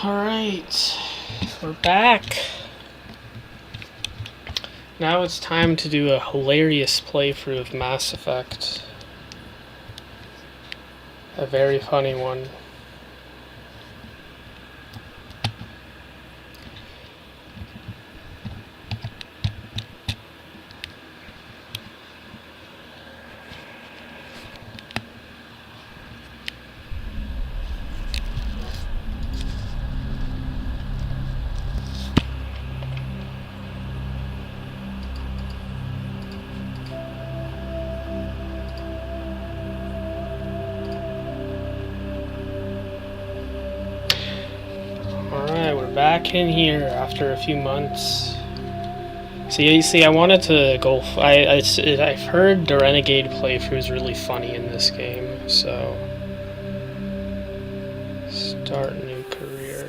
Alright, we're back. Now it's time to do a hilarious playthrough of Mass Effect. A very funny one. Alright, we're back in here after a few months. See, I wanted to go. I've heard the Renegade playthrough is really funny in this game, so. Start new career.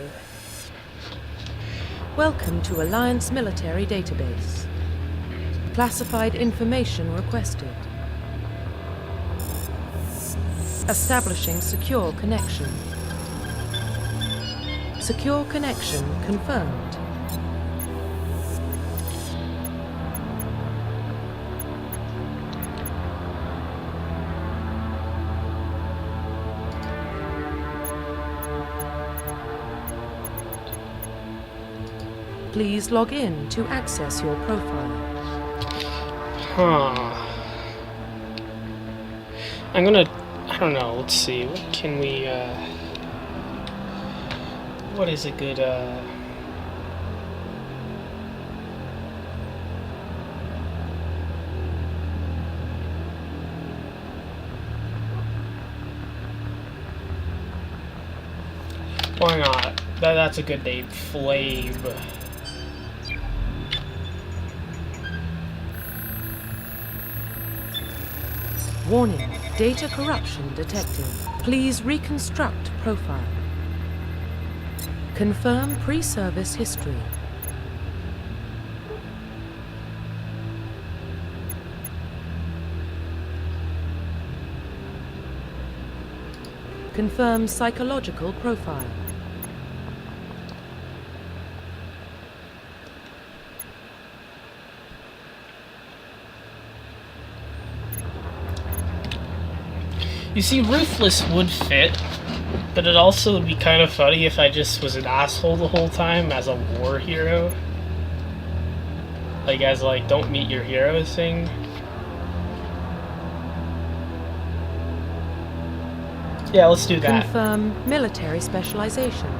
Welcome to Alliance Military Database. Classified information requested. Establishing secure connection. Secure connection confirmed. Please log in to access your profile. I don't know, let's see, what can we, what is a good, why not? That's a good name, Flame. Warning, data corruption detected. Please reconstruct profile. Confirm pre-service history. Confirm psychological profile. You see, Ruthless would fit, but it also would be kind of funny if I just was an asshole the whole time as a war hero. Like, as, like, don't meet your heroes thing. Yeah, let's do that. Confirm military specialization.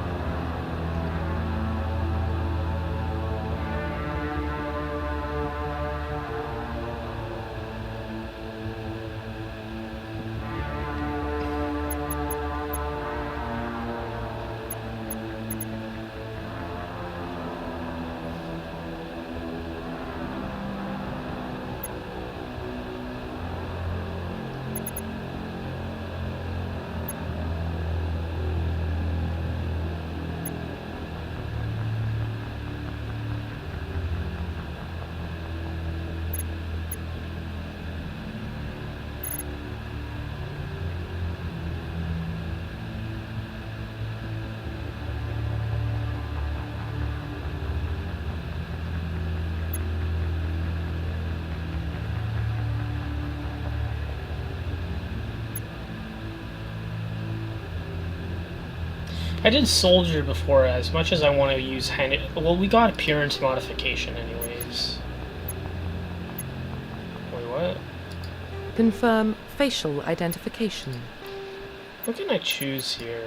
I did Soldier before, as much as I want to use well, we got appearance modification anyways. Wait, what? Confirm facial identification. What can I choose here?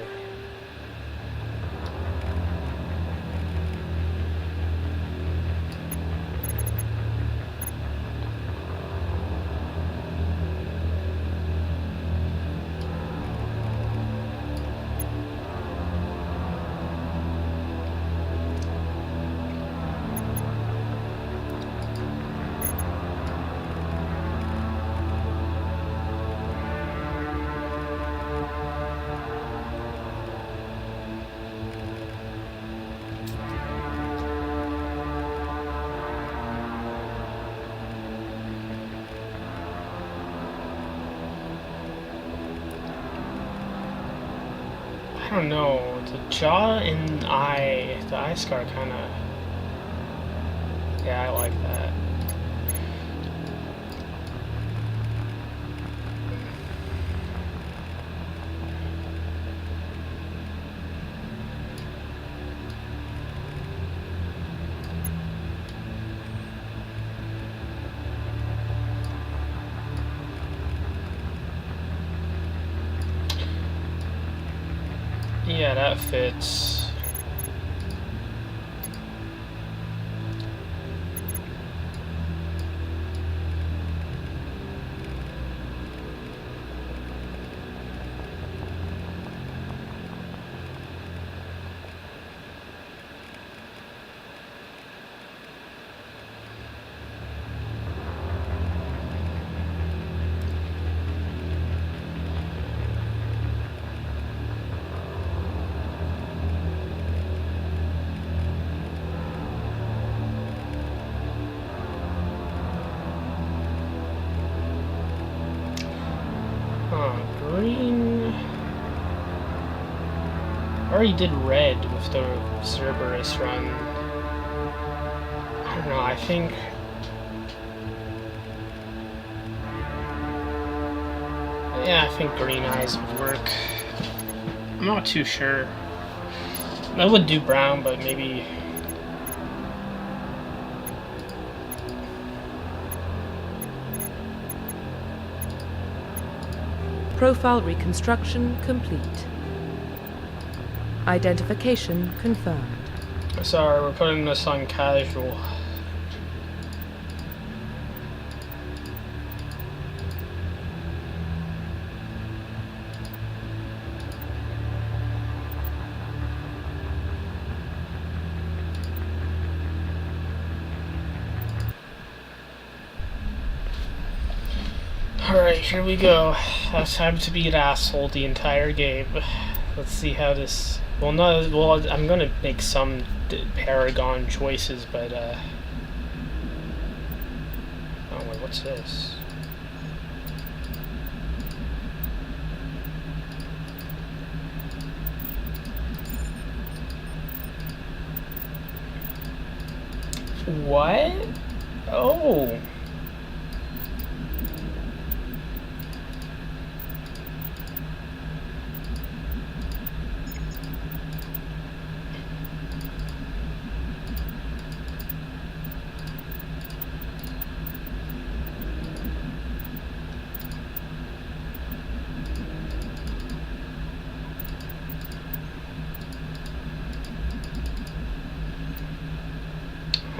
I don't know. The jaw and eye, the eye scar kind of. Yeah, I like that. Yeah, that fits. Green. I already did red with the Cerberus run. I don't know, I think. Yeah, I think green eyes would work. I'm not too sure. I would do brown, but maybe. Profile reconstruction complete. Identification confirmed. Sorry, we're putting this on casual. Alright, here we go. It's time to be an asshole the entire game. Let's see how this... Well, no, well, I'm gonna make some Paragon choices, but, Oh, wait, what's this? What? Oh!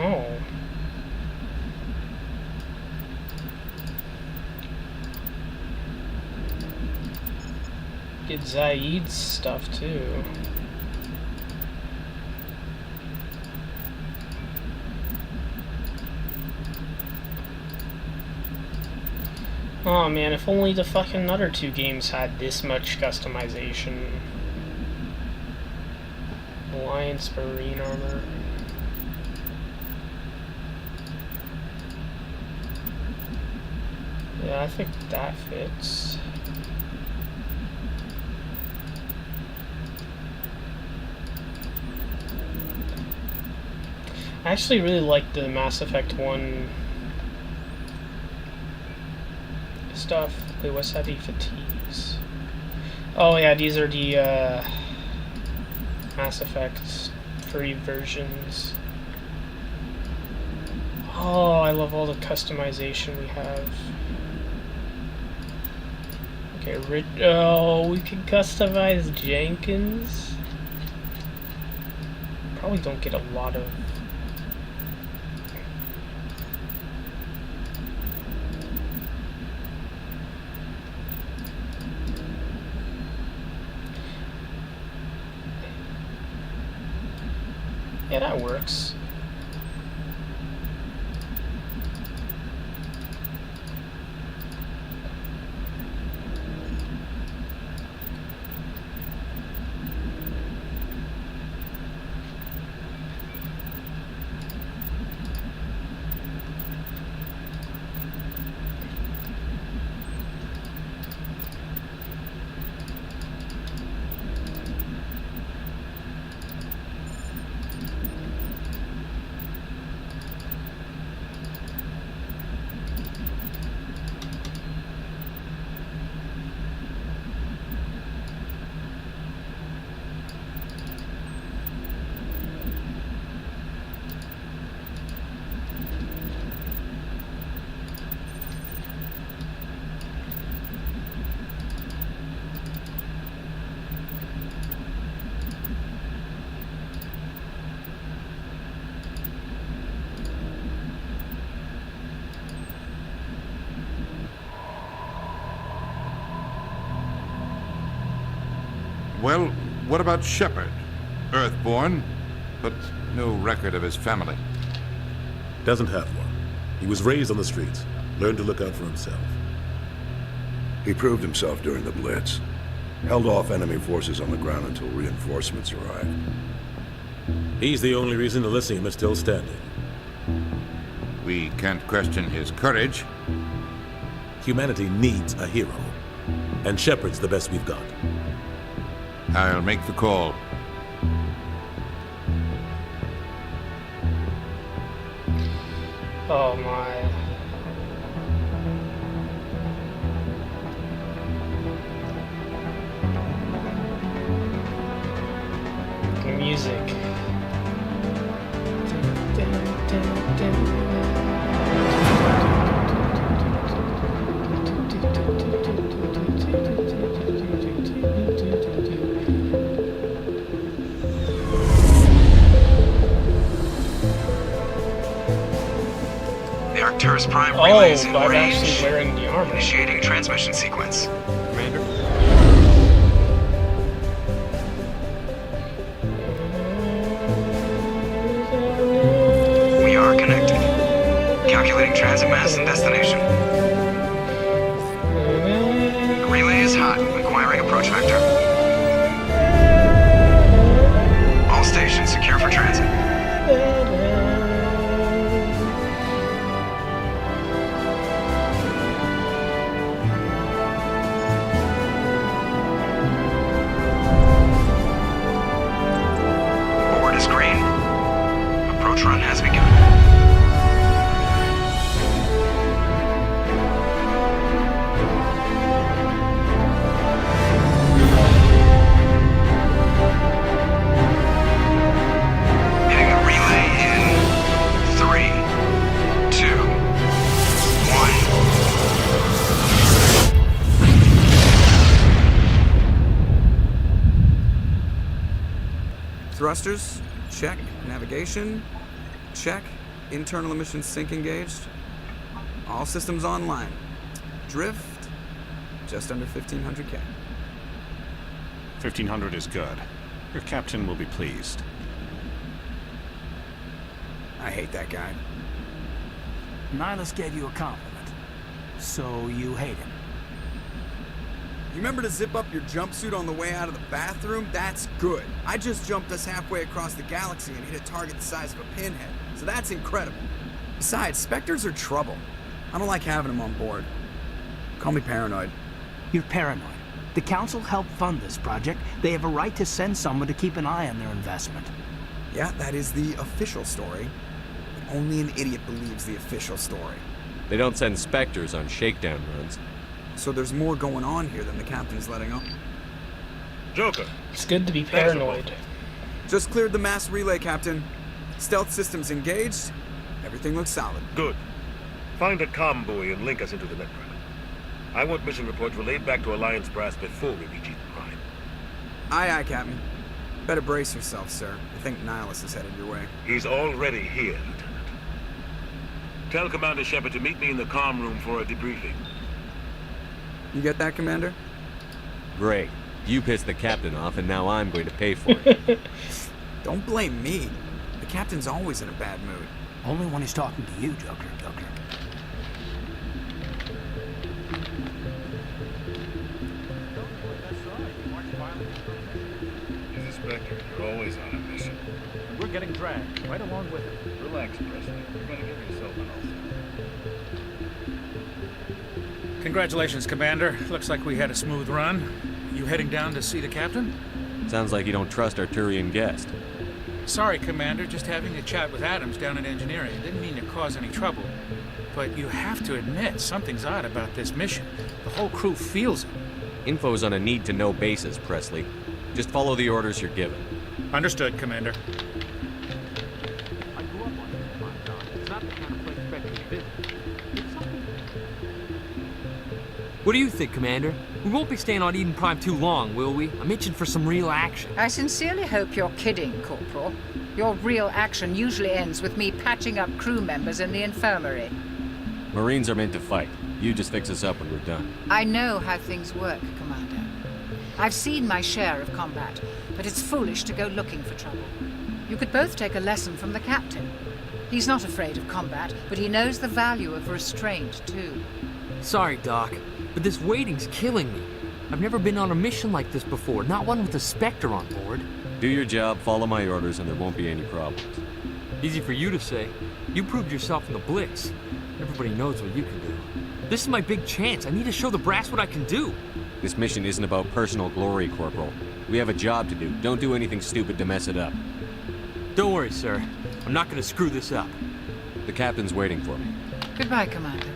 Oh. Get Zaid's stuff too. Oh man, if only the fucking other two games had this much customization. Alliance Marine armor. Yeah, I think that fits. I actually really like the Mass Effect 1 stuff. Wait, what's that? The fatigues. Oh yeah, these are the Mass Effect free versions. Oh, I love all the customization we have. Okay, oh, we can customize Jenkins. Probably don't get a lot of. Yeah, that works. Well, what about Shepard? Earthborn, but no record of his family. Doesn't have one. He was raised on the streets, learned to look out for himself. He proved himself during the Blitz. Held off enemy forces on the ground until reinforcements arrived. He's the only reason Elysium is still standing. We can't question his courage. Humanity needs a hero. And Shepard's the best we've got. I'll make the call. Oh my. The music. The Arcturus Prime relay is in I'm range. actually wearing the armor. Initiating transmission sequence. Commander? We are connected. Calculating transit mass and destination. The relay is hot. Acquiring approach vector. All stations secure for transit. Board is green. Approach run has begun. Hitting the relay in 3, 2, 1. Thrusters, check. Navigation, check. Internal emissions sync engaged. All systems online. Drift, just under 1500K. 1500 is good. Your captain will be pleased. I hate that guy. Nihilus gave you a compliment. So you hate him. You remember to zip up your jumpsuit on the way out of the bathroom? That's good. I just jumped us halfway across the galaxy and hit a target the size of a pinhead. So that's incredible. Besides, Spectres are trouble. I don't like having them on board. Call me paranoid. You're paranoid. The Council helped fund this project. They have a right to send someone to keep an eye on their investment. Yeah, that is the official story. But only an idiot believes the official story. They don't send Spectres on shakedown runs. So there's more going on here than the captain's letting on. Joker. It's good to be paranoid. Just cleared the mass relay, Captain. Stealth systems engaged. Everything looks solid. Good. Find a comm buoy and link us into the network. I want mission reports relayed back to Alliance brass before we reach Eden Prime. Aye, aye, Captain. Better brace yourself, sir. I think Nihilus is headed your way. He's already here, Lieutenant. Tell Commander Shepard to meet me in the comm room for a debriefing. You get that, Commander? Great. You pissed the captain off, and now I'm going to pay for it. Don't blame me. The captain's always in a bad mood. Only when he's talking to you, Joker. He's a Spectre. You're always on a mission. We're getting dragged right along with him. Relax, Presley. You're gonna give yourself an ulcer. Congratulations, Commander. Looks like we had a smooth run. You heading down to see the captain? Sounds like you don't trust Arturian guest. Sorry, Commander. Just having a chat with Adams down in engineering. Didn't mean to cause any trouble. But you have to admit, something's odd about this mission. The whole crew feels it. Info's on a need-to-know basis, Presley. Just follow the orders you're given. Understood, Commander. I grew up on this farm, John. It's not the kind of place Spectres visit. It's something. What do you think, Commander? We won't be staying on Eden Prime too long, will we? I'm itching for some real action. I sincerely hope you're kidding, Corporal. Your real action usually ends with me patching up crew members in the infirmary. Marines are meant to fight. You just fix us up when we're done. I know how things work, Commander. I've seen my share of combat, but it's foolish to go looking for trouble. You could both take a lesson from the captain. He's not afraid of combat, but he knows the value of restraint, too. Sorry, Doc, but this waiting's killing me. I've never been on a mission like this before, not one with a Spectre on board. Do your job, follow my orders, and there won't be any problems. Easy for you to say. You proved yourself in the Blitz. Everybody knows what you can do. This is my big chance. I need to show the brass what I can do. This mission isn't about personal glory, Corporal. We have a job to do. Don't do anything stupid to mess it up. Don't worry, sir. I'm not gonna screw this up. The captain's waiting for me. Goodbye, Commander.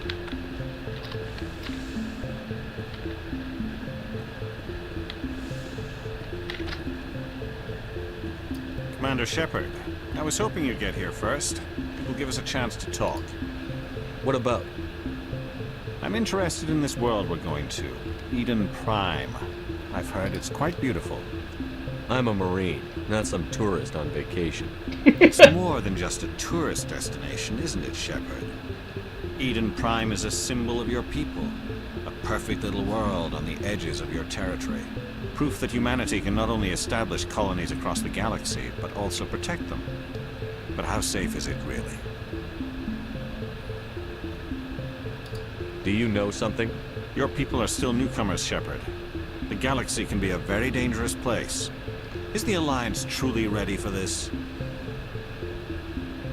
Commander Shepard, I was hoping you'd get here first. It will give us a chance to talk. What about? I'm interested in this world we're going to, Eden Prime. I've heard it's quite beautiful. I'm a Marine, not some tourist on vacation. It's more than just a tourist destination, isn't it, Shepard? Eden Prime is a symbol of your people. A perfect little world on the edges of your territory. Proof that humanity can not only establish colonies across the galaxy, but also protect them. But how safe is it, really? Do you know something? Your people are still newcomers, Shepard. The galaxy can be a very dangerous place. Is the Alliance truly ready for this?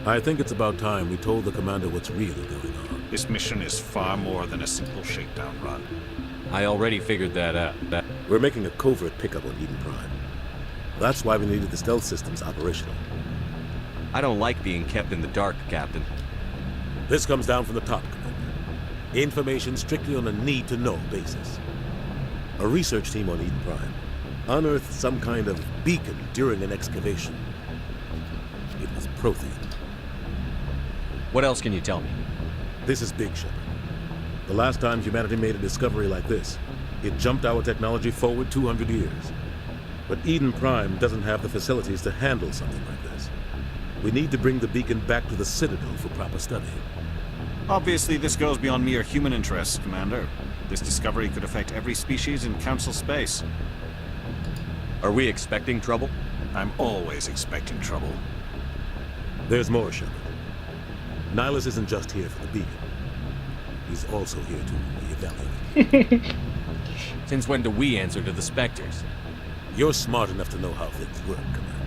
I think it's about time we told the commander what's really going on. This mission is far more than a simple shakedown run. I already figured that out. We're making a covert pickup on Eden Prime. That's why we needed the stealth systems operational. I don't like being kept in the dark, Captain. This comes down from the top, Commander. Information strictly on a need-to-know basis. A research team on Eden Prime unearthed some kind of beacon during an excavation. It was Prothean. What else can you tell me? This is big, Shepard. The last time humanity made a discovery like this, it jumped our technology forward 200 years. But Eden Prime doesn't have the facilities to handle something like this. We need to bring the beacon back to the Citadel for proper study. Obviously, this goes beyond mere human interests, Commander. This discovery could affect every species in Council space. Are we expecting trouble? I'm always expecting trouble. There's more, Shepard. Nihilus isn't just here for the beacon. He's also here to reevaluate. Since when do we answer to the Spectres? You're smart enough to know how things work, Commander.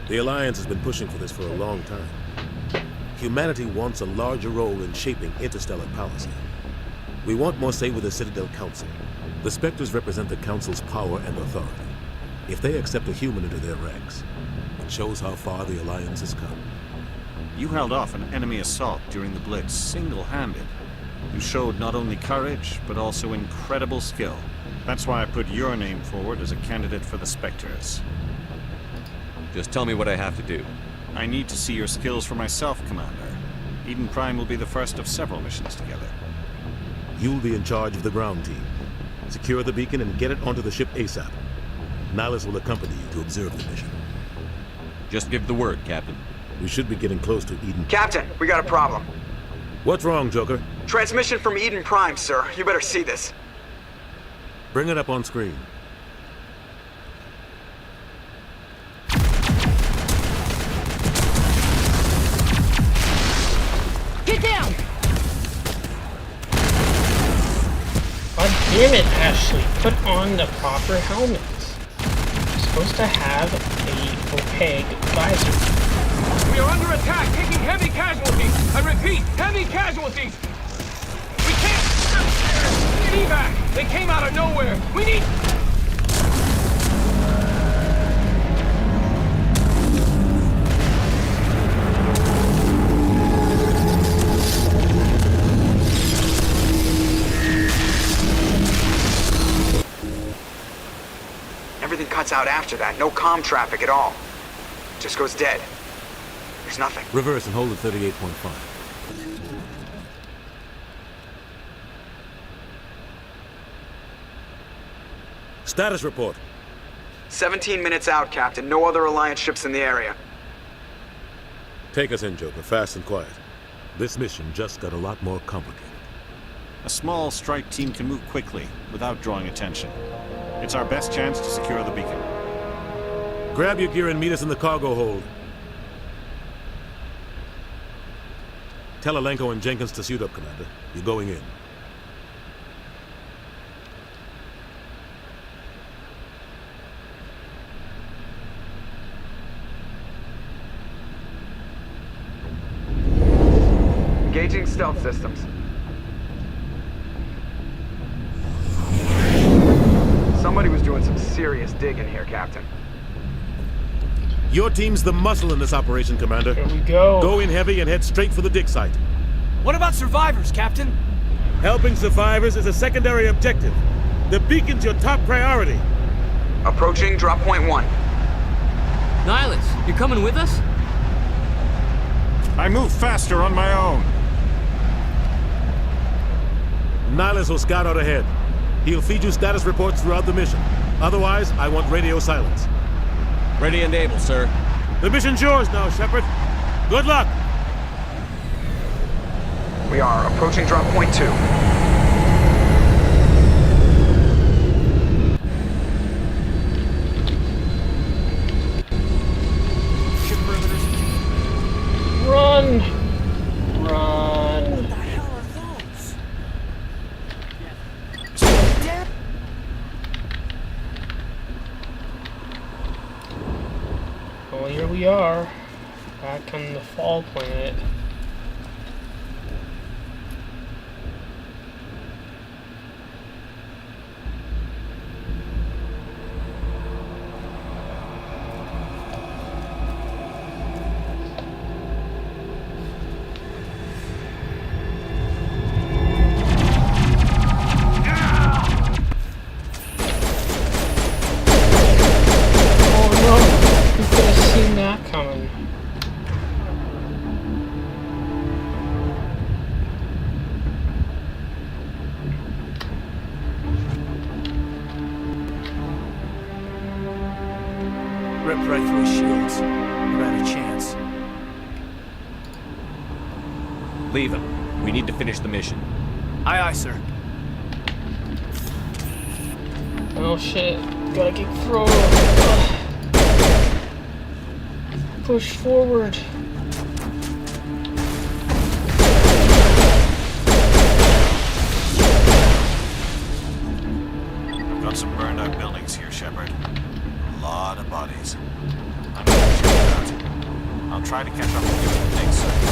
The Alliance has been pushing for this for a long time. Humanity wants a larger role in shaping interstellar policy. We want more say with the Citadel Council. The Spectres represent the Council's power and authority. If they accept a human into their ranks, it shows how far the Alliance has come. You held off an enemy assault during the Blitz single-handed. You showed not only courage, but also incredible skill. That's why I put your name forward as a candidate for the Spectres. Just tell me what I have to do. I need to see your skills for myself, Commander. Eden Prime will be the first of several missions together. You'll be in charge of the ground team. Secure the beacon and get it onto the ship ASAP. Nihilus will accompany you to observe the mission. Just give the word, Captain. We should be getting close to Eden. Captain, we got a problem. What's wrong, Joker? Transmission from Eden Prime, sir. You better see this. Bring it up on screen. Get down! God damn it, Ashley. Put on the proper helmets. You're supposed to have a opaque visor. We are under attack, taking heavy casualties. I repeat, heavy casualties. We can't... We need evac. They came out of nowhere. We need... Everything cuts out after that. No comm traffic at all. Just goes dead. There's nothing. Reverse and hold at 38.5. Status report. 17 minutes out, Captain. No other Alliance ships in the area. Take us in, Joker, fast and quiet. This mission just got a lot more complicated. A small strike team can move quickly, without drawing attention. It's our best chance to secure the beacon. Grab your gear and meet us in the cargo hold. Tell Alenko and Jenkins to suit up, Commander. You're going in. Engaging stealth systems. Somebody was doing some serious digging here, Captain. Your team's the muscle in this operation, Commander. Here we go. Go in heavy and head straight for the dig site. What about survivors, Captain? Helping survivors is a secondary objective. The beacon's your top priority. Approaching drop point 1. Nihilus, you coming with us? I move faster on my own. Nihilus will scout out ahead. He'll feed you status reports throughout the mission. Otherwise, I want radio silence. Ready and able, sir. The mission's yours now, Shepard. Good luck! We are approaching drop point 2. Run! Run! What the hell are those? Dead? Well, here we are, back on the Fall Planet. Ripped right through his shields. Never had a chance. Leave him. We need to finish the mission. Aye, aye, sir. Oh shit, gotta get thrown. Push forward. I've got some burned out buildings here, Shepard. A lot of bodies. I'm gonna check it out. I'll try to catch up with you at the dig site.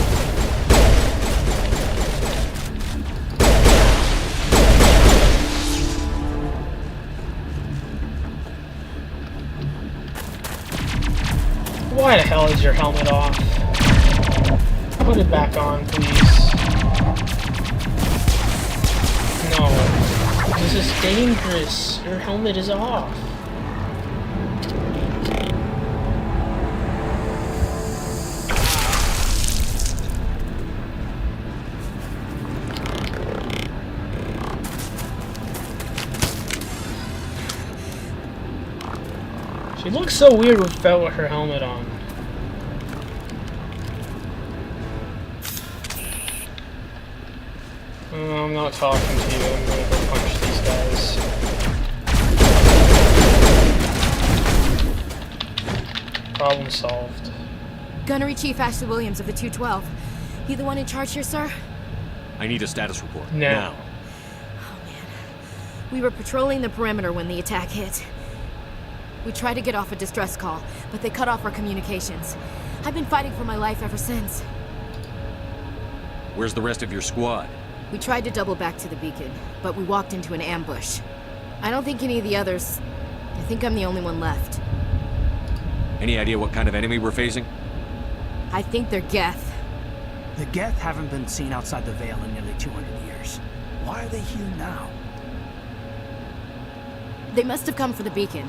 Why the hell is your helmet off? Put it back on, please. No. This is dangerous. Your helmet is off. She looks so weird without her helmet on. I'm not talking to you. I'm gonna go punch these guys. Problem solved. Gunnery Chief Ashley Williams of the 212. You the one in charge here, sir? I need a status report. Now. Oh, man. We were patrolling the perimeter when the attack hit. We tried to get off a distress call, but they cut off our communications. I've been fighting for my life ever since. Where's the rest of your squad? We tried to double back to the beacon, but we walked into an ambush. I don't think any of the others... I think I'm the only one left. Any idea what kind of enemy we're facing? I think they're Geth. The Geth haven't been seen outside the Veil in nearly 200 years. Why are they here now? They must have come for the beacon.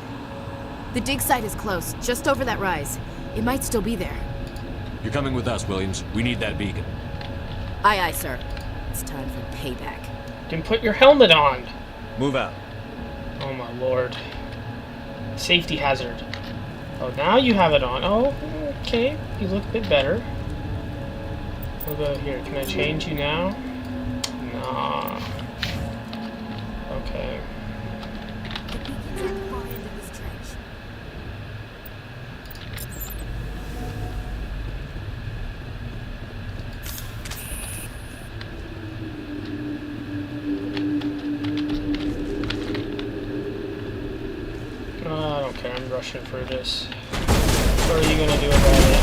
The dig site is close, just over that rise. It might still be there. You're coming with us, Williams. We need that beacon. Aye, aye, sir. It's time for payback. Then put your helmet on. Move out. Oh my lord. Safety hazard. Oh, now you have it on. Oh, okay. You look a bit better. We'll go here. Can I change you now? Nah. Okay. Okay, I'm rushing for this. What are you gonna do about it?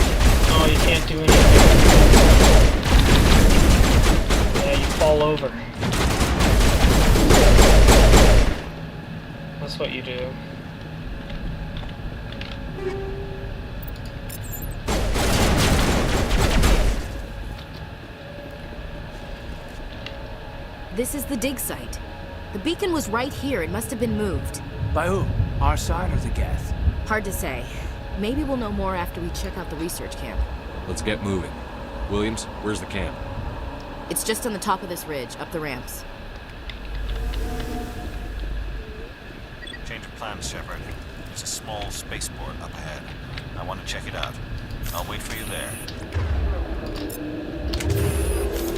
Oh, you can't do anything. Yeah, you fall over. That's what you do. This is the dig site. The beacon was right here. It must have been moved. By who? Our side or the Geth? Hard to say. Maybe we'll know more after we check out the research camp. Let's get moving. Williams, where's the camp? It's just on the top of this ridge, up the ramps. Change of plans, Shepard. There's a small spaceport up ahead. I want to check it out. I'll wait for you there.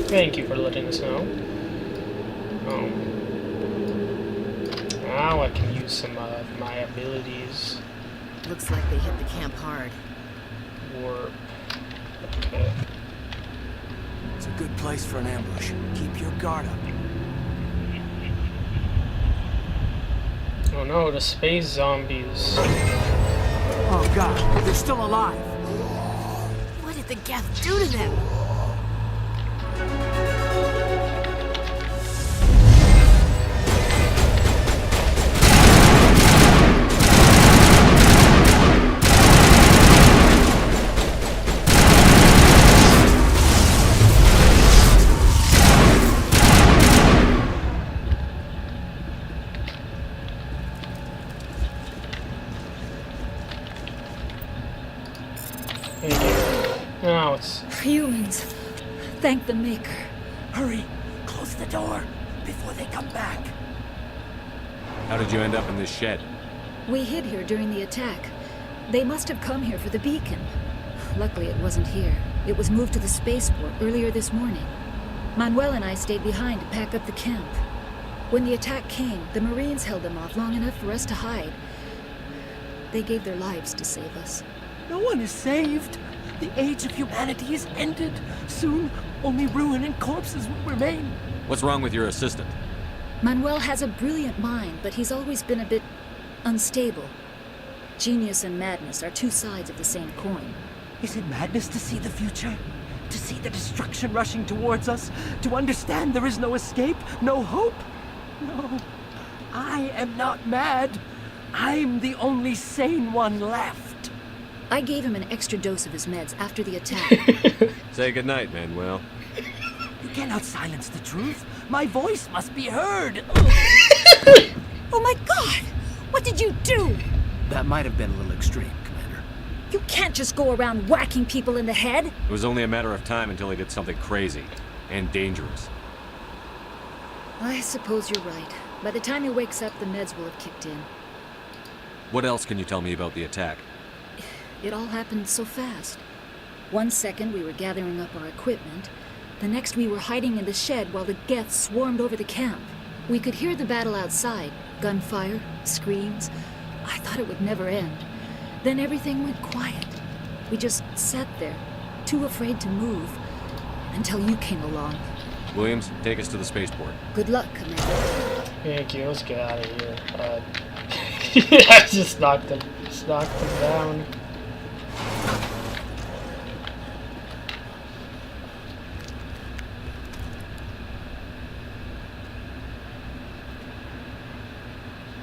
Thank you for letting us know. Now I can use some of my abilities. Looks like they hit the camp hard. Warp. Okay. It's a good place for an ambush. Keep your guard up. Oh no, the space zombies. Oh god, they're still alive. What did the Geth do to them? Now it's humans. Thank the Maker. Hurry, close the door before they come back. How did you end up in this shed? We hid here during the attack. They must have come here for the beacon. Luckily, it wasn't here. It was moved to the spaceport earlier this morning. Manuel and I stayed behind to pack up the camp. When the attack came, the Marines held them off long enough for us to hide. They gave their lives to save us. No one is saved. The age of humanity is ended. Soon, only ruin and corpses will remain. What's wrong with your assistant? Manuel has a brilliant mind, but he's always been a bit unstable. Genius and madness are two sides of the same coin. Is it madness to see the future? To see the destruction rushing towards us? To understand there is no escape? No hope? No. I am not mad. I'm the only sane one left. I gave him an extra dose of his meds after the attack. Say goodnight, Manuel. You cannot silence the truth. My voice must be heard. Oh my god! What did you do? That might have been a little extreme, Commander. You can't just go around whacking people in the head. It was only a matter of time until he did something crazy and dangerous. I suppose you're right. By the time he wakes up, the meds will have kicked in. What else can you tell me about the attack? It all happened so fast. 1 second we were gathering up our equipment. The next we were hiding in the shed while the Geth swarmed over the camp. We could hear the battle outside. Gunfire, screams. I thought it would never end. Then everything went quiet. We just sat there, too afraid to move, until you came along. Williams, take us to the spaceport. Good luck, Commander. Thank you, let's get out of here. I just knocked him down.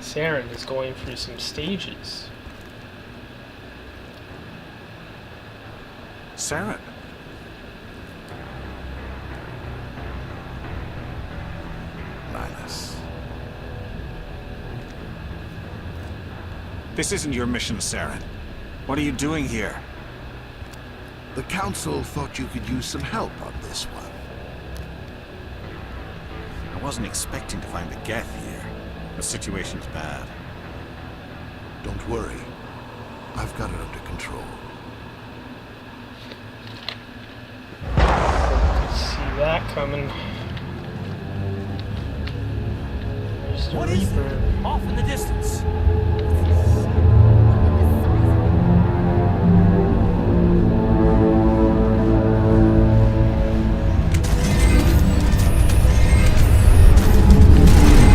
Saren is going through some stages. Saren? Linus. This isn't your mission, Saren. What are you doing here? The Council thought you could use some help on this one. I wasn't expecting to find the Geth here. The situation's bad. Don't worry. I've got it under control. See that coming. There's the What is Reaper. that? Off in the distance.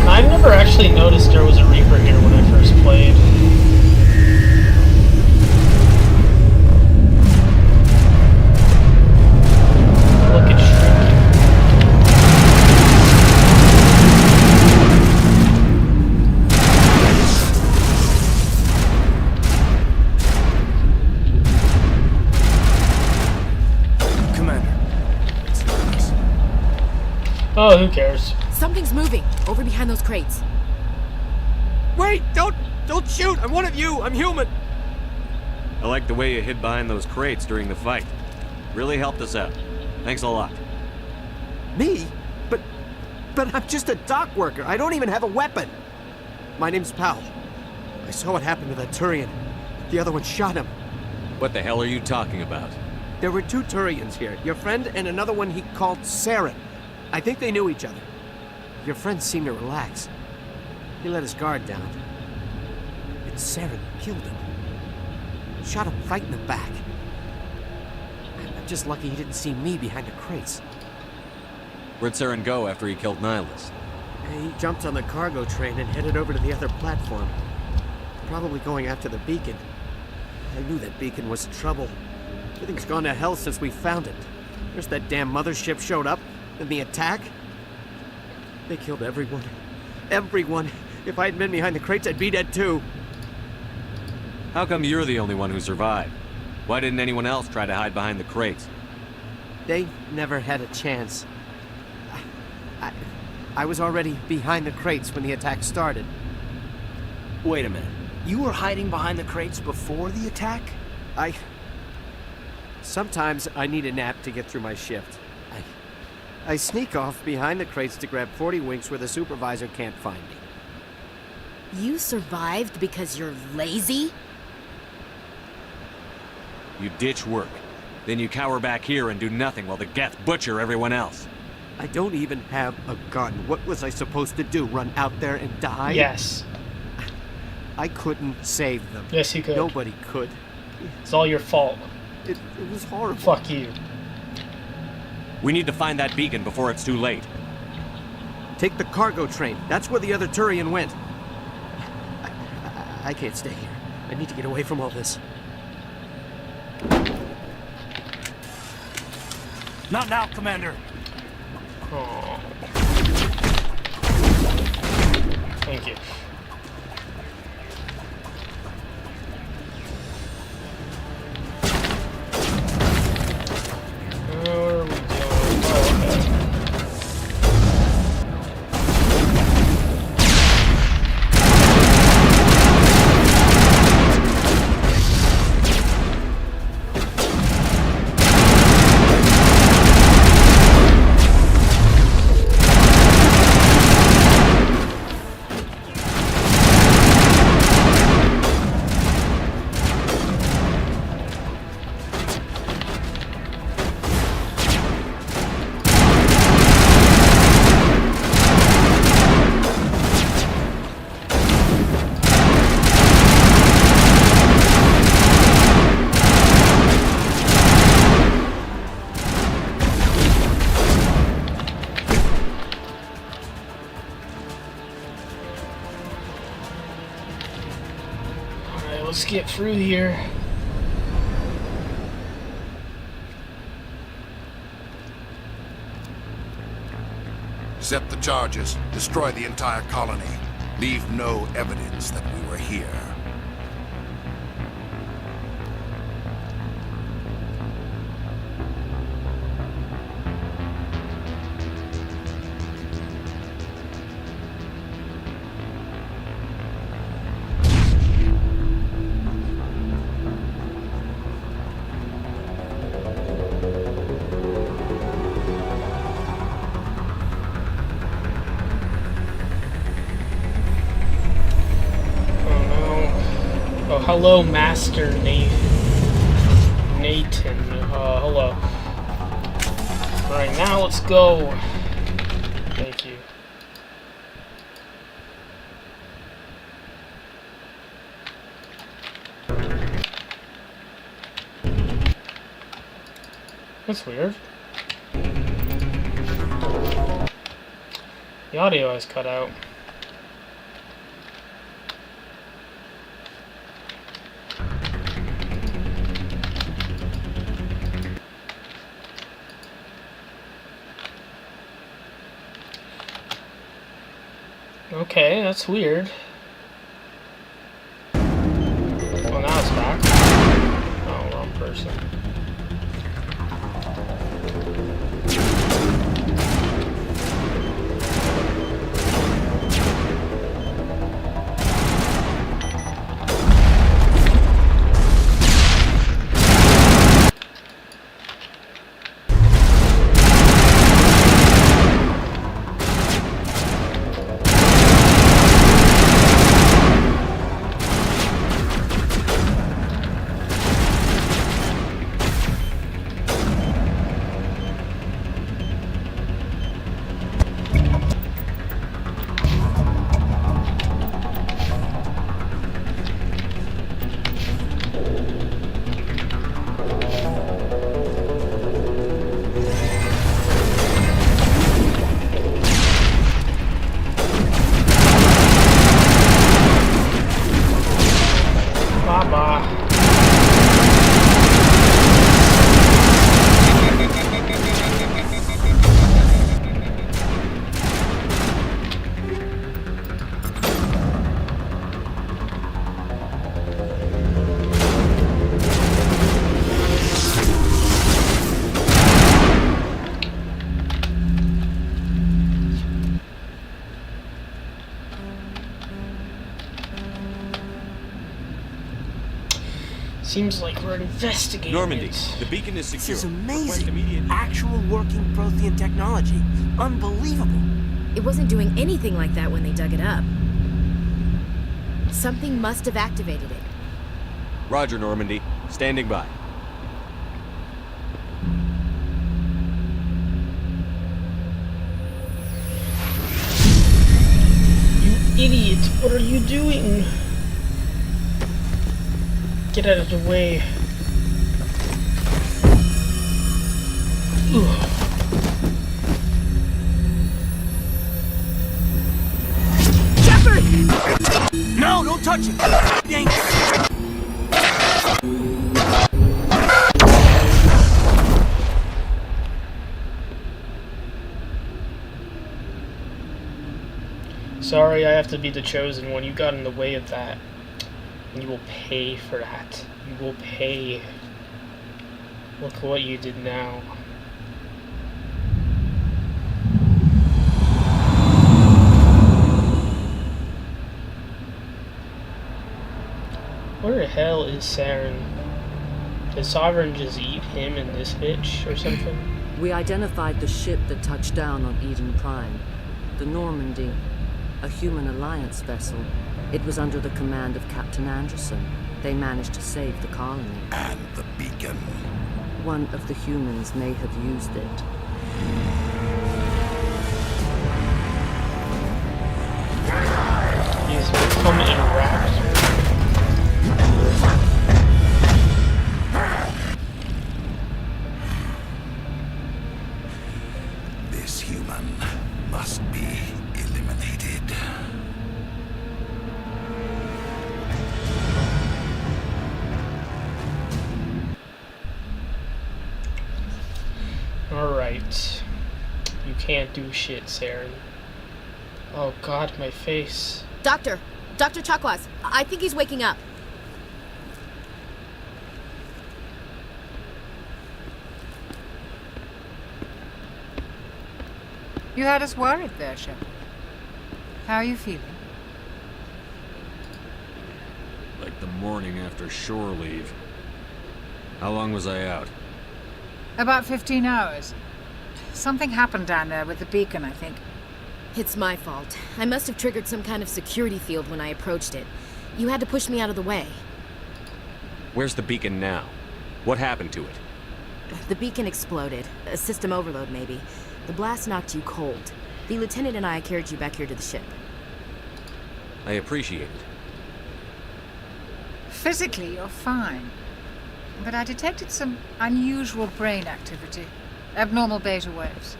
I've never actually noticed there was a Reaper here when I first played. Oh, who cares? Something's moving over behind those crates. Wait! Don't shoot! I'm one of you! I'm human! I like the way you hid behind those crates during the fight. Really helped us out. Thanks a lot. Me? But I'm just a dock worker. I don't even have a weapon. My name's Powell. I saw what happened to that Turian. The other one shot him. What the hell are you talking about? There were 2 Turians here. Your friend and another one he called Saren. I think they knew each other. Your friend seemed to relax. He let his guard down. It's Saren who killed him. Shot him right in the back. I'm just lucky he didn't see me behind the crates. Where'd Saren go after he killed Nihilus? He jumped on the cargo train and headed over to the other platform. Probably going after the beacon. I knew that beacon was in trouble. Everything's gone to hell since we found it. First that damn mothership showed up, then the attack. They killed everyone. Everyone. If I had been behind the crates, I'd be dead too. How come you're the only one who survived? Why didn't anyone else try to hide behind the crates? They never had a chance. I was already behind the crates when the attack started. Wait a minute. You were hiding behind the crates before the attack? Sometimes I need a nap to get through my shift. I sneak off behind the crates to grab 40 winks where the supervisor can't find me. You survived because you're lazy? You ditch work. Then you cower back here and do nothing while the Geth butcher everyone else. I don't even have a gun. What was I supposed to do? Run out there and die? Yes. I couldn't save them. Yes, you could. Nobody could. It's all your fault. It was horrible. Fuck you. We need to find that beacon before it's too late. Take the cargo train. That's where the other Turian went. I can't stay here. I need to get away from all this. Not now, Commander. Oh. Thank you. Where are we going? Oh, okay. Let's get through here. Set the charges. Destroy the entire colony. Leave no evidence that we were here. Hello, Master Nathan. Hello. Alright, now let's go. Thank you. That's weird. The audio is cut out. Okay, that's weird. Well, now it's back. Oh, wrong person. Seems like we're investigating Normandy, it. the beacon is secure. This is amazing. Actual working Prothean technology. Unbelievable. It wasn't doing anything like that when they dug it up. Something must have activated it. Roger, Normandy. Standing by. You idiot! What are you doing? Get out of the way. Ugh. Shepard! No, don't touch it! Dang. Sorry, I have to be the chosen one. You got in the way of that. And you will pay for that. You will pay. Look what you did now. Where the hell is Saren? Did Sovereign just eat him and this bitch or something? We identified the ship that touched down on Eden Prime. The Normandy. A human alliance vessel. It was under the command of Captain Anderson. They managed to save the colony. And the beacon. One of the humans may have used it. He's become a raptor. This human must be eliminated. Alright. You can't do shit, Saren. Oh god, my face. Doctor! Dr. Chakwas, I think he's waking up. You had us worried there, Shepard. How are you feeling? Like the morning after shore leave. How long was I out? About 15 hours. Something happened down there with the beacon, I think. It's my fault. I must have triggered some kind of security field when I approached it. You had to push me out of the way. Where's the beacon now? What happened to it? The beacon exploded. A system overload, maybe. The blast knocked you cold. The lieutenant and I carried you back here to the ship. I appreciate it. Physically, you're fine. But I detected some unusual brain activity. Abnormal beta waves.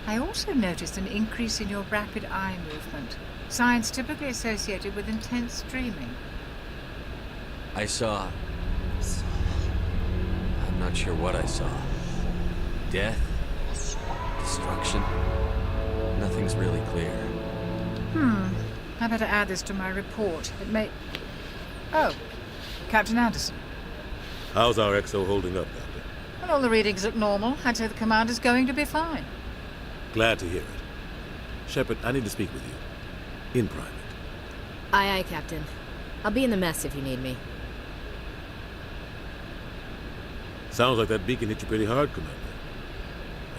I also noticed an increase in your rapid eye movement. Signs typically associated with intense dreaming. I saw... I'm not sure what I saw. Death? Destruction? Nothing's really clear. I better add this to my report. It may... Oh, Captain Anderson. How's our XO holding up, Doctor? Well, all the readings look normal. I'd say the commander's going to be fine. Glad to hear it. Shepard, I need to speak with you. In private. Aye, aye, Captain. I'll be in the mess if you need me. Sounds like that beacon hit you pretty hard, Commander.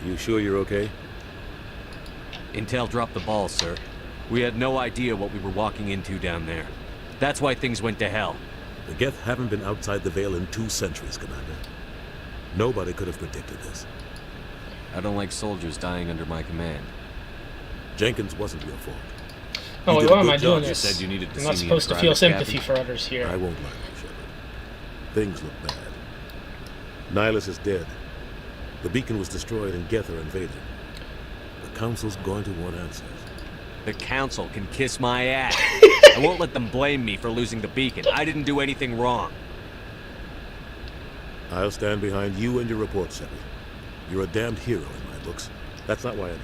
Are you sure you're okay? Intel dropped the ball, sir. We had no idea what we were walking into down there. That's why things went to hell. The Geth haven't been outside the Veil in 2 centuries, Commander. Nobody could have predicted this. I don't like soldiers dying under my command. Jenkins wasn't your fault. Oh, wait, why am I doing You this? said you needed to I'm not see me supposed in to feel private, sympathy Captain. for others here. I won't lie to you, Shepard. Things look bad. Nihilus is dead. The beacon was destroyed and Geth are invaded. The Council's going to want answers. The Council can kiss my ass. I won't let them blame me for losing the beacon. I didn't do anything wrong. I'll stand behind you and your report, Shepard. You're a damned hero in my books. That's not why I'm here.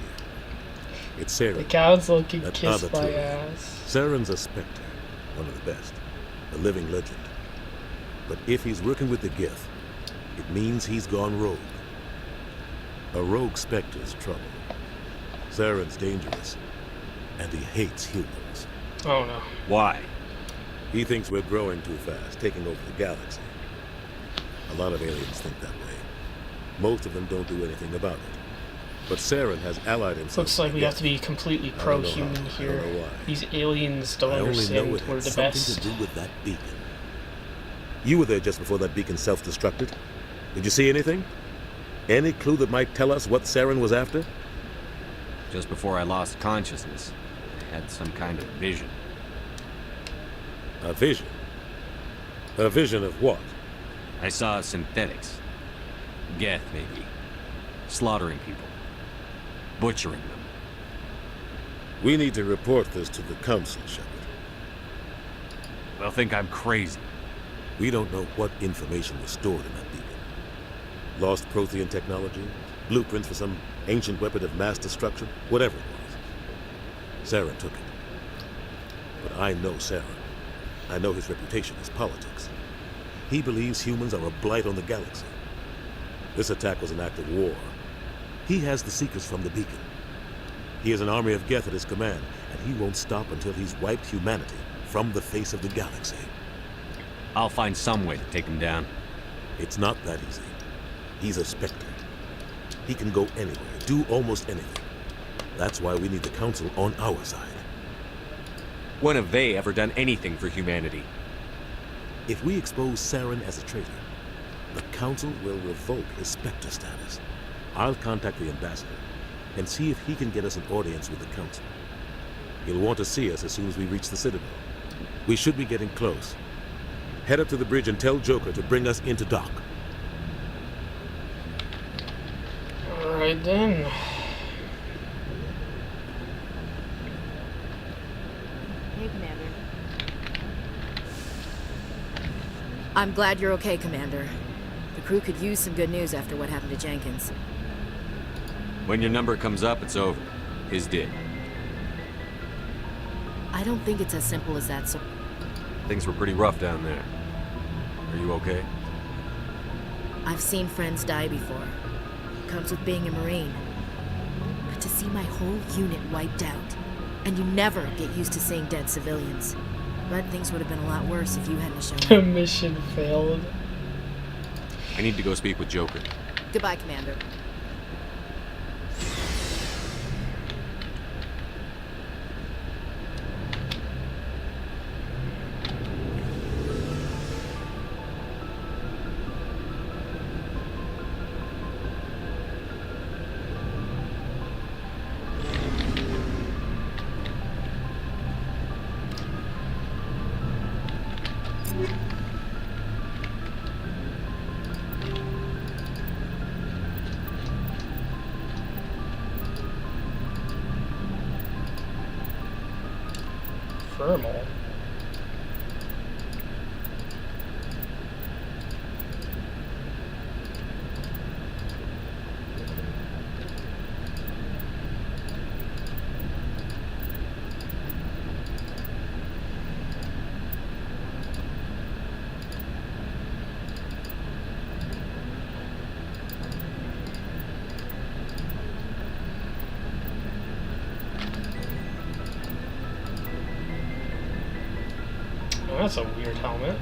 It's Saren. The Council can that kiss other my two. ass. Saren's a Spectre, one of the best. A living legend. But if he's working with the Geth, it means he's gone rogue. A rogue Spectre's trouble. Saren's dangerous. And he hates humans. Oh no. Why? He thinks we're growing too fast, taking over the galaxy. A lot of aliens think that way. Most of them don't do anything about it. But Saren has allied himself. Looks like we have to be completely pro-human here. These aliens don't understand we're the best. Something to do with that beacon. You were there just before that beacon self-destructed. Did you see anything? Any clue that might tell us what Saren was after? Just before I lost consciousness, I had some kind of vision. A vision? A vision of what? I saw synthetics. Geth, maybe. Slaughtering people. Butchering them. We need to report this to the Council, Shepard. They'll think I'm crazy. We don't know what information was stored in that beacon. Lost Prothean technology? Blueprints for some ancient weapon of mass destruction? Whatever it was. Saren took it. But I know Saren. I know his reputation is politics. He believes humans are a blight on the galaxy. This attack was an act of war. He has the secrets from the beacon. He has an army of Geth at his command, and he won't stop until he's wiped humanity from the face of the galaxy. I'll find some way to take him down. It's not that easy. He's a Spectre. He can go anywhere, do almost anything. That's why we need the Council on our side. When have they ever done anything for humanity? If we expose Saren as a traitor, the Council will revoke his Spectre status. I'll contact the ambassador and see if he can get us an audience with the Council. He'll want to see us as soon as we reach the Citadel. We should be getting close. Head up to the bridge and tell Joker to bring us into dock. Alright then. Hey, Commander. I'm glad you're okay, Commander. The crew could use some good news after what happened to Jenkins. When your number comes up, it's over. His did. I don't think it's as simple as that, so... Things were pretty rough down there. Are you okay? I've seen friends die before. Comes with being a Marine. But to see my whole unit wiped out, and you never get used to seeing dead civilians. But things would have been a lot worse if you hadn't shown up. Mission failed. I need to go speak with Joker. Goodbye, Commander. Thermal. That's a weird helmet.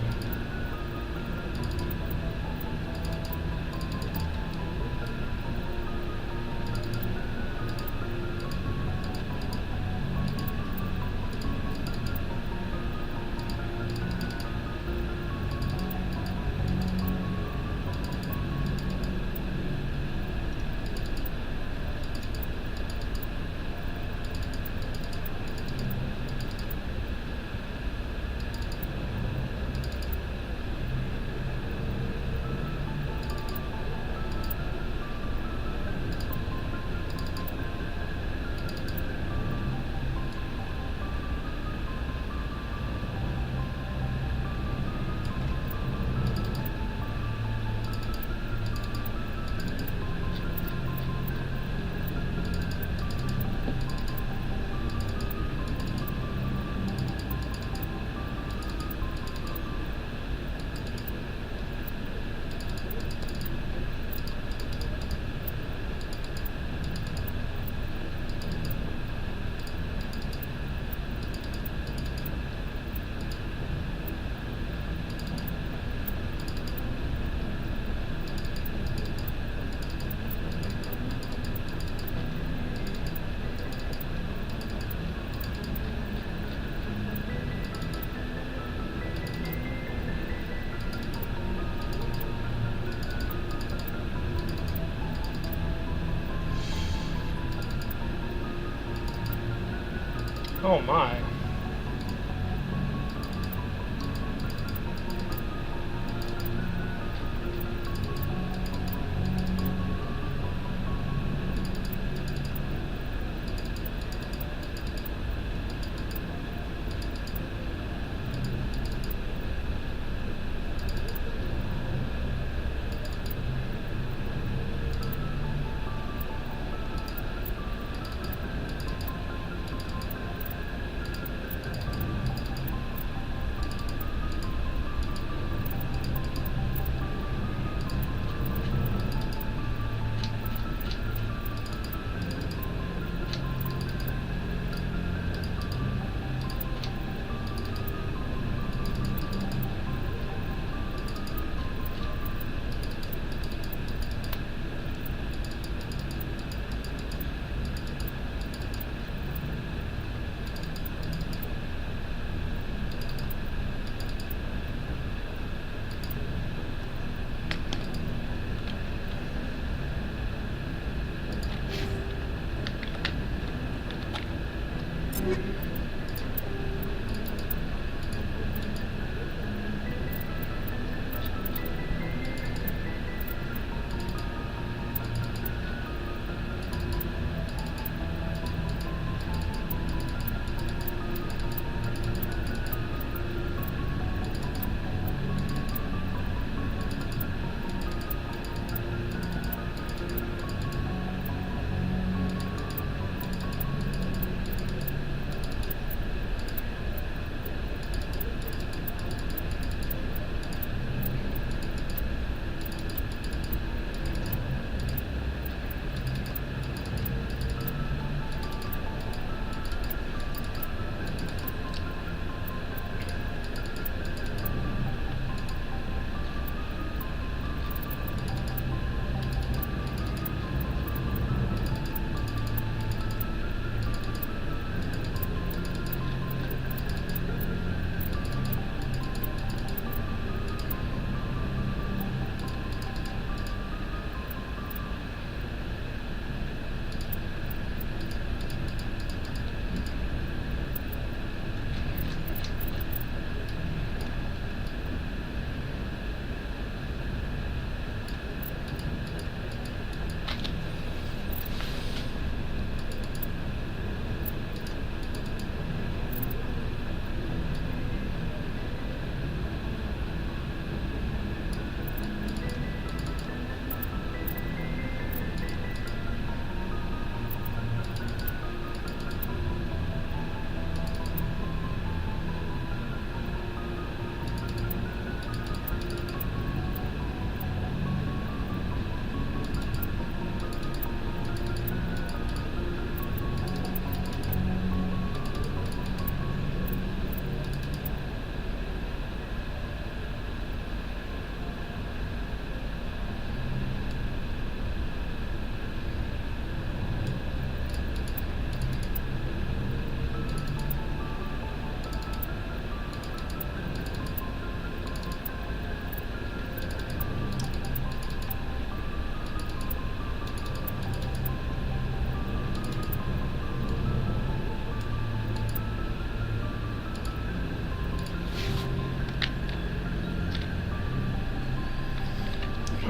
Oh my.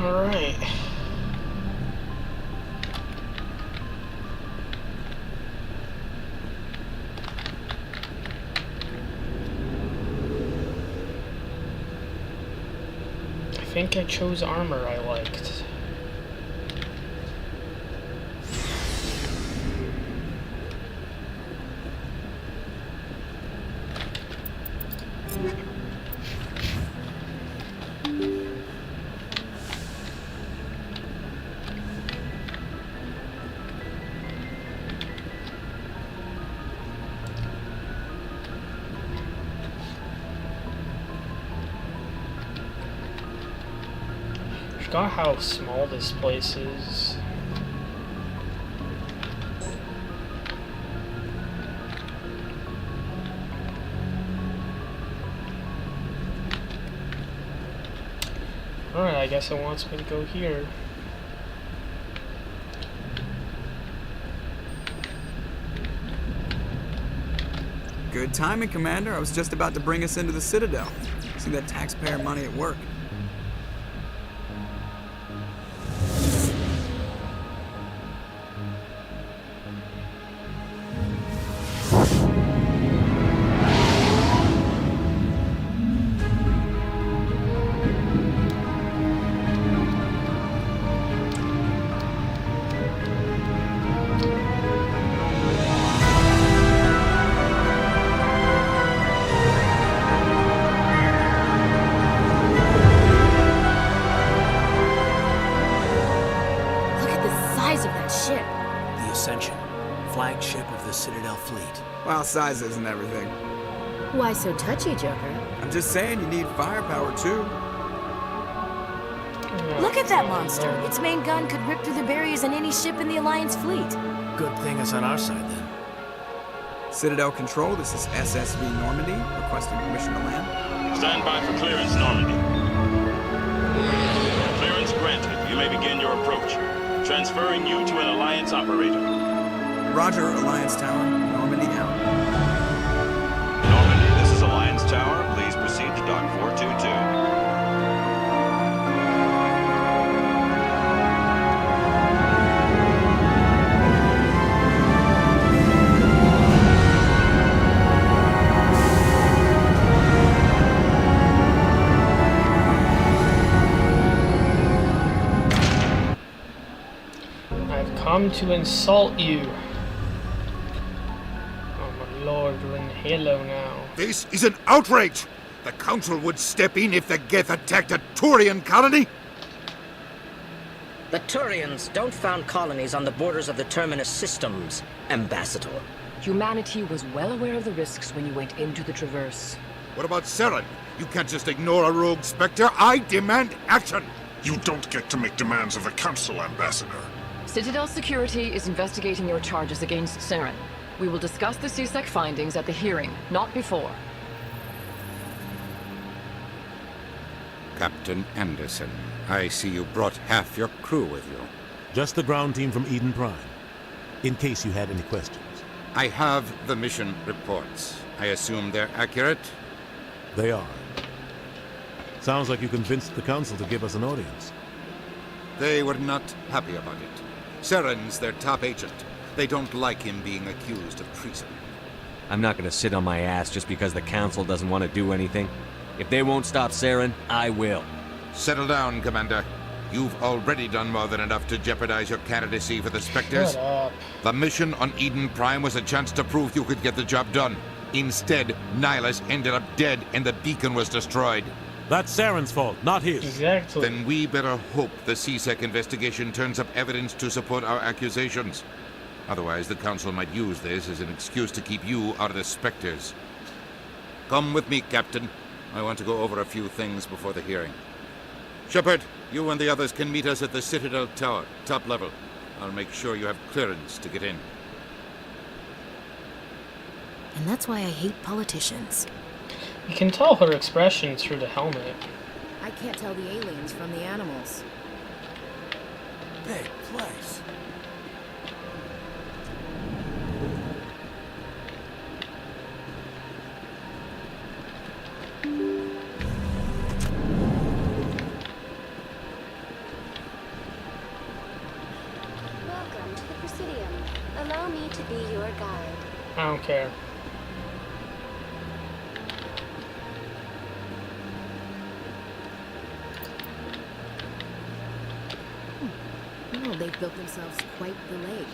Alright. I think I chose armor I liked. I forgot how small this place is. Alright, I guess it wants me to go here. Good timing, Commander. I was just about to bring us into the Citadel. See that taxpayer money at work. Flagship of the Citadel fleet. Well, size isn't everything. Why so touchy, Joker? I'm just saying you need firepower too. Look at that monster. Its main gun could rip through the barriers in any ship in the Alliance fleet. Good thing it's on our side then. Citadel Control, this is SSV Normandy, requesting permission to land. Stand by for clearance, Normandy. Clearance granted. You may begin your approach. Transferring you to an Alliance operator. Roger, Alliance Tower. Normandy out. Normandy, this is Alliance Tower. Please proceed to Dock 422. I've come to insult you. Lord, we're in Halo now. This is an outrage! The Council would step in if the Geth attacked a Turian colony? The Turians don't found colonies on the borders of the Terminus systems, Ambassador. Humanity was well aware of the risks when you went into the Traverse. What about Saren? You can't just ignore a rogue Spectre. I demand action! You don't get to make demands of the Council, Ambassador. Citadel Security is investigating your charges against Saren. We will discuss the CSEC findings at the hearing, not before. Captain Anderson, I see you brought half your crew with you. Just the ground team from Eden Prime, in case you had any questions. I have the mission reports. I assume they're accurate? They are. Sounds like you convinced the Council to give us an audience. They were not happy about it. Saren's their top agent. They don't like him being accused of treason. I'm not gonna sit on my ass just because the Council doesn't want to do anything. If they won't stop Saren, I will. Settle down, Commander. You've already done more than enough to jeopardize your candidacy for the Spectres. Shut up. The mission on Eden Prime was a chance to prove you could get the job done. Instead, Nihilus ended up dead and the beacon was destroyed. That's Saren's fault, not his. Exactly. Then we better hope the CSEC investigation turns up evidence to support our accusations. Otherwise, the Council might use this as an excuse to keep you out of the Spectres. Come with me, Captain. I want to go over a few things before the hearing. Shepard, you and the others can meet us at the Citadel Tower, top level. I'll make sure you have clearance to get in. And that's why I hate politicians. You can tell her expression through the helmet. I can't tell the aliens from the animals. Big place. Welcome to the Presidium. Allow me to be your guide. I don't care. Oh, they've built themselves quite the lake.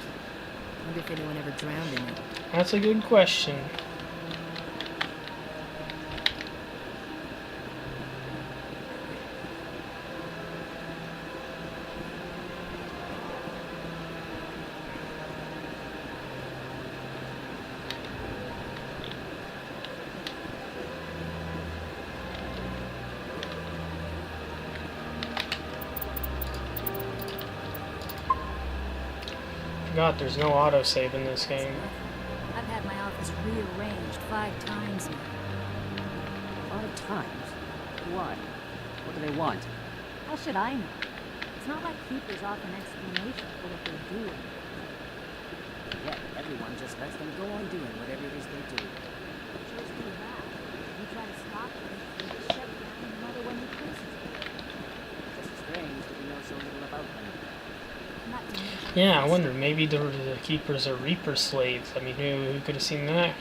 Wonder if anyone ever drowned in it. That's a good question. God, there's no autosave in this game. I've had my office rearranged 5 times now. 5 times? Why? What do they want? How should I know? It's not like Keepers offer an explanation for what they're doing. Yet everyone just lets them go on doing whatever it is they do. You try to stop them, they just shut down another one who places it. Just strange that we know so little about them. Not to mention Yeah, I wonder, maybe the Keepers are Reaper slaves. I mean, who could have seen that?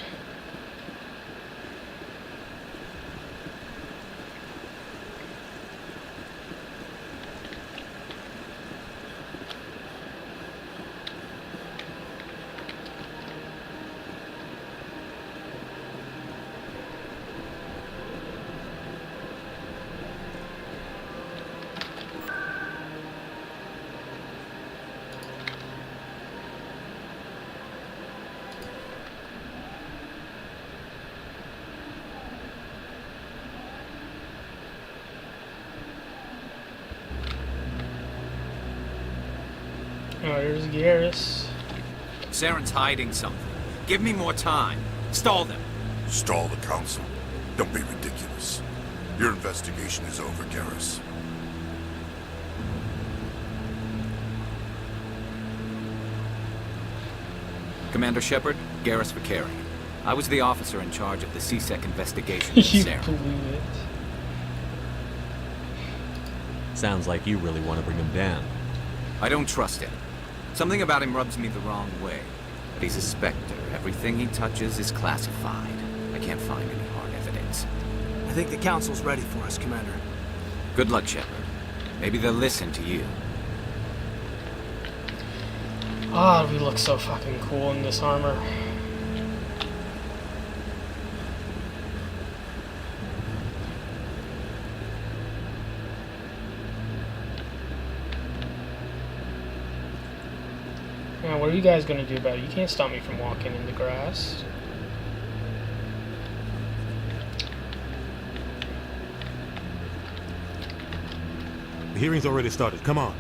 Oh, there's Garrus. Saren's hiding something. Give me more time. Stall them. Stall the council? Don't be ridiculous. Your investigation is over, Garrus. Commander Shepard, Garrus Vicari. I was the officer in charge of the CSEC investigation You in Saren. blew it. Sounds like you really want to bring him down. I don't trust him. Something about him rubs me the wrong way. But he's a Spectre. Everything he touches is classified. I can't find any hard evidence. I think the council's ready for us, Commander. Good luck, Shepard. Maybe they'll listen to you. Ah, we look so fucking cool in this armor. Now, what are you guys gonna do about it? You can't stop me from walking in the grass. The hearing's already started. Come on.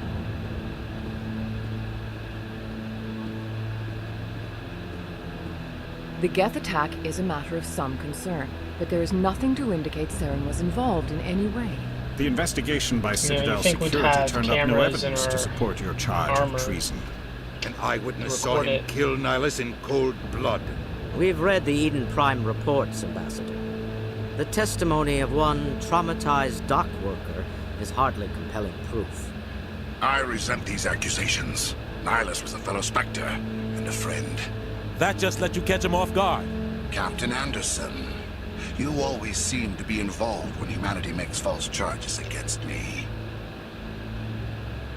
The Geth attack is a matter of some concern, but there is nothing to indicate Saren was involved in any way. The investigation by Citadel think we'd Security have turned up no cameras in evidence to our support your charge armor. of treason. An eyewitness saw Record him it. kill Nihilus in cold blood. We've read the Eden Prime reports, Ambassador. The testimony of one traumatized dock worker is hardly compelling proof. I resent these accusations. Nihilus was a fellow Spectre and a friend. That just let you catch him off guard. Captain Anderson, you always seem to be involved when humanity makes false charges against me.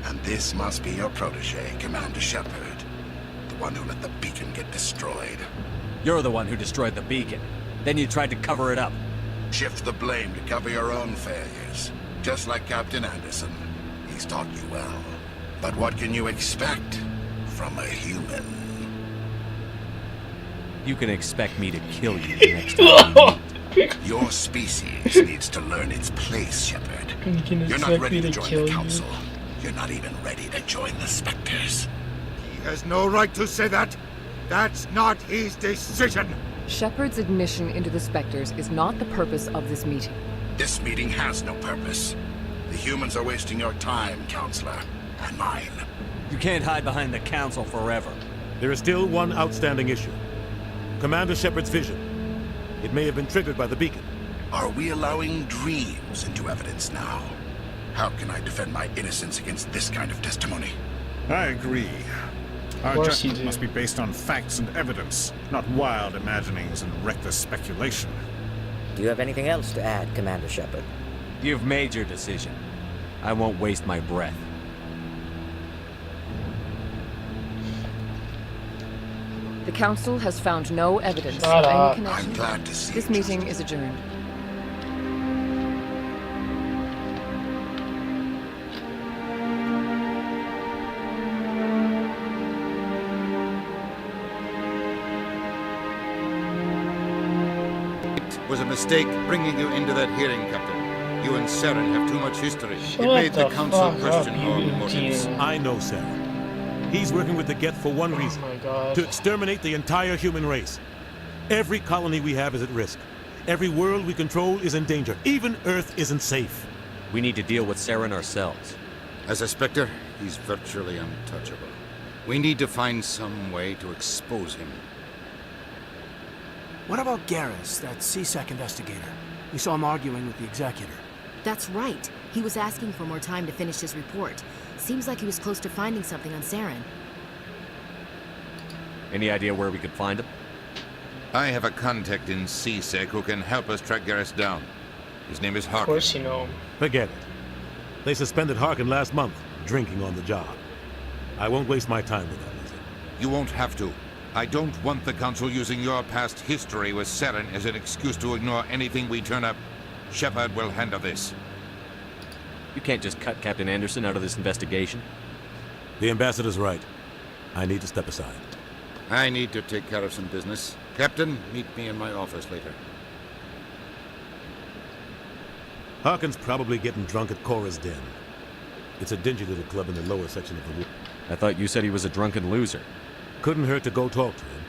And this must be your protege, Commander Shepard. The one who let the beacon get destroyed. You're the one who destroyed the beacon. Then you tried to cover it up. Shift the blame to cover your own failures. Just like Captain Anderson. He's taught you well. But what can you expect from a human? You can expect me to kill you the next time. Your species needs to learn its place, Shepard. You're not ready to join the Council. You're not even ready to join the Spectres. He has no right to say that. That's not his decision. Shepard's admission into the Spectres is not the purpose of this meeting. This meeting has no purpose. The humans are wasting your time, Counselor, and mine. You can't hide behind the Council forever. There is still one outstanding issue. Commander Shepard's vision. It may have been triggered by the beacon. Are we allowing dreams into evidence now? How can I defend my innocence against this kind of testimony? I agree. Our course you judgment do. must be based on facts and evidence, not wild imaginings and reckless speculation. Do you have anything else to add, Commander Shepard? You've made your decision. I won't waste my breath. The Council has found no evidence Shut of up. any connection. I'm glad to see This you, meeting is adjourned. It was a mistake bringing you into that hearing, Captain. You and Saren have too much history. Shut It made the the Council fuck question up, our you motives. idiot. I know Saren. He's working with the Geth for one reason. Oh my god. To exterminate the entire human race. Every colony we have is at risk. Every world we control is in danger. Even Earth isn't safe. We need to deal with Saren ourselves. As a Spectre, he's virtually untouchable. We need to find some way to expose him. What about Garrus, that CSEC investigator? We saw him arguing with the executor. That's right. He was asking for more time to finish his report. Seems like he was close to finding something on Saren. Any idea where we could find him? I have a contact in CSEC who can help us track Garrus down. His name is Harkin. Of course you know him. Forget it. They suspended Harkin last month, drinking on the job. I won't waste my time with that. You won't have to. I don't want the Council using your past history with Saren as an excuse to ignore anything we turn up. Shepard will handle this. You can't just cut Captain Anderson out of this investigation. The ambassador's right. I need to step aside. I need to take care of some business. Captain, meet me in my office later. Harkin's probably getting drunk at Cora's Den. It's a dingy little club in the lower section of the wood. I thought you said he was a drunken loser. Couldn't hurt to go talk to him.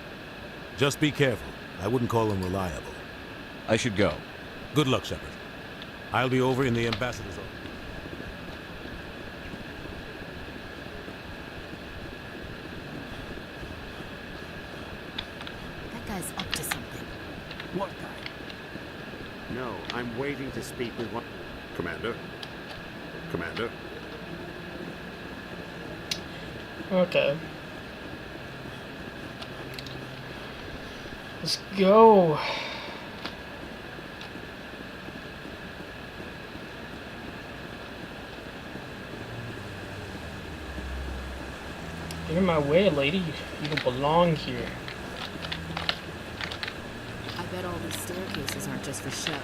Just be careful. I wouldn't call him reliable. I should go. Good luck, Shepard. I'll be over in the ambassador's office. That guy's up to something. What guy? No, I'm waiting to speak with one... Commander? Commander? Okay. Let's go. Get in my way, lady. You don't belong here. I bet all these staircases aren't just for show.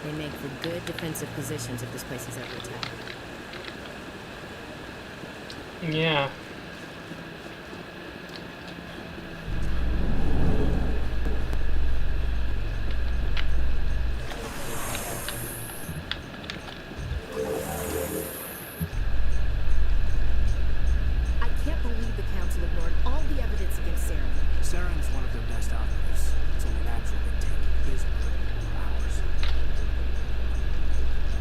They make for good defensive positions if this place is ever attacked. Yeah. I can't believe the Council ignored all the evidence against Saren. Saren's one of their best operatives. It's only natural they take his word over ours.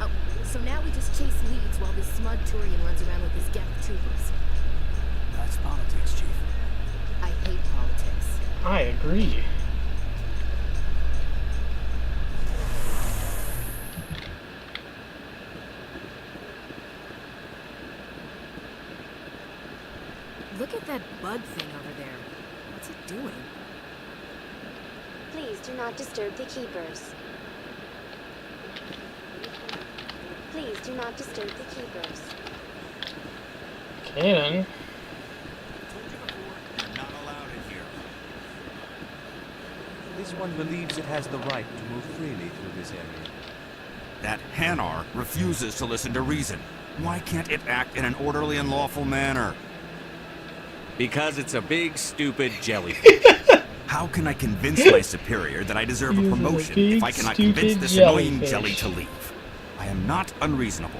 Oh, so now we just chase leads while this smug Turian runs around with his gang of troopers. That's politics, Chief. I hate politics. I agree. Look at that bug thing over there. What's it doing? Please do not disturb the keepers. Please do not disturb the keepers. Okay then. This one believes it has the right to move freely through this area. That Hanar refuses to listen to reason. Why can't it act in an orderly and lawful manner? Because it's a big, stupid jellyfish. How can I convince my superior that I deserve a promotion if I cannot convince this annoying jelly to leave? I am not unreasonable.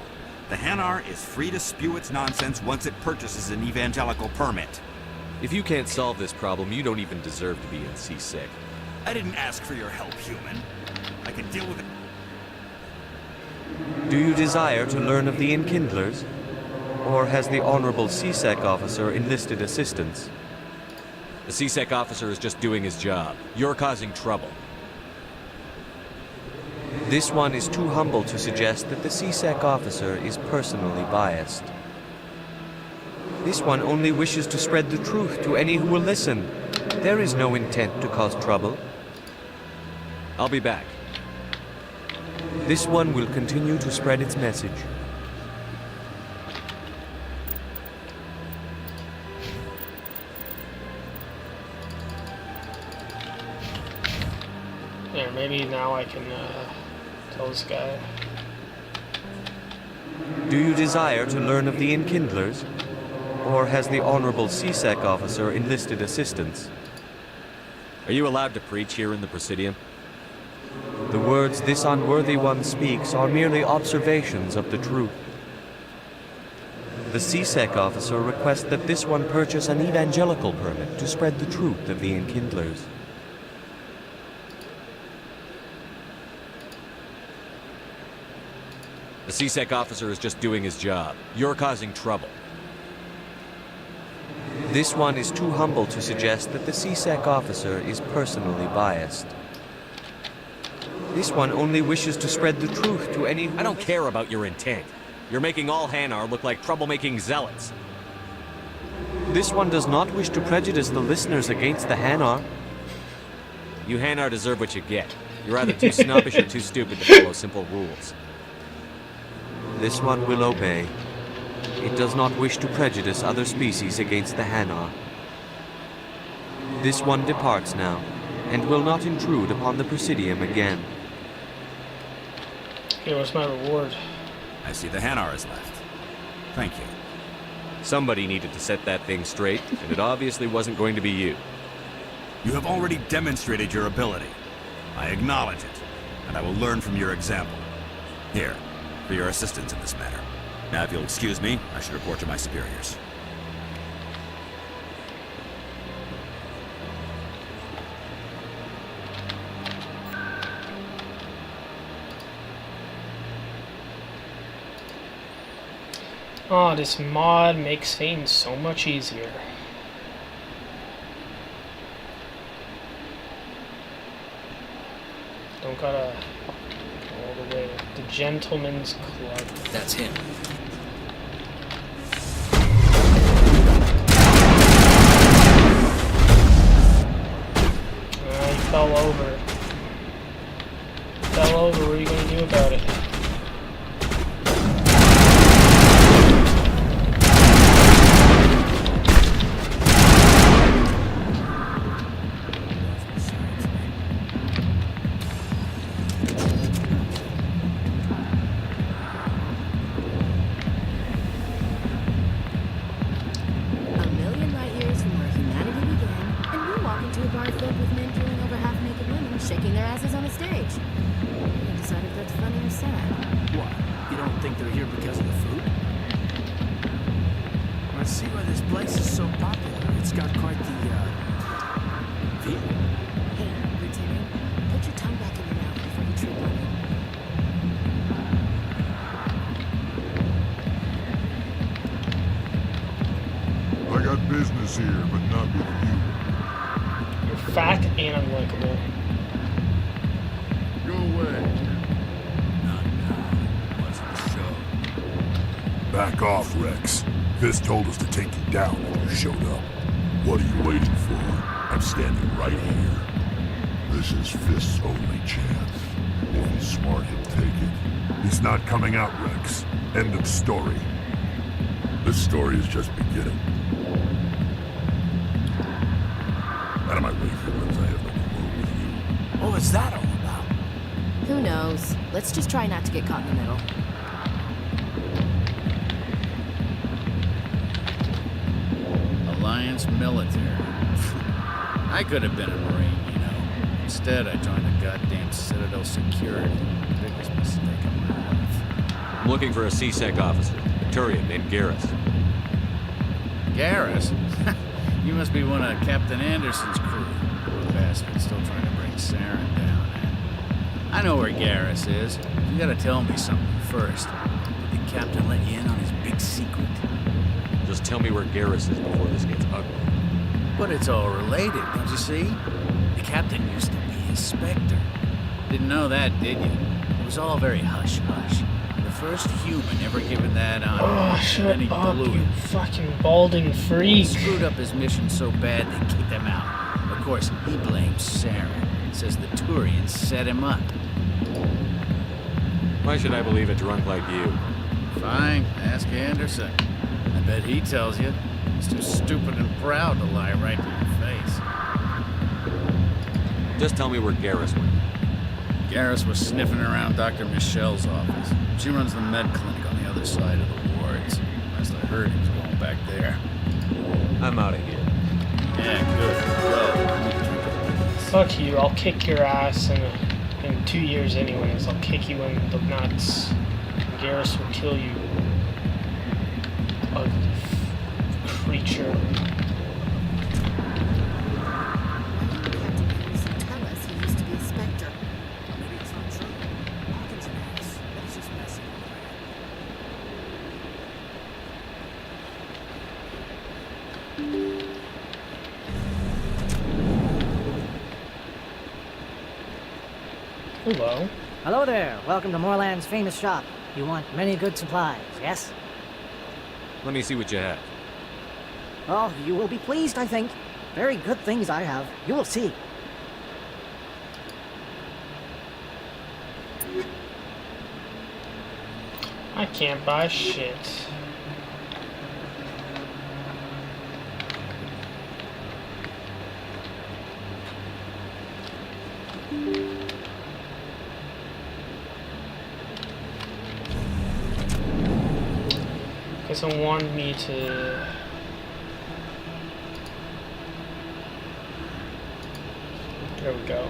The Hanar is free to spew its nonsense once it purchases an evangelical permit. If you can't solve this problem, you don't even deserve to be in CSEC. I didn't ask for your help, human. I can deal with it. Do you desire to learn of the Enkindlers? Or has the Honorable CSEC officer enlisted assistance? The CSEC officer is just doing his job. You're causing trouble. This one is too humble to suggest that the CSEC officer is personally biased. This one only wishes to spread the truth to any who will listen. There is no intent to cause trouble. I'll be back. This one will continue to spread its message. There, maybe now I can tell this guy. Do you desire to learn of the Enkindlers? Or has the Honorable CSEC officer enlisted assistance? Are you allowed to preach here in the Presidium? The words this unworthy one speaks are merely observations of the truth. The CSEC officer requests that this one purchase an evangelical permit to spread the truth of the Enkindlers. The CSEC officer is just doing his job. You're causing trouble. This one is too humble to suggest that the CSEC officer is personally biased. This one only wishes to spread the truth to any who... I don't care about your intent. You're making all Hanar look like troublemaking zealots. This one does not wish to prejudice the listeners against the Hanar. You Hanar deserve what you get. You're either too snobbish or too stupid to follow simple rules. This one will obey. It does not wish to prejudice other species against the Hanar. This one departs now, and will not intrude upon the Presidium again. Okay, what's my reward? I see the Hanar is left. Thank you. Somebody needed to set that thing straight, and it obviously wasn't going to be you. You have already demonstrated your ability. I acknowledge it, and I will learn from your example. Here, for your assistance in this matter. Now, if you'll excuse me, I should report to my superiors. Oh, this mod makes things so much easier. Don't gotta go all the way. The Gentleman's Club. That's him. He fell over. Fell over, what are you gonna do about it? Shaking their asses on a stage. You decide if that's funny or sad. What? You don't think they're here because of the food? I see why this place is so popular. It's got quite the, feel. Hey, Lieutenant, put your tongue back in your mouth before you trip on it. I got business here, but not with you. You're fat and unlikable. Go away. Not now. What's the show? Back off, Rex. Fist told us to take you down when you showed up. What are you waiting for? I'm standing right here. This is Fist's only chance. If he's smart, he'll take it. He's not coming out, Rex. End of story. This story is just beginning. Out of my way, Fiddlers. I have no quarrel with you. What was that all about? Who knows? Let's just try not to get caught in the middle. Alliance military. I could have been a Marine, you know. Instead, I joined the goddamn Citadel security. Biggest mistake of my life. I'm looking for a C-Sec officer, a Turian named Garrus. Garrus? You must be one of Captain Anderson's crew. Poor bastard, still trying to bring Saren down, eh? I know where Garrus is. You gotta tell me something first. Did the captain let you in on his big secret? Just tell me where Garrus is before this gets ugly. But it's all related, don't you see? The captain used to be his Spectre. Didn't know that, did you? It was all very hush-hush. The first human ever given that honor. Oh, shut up, you fucking balding freak. He screwed up his mission so bad they kicked him out. Of course, he blames Saren. Says the Turians set him up. Why should I believe a drunk like you? Fine, ask Anderson. I bet he tells you. He's too stupid and proud to lie right to your face. Just tell me where Garrus went. Garrus was sniffing around Dr. Michelle's office. She runs the med clinic on the other side of the wards. Last I heard, he was going back there. I'm out of here. Yeah, good. Go. Fuck you, I'll kick your ass in 2 years anyways. I'll kick you in the nuts. Garrus will kill you. Ugly creature. Tell us he used to be a Spectre. Maybe it's not true. Hawkins and Axe. That's just messing hello. Hello there. Welcome to Moorland's famous shop. You want many good supplies, yes? Let me see what you have. Oh, you will be pleased, I think. Very good things I have. You will see. I can't buy shit. Guess it wanted me to... There we go.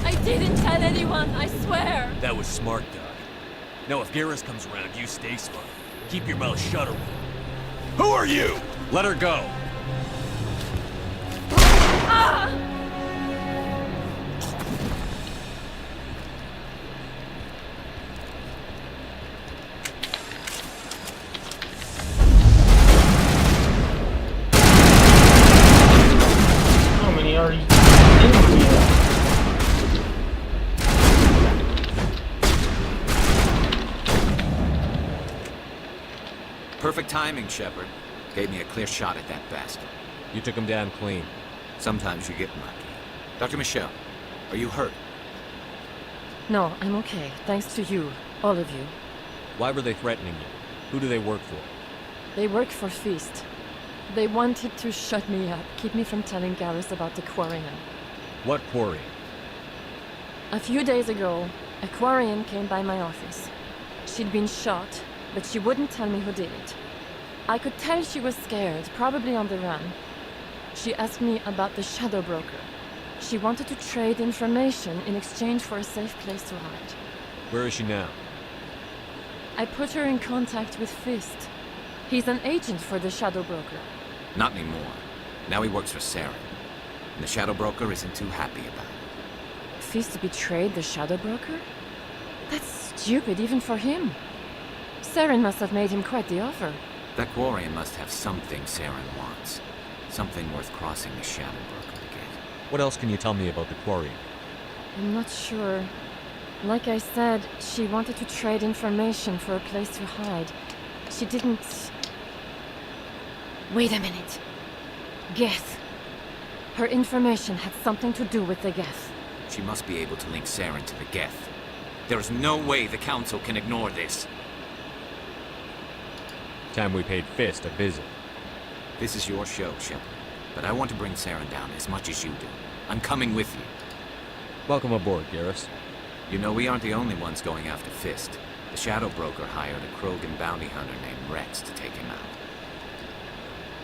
I didn't tell anyone, I swear. That was smart, Doc. Now, if Garrus comes around, you stay smart. Keep your mouth shut or... Who are you? Let her go. Ah! How many are you in here? Perfect timing, Shepard. Gave me a clear shot at that bastard. You took him down clean. Sometimes you get lucky. Dr. Michelle, are you hurt? No, I'm okay. Thanks to you. All of you. Why were they threatening you? Who do they work for? They work for Feast. They wanted to shut me up, keep me from telling Garrus about the Quarian. What quarry? A few days ago, a Quarian came by my office. She'd been shot, but she wouldn't tell me who did it. I could tell she was scared, probably on the run. She asked me about the Shadow Broker. She wanted to trade information in exchange for a safe place to hide. Where is she now? I put her in contact with Fist. He's an agent for the Shadow Broker. Not anymore. Now he works for Saren. And the Shadow Broker isn't too happy about it. Fist betrayed the Shadow Broker? That's stupid even for him. Saren must have made him quite the offer. That Quarian must have something Saren wants. Something worth crossing the Shadow Broker to get. What else can you tell me about the quarry? I'm not sure. Like I said, she wanted to trade information for a place to hide. She didn't... Wait a minute. Geth. Her information had something to do with the Geth. She must be able to link Saren to the Geth. There is no way the Council can ignore this. Time we paid Fist a visit. This is your show, Shepard. But I want to bring Saren down as much as you do. I'm coming with you. Welcome aboard, Garrus. You know, we aren't the only ones going after Fist. The Shadow Broker hired a Krogan bounty hunter named Rex to take him out.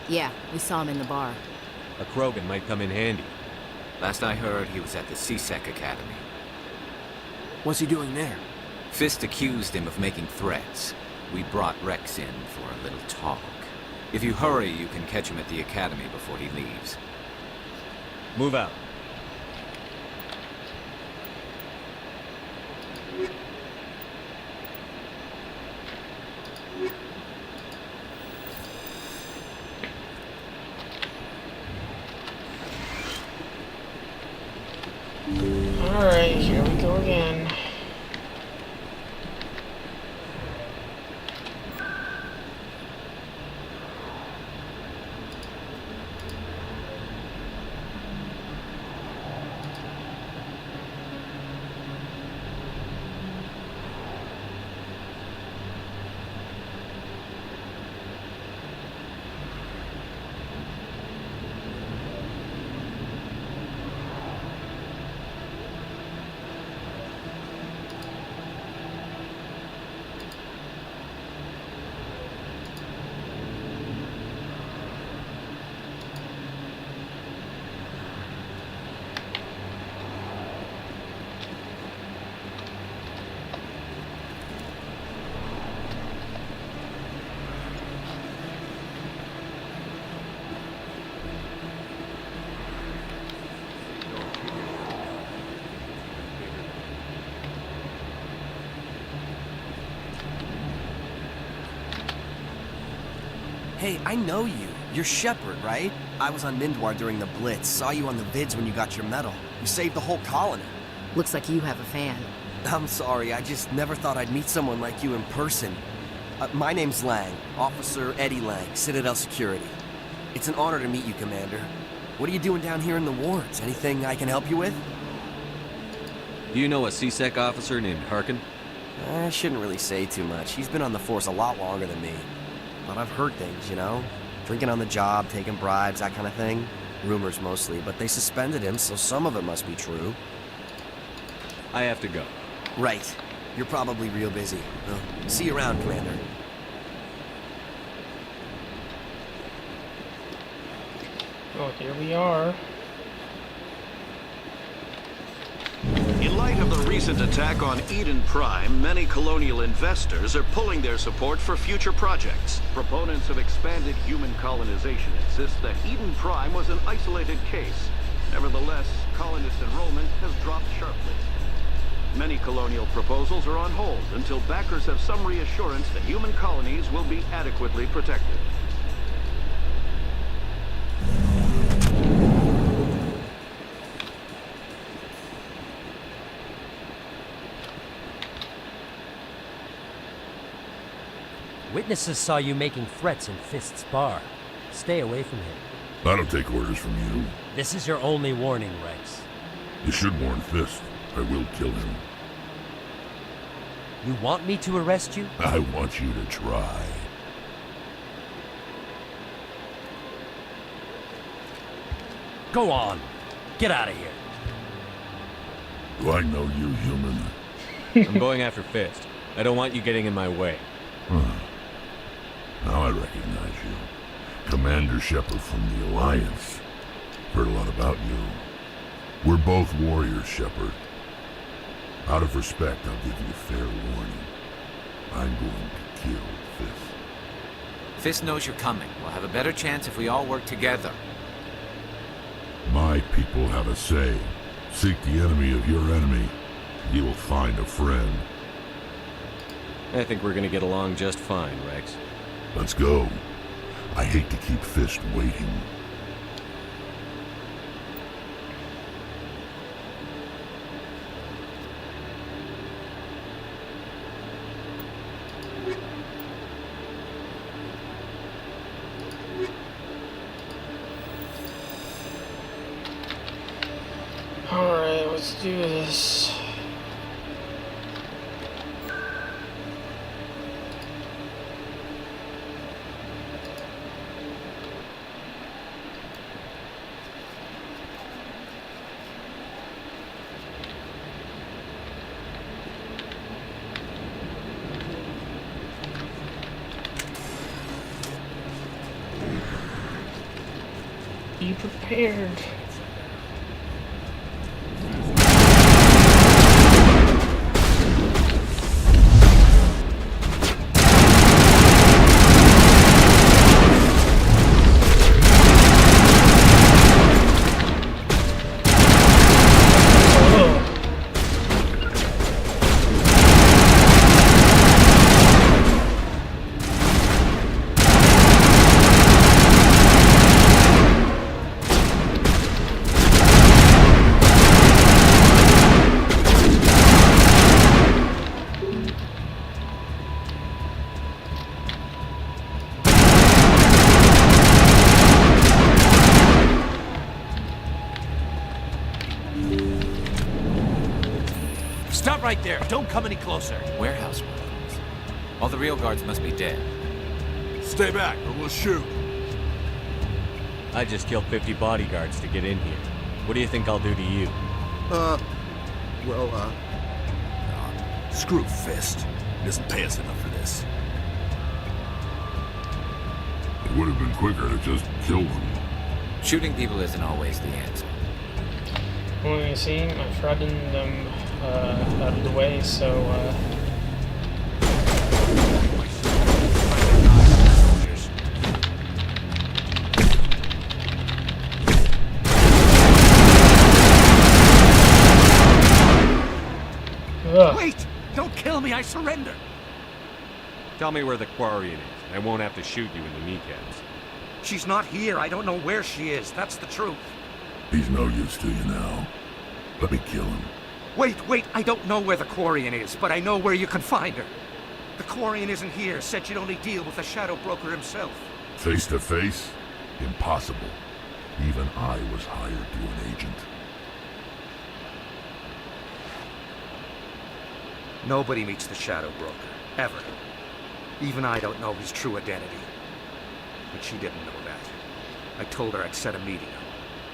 Yeah, we saw him in the bar. A Krogan might come in handy. Last I heard, he was at the CSEC Academy. What's he doing there? Fist accused him of making threats. We brought Rex in for a little talk. If you hurry, you can catch him at the Academy before he leaves. Move out. Alright, here we go again. Hey, I know you. You're Shepard, right? I was on Mindwar during the Blitz. Saw you on the vids when you got your medal. You saved the whole colony. Looks like you have a fan. I'm sorry, I just never thought I'd meet someone like you in person. My name's Lang, Officer Eddie Lang, Citadel Security. It's an honor to meet you, Commander. What are you doing down here in the wards? Anything I can help you with? Do you know a CSEC officer named Harkin? I shouldn't really say too much. He's been on the force a lot longer than me. But I've heard things, you know? Drinking on the job, taking bribes, that kind of thing. Rumors mostly, but they suspended him, so some of it must be true. I have to go. Right. You're probably real busy. Well, see you around, Commander. Oh, here we are. In light of the recent attack on Eden Prime, many colonial investors are pulling their support for future projects. Proponents of expanded human colonization insist that Eden Prime was an isolated case. Nevertheless, colonist enrollment has dropped sharply. Many colonial proposals are on hold until backers have some reassurance that human colonies will be adequately protected. Witnesses saw you making threats in Fist's bar. Stay away from him. I don't take orders from you. This is your only warning, Rex. You should warn Fist. I will kill him. You want me to arrest you? I want you to try. Go on. Get out of here. Do I know you, human? I'm going after Fist. I don't want you getting in my way. Now I recognize you. Commander Shepard from the Alliance. Heard a lot about you. We're both warriors, Shepard. Out of respect, I'll give you fair warning. I'm going to kill Fist. Fist knows you're coming. We'll have a better chance if we all work together. My people have a say. Seek the enemy of your enemy. You will find a friend. I think we're gonna get along just fine, Rex. Let's go. I hate to keep Fist waiting. Alright, let's do this. Be prepared. Stop right there. Don't come any closer. Warehouse workers. All the real guards must be dead. Stay back or we'll shoot. I just killed 50 bodyguards to get in here. What do you think I'll do to you? Screw Fist. He doesn't pay us enough for this. It would have been quicker to just kill them. Shooting people isn't always the answer. Well, you see, I'm shrugging them out of the way, so Wait! Don't kill me, I surrender! Tell me where the Quarian is, and I won't have to shoot you in the kneecaps. She's not here. I don't know where she is. That's the truth. He's no use to you now. Let me kill him. Wait. I don't know where the Quarian is, but I know where you can find her. The Quarian isn't here. Said she'd only deal with the Shadow Broker himself. Face to face? Impossible. Even I was hired to an agent. Nobody meets the Shadow Broker. Ever. Even I don't know his true identity. But she didn't know that. I told her I'd set a meeting up.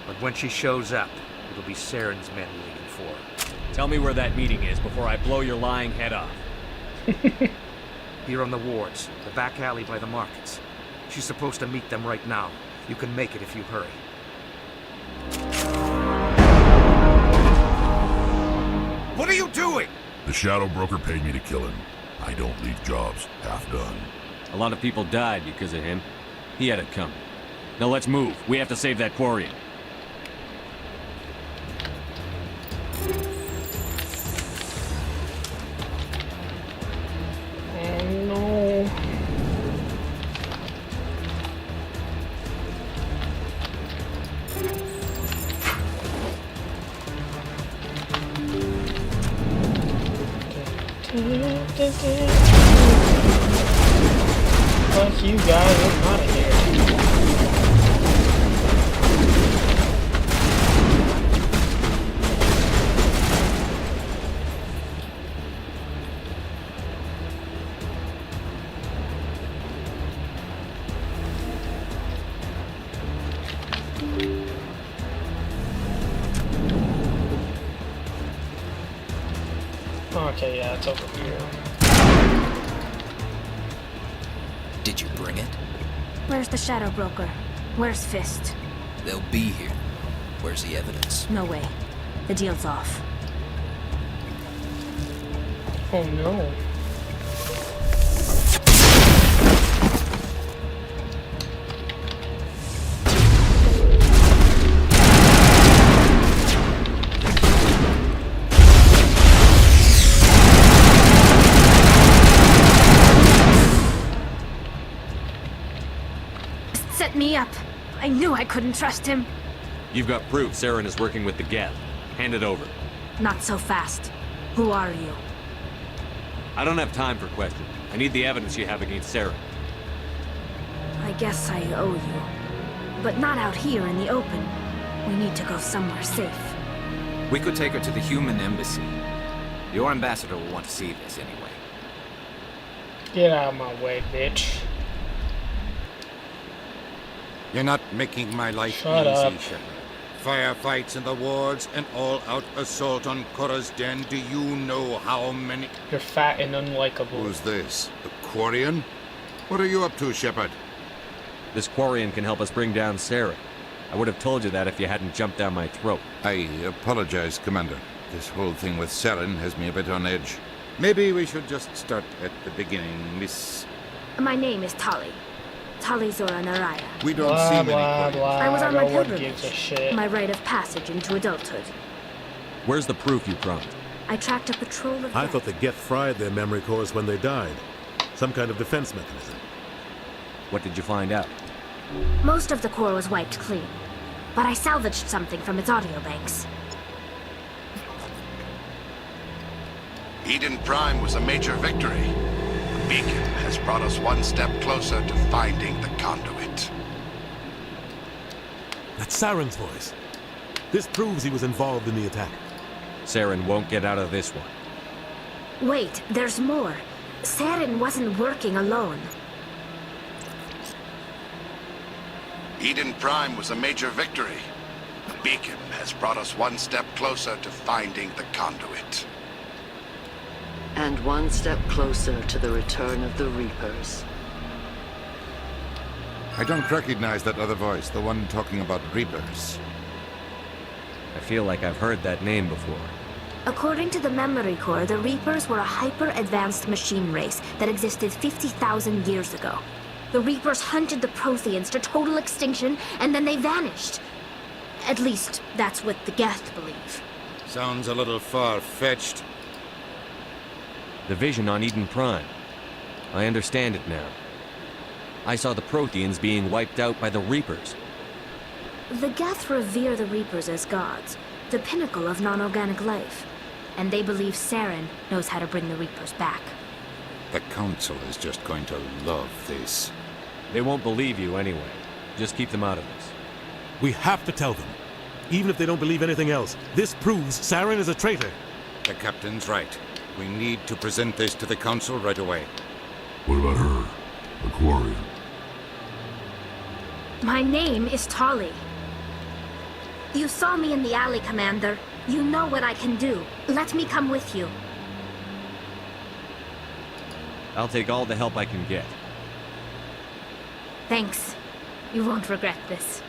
But when she shows up, it'll be Saren's men waiting for her. Tell me where that meeting is before I blow your lying head off. Here on the wards, the back alley by the markets. She's supposed to meet them right now. You can make it if you hurry. What are you doing? The Shadow Broker paid me to kill him. I don't leave jobs half done. A lot of people died because of him. He had it coming. Now let's move. We have to save that Quarian. Oh no. Fuck you guys, I'm out of here. Okay, yeah, it's over here. Did you bring it? Where's the Shadow Broker? Where's Fist? They'll be here. Where's the evidence? No way. The deal's off. Oh no. Set me up. I knew I couldn't trust him. You've got proof Saren is working with the Geth. Hand it over. Not so fast. Who are you? I don't have time for questions. I need the evidence you have against Saren. I guess I owe you. But not out here in the open. We need to go somewhere safe. We could take her to the human embassy. Your ambassador will want to see this anyway. Get out of my way, bitch. You're not making my life Shut easy, up. Shepard. Firefights in the wards, an all-out assault on Korra's den. Do you know how many... You're fat and unlikable. Who's this? The Quarian? What are you up to, Shepard? This Quarian can help us bring down Saren. I would have told you that if you hadn't jumped down my throat. I apologize, Commander. This whole thing with Saren has me a bit on edge. Maybe we should just start at the beginning, Miss... My name is Tali. Tali Zora Naraya. We don't see many Quarians. I was on my No one gives a pilgrimage. shit. My rite of passage into adulthood. Where's the proof you promised? I tracked a patrol of I thought the Geth fried their memory cores when they died. Some kind of defense mechanism. What did you find out? Most of the core was wiped clean. But I salvaged something from its audio banks. Eden Prime was a major victory. The beacon has brought us one step closer to finding the conduit. That's Saren's voice. This proves he was involved in the attack. Saren won't get out of this one. Wait, there's more. Saren wasn't working alone. Eden Prime was a major victory. The beacon has brought us one step closer to finding the conduit. And one step closer to the return of the Reapers. I don't recognize that other voice, the one talking about Reapers. I feel like I've heard that name before. According to the memory core, the Reapers were a hyper-advanced machine race that existed 50,000 years ago. The Reapers hunted the Protheans to total extinction, and then they vanished. At least, that's what the Geth believe. Sounds a little far-fetched. The vision on Eden Prime. I understand it now. I saw the Protheans being wiped out by the Reapers. The Geth revere the Reapers as gods, the pinnacle of non-organic life. And they believe Saren knows how to bring the Reapers back. The Council is just going to love this. They won't believe you anyway. Just keep them out of this. We have to tell them. Even if they don't believe anything else, this proves Saren is a traitor. The Captain's right. We need to present this to the Council right away. What about her? Aquarian. My name is Tali. You saw me in the alley, Commander. You know what I can do. Let me come with you. I'll take all the help I can get. Thanks. You won't regret this.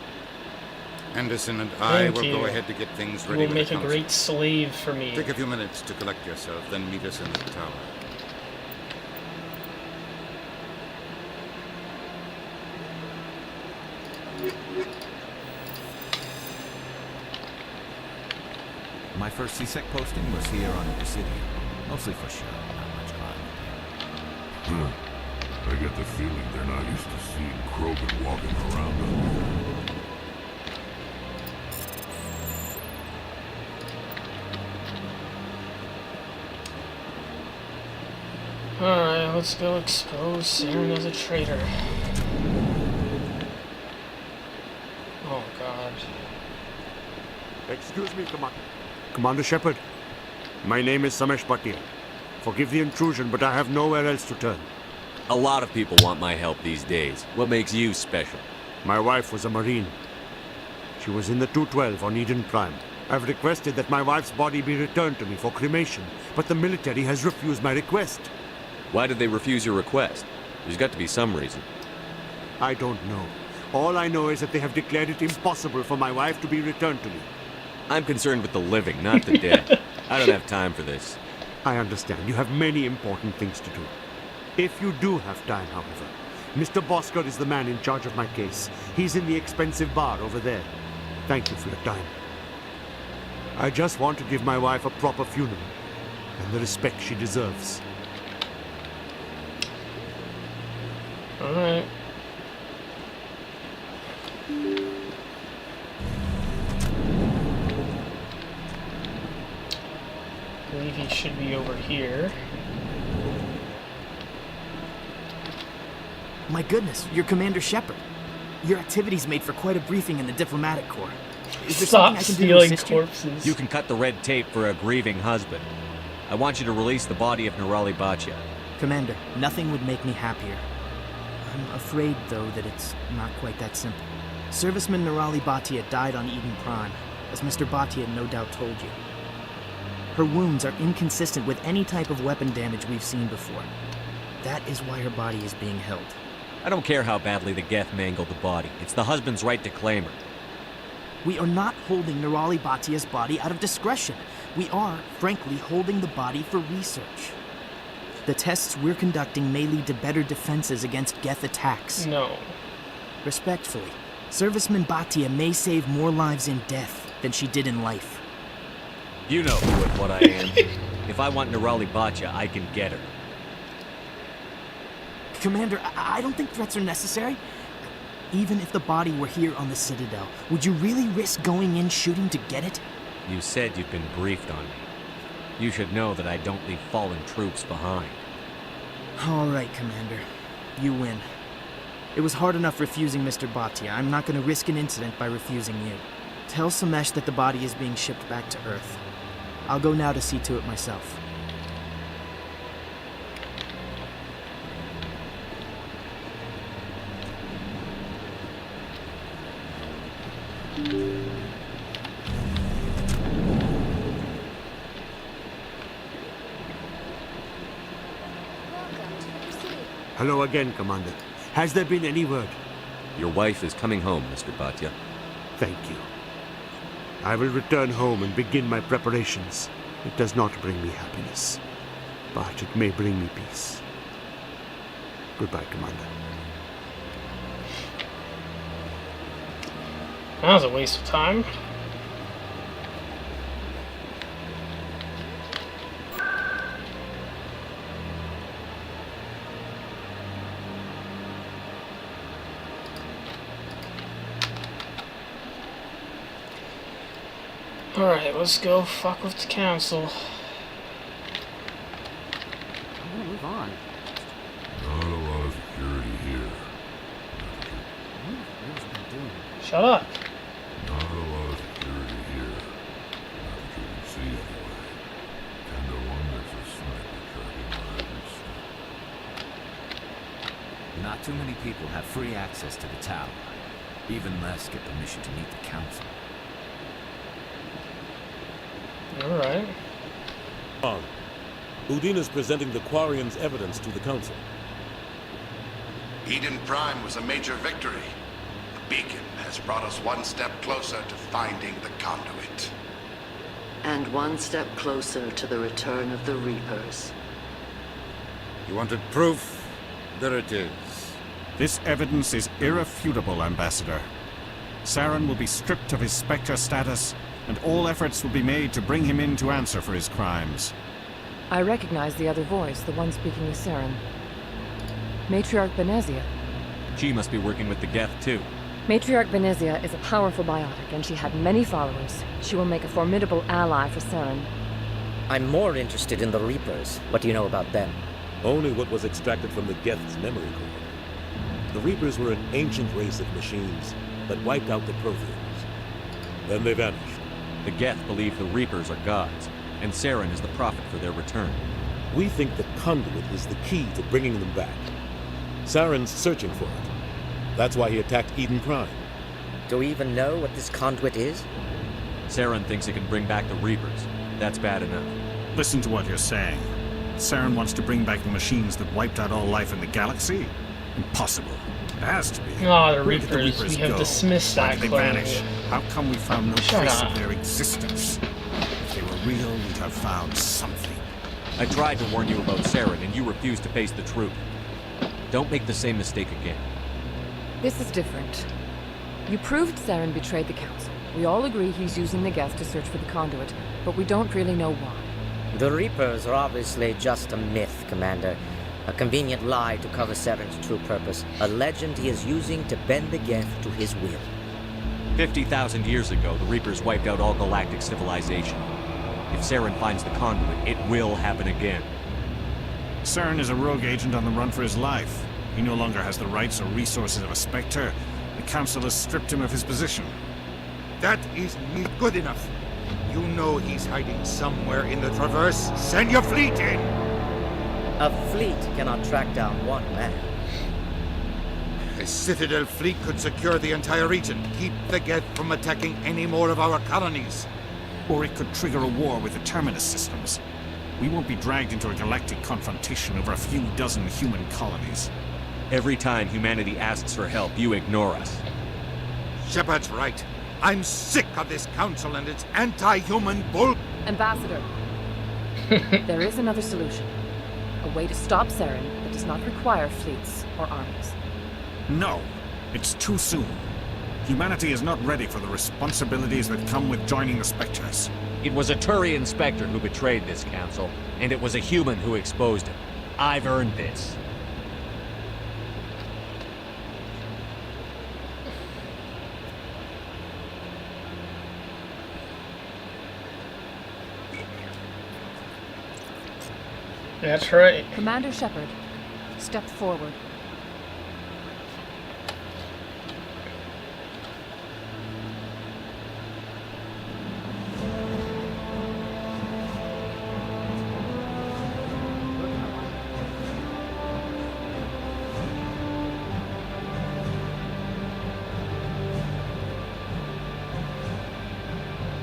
Anderson and I Thank will you. go ahead to get things You ready will for make the a Council. great slave for me. Take a few minutes to collect yourself, then meet us in the tower. My first CSEC posting was here on Presidium. Mostly for show, not much fun. I get the feeling they're not used to seeing Krogan walking around up there. Alright, let's go expose Saren as a traitor. Oh god. Excuse me, Commander Shepard. My name is Samesh Bhatia. Forgive the intrusion, but I have nowhere else to turn. A lot of people want my help these days. What makes you special? My wife was a Marine. She was in the 212 on Eden Prime. I've requested that my wife's body be returned to me for cremation, but the military has refused my request. Why did they refuse your request? There's got to be some reason. I don't know. All I know is that they have declared it impossible for my wife to be returned to me. I'm concerned with the living, not the dead. I don't have time for this. I understand. You have many important things to do. If you do have time, however, Mr. Bosker is the man in charge of my case. He's in the expensive bar over there. Thank you for your time. I just want to give my wife a proper funeral and the respect she deserves. Alright. I believe he should be over here. My goodness, you're Commander Shepard. Your activities made for quite a briefing in the diplomatic corps. Is there something I can do to assist corpses. You can cut the red tape for a grieving husband. I want you to release the body of Nirali Bhatia. Commander, nothing would make me happier. I'm afraid, though, that it's not quite that simple. Serviceman Nirali Bhatia died on Eden Prime, as Mr. Bhatia no doubt told you. Her wounds are inconsistent with any type of weapon damage we've seen before. That is why her body is being held. I don't care how badly the Geth mangled the body. It's the husband's right to claim her. We are not holding Nirali Bhatia's body out of discretion. We are, frankly, holding the body for research. The tests we're conducting may lead to better defenses against Geth attacks. No. Respectfully, Serviceman Bhatia may save more lives in death than she did in life. You know who and what I am. If I want Nirali Bhatia, I can get her. Commander, I don't think threats are necessary. Even if the body were here on the Citadel, would you really risk going in shooting to get it? You said you'd been briefed on me. You should know that I don't leave fallen troops behind. All right, Commander. You win. It was hard enough refusing Mr. Bhatia. I'm not going to risk an incident by refusing you. Tell Samesh that the body is being shipped back to Earth. I'll go now to see to it myself. Hello again, Commander. Has there been any word? Your wife is coming home, Mr. Bhatia. Thank you. I will return home and begin my preparations. It does not bring me happiness, but it may bring me peace. Goodbye, Commander. That was a waste of time. Alright, let's go fuck with the council. I'm gonna move on. Not a lot of security here. What is he doing? Shut up. Not a lot of security here. Not that you can see anyway. 10 to 1 there's a sniper tracking my every step. Not too many people have free access to the tower. Even less get permission to meet the council. Alright. On. Udine is presenting the Quarians' evidence to the council. Eden Prime was a major victory. The beacon has brought us one step closer to finding the conduit. And one step closer to the return of the Reapers. You wanted proof? There it is. This evidence is irrefutable, Ambassador. Saren will be stripped of his Spectre status, and all efforts will be made to bring him in to answer for his crimes. I recognize the other voice, the one speaking with Saren. Matriarch Benezia. She must be working with the Geth, too. Matriarch Benezia is a powerful biotic, and she had many followers. She will make a formidable ally for Saren. I'm more interested in the Reapers. What do you know about them? Only what was extracted from the Geth's memory core. The Reapers were an ancient race of machines that wiped out the Protheans. Then they vanished. The Geth believe the Reapers are gods, and Saren is the prophet for their return. We think the conduit is the key to bringing them back. Saren's searching for it. That's why he attacked Eden Prime. Do we even know what this conduit is? Saren thinks it can bring back the Reapers. That's bad enough. Listen to what you're saying. Saren wants to bring back the machines that wiped out all life in the galaxy? Impossible. It has to be. Oh, the Where did Reapers. We have go? dismissed Why that did they claim. vanish? How come we found no Shut trace up. of their existence? If they were real, we'd have found something. I tried to warn you about Saren, and you refused to face the truth. Don't make the same mistake again. This is different. You proved Saren betrayed the Council. We all agree he's using the Geth to search for the conduit, but we don't really know why. The Reapers are obviously just a myth, Commander. A convenient lie to cover Saren's true purpose. A legend he is using to bend the Geth to his will. 50,000 years ago, the Reapers wiped out all galactic civilization. If Saren finds the conduit, it will happen again. Saren is a rogue agent on the run for his life. He no longer has the rights or resources of a Spectre. The Council has stripped him of his position. That is not good enough. You know he's hiding somewhere in the Traverse. Send your fleet in! A fleet cannot track down one man. A Citadel fleet could secure the entire region, keep the Geth from attacking any more of our colonies. Or it could trigger a war with the Terminus systems. We won't be dragged into a galactic confrontation over a few dozen human colonies. Every time humanity asks for help, you ignore us. Shepard's right. I'm sick of this council and its anti-human bull... Ambassador, there is another solution. A way to stop Saren that does not require fleets or armies. No, it's too soon. Humanity is not ready for the responsibilities that come with joining the Spectres. It was a Turian Spectre who betrayed this council, and it was a human who exposed him. I've earned this. That's right. Commander Shepard, step forward.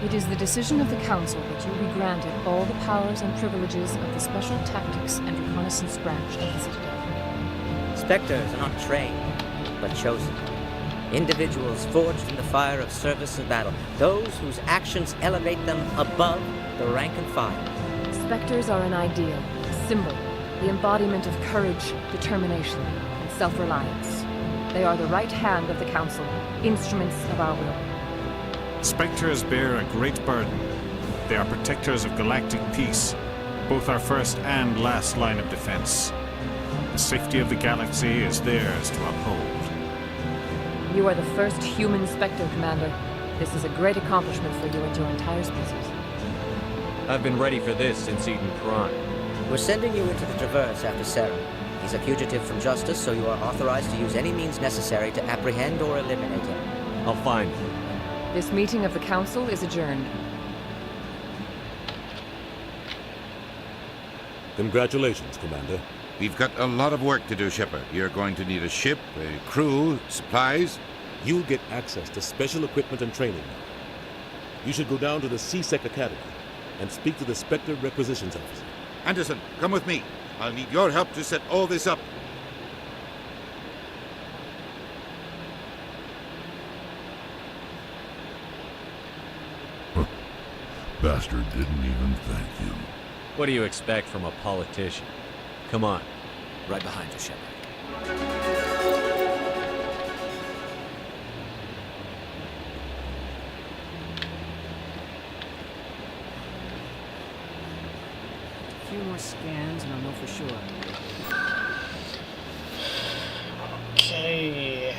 It is the decision of the Council that you be granted all the powers and privileges of the Special Tactics and Reconnaissance Branch of the Citadel. Spectres are not trained, but chosen. Individuals forged in the fire of service and battle. Those whose actions elevate them above the rank and file. Spectres are an ideal, a symbol, the embodiment of courage, determination, and self-reliance. They are the right hand of the Council, instruments of our will. Spectres bear a great burden. They are protectors of galactic peace, both our first and last line of defense. The safety of the galaxy is theirs to uphold. You are the first human Spectre, Commander. This is a great accomplishment for you and your entire species. I've been ready for this since Eden Prime. We're sending you into the Traverse after Saren. He's a fugitive from justice, so you are authorized to use any means necessary to apprehend or eliminate him. I'll find him. This meeting of the Council is adjourned. Congratulations, Commander. We've got a lot of work to do, Shepard. You're going to need a ship, a crew, supplies. You'll get access to special equipment and training now. You should go down to the C-Sec Academy and speak to the Spectre Requisitions Officer. Anderson, come with me. I'll need your help to set all this up. Bastard didn't even thank you. What do you expect from a politician? Come on. Right behind you, Shepard. A few more scans and I'll know for sure. Okay.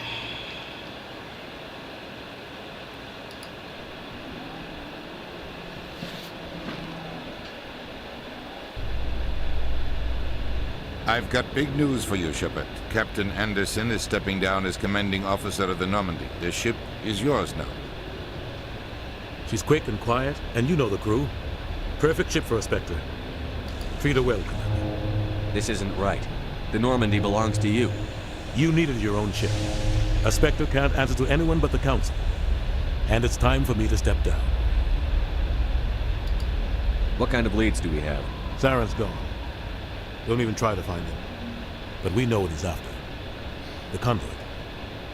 I've got big news for you, Shepard. Captain Anderson is stepping down as commanding officer of the Normandy. The ship is yours now. She's quick and quiet, and you know the crew. Perfect ship for a Spectre. Treat her well, Commander. This isn't right. The Normandy belongs to you. You needed your own ship. A Spectre can't answer to anyone but the Council. And it's time for me to step down. What kind of leads do we have? Saren's gone. Don't even try to find him. But we know what he's after. The Conduit.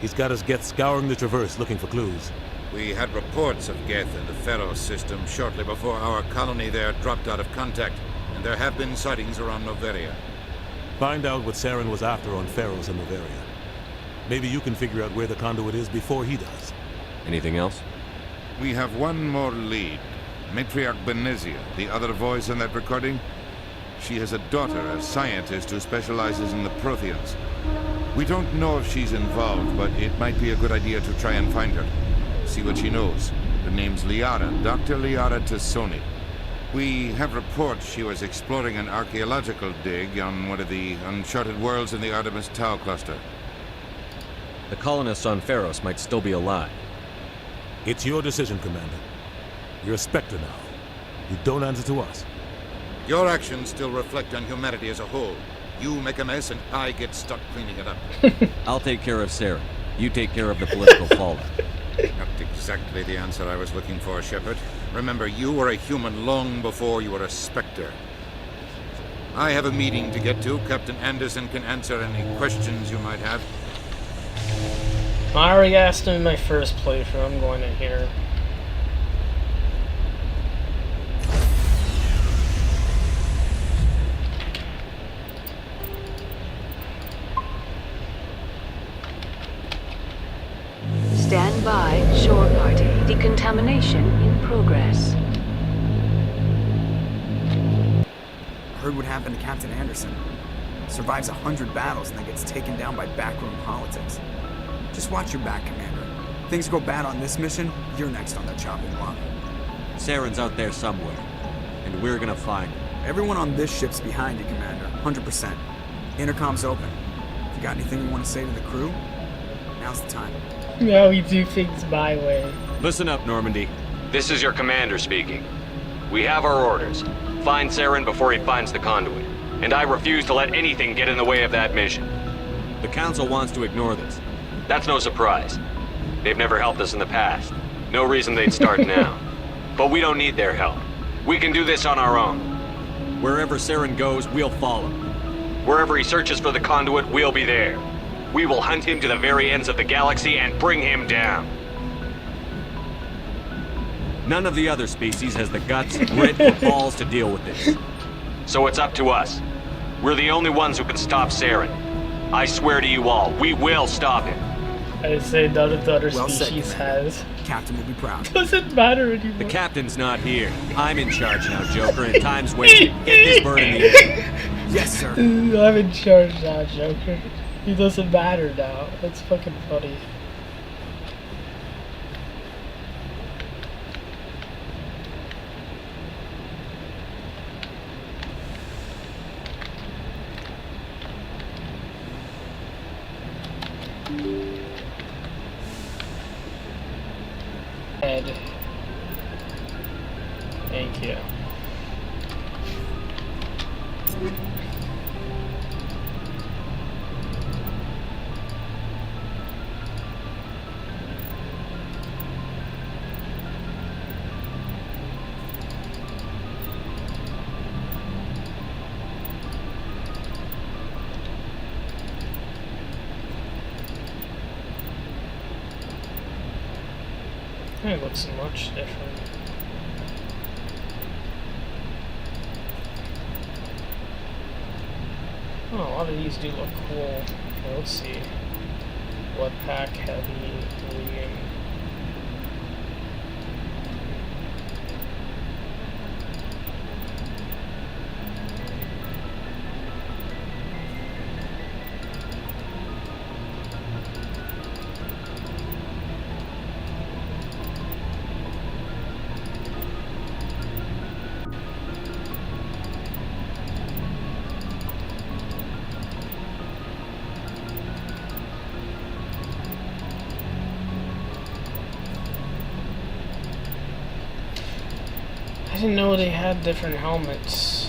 He's got his Geth scouring the Traverse looking for clues. We had reports of Geth in the Pharaoh system shortly before our colony there dropped out of contact, and there have been sightings around Noveria. Find out what Saren was after on Pharaohs and Noveria. Maybe you can figure out where the Conduit is before he does. Anything else? We have one more lead. Matriarch Benezia, the other voice in that recording. She has a daughter, a scientist who specializes in the Protheans. We don't know if she's involved, but it might be a good idea to try and find her. See what she knows. Her name's Liara, Dr. Liara Tassoni. We have reports she was exploring an archaeological dig on one of the uncharted worlds in the Artemis Tau cluster. The colonists on Pharos might still be alive. It's your decision, Commander. You're a Spectre now. You don't answer to us. Your actions still reflect on humanity as a whole. You make a mess and I get stuck cleaning it up. I'll take care of Sarah. You take care of the political fallout. Not exactly the answer I was looking for, Shepard. Remember, you were a human long before you were a Spectre. I have a meeting to get to. Captain Anderson can answer any questions you might have. I already asked him in my first playthrough. I'm going in here. Stand by, shore party. Decontamination in progress. Heard what happened to Captain Anderson. Survives 100 battles and then gets taken down by backroom politics. Just watch your back, Commander. Things go bad on this mission, you're next on the chopping block. Saren's out there somewhere, and we're gonna find him. Everyone on this ship's behind you, Commander. 100%. Intercom's open. If you got anything you want to say to the crew, now's the time. Yeah, we do things my way. Listen up, Normandy. This is your commander speaking. We have our orders. Find Saren before he finds the Conduit. And I refuse to let anything get in the way of that mission. The Council wants to ignore this. That's no surprise. They've never helped us in the past. No reason they'd start now. But we don't need their help. We can do this on our own. Wherever Saren goes, we'll follow. Wherever he searches for the Conduit, we'll be there. We will hunt him to the very ends of the galaxy and bring him down. None of the other species has the guts, grit, or balls to deal with this. So it's up to us. We're the only ones who can stop Saren. I swear to you all, we will stop him. I say none of the other Well species said, has. Captain will be proud. Doesn't matter anymore. The captain's not here. I'm in charge now, Joker, and time's wasting. Get this bird in the air. Yes, sir. I'm in charge now, Joker. He doesn't matter now. That's fucking funny. head. Thank you. It looks much different. Oh, a lot of these do look cool. Okay, let's see. Blood pack, heavy, medium. I didn't know they had different helmets.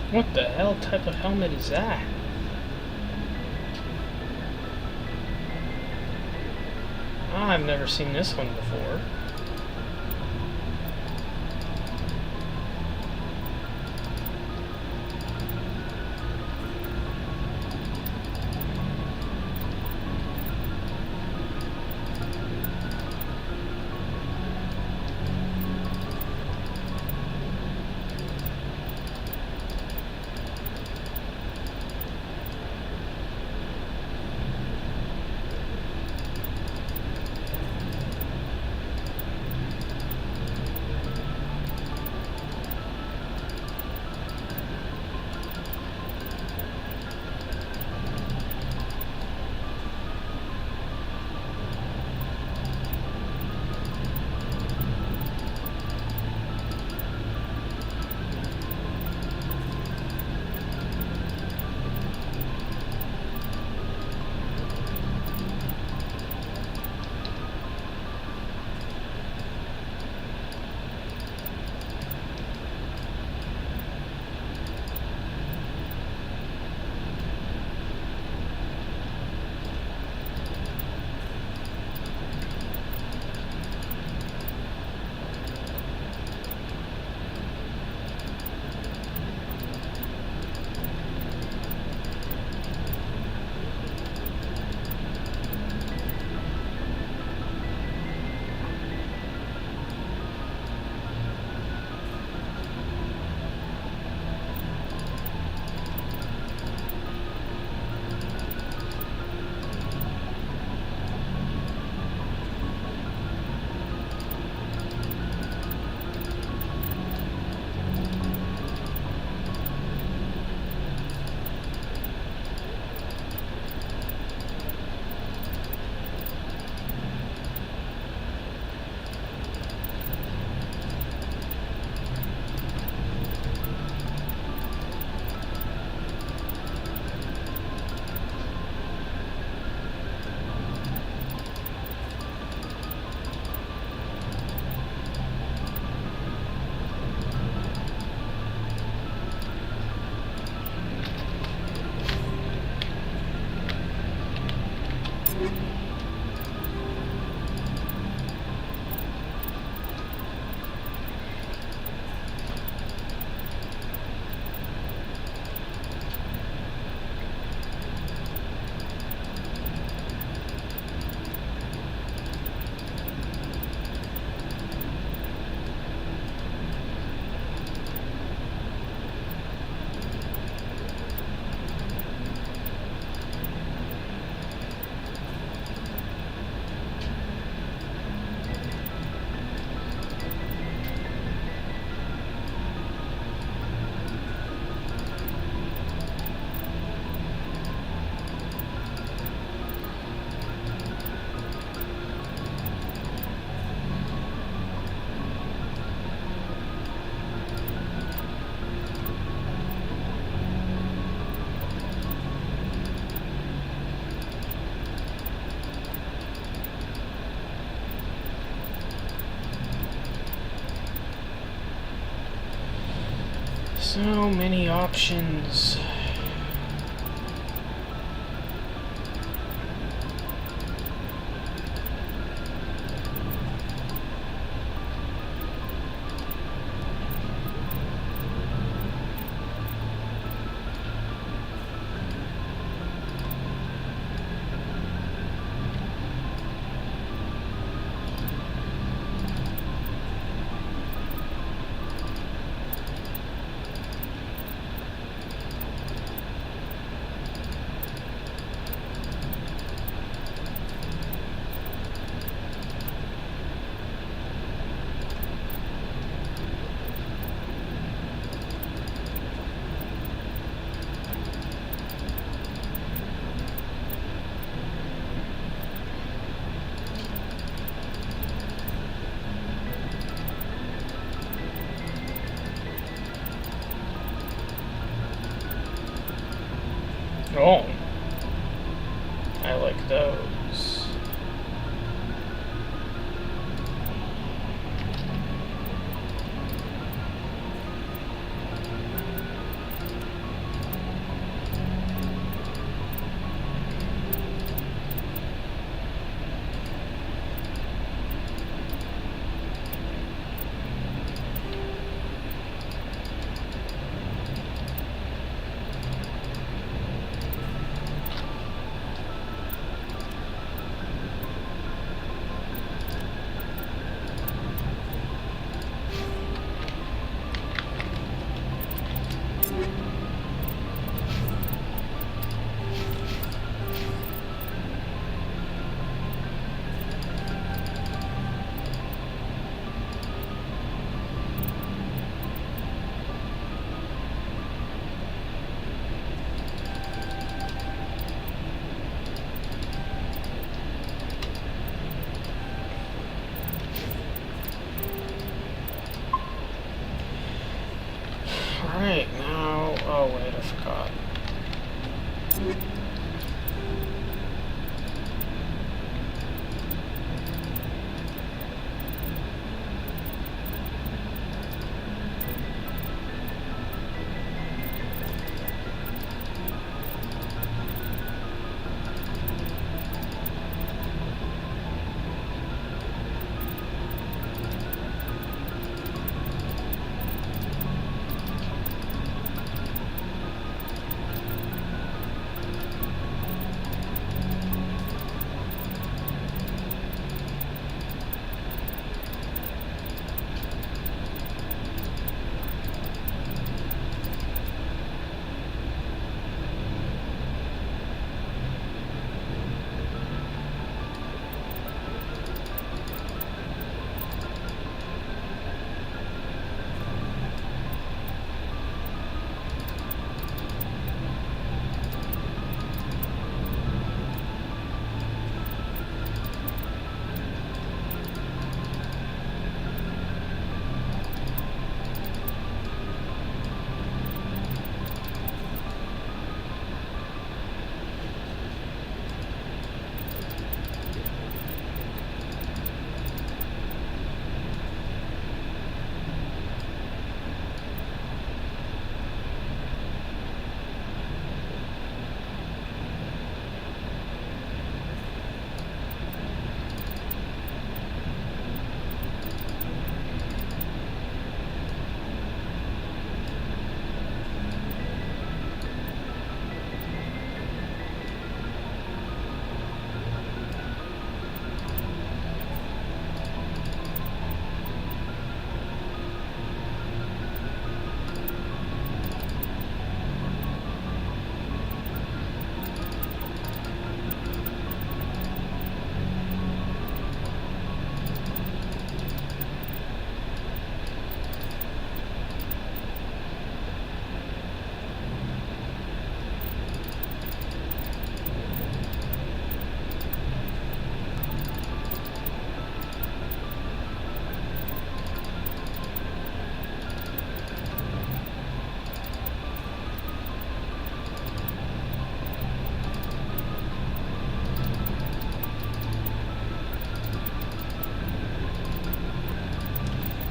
What the hell type of helmet is that? I've never seen this one before. So many options. Oh, I like those. Alright, now... Oh, wait, I forgot.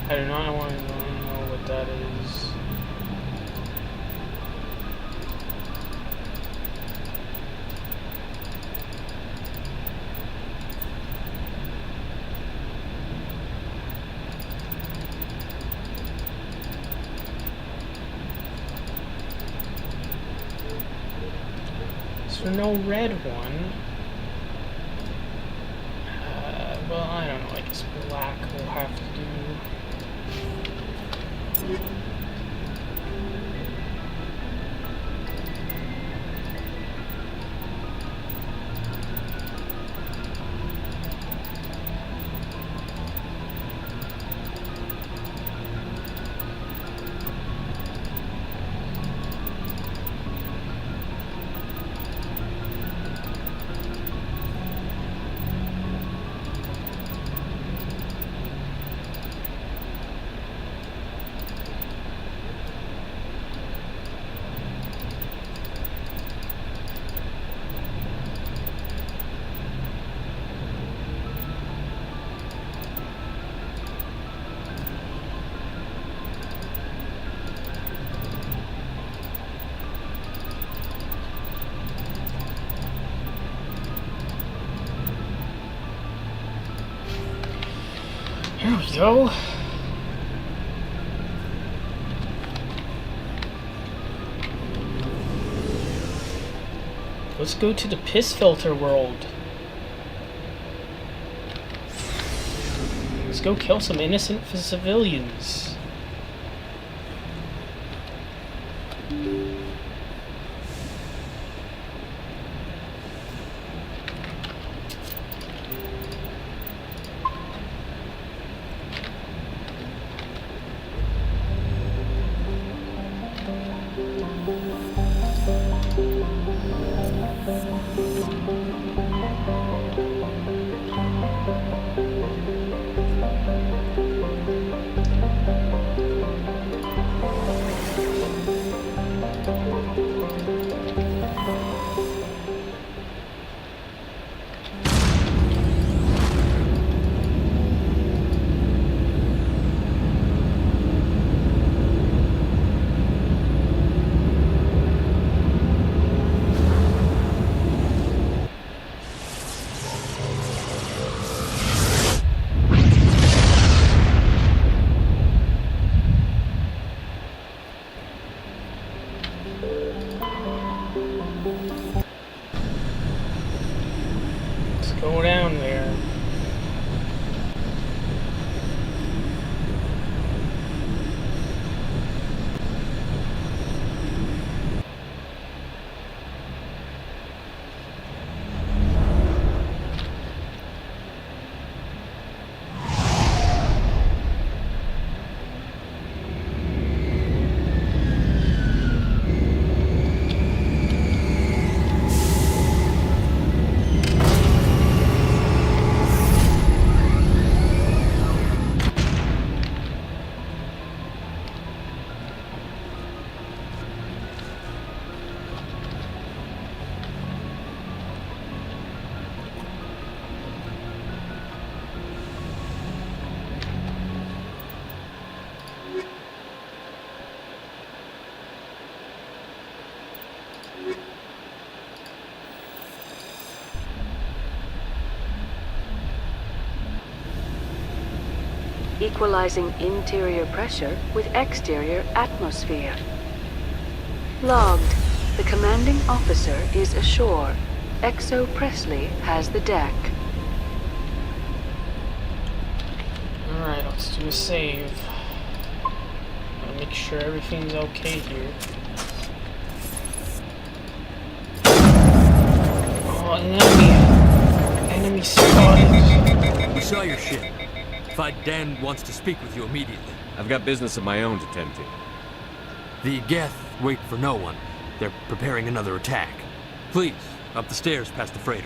I do not want to know what that is. for no red one. Well, I don't know, I guess black will have to do. Here we go. Let's go to the piss filter world. Let's go kill some innocent civilians. Go down there. Equalizing interior pressure with exterior atmosphere. Logged. The commanding officer is ashore. Exo Presley has the deck. Alright, let's do a save. I'll make sure everything's okay here. Oh, an enemy. Enemy spotted. We saw your ship. Fight Dan wants to speak with you immediately. I've got business of my own to tend to. The Geth wait for no one. They're preparing another attack. Please, up the stairs past the freighter.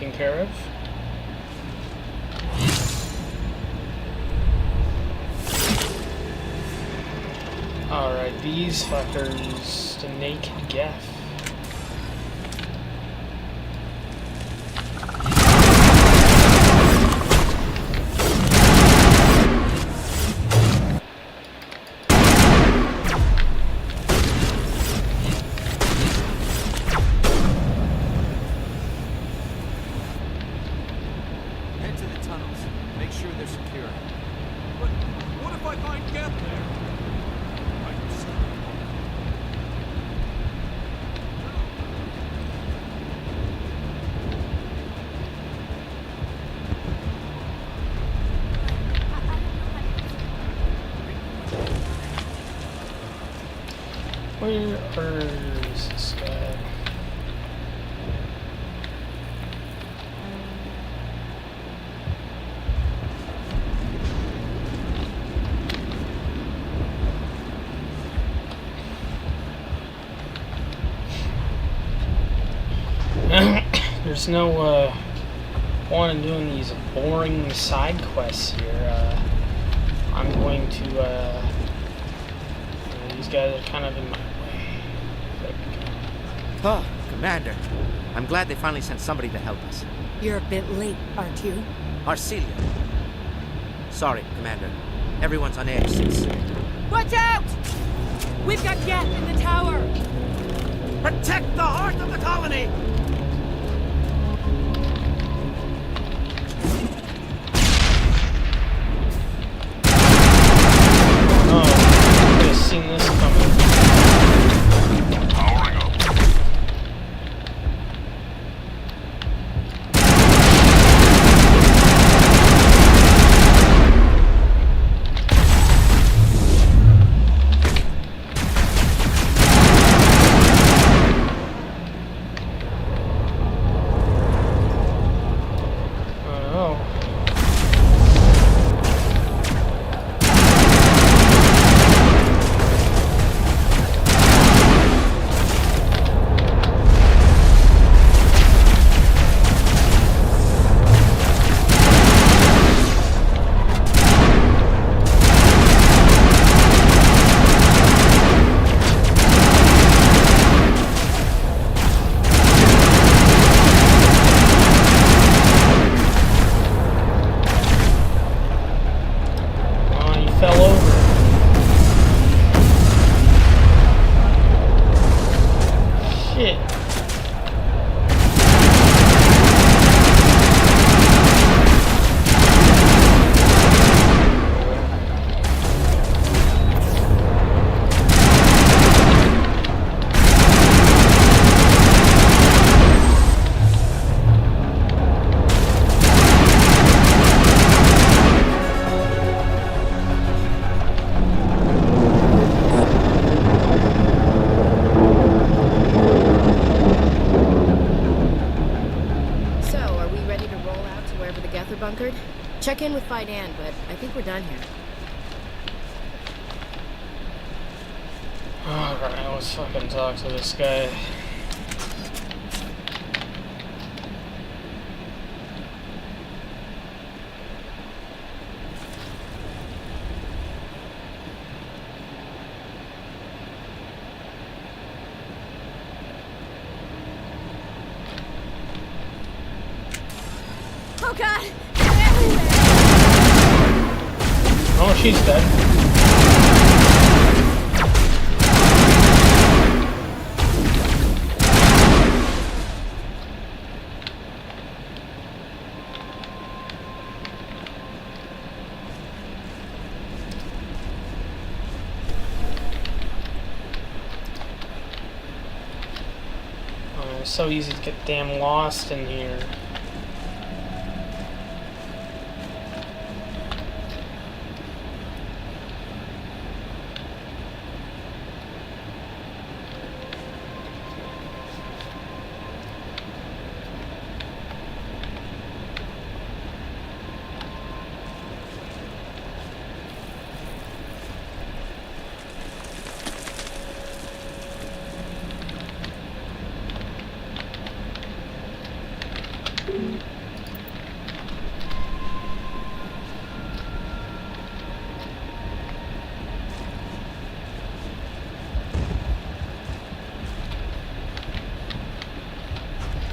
taken care of. Alright, these fuckers to naked Geth. Head to the tunnels. Make sure they're secure. But what if I find Geth there? I can stop him. Where is this guy? There's no point in doing these boring side quests here. I'm going to these guys are kind of in my way. Oh, Commander. I'm glad they finally sent somebody to help us. You're a bit late, aren't you? Arcelia. Sorry, Commander. Everyone's on edge since... Watch out! We've got Geth in the tower! Protect the heart of the colony! Oh, I could have seen this coming. Powering up. bunkered. Check in with Fidan, but I think we're done here. Alright, let's fucking talk to this guy. Oh god! Oh, she's dead. Oh, it's so easy to get damn lost in here.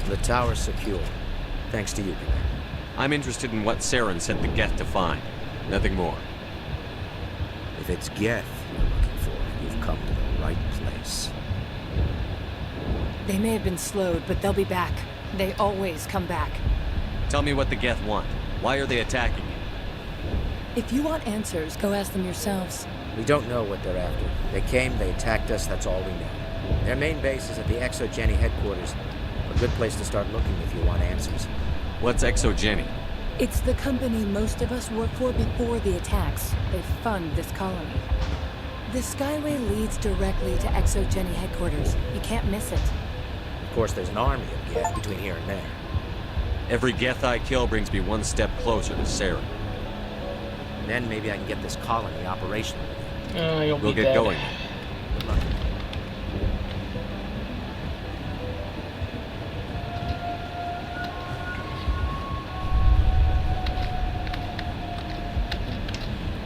The tower's secure. Thanks to you, Commander. I'm interested in what Saren sent the Geth to find. Nothing more. If it's Geth you're looking for, you've come to the right place. They may have been slowed, but they'll be back. They always come back. Tell me what the Geth want. Why are they attacking you? If you want answers, go ask them yourselves. We don't know what they're after. They came, they attacked us, that's all we know. Their main base is at the Exogeny headquarters. A good place to start looking if you want answers. What's Exogeny? It's the company most of us worked for before the attacks. They fund this colony. The Skyway leads directly to Exogeny headquarters. You can't miss it. Of course, there's an army of Geth between here and there. Every Geth I kill brings me one step closer to Saren. And then maybe I can get this colony operational. We'll get going. Good luck.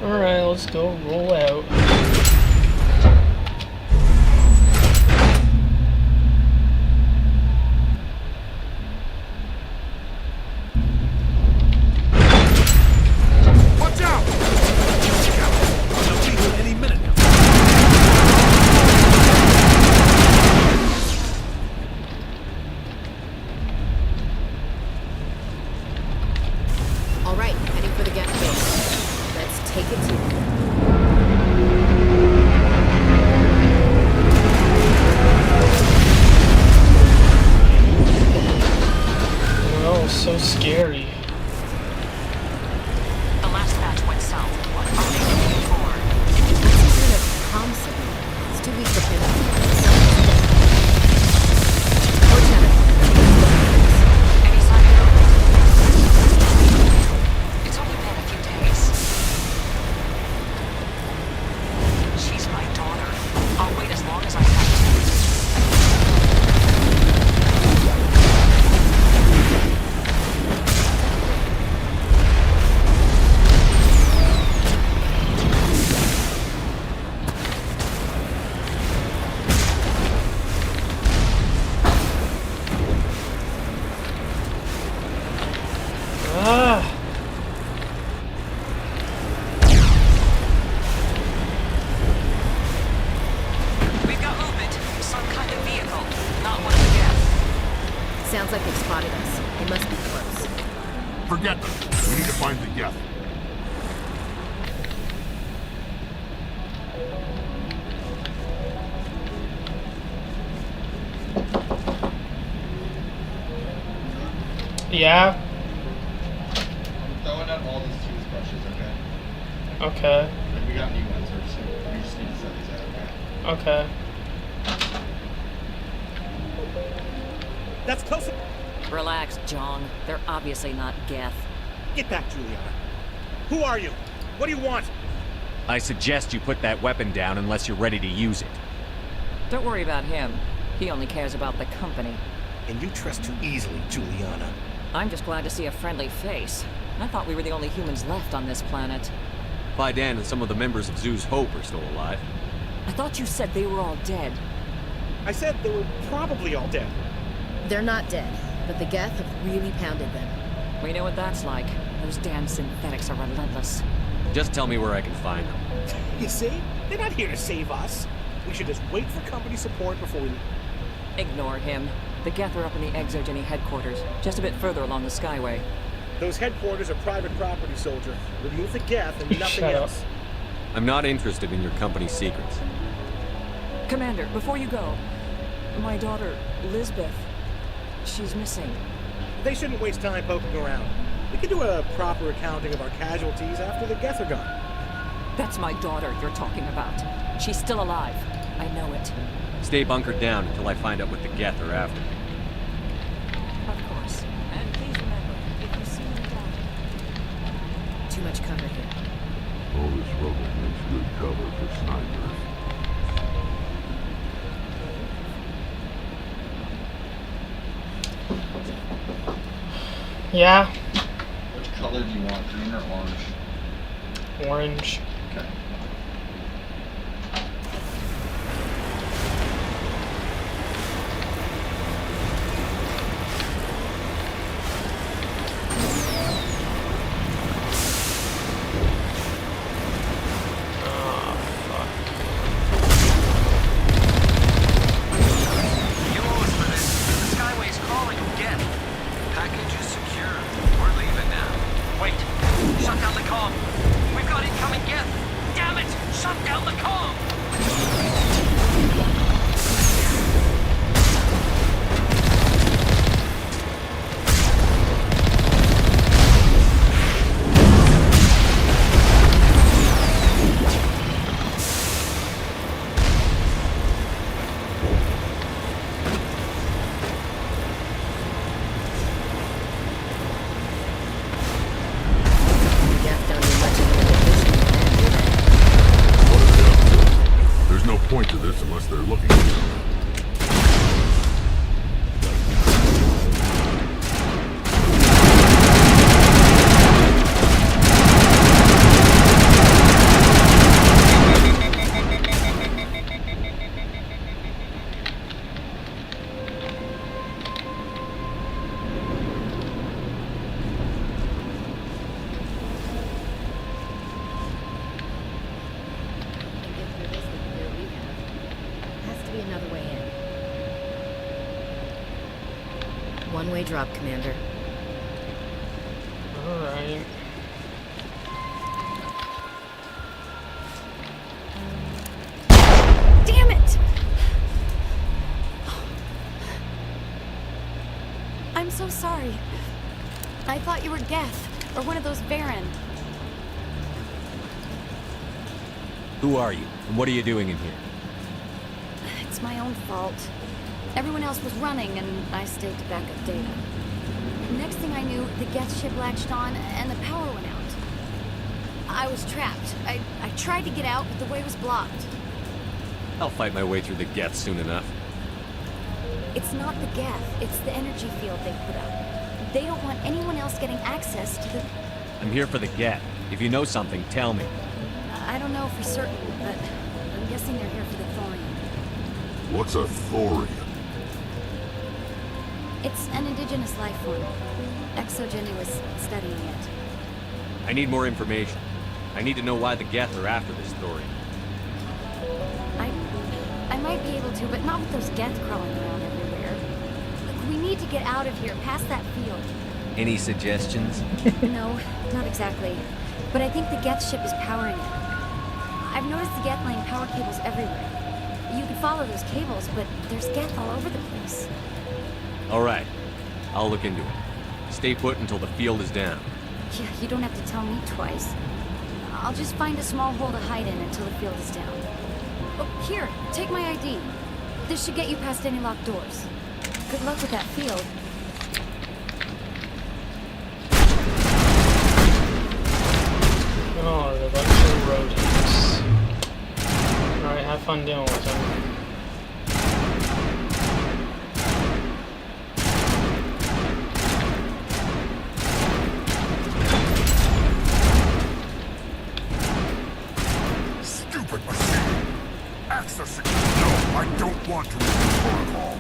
Alright, let's go roll out. Watch out! They'll be here any minute now. All right, heading for the guest base. Let's take it to Oh, so scary. The last batch went south. What are they looking for? That's some kind of comm signal. It's too weak for pinpoint. Any sign of movement? It's only been a few days. She's my daughter. I'll wait as long as I have to. Ah! We've got movement. Some kind of vehicle. Not one of the Geth. Sounds like they've spotted us. They must be close. Forget them. We need to find the Geth. Yeah? Throwing out all these toothbrushes, okay? Okay. Like, we got new ones, we just need to set these out, okay? Okay. That's close. Relax, John. They're obviously not Geth. Get back, Juliana. Who are you? What do you want? I suggest you put that weapon down unless you're ready to use it. Don't worry about him. He only cares about the company. And you trust too easily, Juliana. I'm just glad to see a friendly face. I thought we were the only humans left on this planet. Fidan and some of the members of Zoo's Hope are still alive. I thought you said they were all dead. I said they were probably all dead. They're not dead, but the Geth have really pounded them. We know what that's like. Those damn synthetics are relentless. Just tell me where I can find them. You see? They're not here to save us. We should just wait for company support before we... Ignore him. The Geth are up in the Exogeny headquarters, just a bit further along the Skyway. Those headquarters are private property, soldier. Remove the Geth and nothing else. I'm not interested in your company's secrets. Commander, before you go, my daughter, Lisbeth, she's missing. They shouldn't waste time poking around. We can do a proper accounting of our casualties after the Geth are gone. That's my daughter you're talking about. She's still alive. I know it. Stay bunkered down until I find out what the Geth are after. Of course. And please remember, if you see my daughter... Too much cover here. All this rubble makes good cover for snipers. Yeah? Which color do you want, green or orange? Orange. Okay. point to this unless they're looking for something. One-way drop, Commander. Alright. Damn it! I'm so sorry. I thought you were Geth, or one of those Baron. Who are you, and what are you doing in here? It's my own fault. Everyone else was running, and I stayed to back up data. Next thing I knew, the Geth ship latched on, and the power went out. I was trapped. I tried to get out, but the way was blocked. I'll fight my way through the Geth soon enough. It's not the Geth, it's the energy field they put up. They don't want anyone else getting access to the... I'm here for the Geth. If you know something, tell me. I don't know for certain, but I'm guessing they're here for the thorium. What's a thorium? It's an indigenous life form. Exogeny was studying it. I need more information. I need to know why the Geth are after this thorium. I might be able to, but not with those Geth crawling around everywhere. Look, we need to get out of here, past that field. Any suggestions? No, not exactly. But I think the Geth ship is powering it. I've noticed the Geth laying power cables everywhere. You can follow those cables, but there's Geth all over the place. All right. I'll look into it. Stay put until the field is down. Yeah, you don't have to tell me twice. I'll just find a small hole to hide in until the field is down. Oh, here, take my ID. This should get you past any locked doors. Good luck with that field. Oh, the bunch of rodents. Alright, have fun dealing with them. Stupid machine! Accessing. No, I don't want to read the protocol.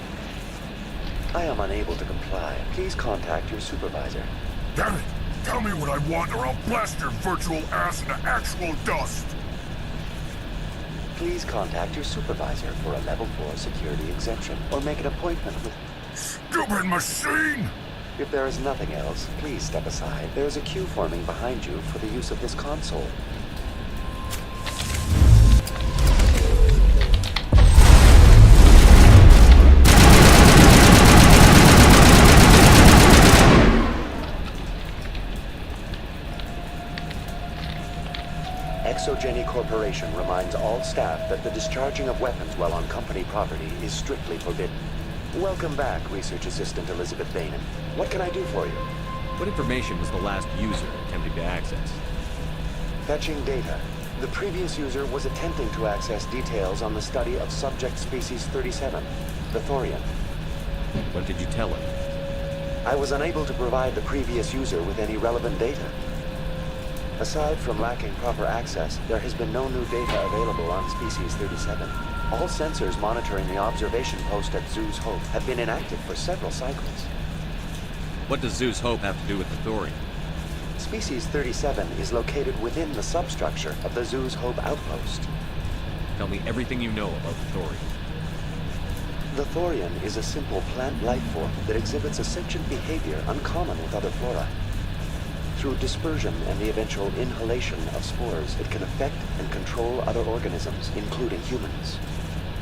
I am unable to comply. Please contact your supervisor. Damn it! Tell me what I want or I'll blast your virtual ass into actual dust! Please contact your supervisor for a level 4 security exemption or make an appointment with... Stupid machine! If there is nothing else, please step aside. There is a queue forming behind you for the use of this console. Exogeny Corporation reminds all staff that the discharging of weapons while on company property is strictly forbidden. Welcome back, Research Assistant Elizabeth Bainin. What can I do for you? What information was the last user attempting to access? Fetching data. The previous user was attempting to access details on the study of subject species 37, the thorium. What did you tell him? I was unable to provide the previous user with any relevant data. Aside from lacking proper access, there has been no new data available on Species 37. All sensors monitoring the observation post at Zeus Hope have been inactive for several cycles. What does Zeus Hope have to do with the thorium? Species 37 is located within the substructure of the Zeus Hope outpost. Tell me everything you know about the thorium. The thorium is a simple plant life form that exhibits a sentient behavior uncommon with other flora. Through dispersion and the eventual inhalation of spores, it can affect and control other organisms, including humans.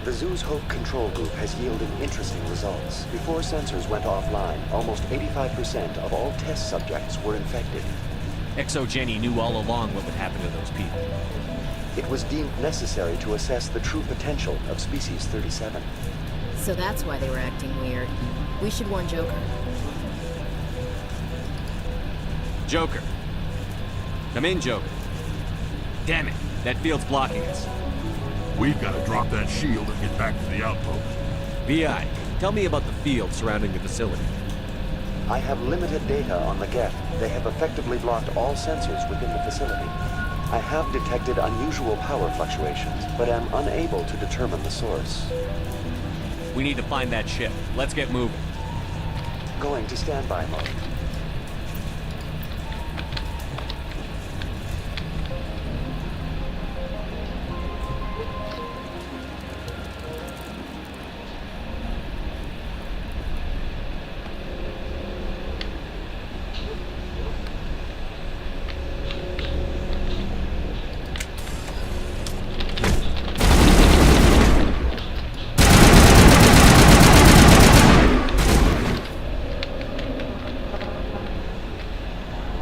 The Zeus Hope control group has yielded interesting results. Before sensors went offline, almost 85% of all test subjects were infected. Exogeny knew all along what would happen to those people. It was deemed necessary to assess the true potential of Species 37. So that's why they were acting weird. We should warn Joker. Joker. Come in, Joker. Damn it, that field's blocking us. We've got to drop that shield and get back to the outpost. VI, tell me about the field surrounding the facility. I have limited data on the Geth. They have effectively blocked all sensors within the facility. I have detected unusual power fluctuations, but am unable to determine the source. We need to find that ship. Let's get moving. Going to standby mode.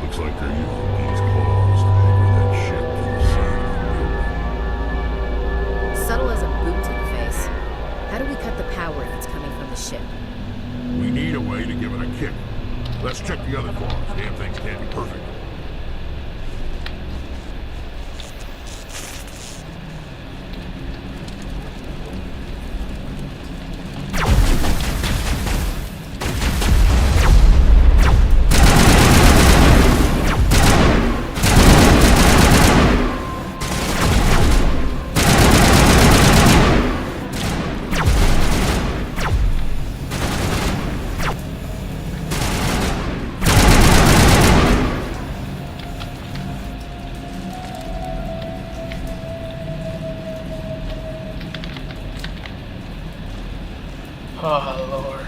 Looks like they're using these claws to anchor that ship to the side of the building. Subtle as a boot to the face. How do we cut the power if it's coming from the ship? We need a way to give it a kick. Let's check the other claws. Damn things can't be perfect. Oh, Lord.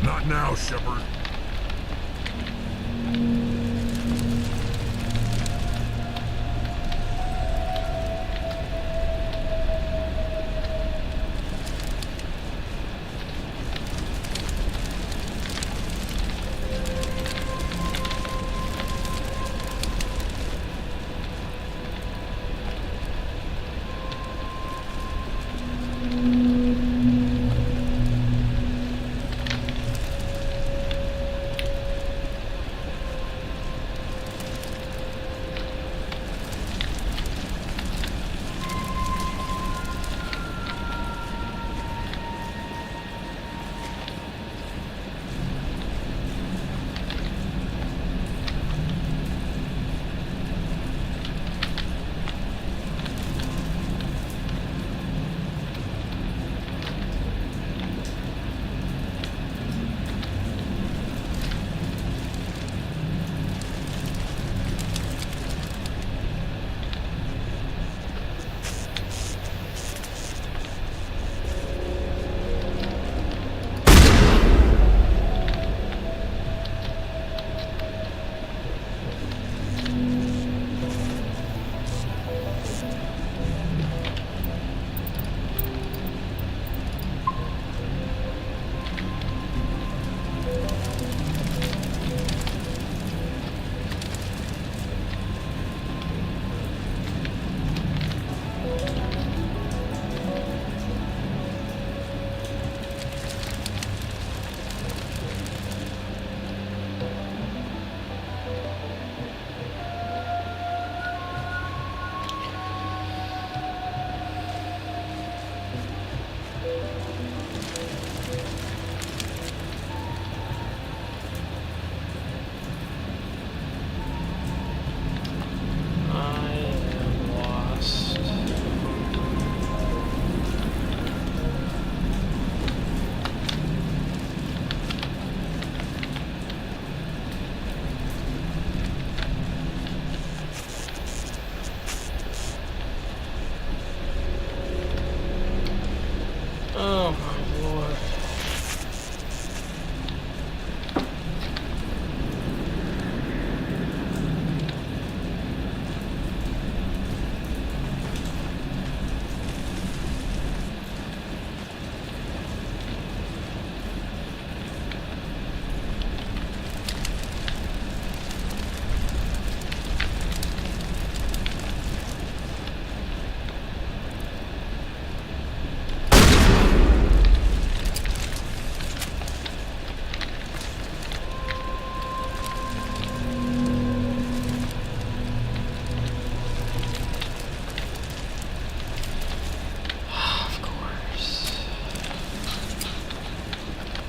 Not now, Shepard.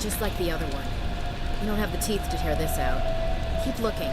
just like the other one. You don't have the teeth to tear this out. Keep looking.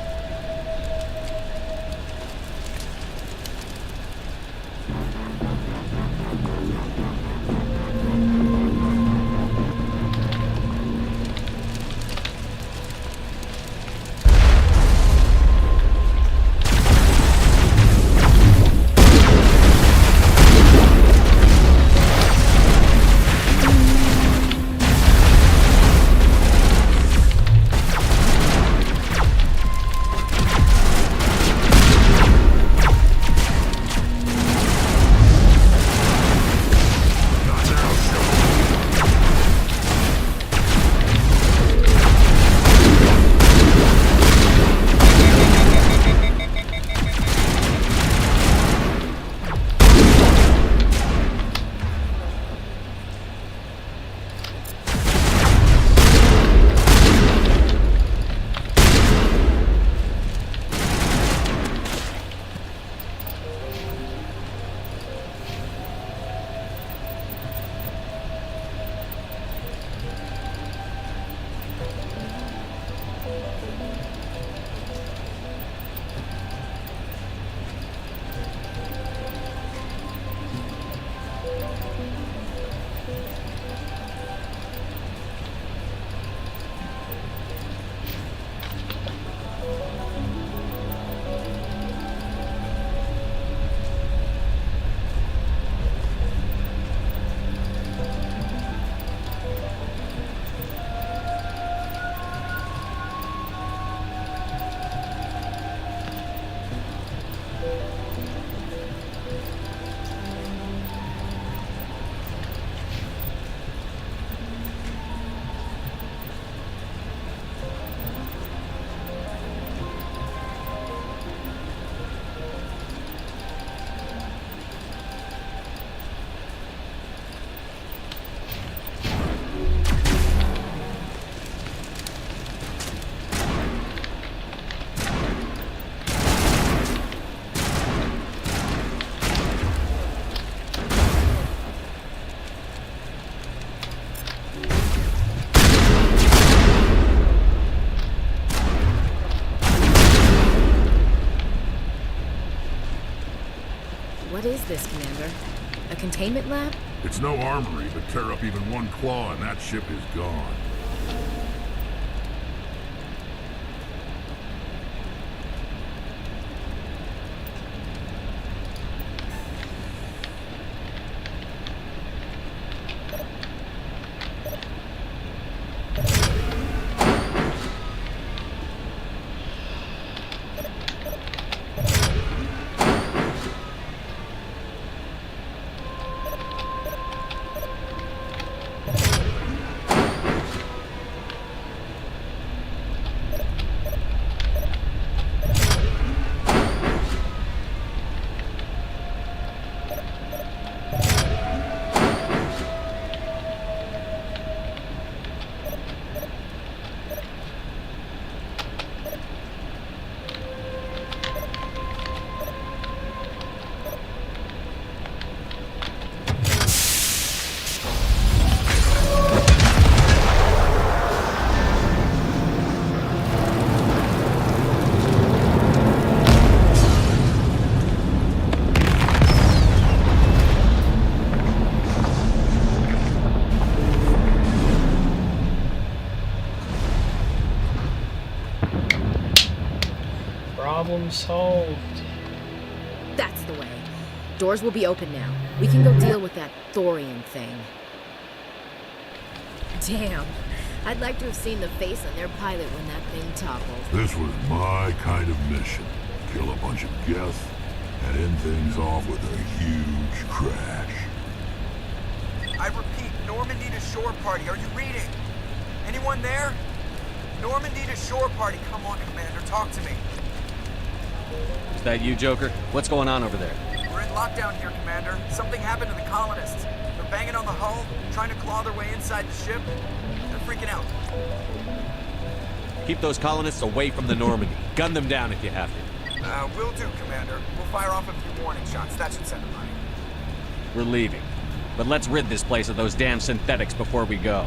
What is this, Commander? A containment lab? It's no armory, but tear up even one claw and that ship is gone. Problem solved. That's the way. Doors will be open now. We can go deal with that thorium thing. Damn. I'd like to have seen the face on their pilot when that thing toppled. This was my kind of mission. Kill a bunch of guests and end things off with a huge crash. I repeat, Normandy to shore party. Are you reading? Anyone there? Normandy to shore party. Come on, Commander. Talk to me. Is that you, Joker? What's going on over there? We're in lockdown here, Commander. Something happened to the colonists. They're banging on the hull, trying to claw their way inside the ship. They're freaking out. Keep those colonists away from the Normandy. Gun them down if you have to. Will do, Commander. We'll fire off a few warning shots. That should send them running. We're leaving. But let's rid this place of those damn synthetics before we go.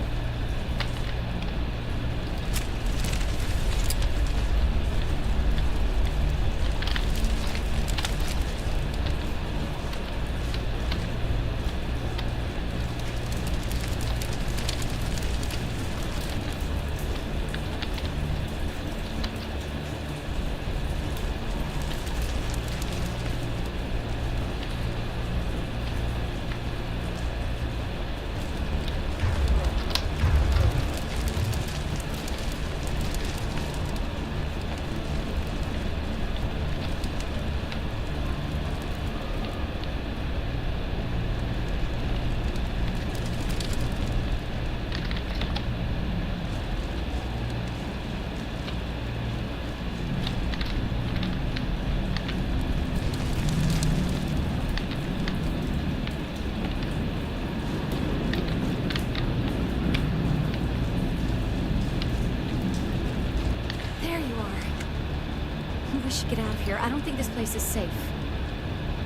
we should get out of here. I don't think this place is safe.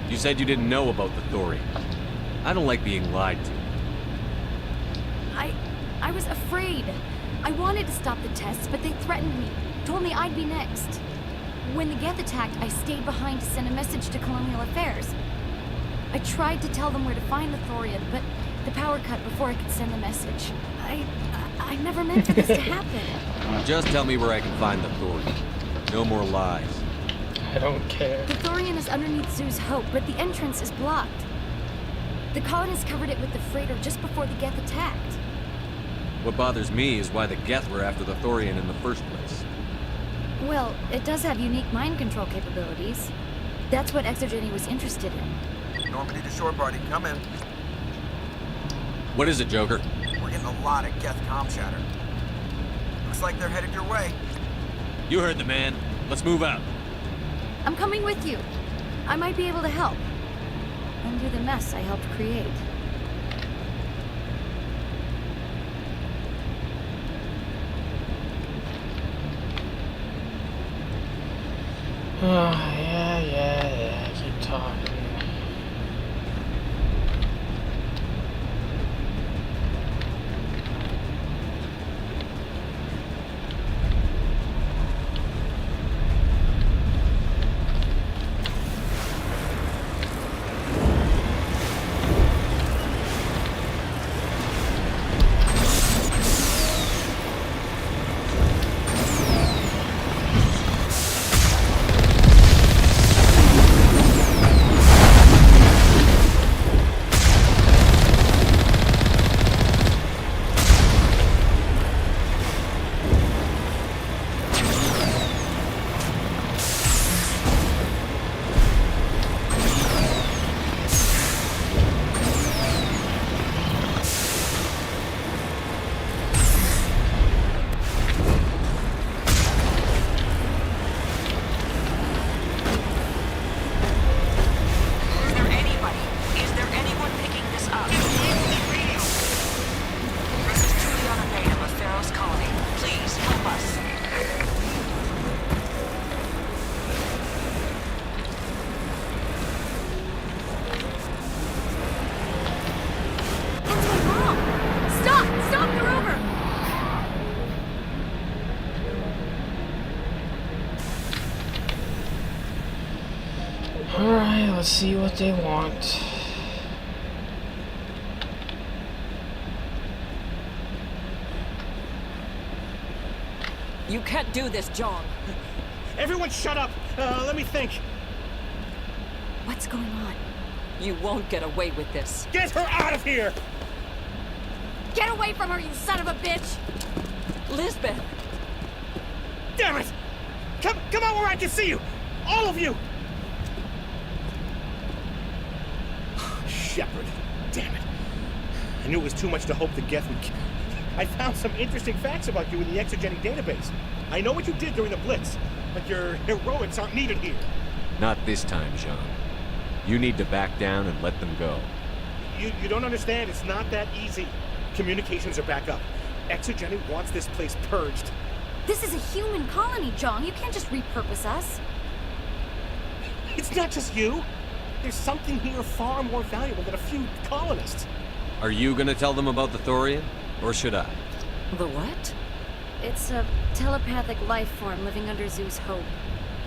You said you didn't know about the Thorian. I don't like being lied to. I was afraid. I wanted to stop the tests, but they threatened me. Told me I'd be next. When the Geth attacked, I stayed behind to send a message to Colonial Affairs. I tried to tell them where to find the Thorian, but the power cut before I could send the message. I never meant for this to happen. Just tell me where I can find the Thorian. No more lies. I don't care. The Thorian is underneath Zoo's Hope, but the entrance is blocked. The colonists covered it with the freighter just before the Geth attacked. What bothers me is why the Geth were after the Thorian in the first place. Well, it does have unique mind control capabilities. That's what Exogeny was interested in. Normandy to shore party, come in. What is it, Joker? We're getting a lot of Geth comm chatter. Looks like they're headed your way. You heard the man. Let's move out. I'm coming with you. I might be able to help. Undo the mess I helped create. Yeah. Keep talking. Alright, let's see what they want. You can't do this, John. Everyone shut up! Let me think. What's going on? You won't get away with this. Get her out of here! Get away from her, you son of a bitch! Lisbeth! Damn it! Come out where I can see you! All of you! Shepard. Damn it. I knew it was too much to hope the Geth would... I found some interesting facts about you in the Exogeny database. I know what you did during the Blitz, but your heroics aren't needed here. Not this time, Jean. You need to back down and let them go. You don't understand. It's not that easy. Communications are back up. Exogeny wants this place purged. This is a human colony, John. You can't just repurpose us. It's not just you. There's something here far more valuable than a few colonists. Are you gonna tell them about the Thorian? Or should I? The what? It's a telepathic life form living under Zoo's Hope.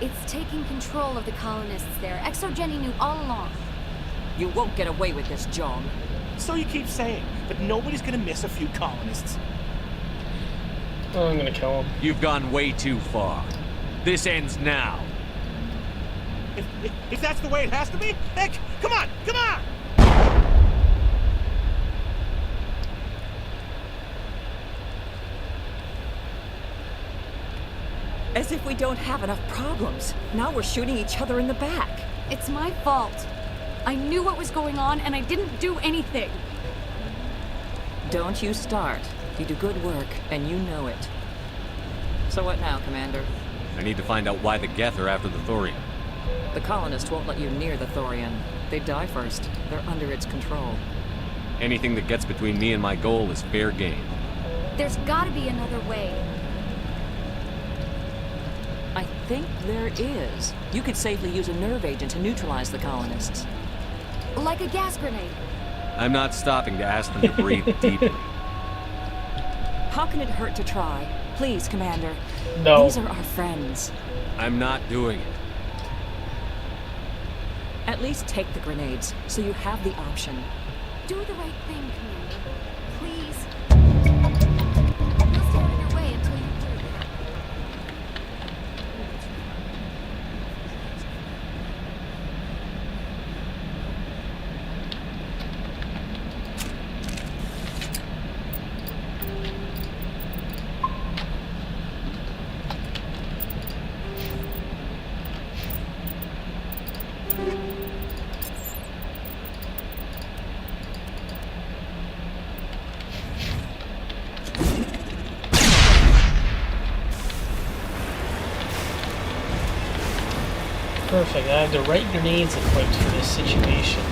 It's taking control of the colonists there. Exogeny knew all along. You won't get away with this, John. So you keep saying, but nobody's gonna miss a few colonists. Oh, I'm gonna kill him. You've gone way too far. This ends now. If that's the way it has to be, heck, come on! As if we don't have enough problems. Now we're shooting each other in the back. It's my fault. I knew what was going on, and I didn't do anything. Don't you start. You do good work, and you know it. So what now, Commander? I need to find out why the Geth are after the Thorian. The colonists won't let you near the Thorian. They die first. They're under its control. Anything that gets between me and my goal is fair game. There's gotta be another way. I think there is. You could safely use a nerve agent to neutralize the colonists. Like a gas grenade. I'm not stopping to ask them to breathe deeply. How can it hurt to try? Please, Commander. No. These are our friends. I'm not doing it. At least take the grenades, so you have the option. Do the right thing, Commander. Please. We'll stay on your way until you clear it. Perfect. I have the right grenades equipped for this situation.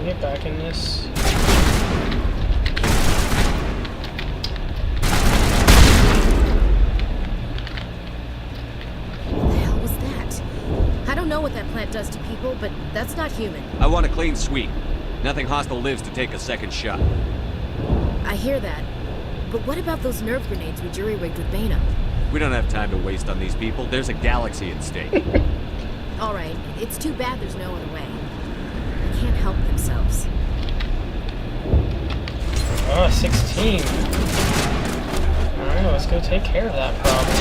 Get back in this. What the hell was that? I don't know what that plant does to people, but that's not human. I want a clean sweep. Nothing hostile lives to take a second shot. I hear that. But what about those nerve grenades we jury-rigged with Bana? We don't have time to waste on these people. There's a galaxy at stake. Alright, it's too bad there's no other way. They can't help themselves. Oh, 16. Alright, let's go take care of that problem.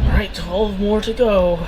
Alright, 12 more to go.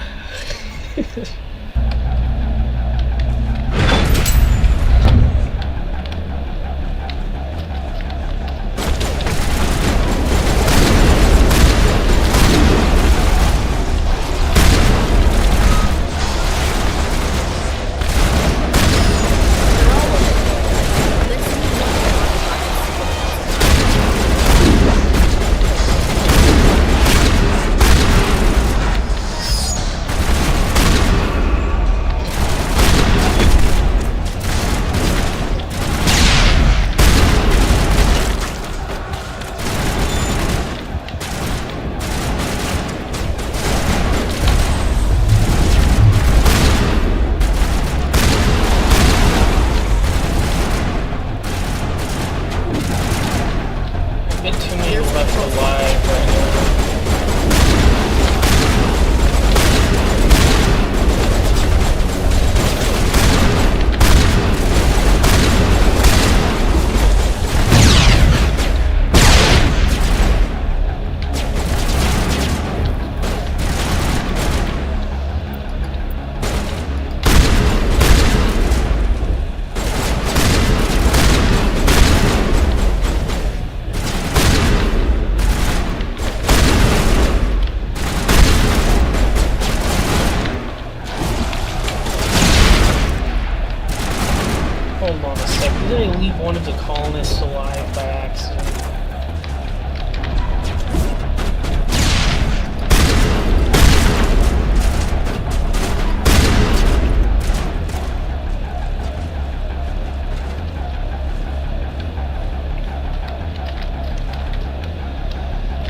leave one of the colonists alive by accident.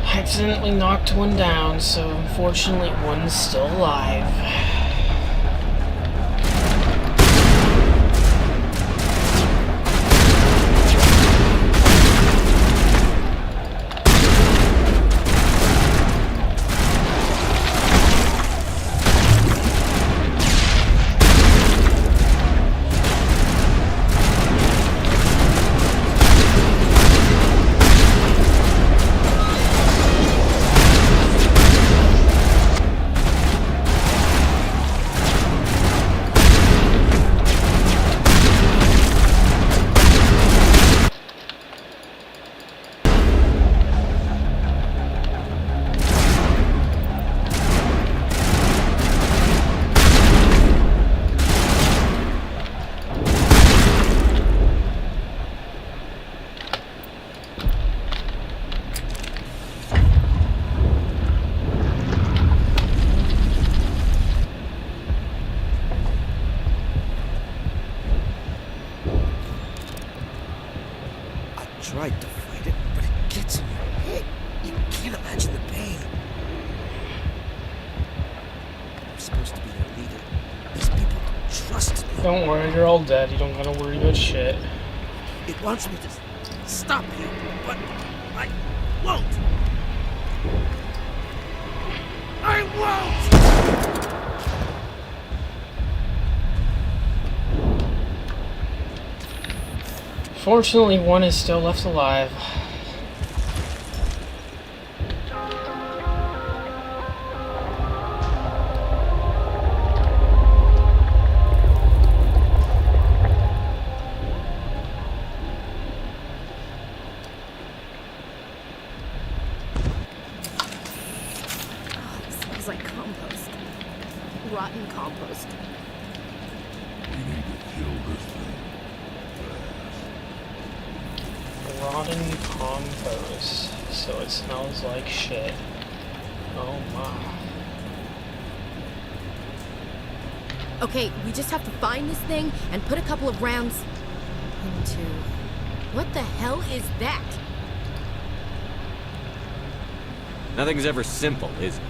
Accidentally knocked one down, so unfortunately one's still alive. Tried to fight it, but it gets in your head. You can't imagine the pain. I'm supposed to be their leader. These people don't trust me. Don't worry, you're all dead. You don't gotta worry about shit. It wants me to stop you, but I won't. I won't! Fortunately, one is still left alive. It smells like compost. Rotten compost. We need to kill this thing. Rotten compost. So it smells like shit. Oh my. Okay, we just have to find this thing and put a couple of rounds into... What the hell is that? Nothing's ever simple, is it?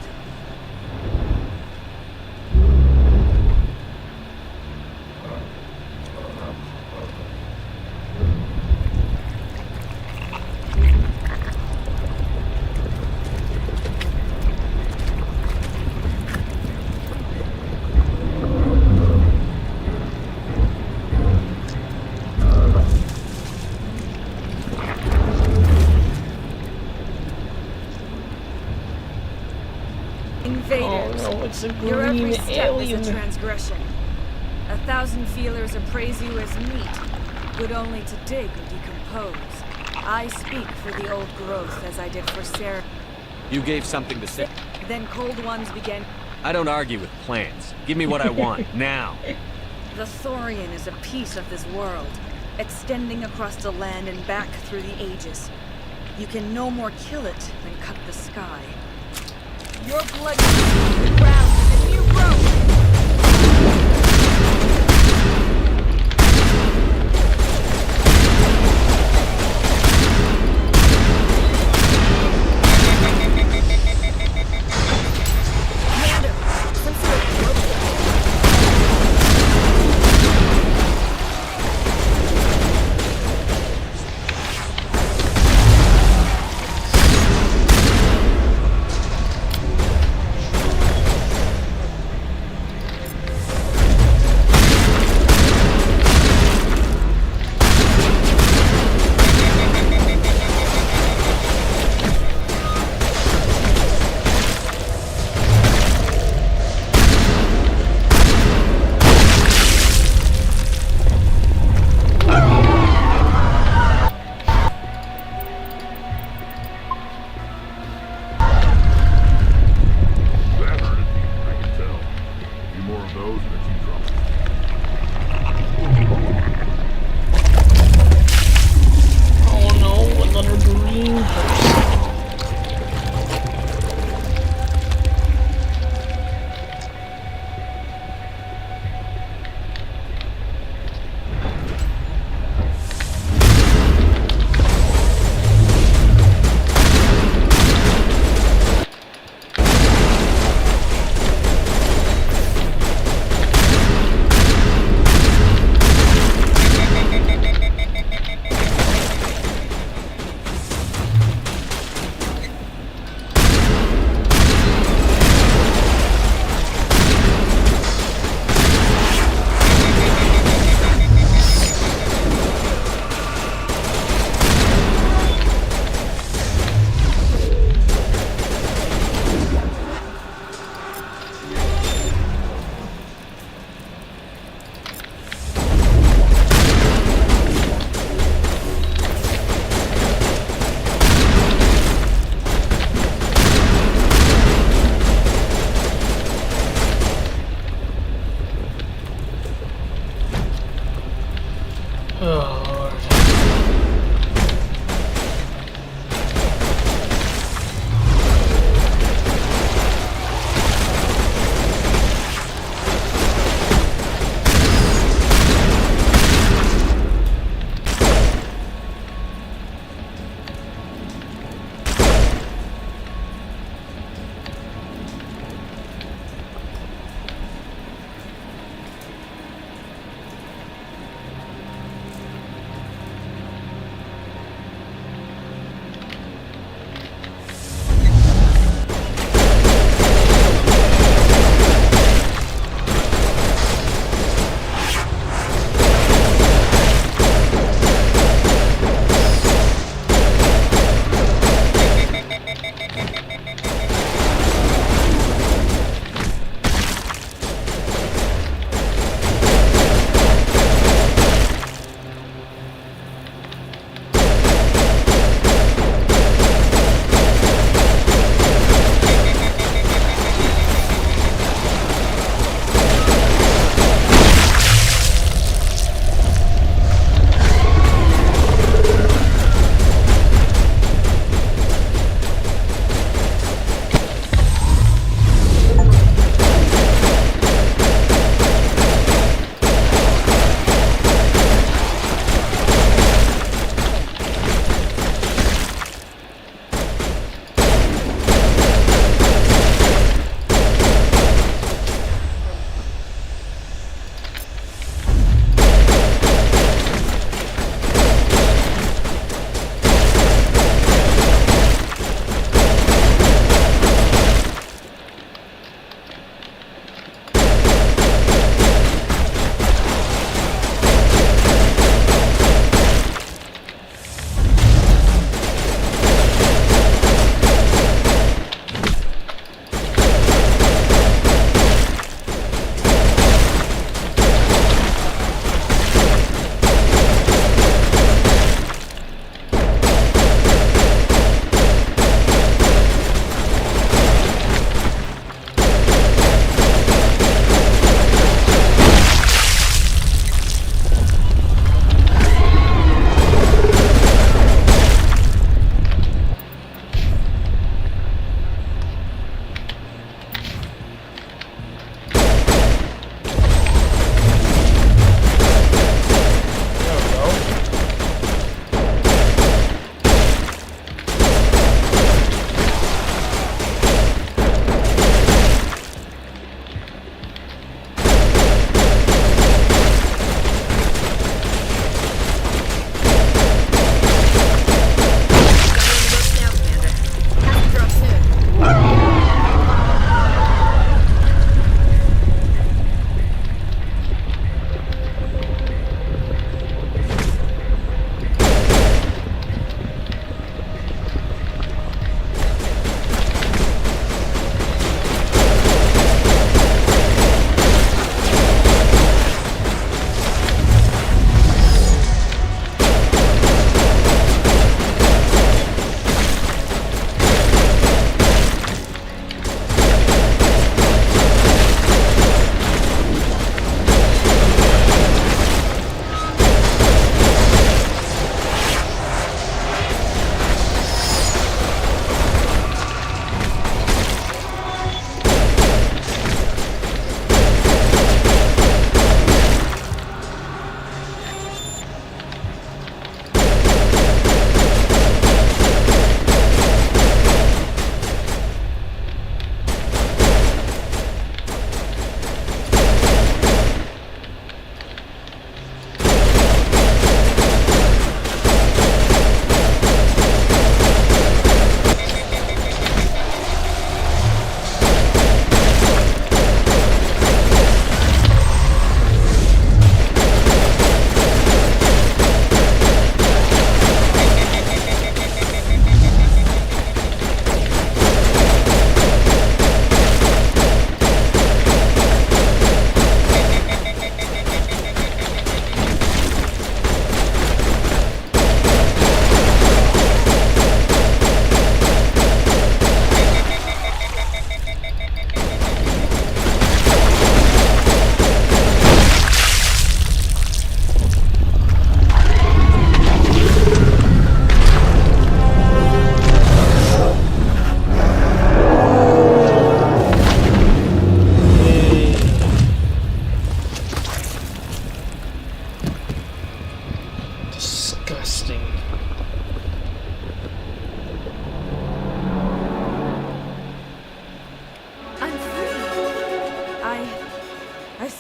Invaders. Oh no, it's a Your every green step alien. is a transgression. 1,000 feelers appraise you as meat, good only to dig or decompose. I speak for the old growth as I did for Sarah. You gave something to say. Then cold ones began. I don't argue with plans. Give me what I want, now. The Thorian is a piece of this world, extending across the land and back through the ages. You can no more kill it than cut the sky. Your blood is the ground and you broke!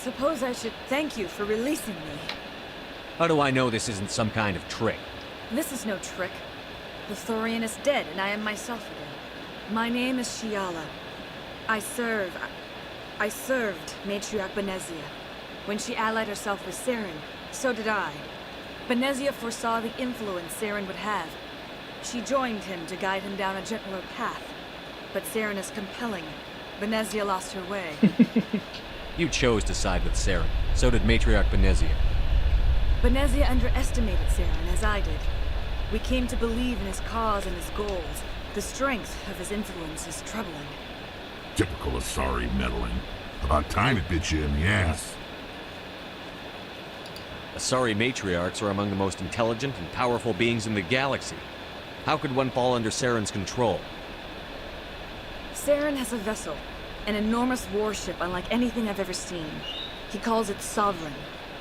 suppose I should thank you for releasing me. How do I know this isn't some kind of trick? This is no trick. The Thorian is dead, and I am myself again. My name is Shiala. I served Matriarch Benezia. When she allied herself with Saren, so did I. Benezia foresaw the influence Saren would have. She joined him to guide him down a gentler path. But Saren is compelling. Benezia lost her way. You chose to side with Saren. So did Matriarch Benezia. Benezia underestimated Saren, as I did. We came to believe in his cause and his goals. The strength of his influence is troubling. Typical Asari meddling. About time it bit you in the ass. Asari matriarchs are among the most intelligent and powerful beings in the galaxy. How could one fall under Saren's control? Saren has a vessel, an enormous warship unlike anything I've ever seen. He calls it Sovereign.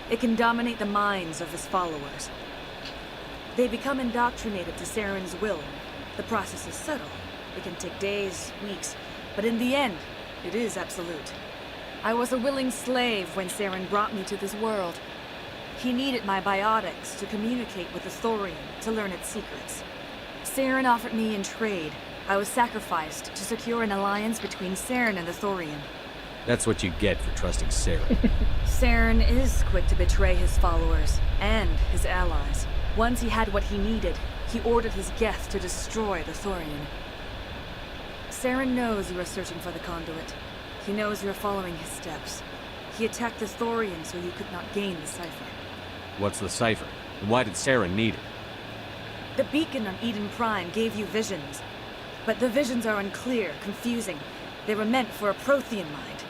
It can dominate the minds of his followers. They become indoctrinated to Saren's will. The process is subtle. It can take days, weeks, but in the end, it is absolute. I was a willing slave when Saren brought me to this world. He needed my biotics to communicate with the Thorian, to learn its secrets. Saren offered me in trade. I was sacrificed to secure an alliance between Saren and the Thorian. That's what you get for trusting Saren. Saren is quick to betray his followers, and his allies. Once he had what he needed, he ordered his Geth to destroy the Thorian. Saren knows you are searching for the conduit. He knows you are following his steps. He attacked the Thorian so you could not gain the cipher. What's the cipher? And why did Saren need it? The beacon on Eden Prime gave you visions. But the visions are unclear, confusing. They were meant for a Prothean mind.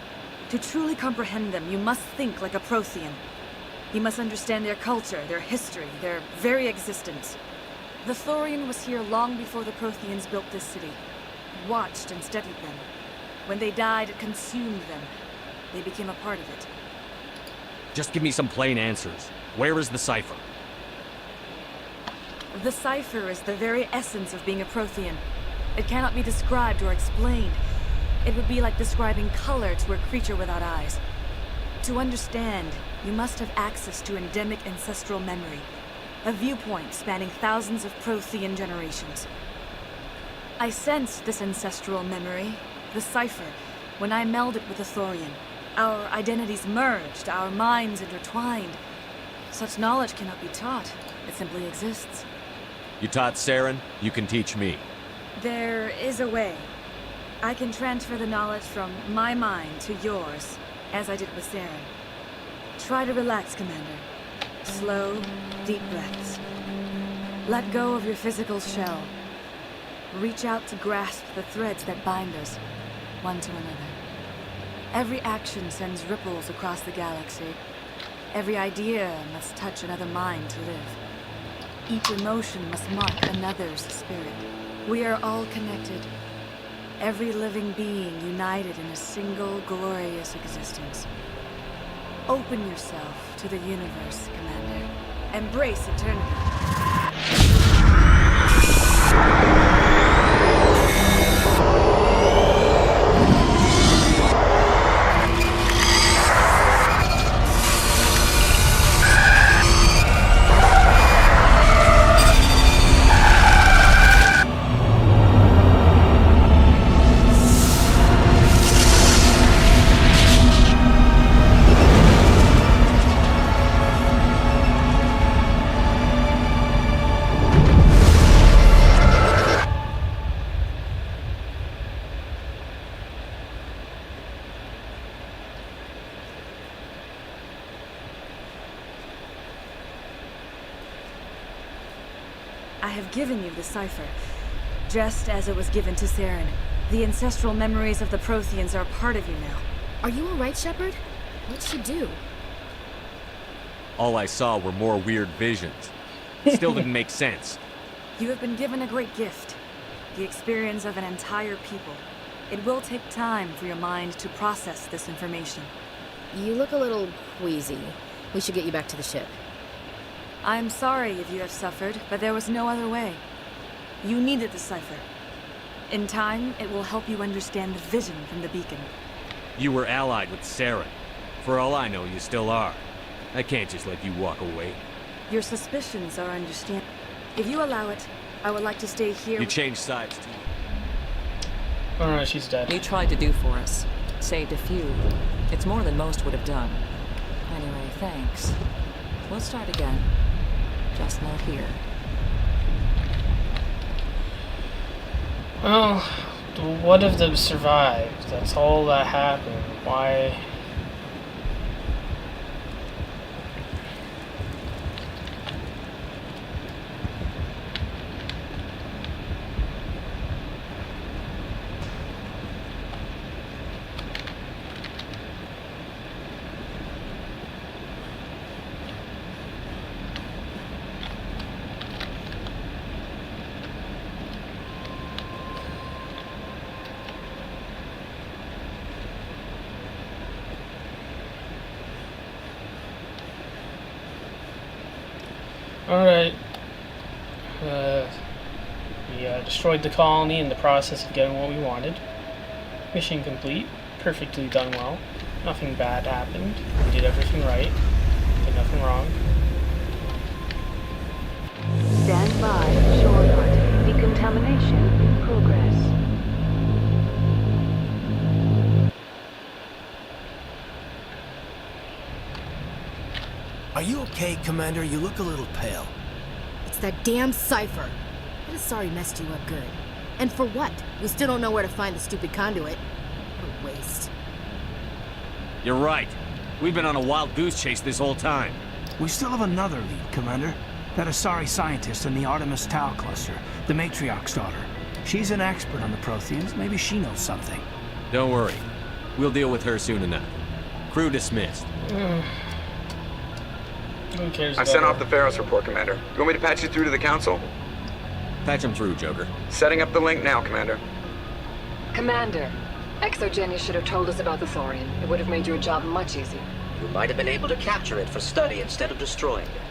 To truly comprehend them, you must think like a Prothean. You must understand their culture, their history, their very existence. The Thorian was here long before the Protheans built this city. It watched and studied them. When they died, it consumed them. They became a part of it. Just give me some plain answers. Where is the cipher? The cipher is the very essence of being a Prothean. It cannot be described or explained. It would be like describing color to a creature without eyes. To understand, you must have access to endemic ancestral memory, a viewpoint spanning thousands of Prothean generations. I sensed this ancestral memory, the cipher, when I melded with the Thorian. Our identities merged, our minds intertwined. Such knowledge cannot be taught. It simply exists. You taught Saren, you can teach me. There is a way. I can transfer the knowledge from my mind to yours, as I did with Saren. Try to relax, Commander. Slow, deep breaths. Let go of your physical shell. Reach out to grasp the threads that bind us, one to another. Every action sends ripples across the galaxy. Every idea must touch another mind to live. Each emotion must mark another's spirit. We are all connected. Every living being united in a single glorious existence. Open yourself to the universe, Commander. Embrace eternity. I have given you the cipher, just as it was given to Saren. The ancestral memories of the Protheans are a part of you now. Are you alright, Shepard? What'd she do? All I saw were more weird visions. Still didn't make sense. You have been given a great gift. The experience of an entire people. It will take time for your mind to process this information. You look a little queasy. We should get you back to the ship. I'm sorry if you have suffered, but there was no other way. You needed the cipher. In time, it will help you understand the vision from the beacon. You were allied with Saren. For all I know, you still are. I can't just let you walk away. Your suspicions are understandable. If you allow it, I would like to stay here. You changed sides, too. Alright, she's dead. You tried to do for us. Saved a few. It's more than most would have done. Anyway, thanks. We'll start again. Just not here. Well, what if them survived? That's all that happened. Why? Alright. We destroyed the colony in the process of getting what we wanted. Mission complete. Perfectly done well. Nothing bad happened. We did everything right. Did nothing wrong. Stand by, shortcut. Decontamination in progress. Are you okay, Commander? You look a little pale. It's that damn cipher. I'm sorry messed you up good. And for what? We still don't know where to find the stupid conduit. What a waste. You're right. We've been on a wild goose chase this whole time. We still have another lead, Commander. That Asari scientist in the Artemis Tau cluster, the Matriarch's daughter. She's an expert on the Protheans. Maybe she knows something. Don't worry. We'll deal with her soon enough. Crew dismissed. Who cares? I've sent off the Pharos report, Commander. You want me to patch you through to the Council? Patch him through, Joker. Setting up the link now, Commander. Commander, Exogenia should have told us about the Thorian. It would have made your job much easier. You might have been able to capture it for study instead of destroying it.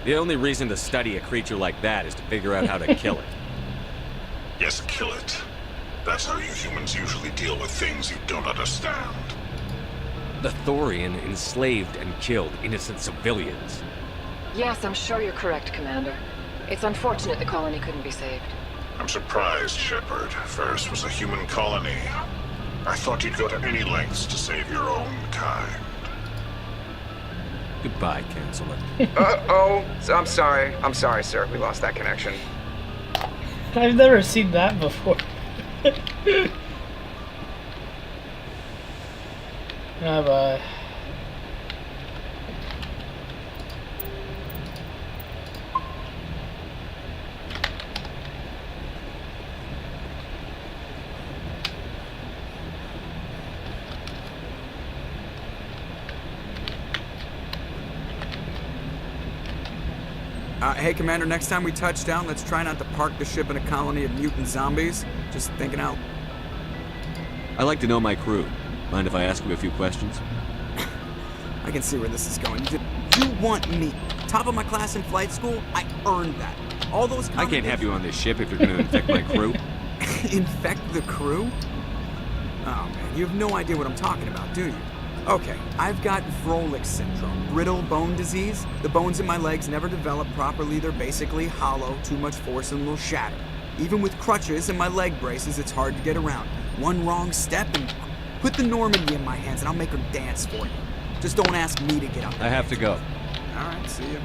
The only reason to study a creature like that is to figure out how to kill it. Yes, kill it. That's how you humans usually deal with things you don't understand. The Thorian enslaved and killed innocent civilians. Yes, I'm sure you're correct, Commander. It's unfortunate the colony couldn't be saved. I'm surprised, Shepard. First was a human colony. I thought you'd go to any lengths to save your own kind. Goodbye, Counselor. Uh-oh. I'm sorry, sir. We lost that connection. I've never seen that before. Bye-bye. Hey, Commander, next time we touch down, let's try not to park the ship in a colony of mutant zombies. Just thinking out. I like to know my crew. Mind if I ask you a few questions? I can see where this is going. You want me? Top of my class in flight school? I earned that. All those I can't have you on this ship if you're going to infect my crew. Infect the crew? Oh, man, you have no idea what I'm talking about, do you? Okay, I've got Vrolik syndrome, brittle bone disease. The bones in my legs never develop properly. They're basically hollow, too much force and they'll shatter. Even with crutches and my leg braces, it's hard to get around. One wrong step and put the Normandy in my hands and I'll make her dance for you. Just don't ask me to get up. I have to go. All right, see ya.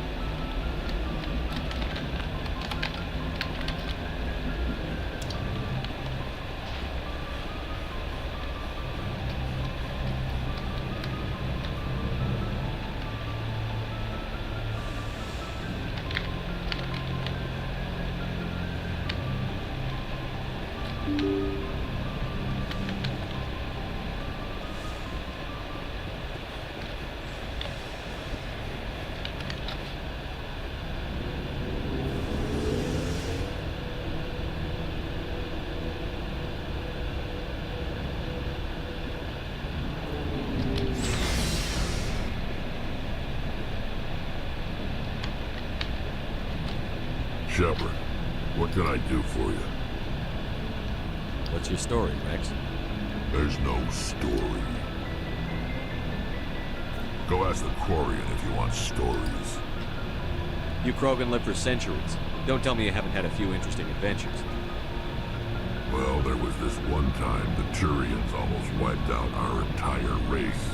Shepard, what can I do for you? What's your story, Rex? There's no story. ask the Quarian if you want stories. You Krogan lived for centuries. Don't tell me you haven't had a few interesting adventures. Well, there was this one time the Turians almost wiped out our entire race.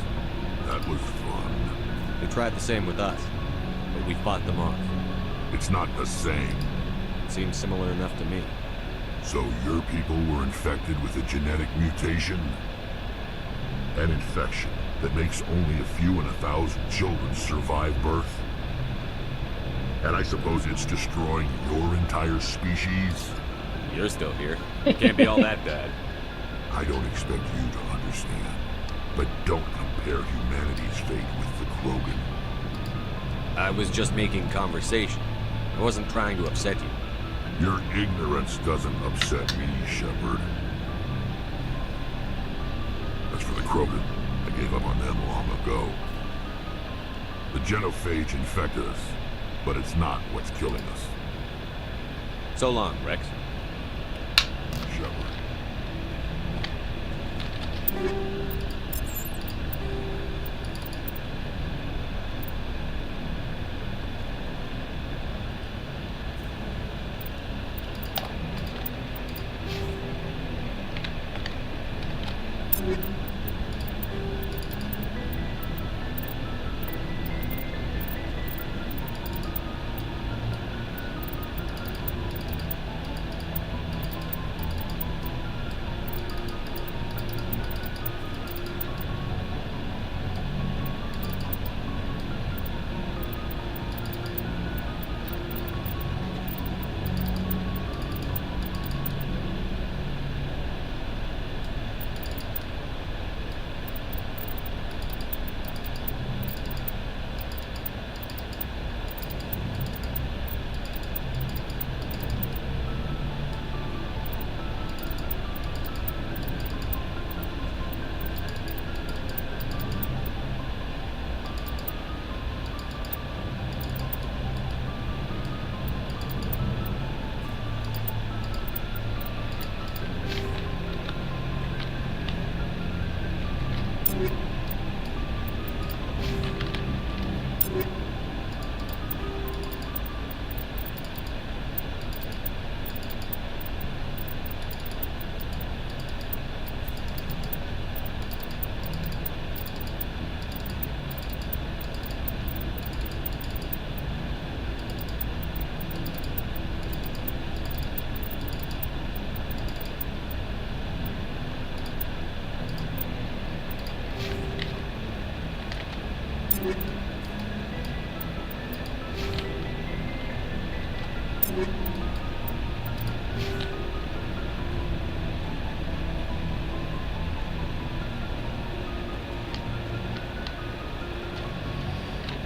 That was fun. They tried the same with us, but we fought them off. It's not the same. Seems similar enough to me. So your people were infected with a genetic mutation? An infection that makes only a few in 1,000 children survive birth? And I suppose it's destroying your entire species? You're still here. It can't be all that bad. I don't expect you to understand, but don't compare humanity's fate with the Krogan. I was just making conversation. I wasn't trying to upset you. Your ignorance doesn't upset me, Shepard. As for the Krogan, I gave up on them long ago. The genophage infected us, but it's not what's killing us. So long, Rex. Shepard.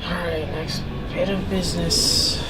Alright, next bit of business.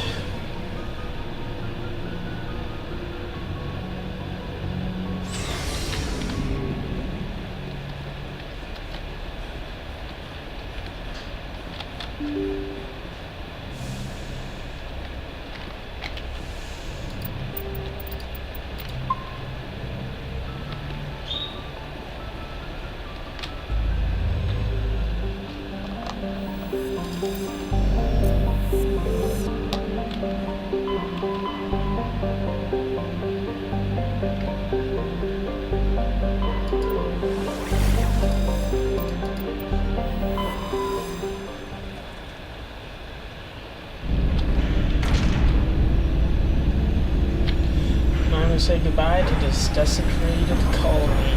Say goodbye to this desecrated colony.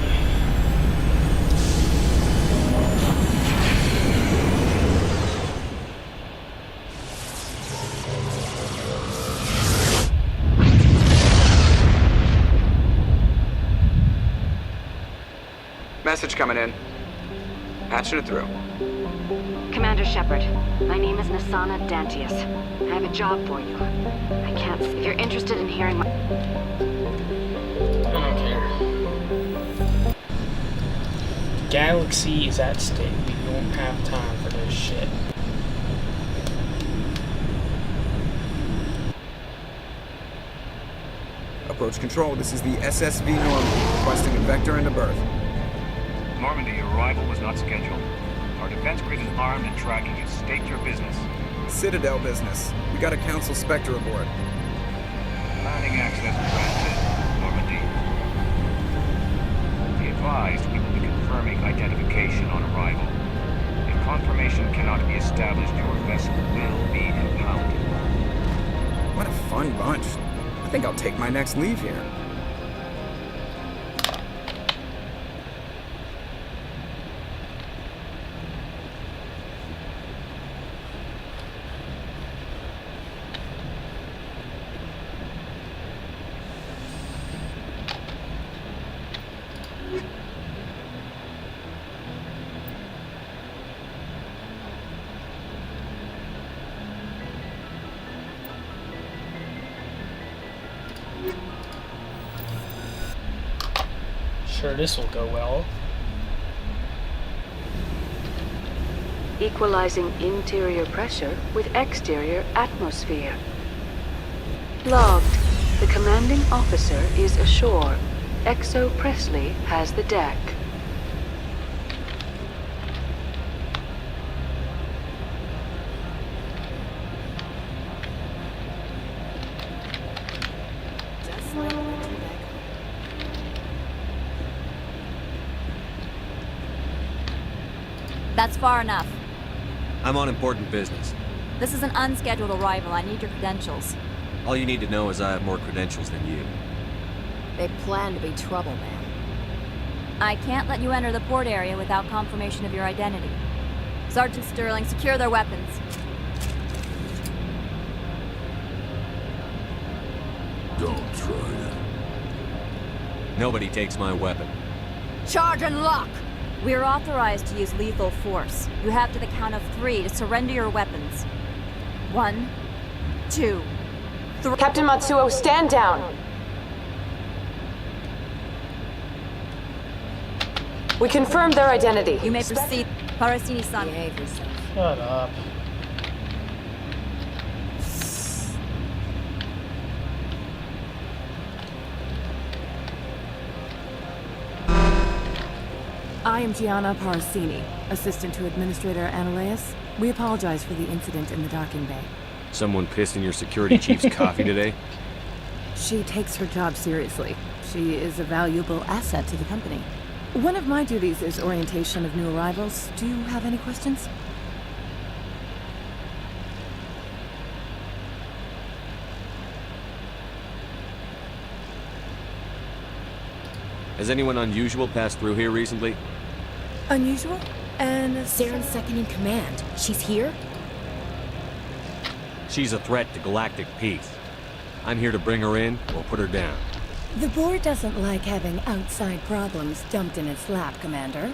Message coming in. Patching it through. Commander Shepard, my name is Nasana Dantius. I have a job for you. I can't... If you're interested in hearing my... I don't care. The galaxy is at stake. We don't have time for this shit. Approach control, this is the SSV Normandy, requesting a vector into berth. Normandy, your arrival was not scheduled. Our defense grid is armed and tracking it. State your business. Citadel business. We got a Council Spectre aboard. Landing access granted. Normandy. Be advised, we will be confirming identification on arrival. If confirmation cannot be established, your vessel will be impounded. What a fun bunch. I think I'll take my next leave here. Sure, this will go well. Equalizing interior pressure with exterior atmosphere. Logged. The commanding officer is ashore. Exo Presley has the deck. That's far enough. I'm on important business. This is an unscheduled arrival. I need your credentials. All you need to know is I have more credentials than you. They plan to be trouble, man. I can't let you enter the port area without confirmation of your identity. Sergeant Sterling, secure their weapons. Don't try it. Nobody takes my weapon. Charge and lock! We are authorized to use lethal force. You have to the count of 3 to surrender your weapons. 1, 2, 3. Captain Matsuo, stand down! We confirmed their identity. You may proceed. Parasini-san. Behave yourself. Shut up. I am Gianna Parasini, assistant to Administrator Ananias. We apologize for the incident in the docking bay. Someone pissed in your security chief's coffee today? She takes her job seriously. She is a valuable asset to the company. One of my duties is orientation of new arrivals. Do you have any questions? Has anyone unusual passed through here recently? Unusual? And Saren's second in command. She's here? She's a threat to galactic peace. I'm here to bring her in or put her down. the board doesn't like having outside problems dumped in its lap, Commander.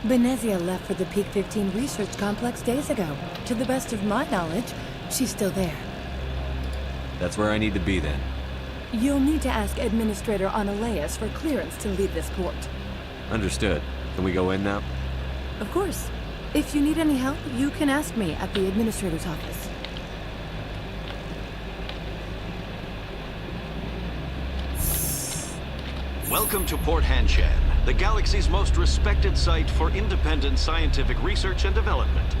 Benezia left for the Peak 15 research complex days ago. To the best of my knowledge, she's still there. That's where I need to be then. You'll need to ask Administrator Ananias for clearance to leave this port. Understood. Can we go in now? Of course. If you need any help, you can ask me at the Administrator's office. Welcome to Port Hanshan, the galaxy's most respected site for independent scientific research and development.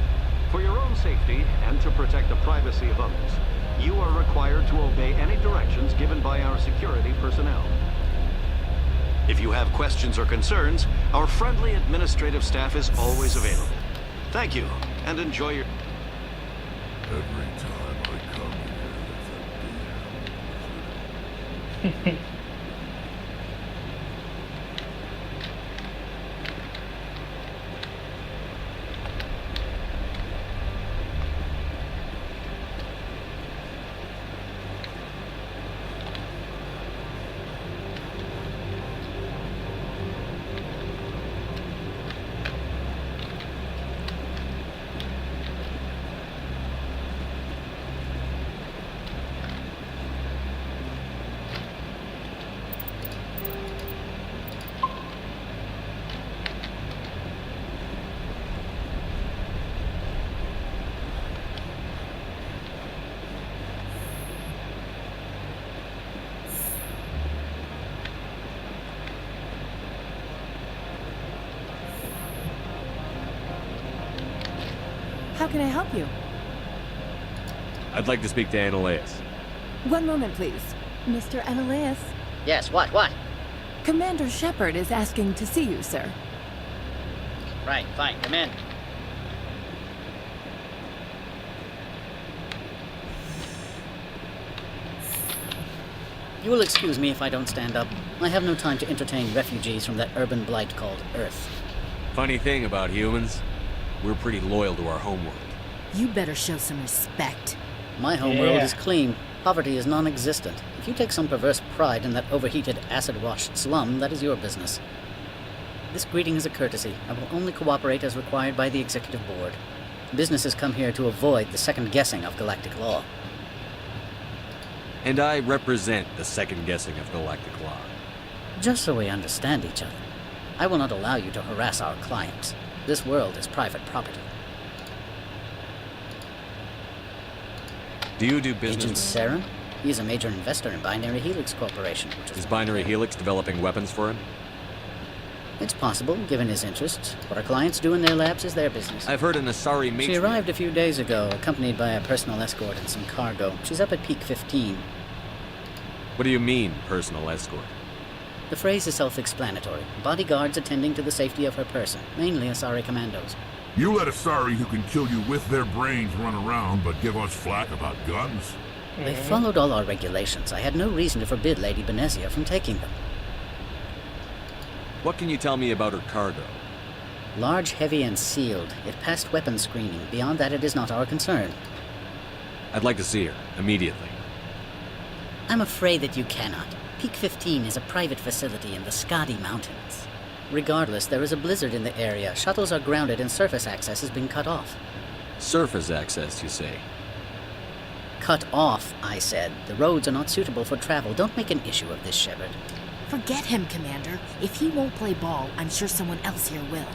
For your own safety and to protect the privacy of others, you are required to obey any directions given by our security personnel. If you have questions or concerns, our friendly administrative staff is always available. Thank you, and enjoy your... Every time I come here, there's a damn... How can I help you? I'd like to speak to Annaleas. One moment, please. Mr. Annaleas. Yes, what? Commander Shepard is asking to see you, sir. Right, fine, come in. You will excuse me if I don't stand up. I have no time to entertain refugees from that urban blight called Earth. Funny thing about humans, we're pretty loyal to our homeworld. You better show some respect. My homeworld is clean. Poverty is non-existent. If you take some perverse pride in that overheated, acid-washed slum, that is your business. This greeting is a courtesy. I will only cooperate as required by the Executive Board. Businesses come here to avoid the second-guessing of galactic law. And I represent the second-guessing of galactic law. Just so we understand each other, I will not allow you to harass our clients. This world is private property. Do you do business Agent Saren? He is a major investor in Binary Helix Corporation, which is... Is Binary Helix developing weapons for him? It's possible, given his interests. What our clients do in their labs is their business. I've heard an Asari matriarch... She arrived a few days ago, accompanied by a personal escort and some cargo. She's up at Peak 15. What do you mean, personal escort? The phrase is self-explanatory. Bodyguards attending to the safety of her person, mainly Asari commandos. You let Asari who can kill you with their brains run around, but give us flack about guns? They followed all our regulations. I had no reason to forbid Lady Benezia from taking them. What can you tell me about her cargo? Large, heavy, and sealed. It passed weapons screening. Beyond that, it is not our concern. I'd like to see her, immediately. I'm afraid that you cannot. Peak 15 is a private facility in the Skadi Mountains. Regardless, there is a blizzard in the area. Shuttles are grounded and surface access has been cut off. Surface access, you say? Cut off, I said. The roads are not suitable for travel. Don't make an issue of this, Shepard. Forget him, Commander. If he won't play ball, I'm sure someone else here will.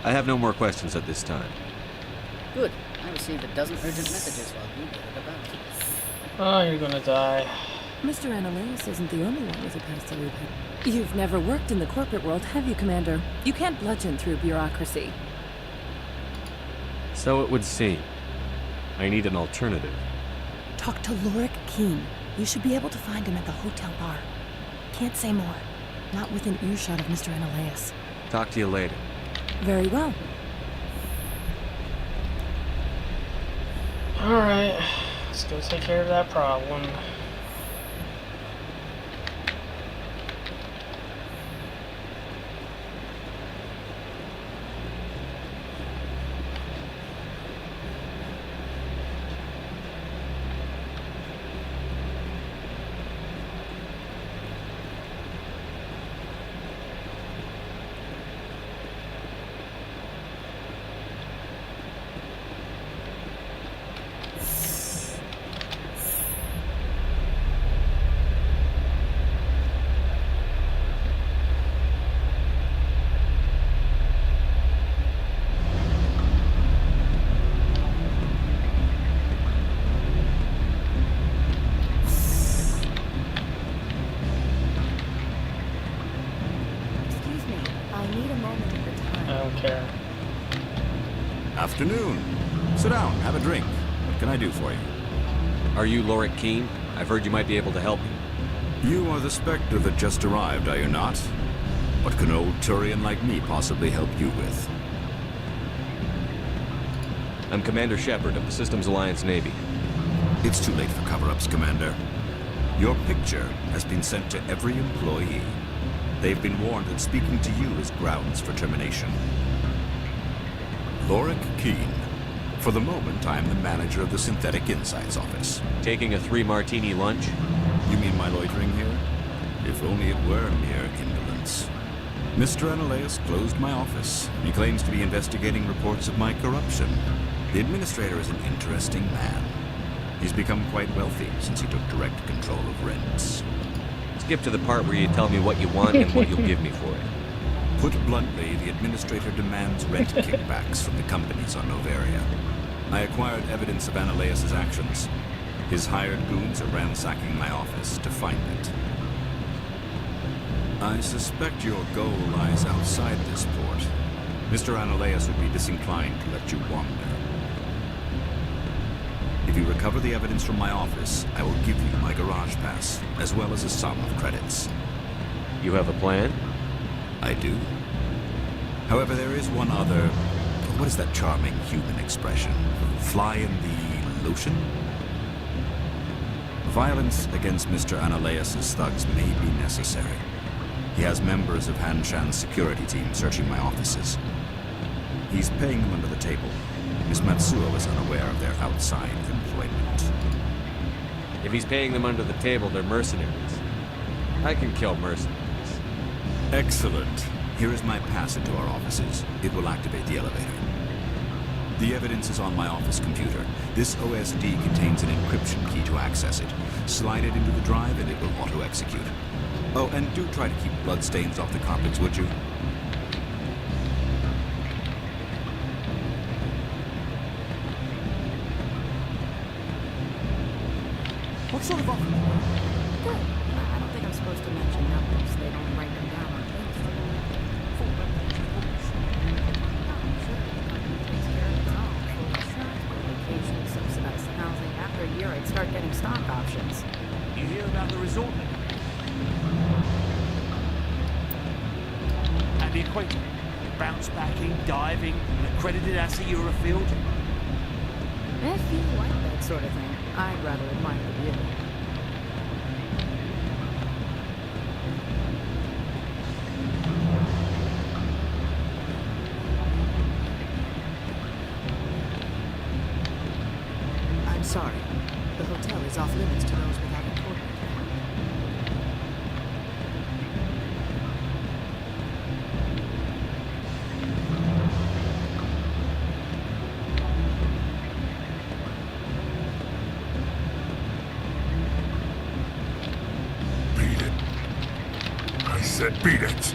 I have no more questions at this time. Good. I received a dozen urgent messages while you did it about. Oh, you're gonna die. Mr. Annaleas isn't the only one with a past to leave him. You've never worked in the corporate world, have you, Commander? You can't bludgeon through bureaucracy. So it would seem. I need an alternative. Talk to Lorik Keen. You should be able to find him at the hotel bar. Can't say more. Not within earshot of Mr. Annaleas. Talk to you later. Very well. Alright, let's go take care of that problem. Afternoon. Sit down, have a drink. What can I do for you? Are you Lorik Keen? I've heard you might be able to help me. You are the Spectre that just arrived, are you not? What can old Turian like me possibly help you with? I'm Commander Shepard of the Systems Alliance Navy. It's too late for cover-ups, Commander. Your picture has been sent to every employee. They've been warned that speaking to you is grounds for termination. Lorik Keen. For the moment, I am the manager of the Synthetic Insights Office. Taking a 3-martini lunch? You mean my loitering here? If only it were mere indolence. Mr. Annaleas closed my office. He claims to be investigating reports of my corruption. The administrator is an interesting man. He's become quite wealthy since he took direct control of rents. Skip to the part where you tell me what you want and what you'll give me for it. Put bluntly, the administrator demands rent kickbacks from the companies on Novaria. I acquired evidence of Annaleas' actions. His hired goons are ransacking my office to find it. I suspect your goal lies outside this port. Mr. Annaleas would be disinclined to let you wander. If you recover the evidence from my office, I will give you my garage pass, as well as a sum of credits. You have a plan? I do. However, there is one other... What is that charming human expression? Fly in the lotion? Violence against Mr. Ananias' thugs may be necessary. He has members of Han Shan's security team searching my offices. He's paying them under the table. Miss Matsuo is unaware of their outside employment. If he's paying them under the table, they're mercenaries. I can kill mercenaries. Excellent. Here is my pass into our offices. It will activate the elevator. The evidence is on my office computer. This OSD contains an encryption key to access it. Slide it into the drive and it will auto-execute. Oh, and do try to keep bloodstains off the carpets, would you? What sort of offer? Good. I don't think I'm supposed to mention numbers. They don't write them down on things. Full webpage reports. No, sure. It takes care of its own. Full insurance, vacation, subsidized housing. After a year, I'd start getting stock options. You hear about the resort now? And the equator. Bounce backing, diving, accredited as a Eurofield. If you like that sort of thing, I'd rather admire the view. I'm sorry. The hotel is off limits to those without a coordinate. Beat it.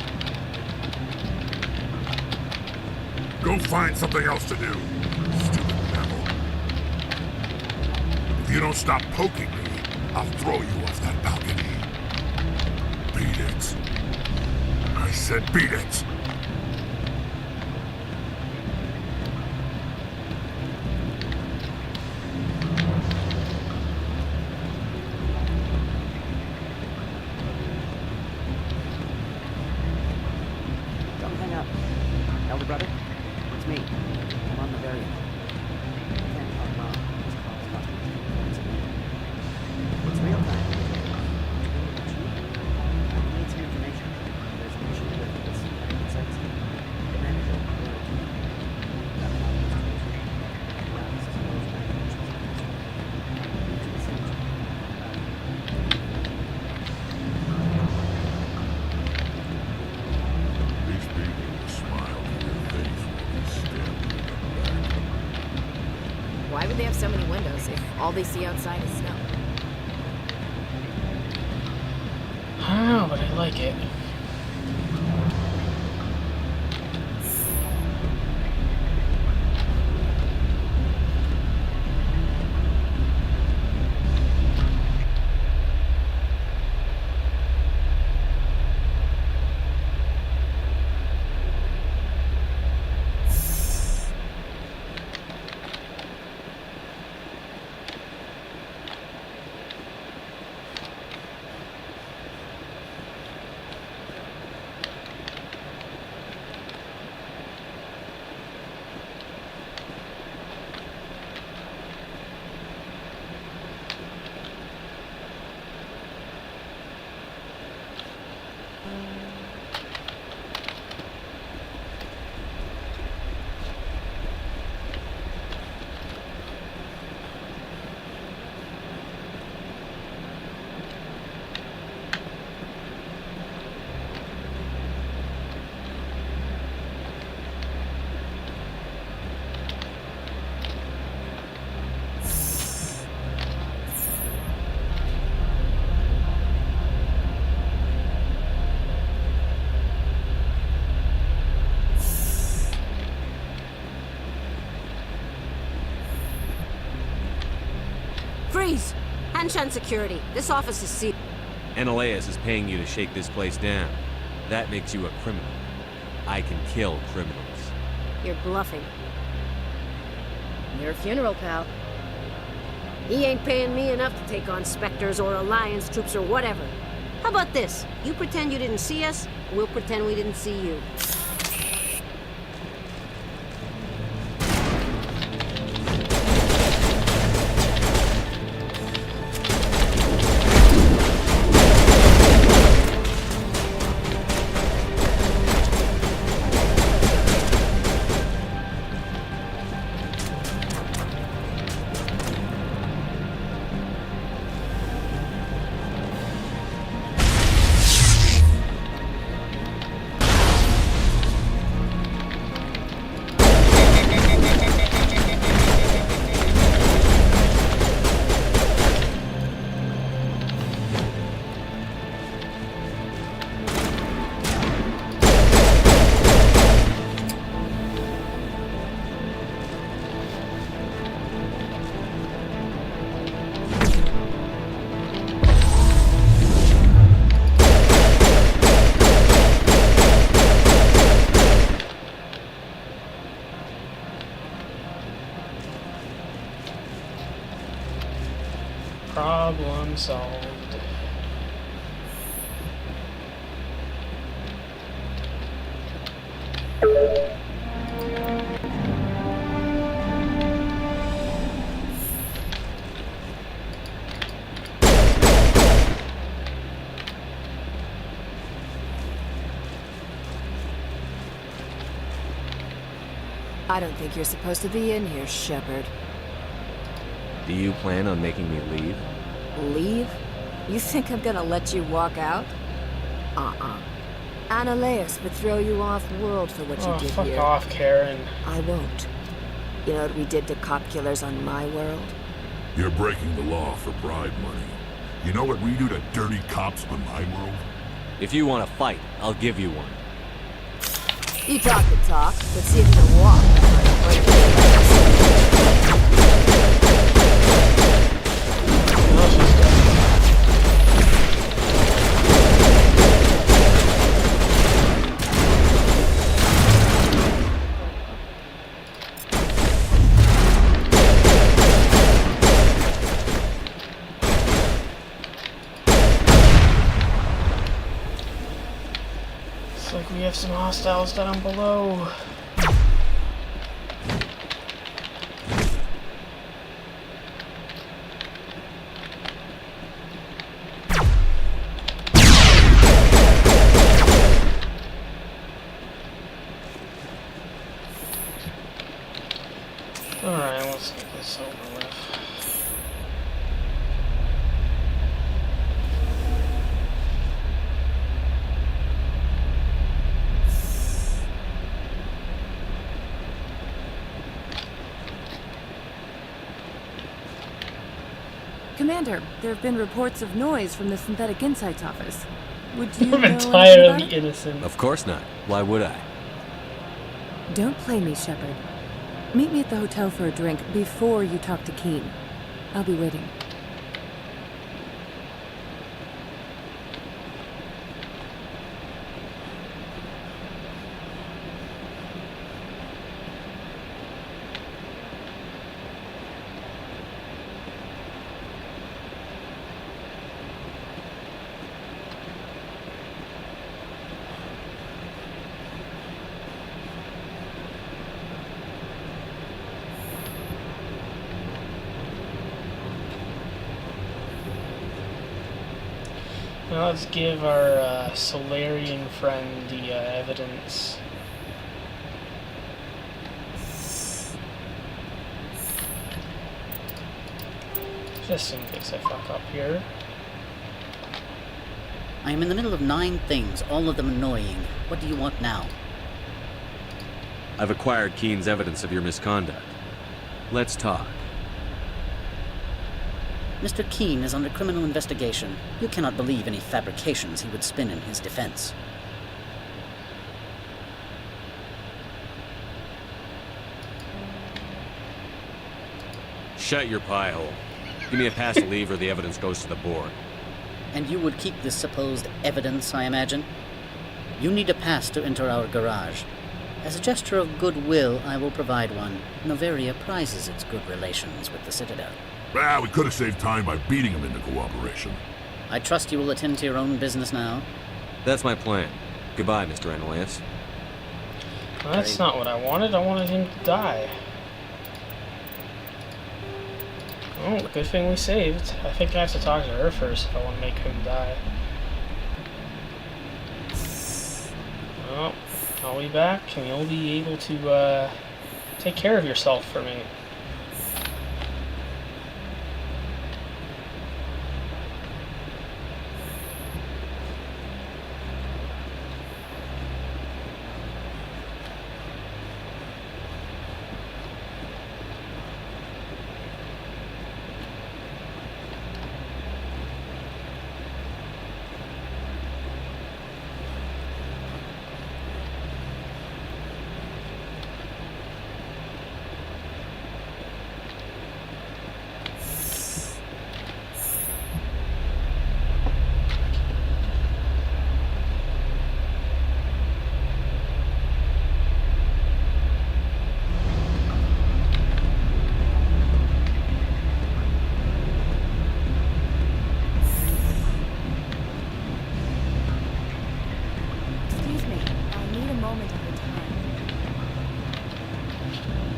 Go find something else to do, stupid devil. If you don't stop poking me, I'll throw you off that balcony. Beat it. I said beat it. Why would they have so many windows if all they see outside is snow? I don't know, but I like it. Freeze! Hanshan Security. This office is sealed. Ananias is paying you to shake this place down. That makes you a criminal. I can kill criminals. You're bluffing. Your funeral, pal. He ain't paying me enough to take on Spectres or Alliance troops or whatever. How about this? You pretend you didn't see us, and we'll pretend we didn't see you. Problem solved. I don't think you're supposed to be in here, Shepard. Do you plan on making me leave? Leave? You think I'm gonna let you walk out? Annaleus would throw you off-world for what you did fuck here. off, Karen. I won't. You know what we did to cop killers on my world? You're breaking the law for bribe money. You know what we do to dirty cops on my world? If you want to fight, I'll give you one. You talk the talk. Let's see if you can walk. Looks like we have some hostiles down below. Alright, let's get this over with. Commander, there have been reports of noise from the Synthetic Insights office. Would you I'm know anything entirely about it? innocent. Of course not. Why would I? Don't play me, Shepard. Meet me at the hotel for a drink before you talk to Keen. I'll be waiting. Now let's give our Solarian friend the evidence. Just in case I fuck up here. I am in the middle of 9 things, all of them annoying. What do you want now? I've acquired Keen's evidence of your misconduct. Let's talk. Mr. Keen is under criminal investigation. You cannot believe any fabrications he would spin in his defense. Shut your pie hole. Give me a pass to leave or the evidence goes to the board. And you would keep this supposed evidence, I imagine? You need a pass to enter our garage. As a gesture of goodwill, I will provide one. Noveria prizes its good relations with the Citadel. Ah, we could have saved time by beating him into cooperation. I trust you will attend to your own business now. That's my plan. Goodbye, Mr. Analyus. Well, that's not what I wanted. I wanted him to die. Oh, good thing we saved. I think I have to talk to her first if I want to make him die. Well, I'll be back and you'll be able to take care of yourself for me.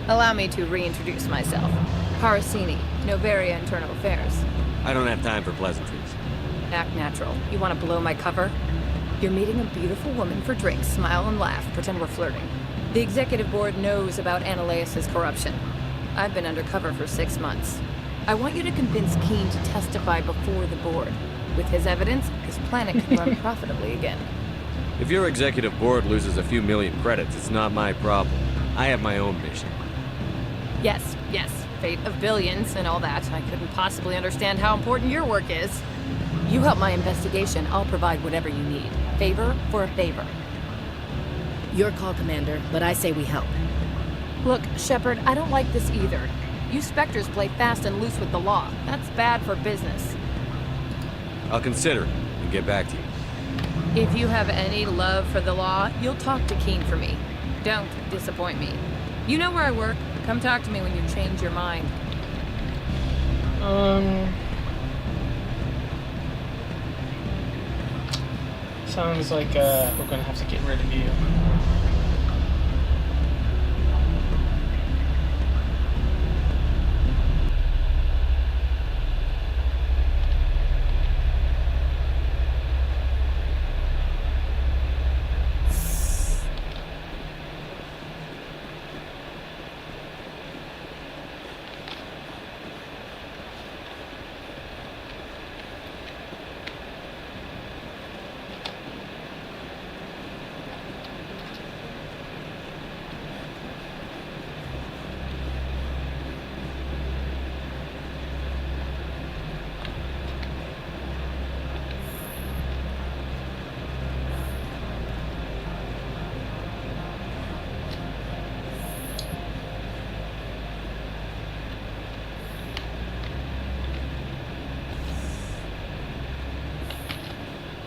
Allow me to reintroduce myself. Parasini, Novaria Internal Affairs. I don't have time for pleasantries. Act natural. You want to blow my cover? You're meeting a beautiful woman for drinks, smile and laugh, pretend we're flirting. The executive board knows about Analyus' corruption. I've been undercover for 6 months. I want you to convince Keene to testify before the board. With his evidence, this planet can run profitably again. If your executive board loses a few million credits, it's not my problem. I have my own mission. Yes, fate of billions and all that. I couldn't possibly understand how important your work is. You help my investigation, I'll provide whatever you need. Favor for a favor. Your call, Commander, but I say we help. Look, Shepard, I don't like this either. You Spectres play fast and loose with the law. That's bad for business. I'll consider it and get back to you. If you have any love for the law, you'll talk to Keene for me. Don't disappoint me. You know where I work. Come talk to me when you change your mind. Sounds like we're gonna have to get rid of you.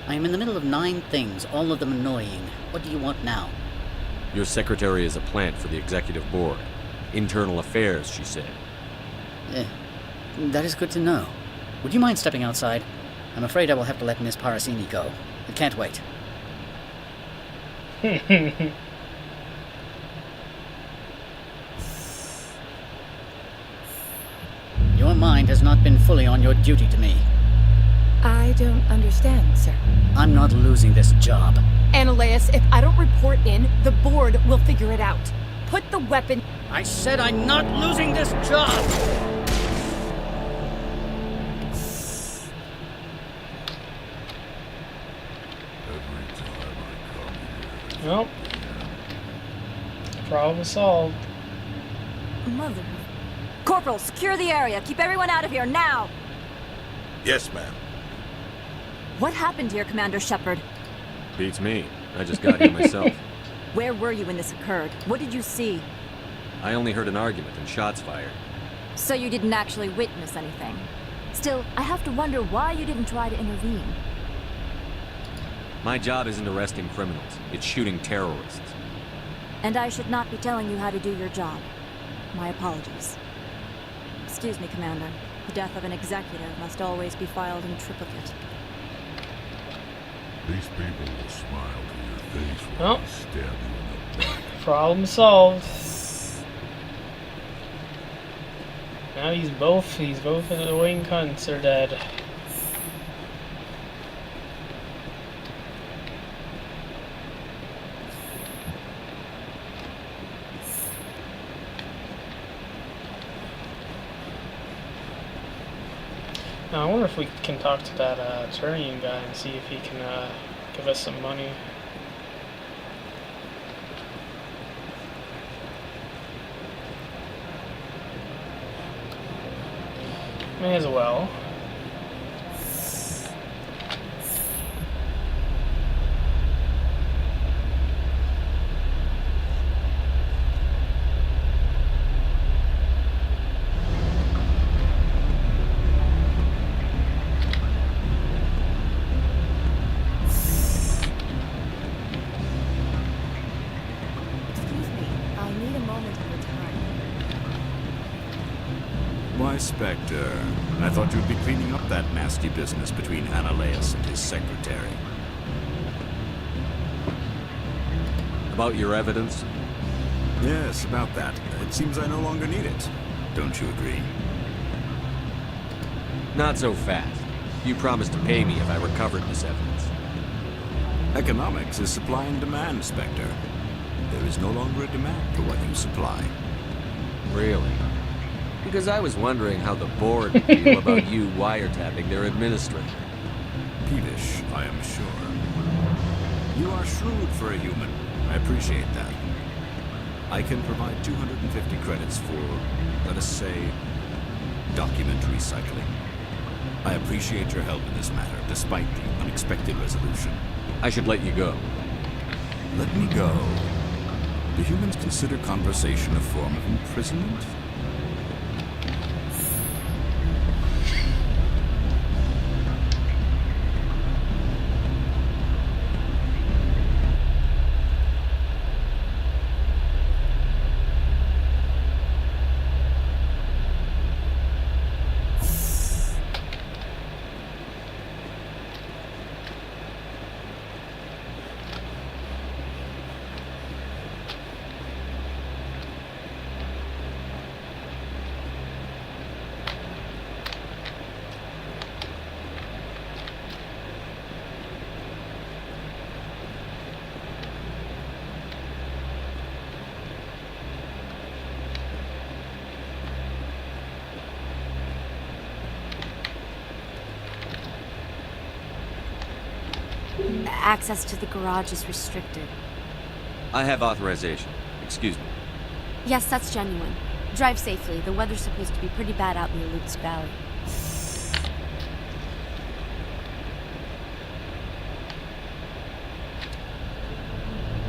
I am in the middle of 9 things, all of them annoying. What do you want now? Your secretary is a plant for the executive board. Internal affairs, she said. That is good to know. Would you mind stepping outside? I'm afraid I will have to let Miss Parasini go. It can't wait. Your mind has not been fully on your duty to me. I don't understand, sir. I'm not losing this job. Analyus, if I don't report in, the board will figure it out. Put the weapon... I said I'm not losing this job! Well, problem solved. Mother... Corporal, secure the area. Keep everyone out of here, now! Yes, ma'am. What happened here, Commander Shepard? Beats me. I just got here myself. Where were you when this occurred? What did you see? I only heard an argument and shots fired. So you didn't actually witness anything. Still, I have to wonder why you didn't try to intervene. My job isn't arresting criminals. It's shooting terrorists. And I should not be telling you how to do your job. My apologies. Excuse me, Commander. The death of an executive must always be filed in triplicate. These people will smile to your face when Oh. they stab you in the back. Problem solved. Now both of the wing cunts are dead. Now, I wonder if we can talk to that Turian guy and see if he can give us some money. May as well. Why, Spectre? I thought you'd be cleaning up that nasty business between Analeus and his secretary. About your evidence? Yes, about that. It seems I no longer need it. Don't you agree? Not so fast. You promised to pay me if I recovered this evidence. Economics is supply and demand, Spectre. There is no longer a demand for what you supply. Really? Because I was wondering how the board would feel about you wiretapping their administrator. Peevish, I am sure. You are shrewd for a human. I appreciate that. I can provide 250 credits for, let us say, document recycling. I appreciate your help in this matter, despite the unexpected resolution. I should let you go. Let me go? Do humans consider conversation a form of imprisonment? Access to the garage is restricted. I have authorization. Excuse me. Yes, that's genuine. Drive safely. The weather's supposed to be pretty bad out in the Lutz Valley.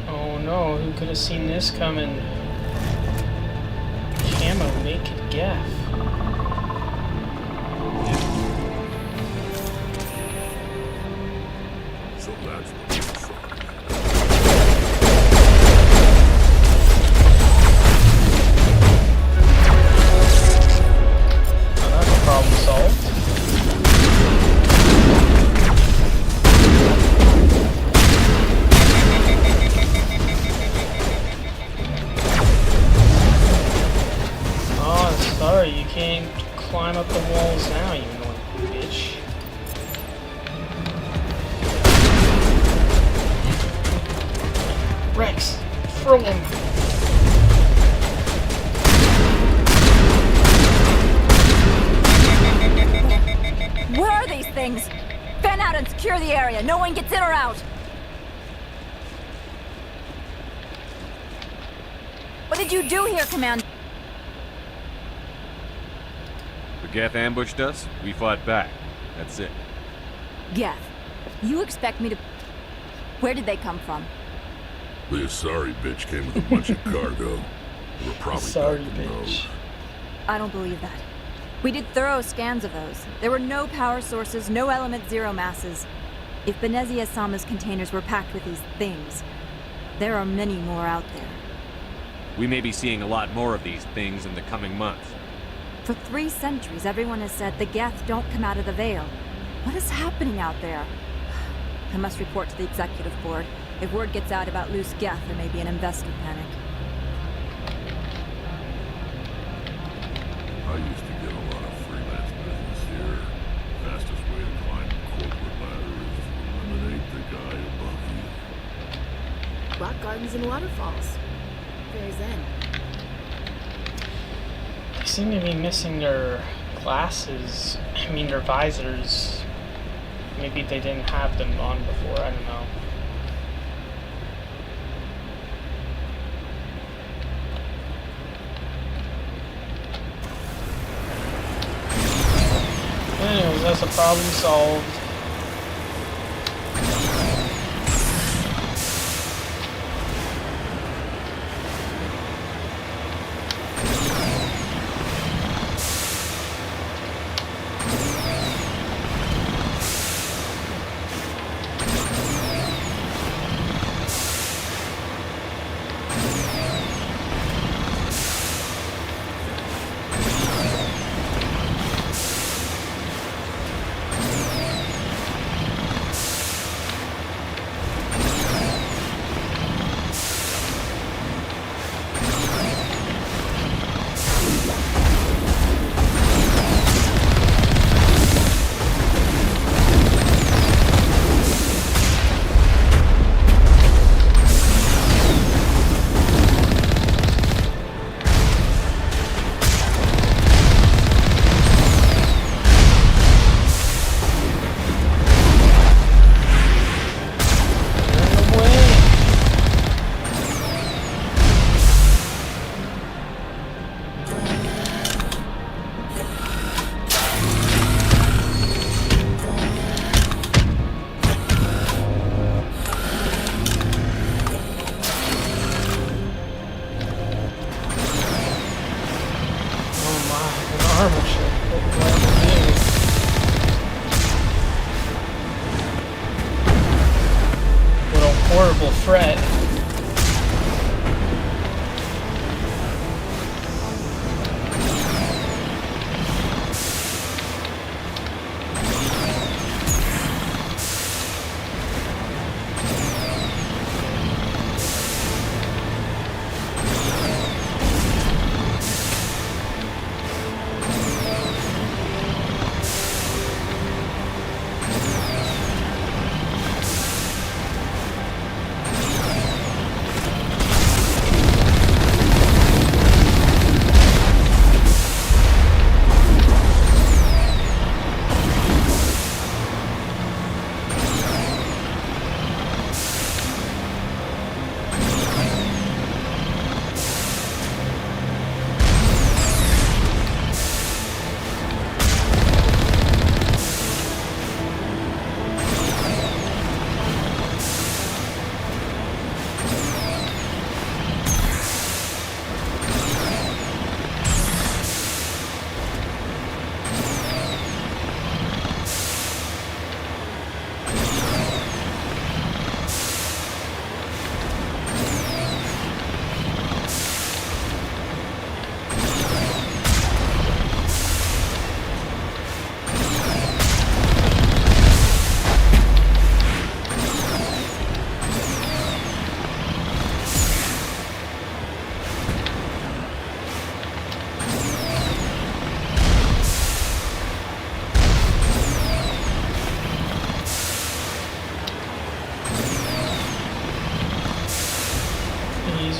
Oh no, who could have seen this coming? Camo naked gaff. So that's what you saw. Well, that's a problem solved. Oh, sorry, you can't climb up the walls now, you annoying bitch. Rex, throw him. Where are these things? Fan out and secure the area. No one gets in or out. What did you do here, Commander? The Geth ambushed us. We fought back. That's it. Geth, you expect me to... Where did they come from? The Asari bitch came with a bunch of cargo. They were probably Sorry, back in those. bitch. I don't believe that. We did thorough scans of those. There were no power sources, no element zero masses. If Benezia Sama's containers were packed with these things, there are many more out there. We may be seeing a lot more of these things in the coming months. For 3 centuries, everyone has said the Geth don't come out of the Veil. What is happening out there? I must report to the executive board. If word gets out about loose Geth, there may be an investor panic. I used to get a lot of freelance business here. Fastest way to climb the corporate ladder is to eliminate the guy above you. Rock gardens and waterfalls. Very zen. They seem to be missing their glasses. I mean, their visors. Maybe they didn't have them on before. I don't know. Anyways, that's a problem solved. Horrible fret.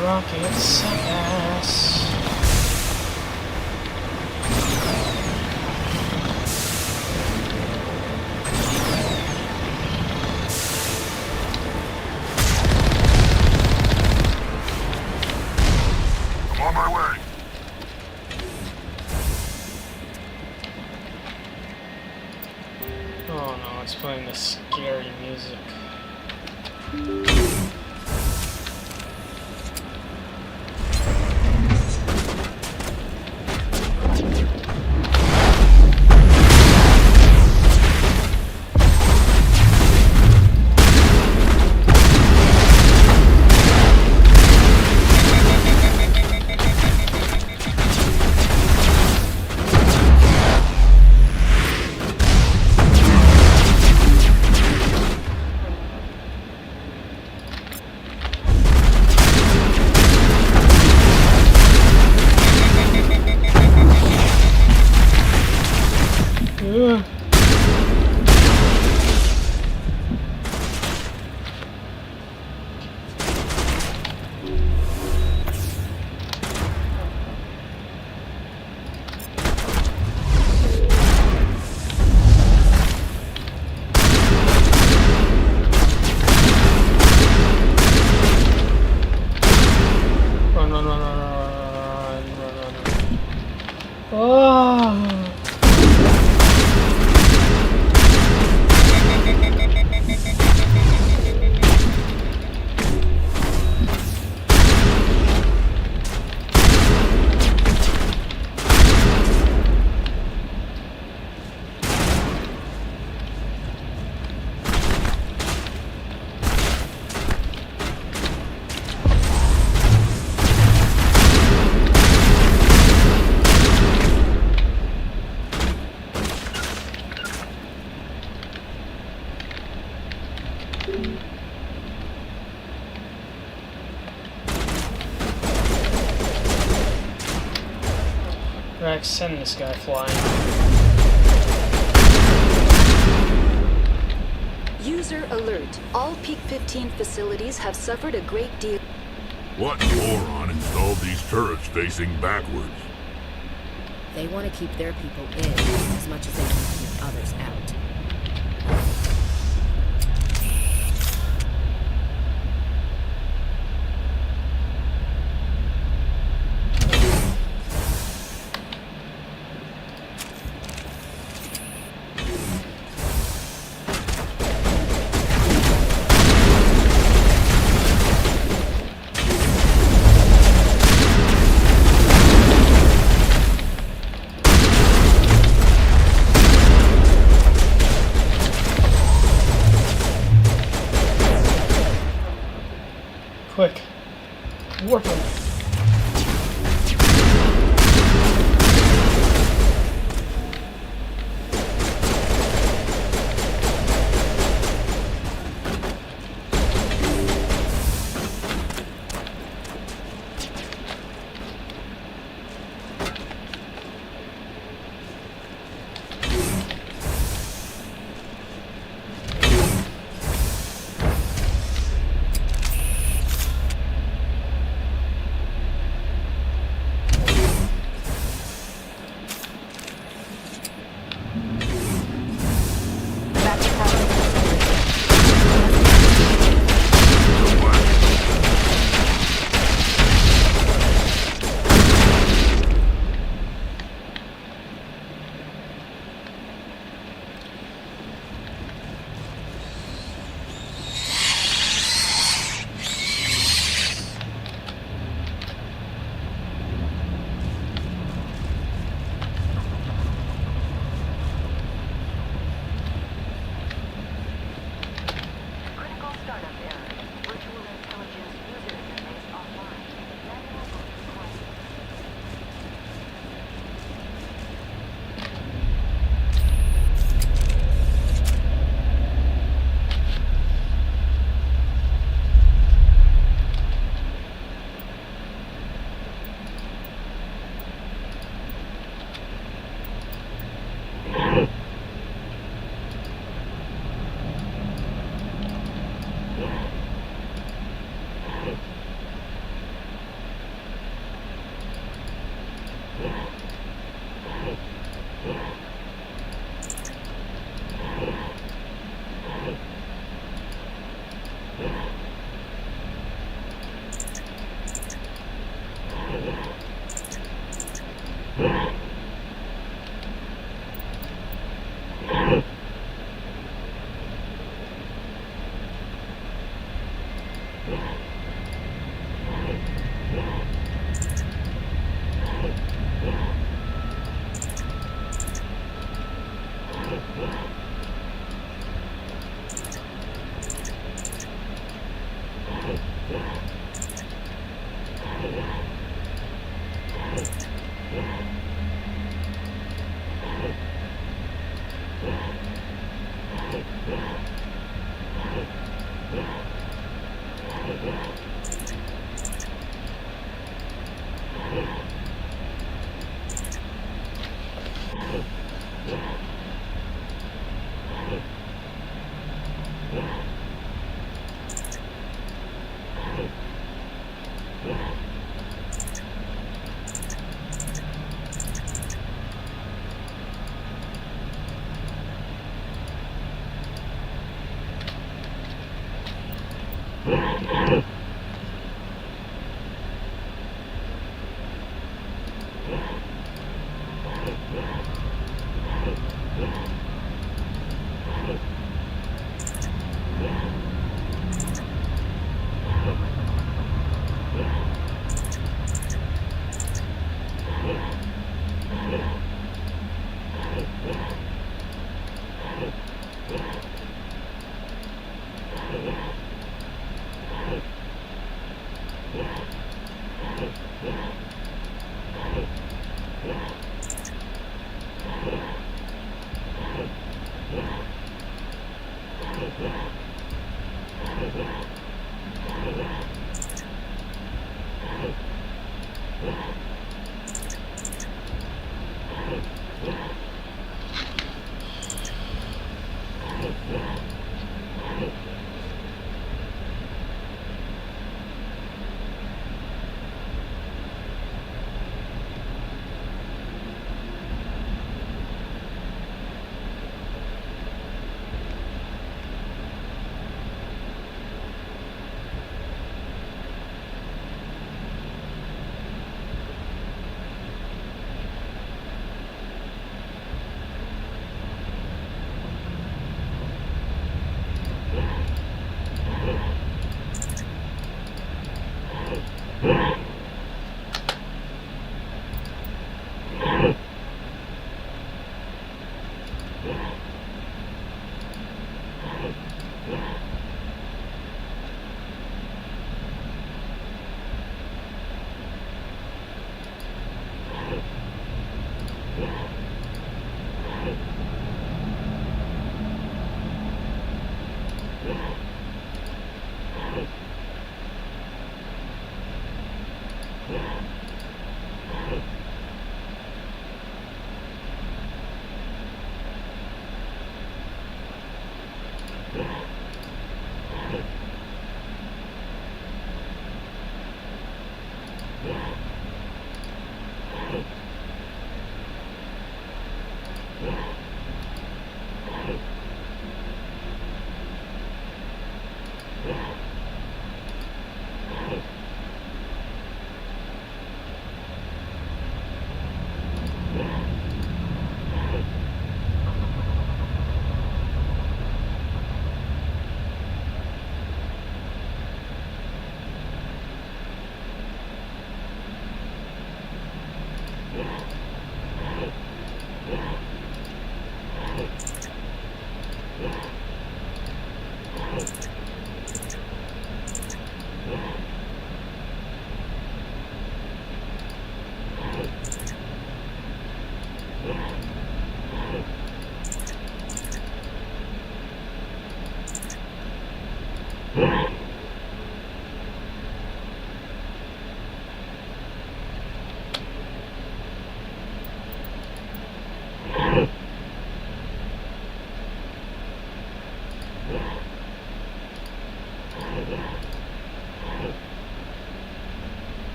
Rockets suck ass. I'm on my way. Oh no, it's playing this scary music. Oh. Rex, send this guy flying. User alert. All Peak 15 facilities have suffered a great deal. What moron installed these turrets facing backwards? They want to keep their people in as much as they want to keep others out. Quick. Warp him.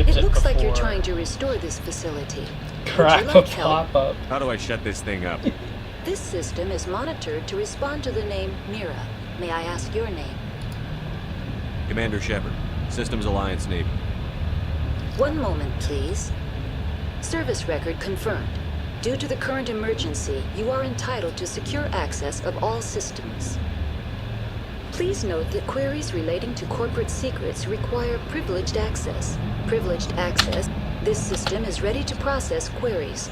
skipped it looks before. like you're trying to restore this facility. Crap, Would you like a help? pop-up. How do I shut this thing up? This system is monitored to respond to the name Mira. May I ask your name? Commander Shepard, Systems Alliance Navy. One moment, please. Service record confirmed. Due to the current emergency, you are entitled to secure access of all systems. Please note that queries relating to corporate secrets require privileged access. Privileged access, this system is ready to process queries.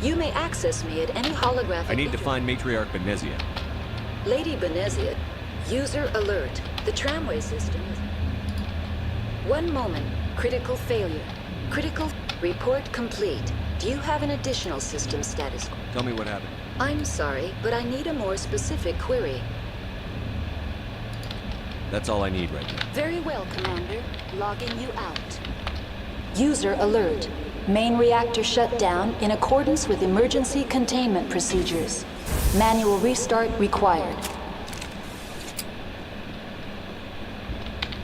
You may access me at any holographic... I need to find Matriarch Benezia. Lady Benezia, user alert. The tramway system is... One moment. Critical failure. Critical report complete. Do you have an additional system status? Tell me what happened. I'm sorry, but I need a more specific query. That's all I need right now. Very well, Commander. Logging you out. User alert. Main reactor shut down in accordance with emergency containment procedures. Manual restart required.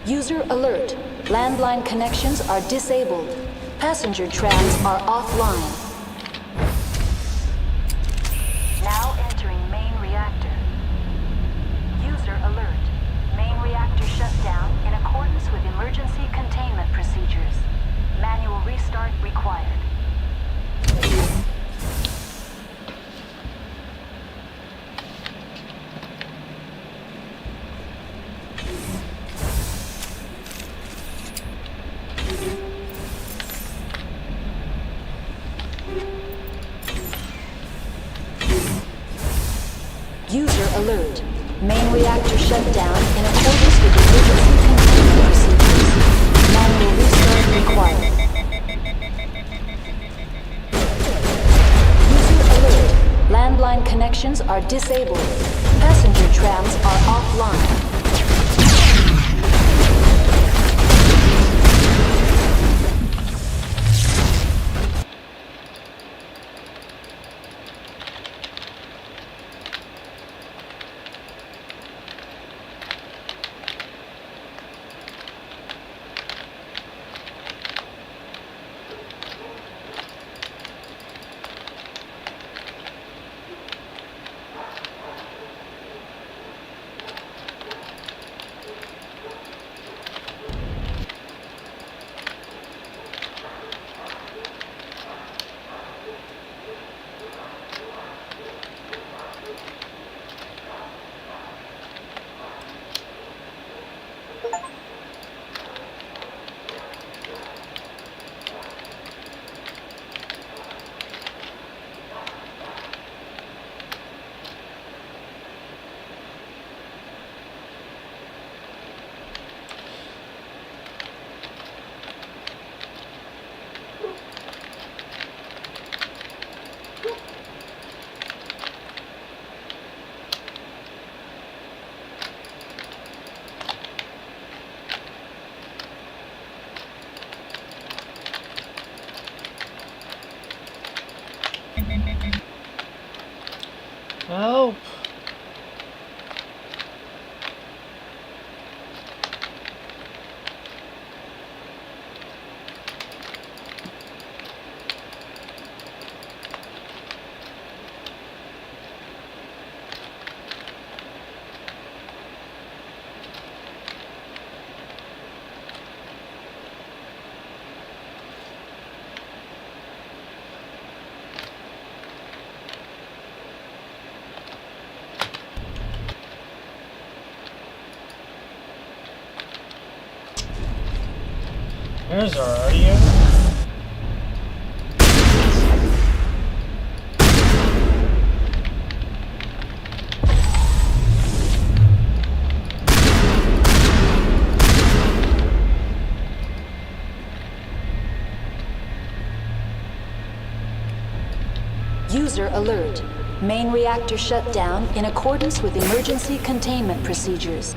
User alert. Landline connections are disabled. Passenger trams are offline. Now entering main reactor. User alert. Main reactor shut down in accordance with emergency containment procedures. Manual restart required. User alert. Main reactor shut down in accordance with emergency containment procedures. Manual restart required. User alert. Landline connections are disabled. Passenger trams are offline. Help! There's our audio. User alert. Main reactor shut down in accordance with emergency containment procedures.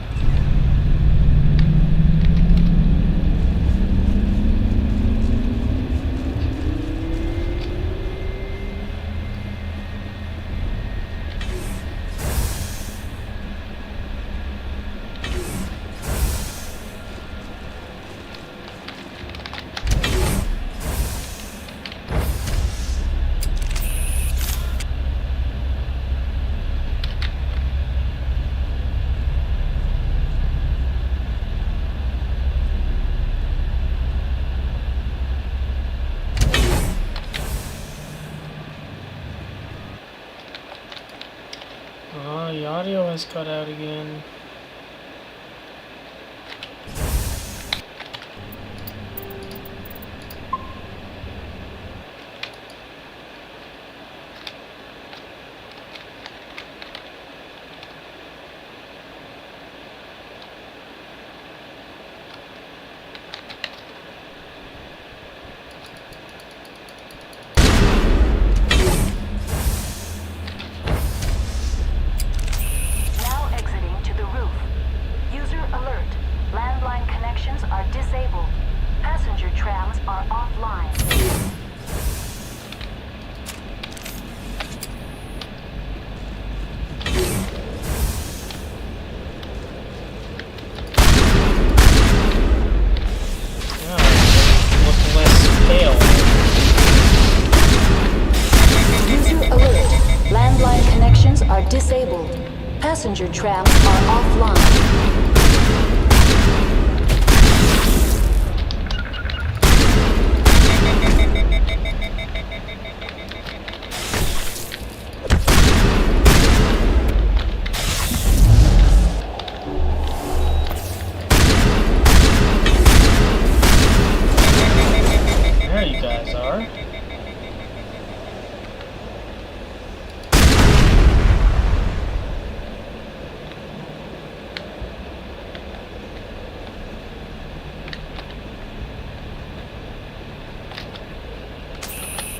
Oh, the audio has cut out again. trams are offline. Look less pale. User alert. Landline connections are disabled. Passenger trams are offline. There you guys are.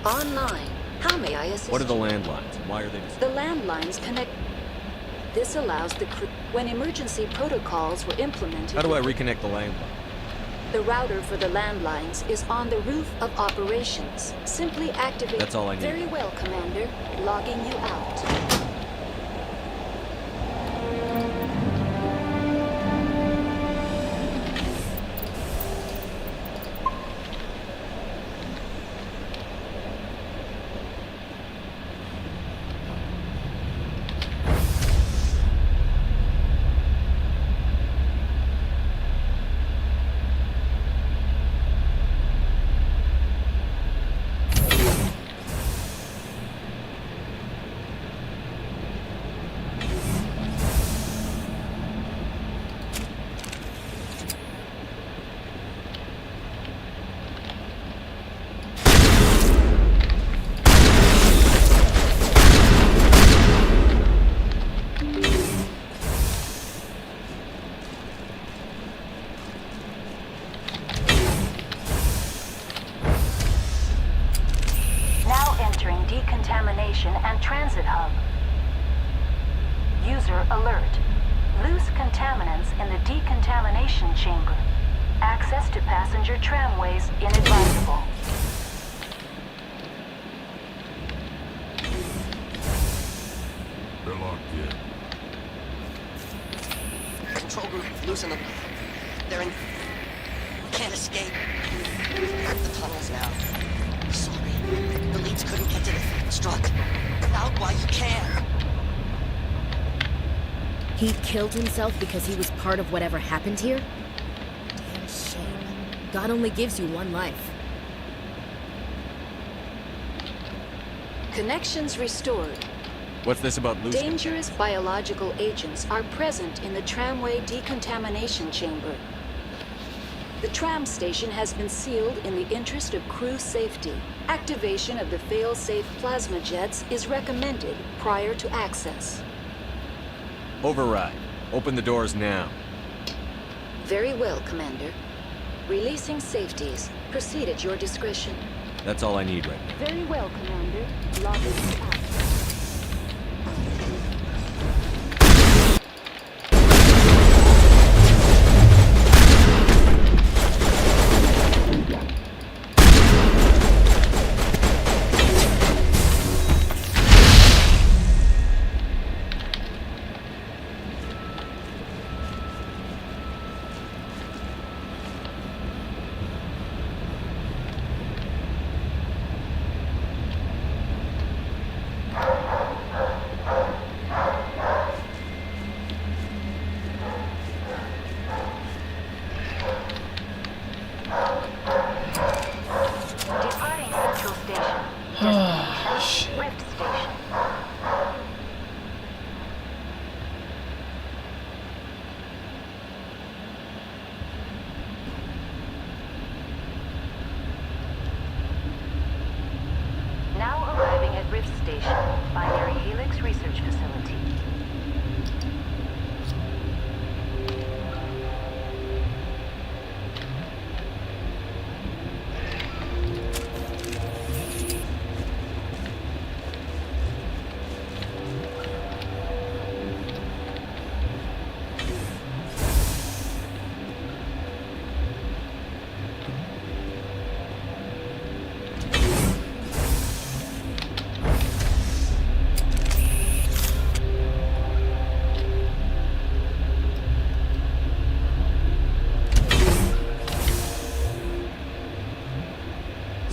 Online. How may I assist? What are the landlines? Why are they The landlines connect. This allows the crew. When emergency protocols were implemented. How do I reconnect the landline? The router for the landlines is on the roof of operations. Simply activate. That's all I need. Very well, Commander. Logging you out. Decontamination and transit hub. User alert. Loose contaminants in the decontamination chamber. Access to passenger tramways inadvisable. They're locked in. Control group, loosen them. They're in... We can't escape. The tunnels now. Sorry. The leads couldn't get to the struck. Out while you can. He killed himself because he was part of whatever happened here? Damn shame. God only gives you one life. Connections restored. What's this about loose? Dangerous biological agents are present in the tramway decontamination chamber. The tram station has been sealed in the interest of crew safety. Activation of the fail-safe plasma jets is recommended prior to access. Override. Open the doors now. Very well, Commander. Releasing safeties. Proceed at your discretion. That's all I need right now. Very well, Commander. Logging out. Now arriving at Rift Station, Binary Helix Research Facility.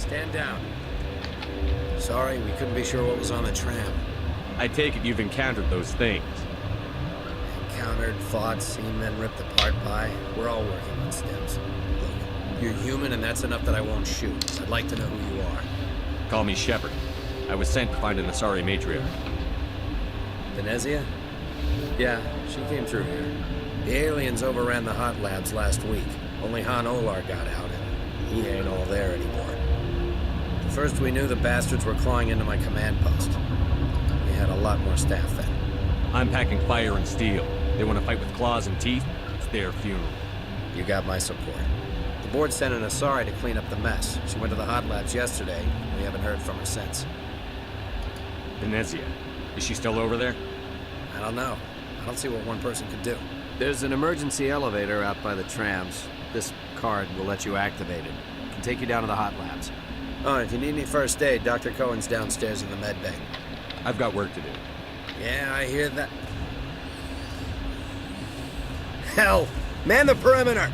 Stand down. Sorry, we couldn't be sure what was on the tram. I take it you've encountered those things. Encountered, fought, seen men ripped apart by. We're all working on stems. Look, you're human and that's enough that I won't shoot. I'd like to know who you are. Call me Shepard. I was sent to find an Asari matriarch. Venezia? Yeah, she came through here. The aliens overran the hot labs last week. Only Han Olar got out, and he ain't all there anymore. The first we knew, the bastards were clawing into my command post. We had a lot more staff then. I'm packing fire and steel. They want to fight with claws and teeth? It's their funeral. You got my support. The board sent an Asari to clean up the mess. She went to the hot labs yesterday. We haven't heard from her since. Venezia. Is she still over there? I don't know. I don't see what one person could do. There's an emergency elevator out by the trams. This card will let you activate it. It can take you down to the hot labs. Oh, and if you need any first aid, Dr. Cohen's downstairs in the med bay. I've got work to do. Yeah, I hear that. Hell! Man the perimeter!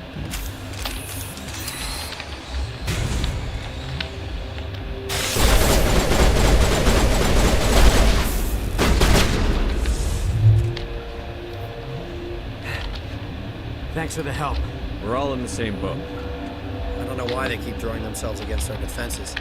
Thanks for the help. We're all in the same boat. I don't know why they keep throwing themselves against our defenses.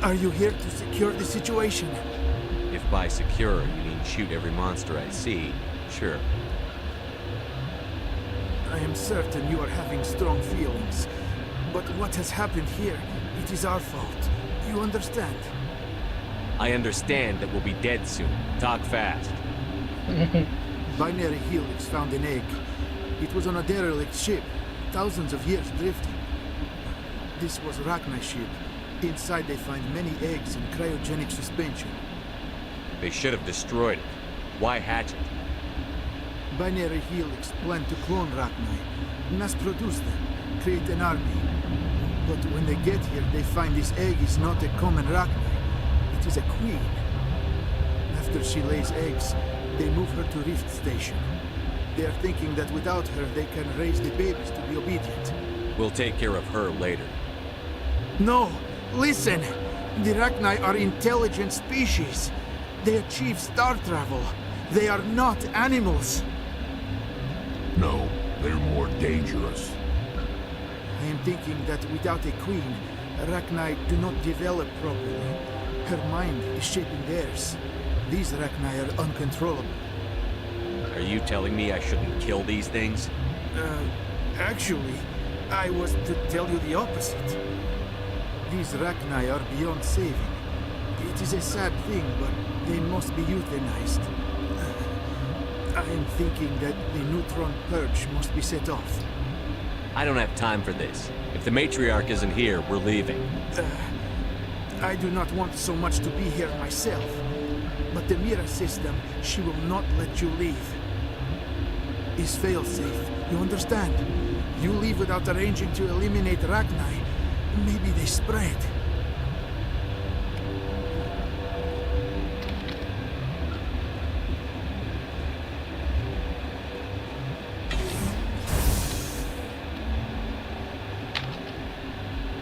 Are you here to secure the situation? If by secure you mean shoot every monster I see, sure. I am certain you are having strong feelings. But what has happened here, it is our fault. You understand? I understand that we'll be dead soon. Talk fast. Binary Helix found an egg. It was on a derelict ship, thousands of years drifting. This was Rachni's ship. Inside they find many eggs in cryogenic suspension. They should have destroyed it. Why hatch it? Binary Helix planned to clone Rachni, mass-produce them, create an army. But when they get here, they find this egg is not a common Rachni. It is a queen. After she lays eggs, they move her to Rift Station. They are thinking that without her, they can raise the babies to be obedient. We'll take care of her later. No! Listen! The Rachni are intelligent species. They achieve star travel. They are not animals. No, they're more dangerous. I am thinking that without a queen, Rachni do not develop properly. Her mind is shaping theirs. These Rachni are uncontrollable. Are you telling me I shouldn't kill these things? Actually, I was to tell you the opposite. These Rachni are beyond saving. It is a sad thing, but they must be euthanized. I am thinking that the neutron purge must be set off. I don't have time for this. If the matriarch isn't here, we're leaving. I do not want so much to be here myself. But the Mira system, she will not let you leave. Is fail-safe, you understand? You leave without arranging to eliminate Rachni, maybe they spread.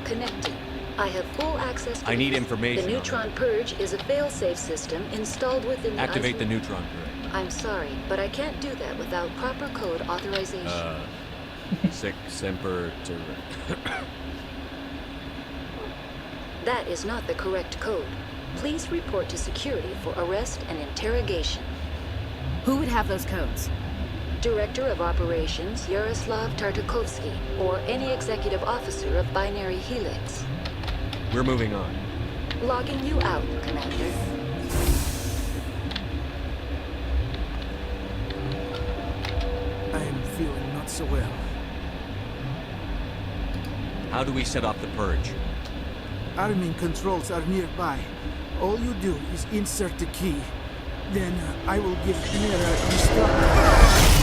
Connected. I have full access to I need information. The neutron purge is a fail-safe system installed within the Activate the neutron purge. I'm sorry, but I can't do that without proper code authorization. Sic semper That is not the correct code. Please report to security for arrest and interrogation. Who would have those codes? Director of Operations Yaroslav Tartakovsky, or any executive officer of Binary Helix. We're moving on. Logging you out, Commander. I am feeling not so well. How do we set off the purge? Arming controls are nearby. All you do is insert the key. Then I will give Mira instructions.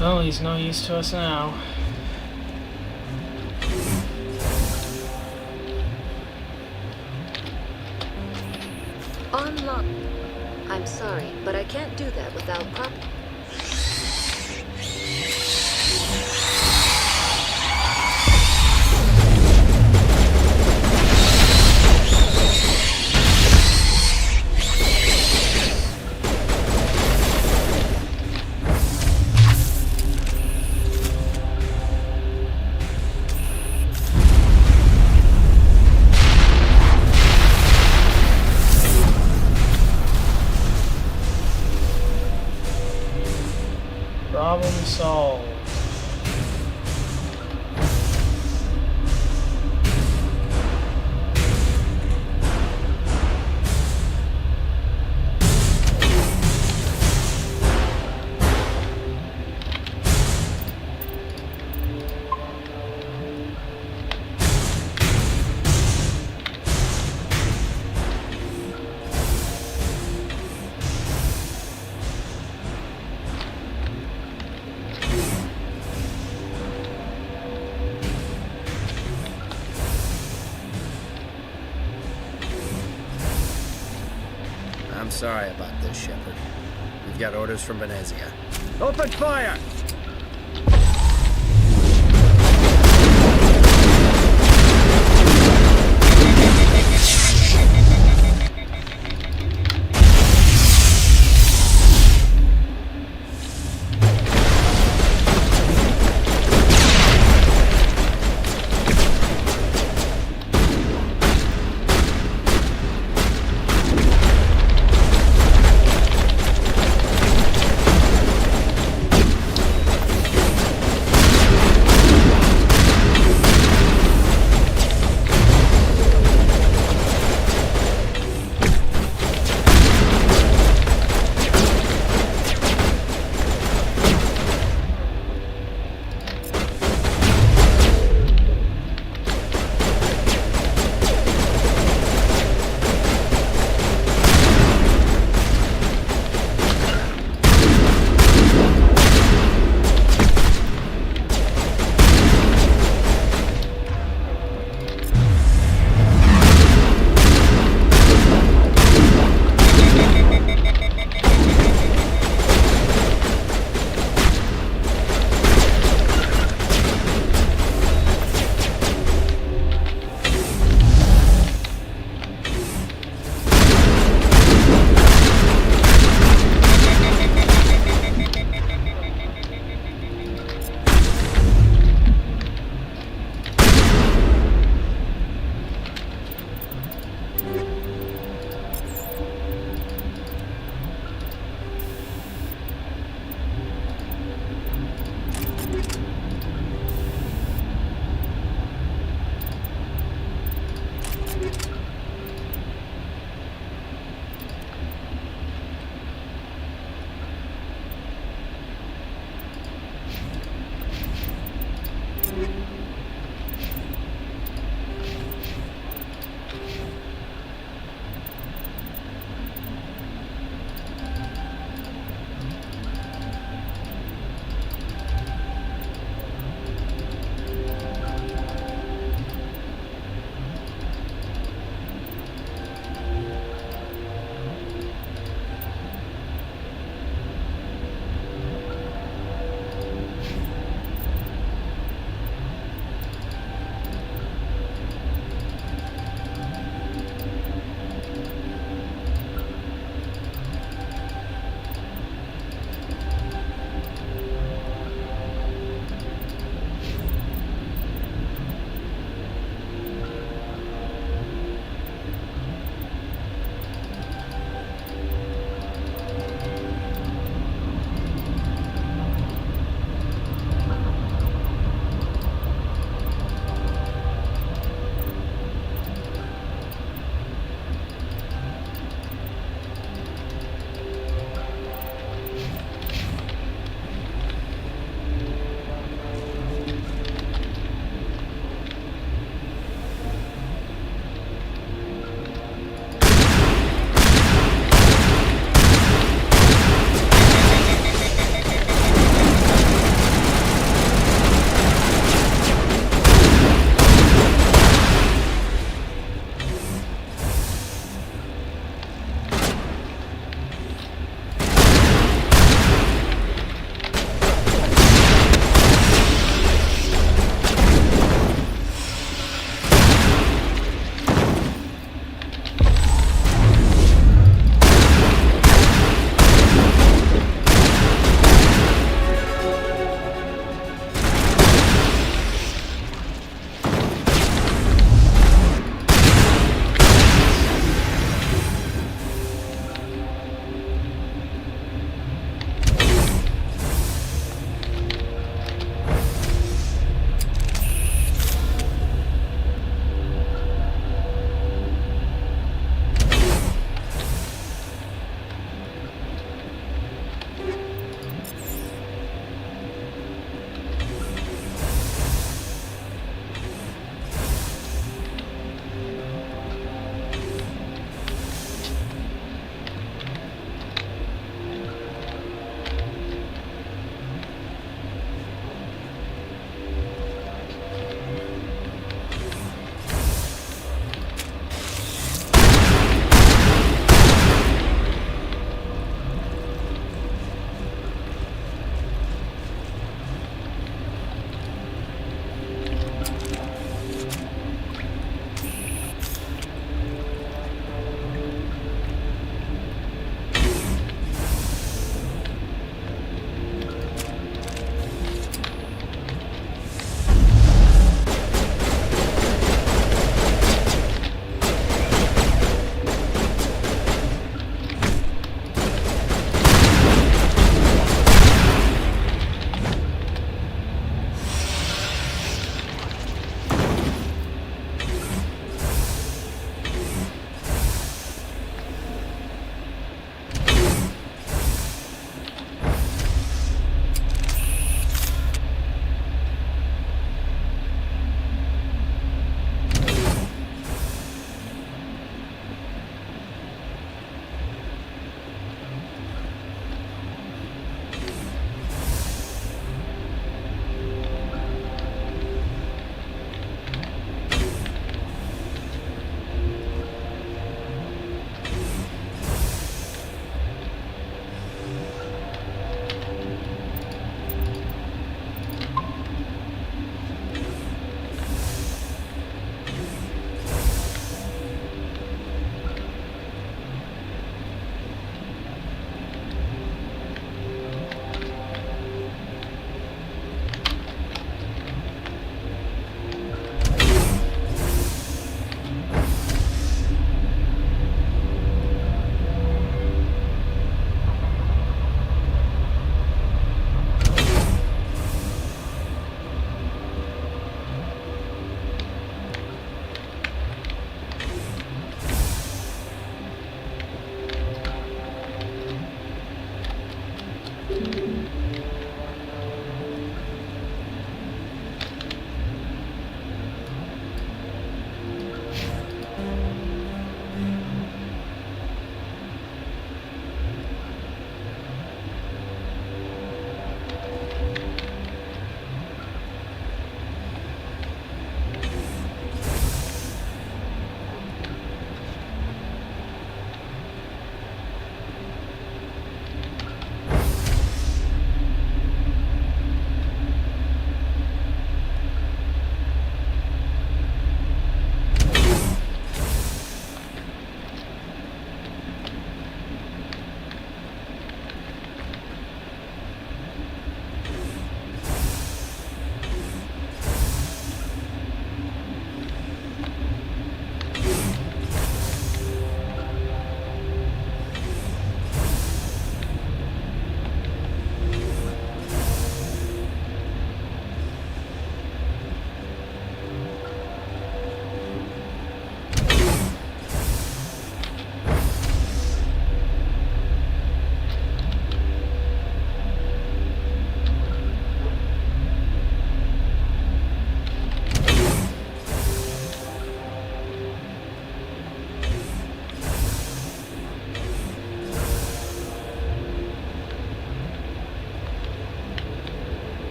Well, he's no use to us now. Unlock. I'm sorry, but I can't do that without proper... Problem solved. I'm sorry about this, Shepard. We've got orders from Venezia. Open fire!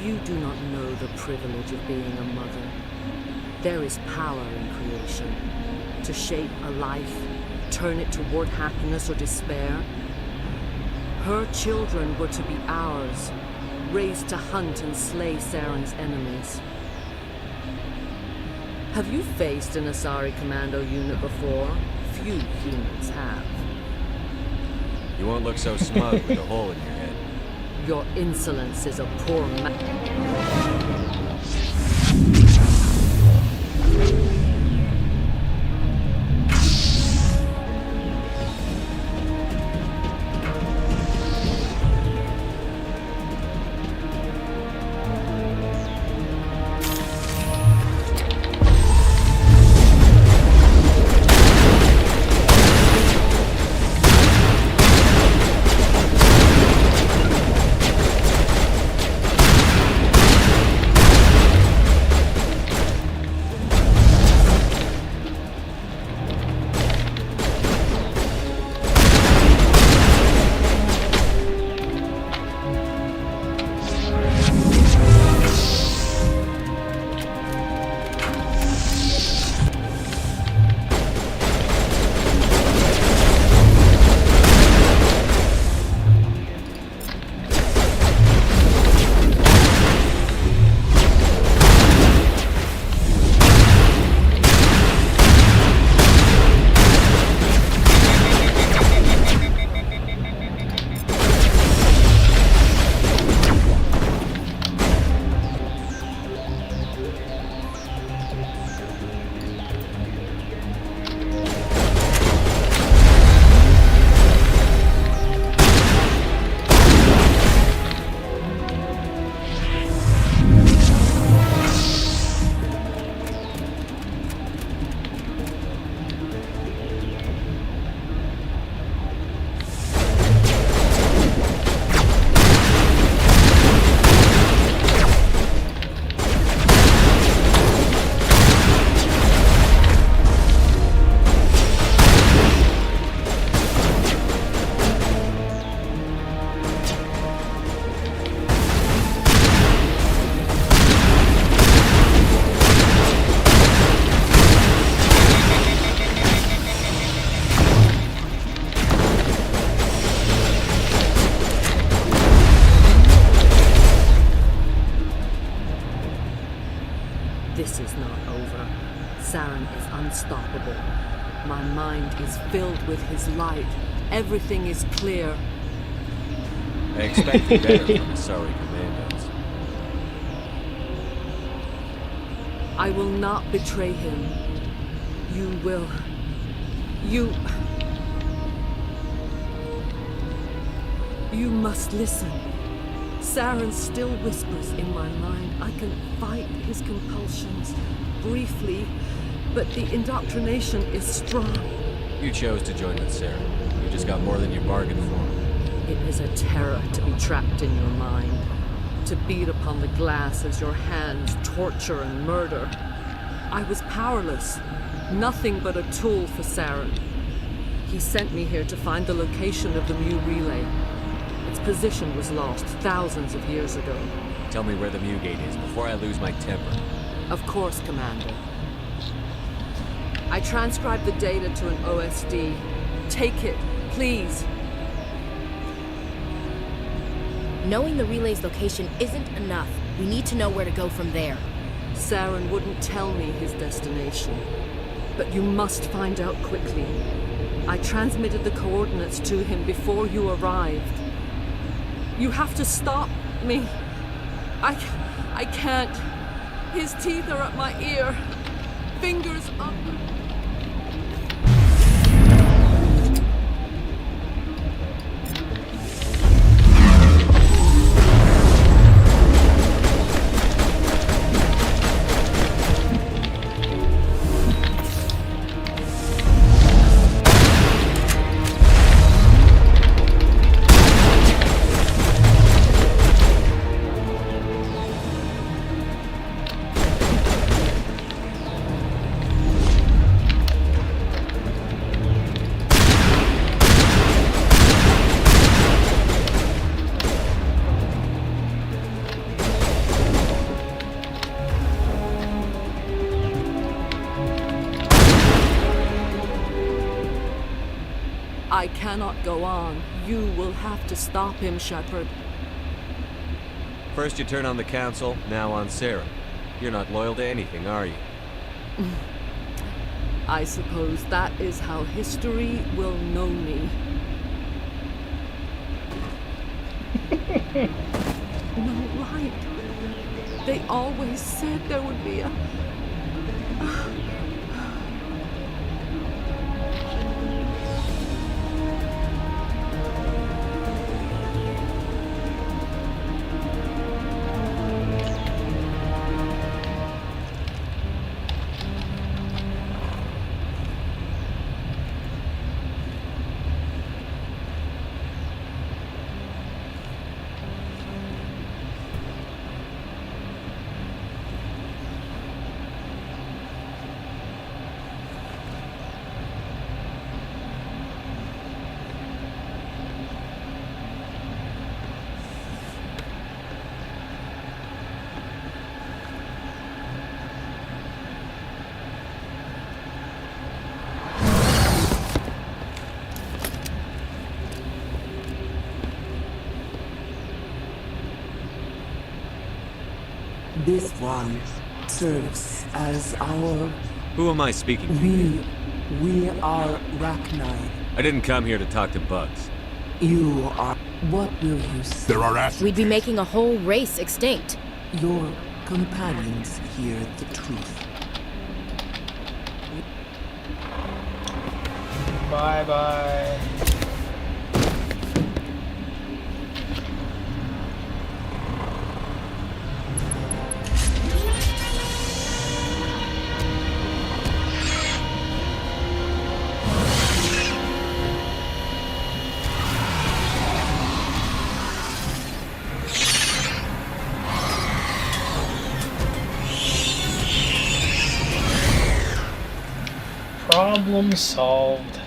You do not know the privilege of being a mother. There is power in creation. To shape a life, turn it toward happiness or despair. Her children were to be ours, raised to hunt and slay Saren's enemies. Have you faced an Asari commando unit before? Few humans have. You won't look so smug with a hole in your head. Your insolence is a poor This is not over. Saren is unstoppable. My mind is filled with his light. Everything is clear. I expected better from the Asari commandos. I will not betray him. You will. You must listen. Saren still whispers in my mind. I can fight his compulsions briefly, but the indoctrination is strong. You chose to join with Saren. You just got more than you bargained for. It is a terror to be trapped in your mind, to beat upon the glass as your hands torture and murder. I was powerless, nothing but a tool for Saren. He sent me here to find the location of the Mu relay. Its position was lost thousands of years ago. Tell me where the Mu gate is before I lose my temper. Of course, Commander. I transcribed the data to an OSD. Take it, please. Knowing the relay's location isn't enough. We need to know where to go from there. Saren wouldn't tell me his destination. But you must find out quickly. I transmitted the coordinates to him before you arrived. You have to stop me. I can't. His teeth are at my ear. Fingers up. cannot go on. You will have to stop him, Shepard. First you turn on the Council, now on Saren. You're not loyal to anything, are you? I suppose that is how history will know me. No, right. They always said there would be a... This one serves as our... Who am I speaking to? We are Rachni. I didn't come here to talk to bugs. You are... What will you say? There are acid. We'd be making a whole race extinct. Your companions hear the truth. Bye-bye. Problem solved.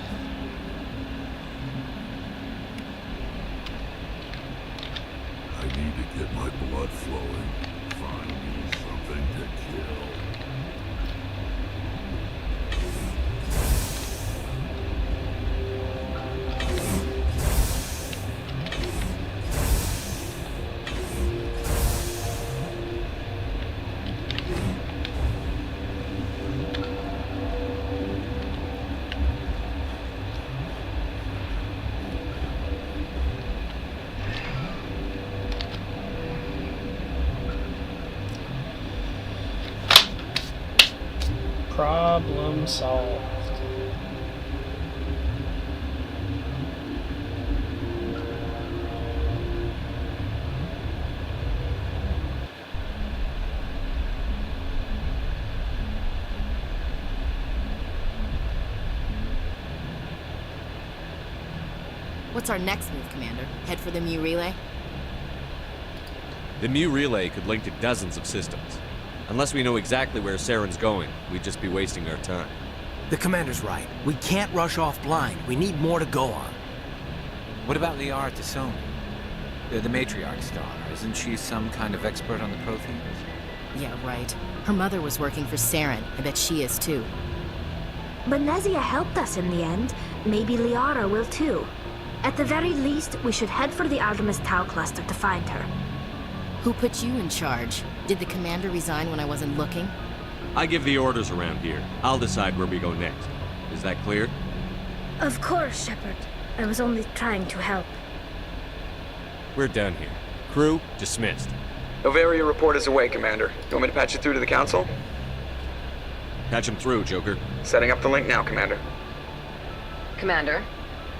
I need to get my blood flowing. Find me something to kill. Problem solved. What's our next move, Commander? Head for the Mu relay? The Mu relay could link to dozens of systems. Unless we know exactly where Saren's going, we'd just be wasting our time. The commander's right. We can't rush off blind. We need more to go on. What about Liara Tassoni? The matriarch's daughter. Isn't she some kind of expert on the Protheans? Yeah, right. Her mother was working for Saren. I bet she is too. Benezia helped us in the end. Maybe Liara will too. At the very least, we should head for the Artemis Tau cluster to find her. Who put you in charge? Did the commander resign when I wasn't looking? I give the orders around here. I'll decide where we go next. Is that clear? Of course, Shepard. I was only trying to help. We're done here. Crew, dismissed. Novaria report is away, Commander. You want me to patch it through to the Council? Patch him through, Joker. Setting up the link now, Commander. Commander,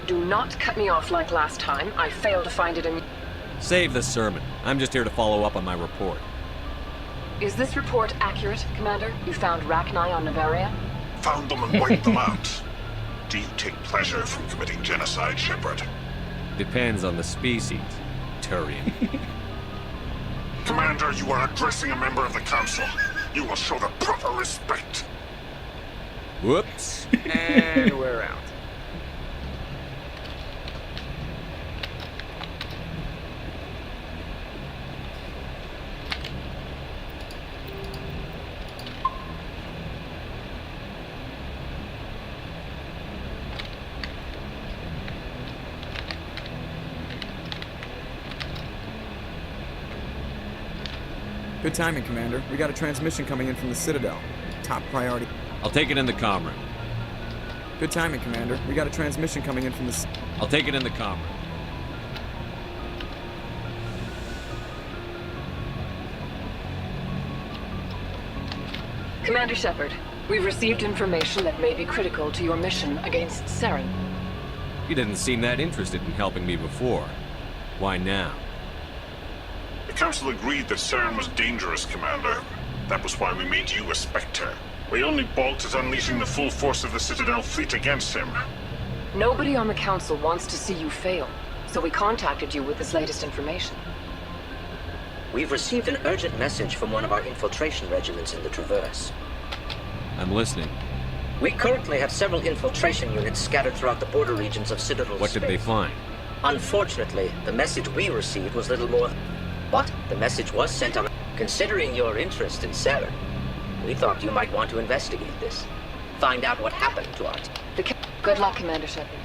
do not cut me off like last time. I failed to find it in... Save the sermon. I'm just here to follow up on my report. Is this report accurate, Commander? You found Rachni on Novaria? Found them and wiped them out. Do you take pleasure from committing genocide, Shepard? Depends on the species, Turian. Commander, you are addressing a member of the Council. You will show the proper respect. Whoops. And we're out. Good timing, Commander. We got a transmission coming in from the Citadel. Top priority. I'll take it in the comm room. Good timing, Commander. We got a transmission coming in from the... I'll take it in the comm room. Commander Shepard, we've received information that may be critical to your mission against Saren. You didn't seem that interested in helping me before. Why now? The Council agreed that Saren was dangerous, Commander. That was why we made you a Spectre. We only balked at unleashing the full force of the Citadel fleet against him. Nobody on the Council wants to see you fail, so we contacted you with this latest information. We've received an urgent message from one of our infiltration regiments in the Traverse. I'm listening. We currently have several infiltration units scattered throughout the border regions of Citadel What did they find? Unfortunately, the message we received was little more... But the message was sent on... Considering your interest in Saren, we thought you might want to investigate this. Find out what happened to our... Good luck, Commander Shepard.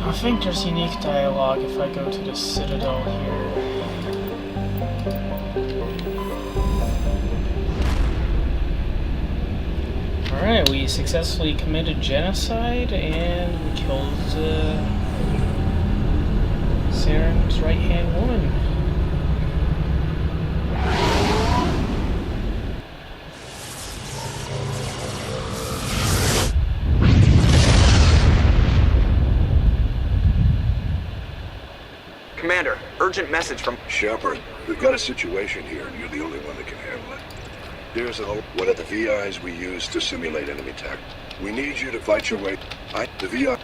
I think there's unique dialogue if I go to the Citadel here. Alright, we successfully committed genocide and we killed Saren's right-hand woman. Commander, urgent message from... Shepard, we've got a situation here, and you're the only one that can handle it. Here's one of the VIs we use to simulate enemy attack. We need you to fight your way... The VI...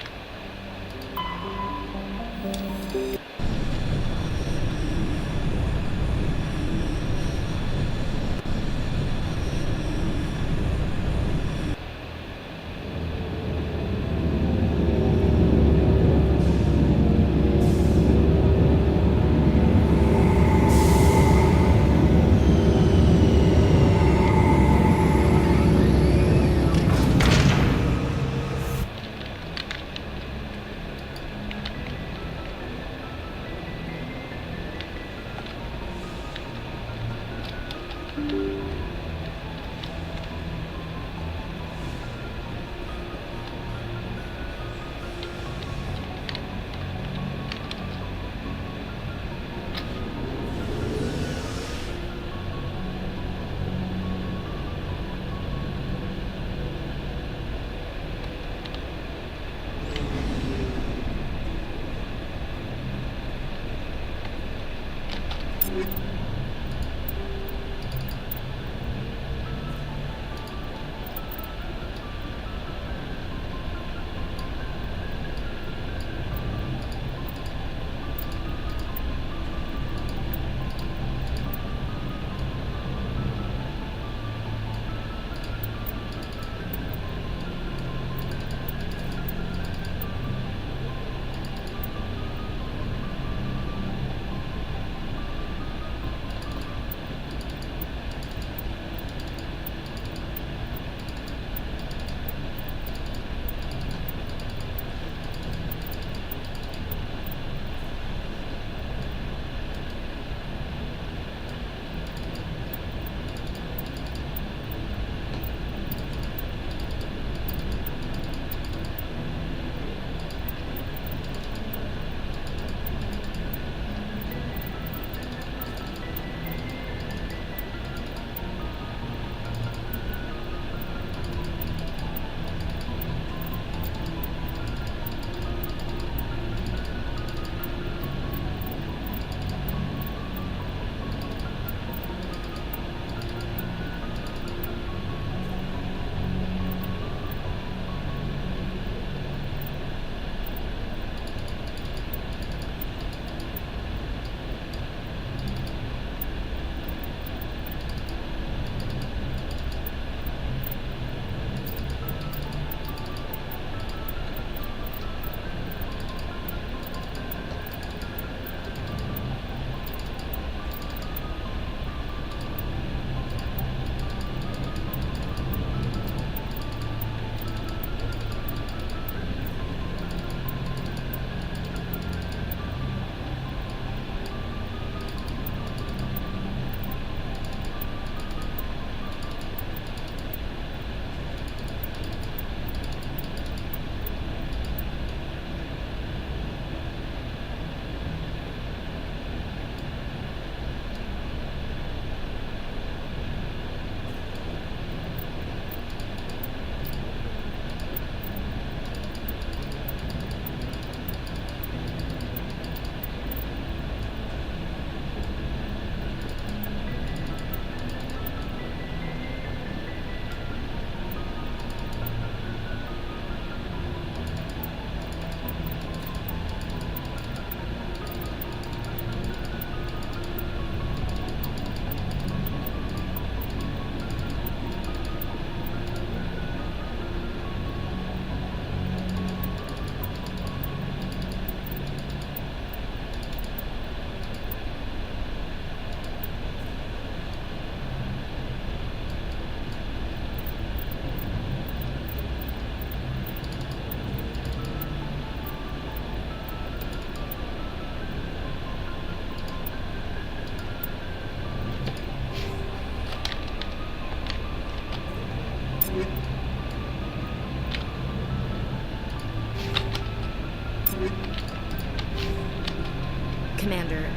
Commander,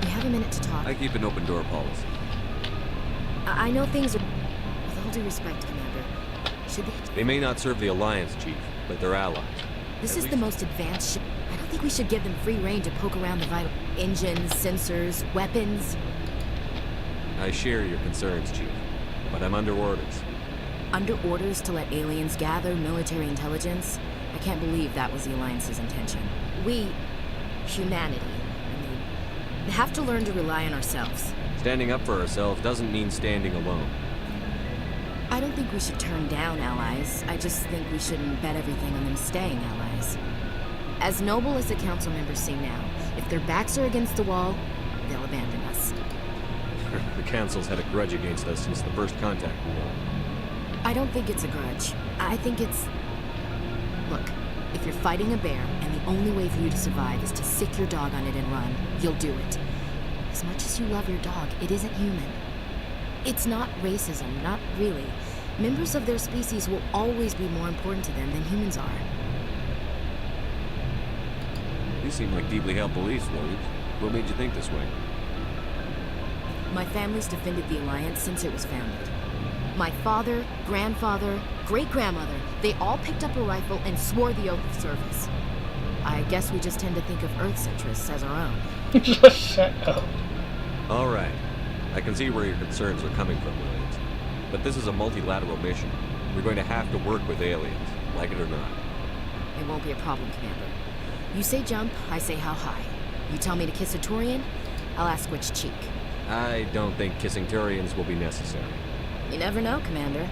you have a minute to talk. I keep an open door policy. I know things are... With all due respect, Commander, should they... They may not serve the Alliance, Chief, but they're allies. This is the most advanced ship. I don't think we should give them free rein to poke around the vital... Engines, sensors, weapons... I share your concerns, Chief, but I'm under orders. Under orders to let aliens gather military intelligence? I can't believe that was the Alliance's intention. We, humanity, have to learn to rely on ourselves. Standing up for ourselves doesn't mean standing alone. I don't think we should turn down allies. I just think we shouldn't bet everything on them staying allies. As noble as the council members seem now, if their backs are against the wall, they'll abandon us. The council's had a grudge against us since the first contact war. I don't think it's a grudge. I think it's... Look, if you're fighting a bear and the only way for you to survive is to sick your dog on it and run, you'll do it. As much as you love your dog, it isn't human. It's not racism, not really. Members of their species will always be more important to them than humans are. You seem like deeply held beliefs, Williams. What made you think this way? My family's defended the Alliance since it was founded. My father, grandfather, great-grandmother, they all picked up a rifle and swore the oath of service. I guess we just tend to think of Earth's interests as our own. Shut up. All right. I can see where your concerns are coming from, Williams. But this is a multilateral mission. We're going to have to work with aliens, like it or not. It won't be a problem, Commander. You say jump, I say how high. You tell me to kiss a Turian, I'll ask which cheek. I don't think kissing Turians will be necessary. You never know, Commander.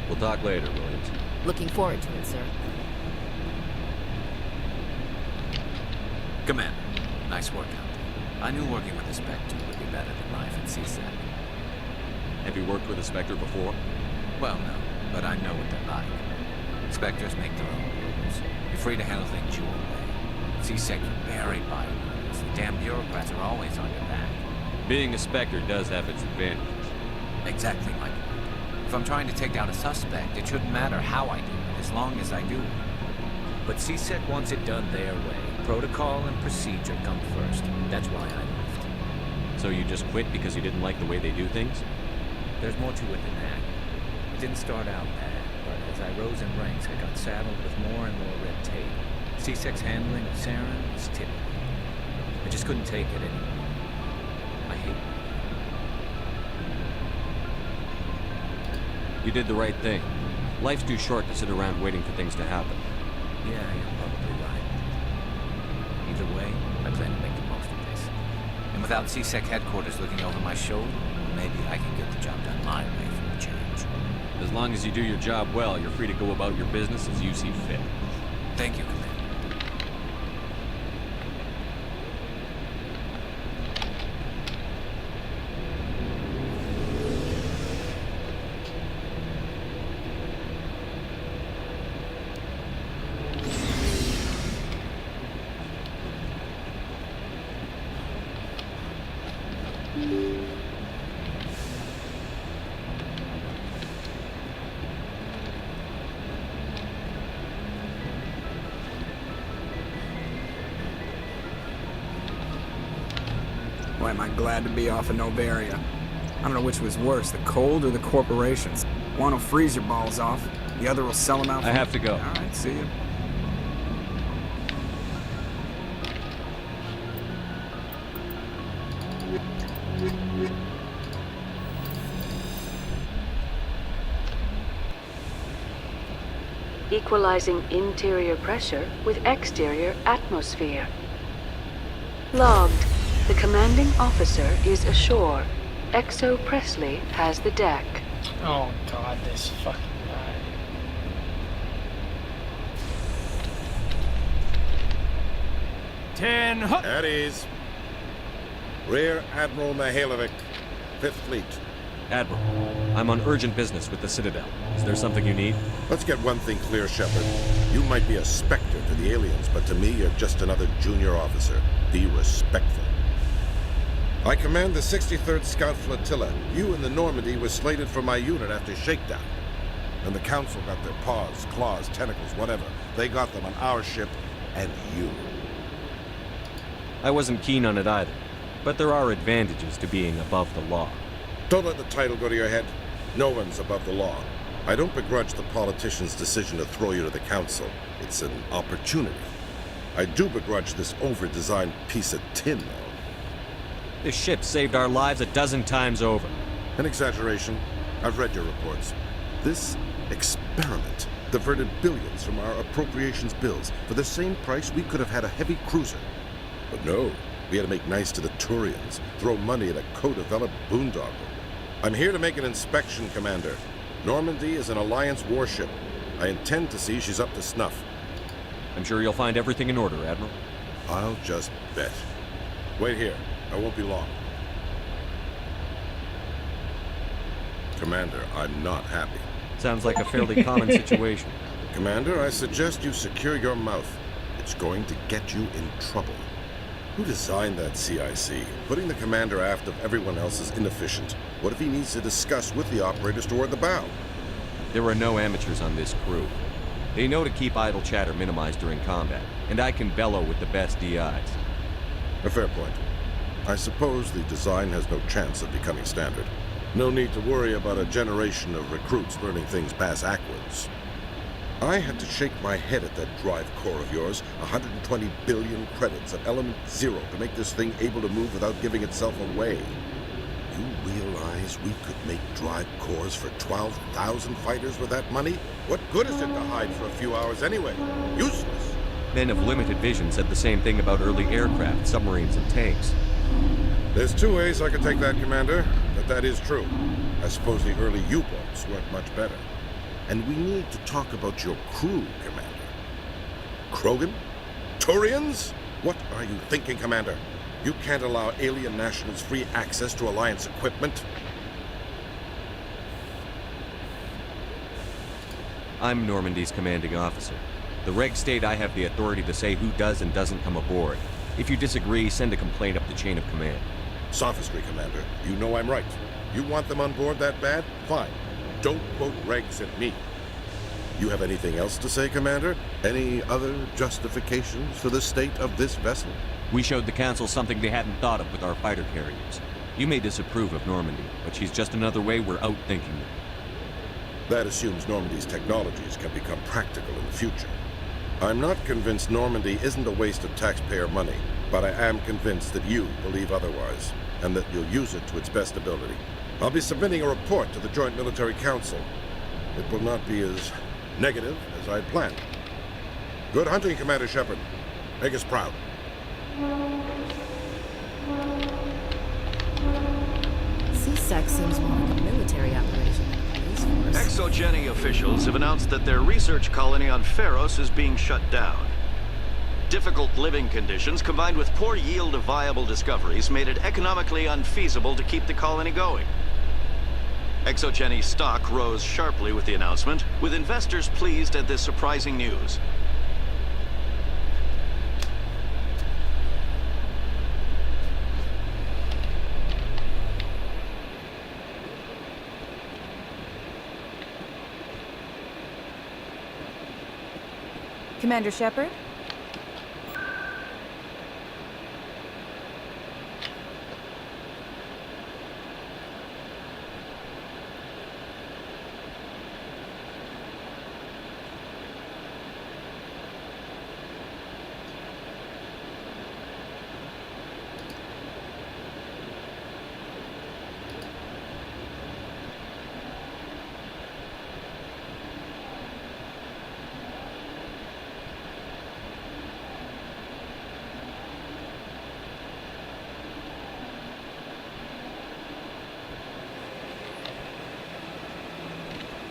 We'll talk later, Williams. Looking forward to it, sir. Commander, nice work out there. I knew working with a Spectre would be better than life at CSEC. Have you worked with a Spectre before? Well, no, but I know what they're like. Spectres make their own rules. You're free to handle things your way. CSEC, you're buried by rules. The damn bureaucrats are always on your back. Being a Spectre does have its advantages. Exactly my point. If I'm trying to take down a suspect, it shouldn't matter how I do it, as long as I do it. But CSEC wants it done their way. Protocol and procedure come first. That's why I left. So you just quit because you didn't like the way they do things? There's more to it than that. It didn't start out bad, but as I rose in ranks, I got saddled with more and more red tape. CSEC's handling of Saren was typical. I just couldn't take it anymore. I hate it. You did the right thing. Life's too short to sit around waiting for things to happen. Yeah, you're probably right. Either way, I plan to make the most of this. And without CSEC headquarters looking over my shoulder, maybe I can get the job done my way for a change. As long as you do your job well, you're free to go about your business as you see fit. Thank you, Commander. Boy, am I glad to be off of Novaria. I don't know which was worse, the cold or the corporations. One will freeze your balls off, the other will sell them out for... I have to go. All right, see you. Equalizing interior pressure with exterior atmosphere. Logged. The commanding officer is ashore. Exo Presley has the deck. Oh god, this fucking guy. At ease. Rear Admiral Mihailovic, 5th Fleet. Admiral, I'm on urgent business with the Citadel. Is there something you need? Let's get one thing clear, Shepard. You might be a Spectre to the aliens, but to me, you're just another junior officer. Be respectful. I command the 63rd Scout Flotilla. You and the Normandy were slated for my unit after shakedown. And the Council got their paws, claws, tentacles, whatever. They got them on our ship, and you. I wasn't keen on it either, but there are advantages to being above the law. Don't let the title go to your head. No one's above the law. I don't begrudge the politician's decision to throw you to the Council. It's an opportunity. I do begrudge this over-designed piece of tin, though. This ship saved our lives a dozen times over. An exaggeration. I've read your reports. This experiment diverted billions from our appropriations bills. For the same price, we could have had a heavy cruiser. But no, we had to make nice to the Turians, throw money at a co-developed boondoggle. I'm here to make an inspection, Commander. Normandy is an Alliance warship. I intend to see she's up to snuff. I'm sure you'll find everything in order, Admiral. I'll just bet. Wait here. I won't be long. Commander, I'm not happy. Sounds like a fairly common situation. Commander, I suggest you secure your mouth. It's going to get you in trouble. Who designed that CIC? Putting the commander aft of everyone else is inefficient. What if he needs to discuss with the operators toward the bow? There are no amateurs on this crew. They know to keep idle chatter minimized during combat, and I can bellow with the best DIs. A fair point. I suppose the design has no chance of becoming standard. No need to worry about a generation of recruits learning things bass-ackwards. I had to shake my head at that drive core of yours. 120 billion credits at element 0 to make this thing able to move without giving itself away. You realize we could make drive cores for 12,000 fighters with that money? What good is it to hide for a few hours anyway? Useless. Men of limited vision said the same thing about early aircraft, submarines, and tanks. There's two ways I could take that, Commander, but that is true. I suppose the early U-boats weren't much better. And we need to talk about your crew, Commander. Krogan? Turians? What are you thinking, Commander? You can't allow alien nationals free access to Alliance equipment. I'm Normandy's commanding officer. The regs state I have the authority to say who does and doesn't come aboard. If you disagree, send a complaint up the chain of command. Sophistry, Commander. You know I'm right. You want them on board that bad? Fine. Don't quote regs at me. You have anything else to say, Commander? Any other justifications for the state of this vessel? We showed the Council something they hadn't thought of with our fighter carriers. You may disapprove of Normandy, but she's just another way we're outthinking them. That assumes Normandy's technologies can become practical in the future. I'm not convinced Normandy isn't a waste of taxpayer money, but I am convinced that you believe otherwise, and that you'll use it to its best ability. I'll be submitting a report to the Joint Military Council. It will not be as negative as I'd planned. Good hunting, Commander Shepard. Make us proud. C-Sec seems more like a military operation than a police force. Exogeny officials have announced that their research colony on Pharos is being shut down. Difficult living conditions combined with poor yield of viable discoveries made it economically unfeasible to keep the colony going. Exogeny stock rose sharply with the announcement, with investors pleased at this surprising news. Commander Shepard?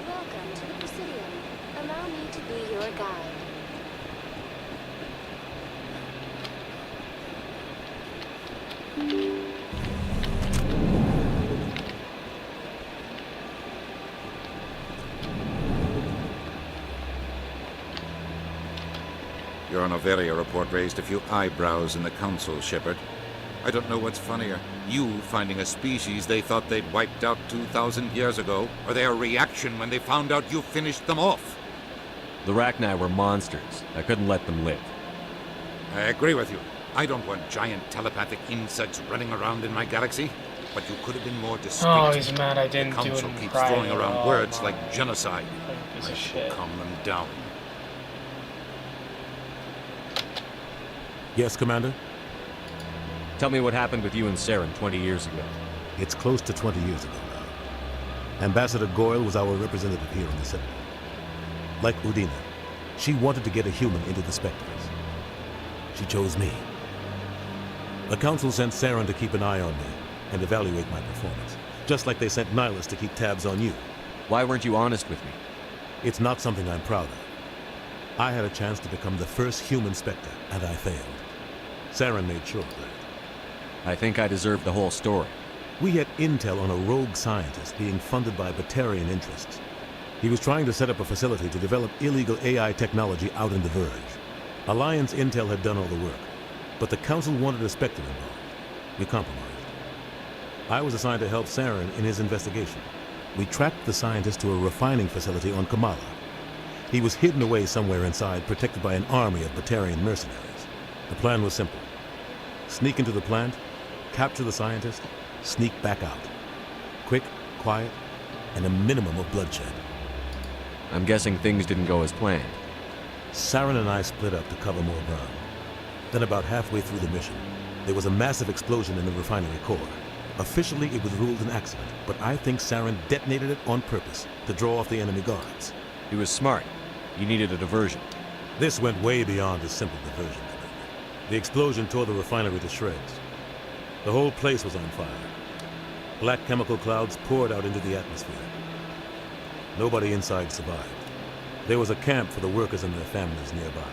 Welcome to the Presidium. Allow me to be your guide. Your Noveria report raised a few eyebrows in the Council, Shepard. I don't know what's funnier. You finding a species they thought they'd wiped out 2,000 years ago, or their reaction when they found out you finished them off. The Rachni were monsters. I couldn't let them live. I agree with you. I don't want giant telepathic insects running around in my galaxy. But you could have been more discreet. Oh, he's mad I didn't the do it Council in keeps private. throwing around Oh, words my. like genocide. Piece I of shall shit. calm them down. Yes, Commander? Tell me what happened with you and Saren 20 years ago. It's close to 20 years ago now. Ambassador Goyle was our representative here in the Citadel. Like Udina, she wanted to get a human into the Spectres. She chose me. The Council sent Saren to keep an eye on me and evaluate my performance, just like they sent Nihilus to keep tabs on you. Why weren't you honest with me? It's not something I'm proud of. I had a chance to become the first human Spectre, and I failed. Saren made sure of that. I think I deserve the whole story. We had intel on a rogue scientist being funded by Batarian interests. He was trying to set up a facility to develop illegal AI technology out in the Verge. Alliance intel had done all the work, but the Council wanted a Spectre involved. We compromised. I was assigned to help Saren in his investigation. We tracked the scientist to a refining facility on Kamala. He was hidden away somewhere inside, protected by an army of Batarian mercenaries. The plan was simple. Sneak into the plant, capture the scientist, sneak back out. Quick, quiet, and a minimum of bloodshed. I'm guessing things didn't go as planned. Saren and I split up to cover more ground. Then about halfway through the mission, there was a massive explosion in the refinery core. Officially, it was ruled an accident, but I think Saren detonated it on purpose to draw off the enemy guards. He was smart. You needed a diversion. This went way beyond a simple diversion, Commander. The explosion tore the refinery to shreds. The whole place was on fire. Black chemical clouds poured out into the atmosphere. Nobody inside survived. There was a camp for the workers and their families nearby.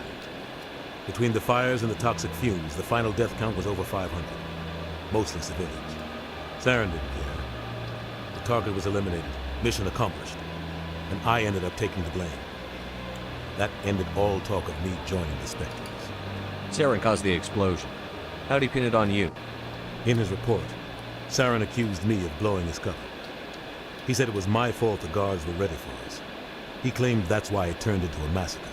Between the fires and the toxic fumes, the final death count was over 500. Mostly civilians. Saren didn't care. The target was eliminated, mission accomplished, and I ended up taking the blame. That ended all talk of me joining the Spectres. Saren caused the explosion. How'd he pin it on you? In his report, Saren accused me of blowing his cover. He said it was my fault the guards were ready for us. He claimed that's why it turned into a massacre.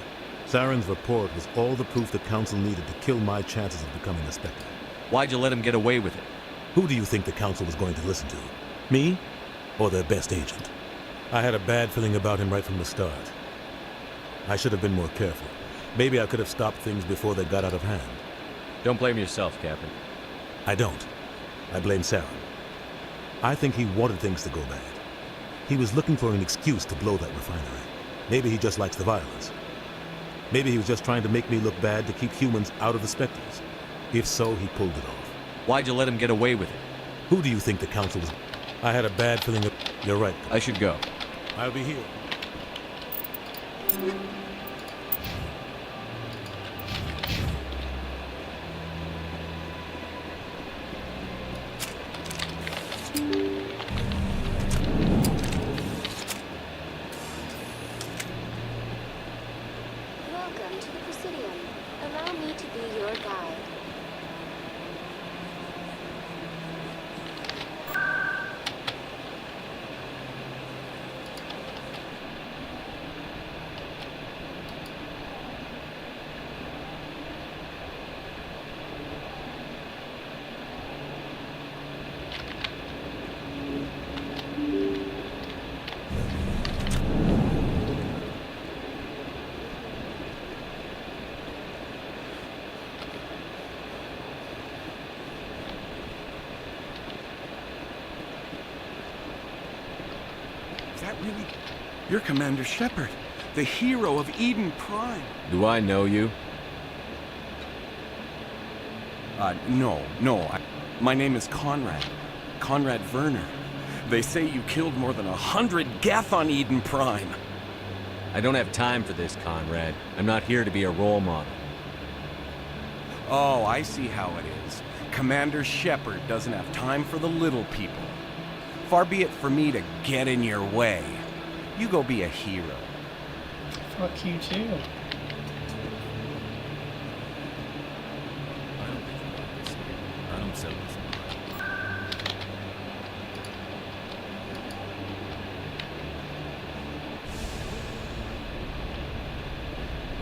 Saren's report was all the proof the Council needed to kill my chances of becoming a Spectre. Why'd you let him get away with it? Who do you think the Council was going to listen to? Me? Or their best agent? I had a bad feeling about him right from the start. I should have been more careful. Maybe I could have stopped things before they got out of hand. Don't blame yourself, Captain. I don't. I blame Saren. I think he wanted things to go bad. He was looking for an excuse to blow that refinery. Maybe he just likes the violence. Maybe he was just trying to make me look bad to keep humans out of the Spectres. If so, he pulled it off. Why'd you let him get away with it? Who do you think the Council was? I had a bad feeling that... You're right. I should go. I'll be here. Welcome to the Presidium. Allow me to be your guide. Is that really... You're Commander Shepard, the hero of Eden Prime. Do I know you? No. My name is Conrad. Conrad Werner. They say you killed more than 100 Geth on Eden Prime. I don't have time for this, Conrad. I'm not here to be a role model. Oh, I see how it is. Commander Shepard doesn't have time for the little people. Far be it for me to get in your way. You go be a hero. Fuck you too. I don't think you like this here. I don't sell this.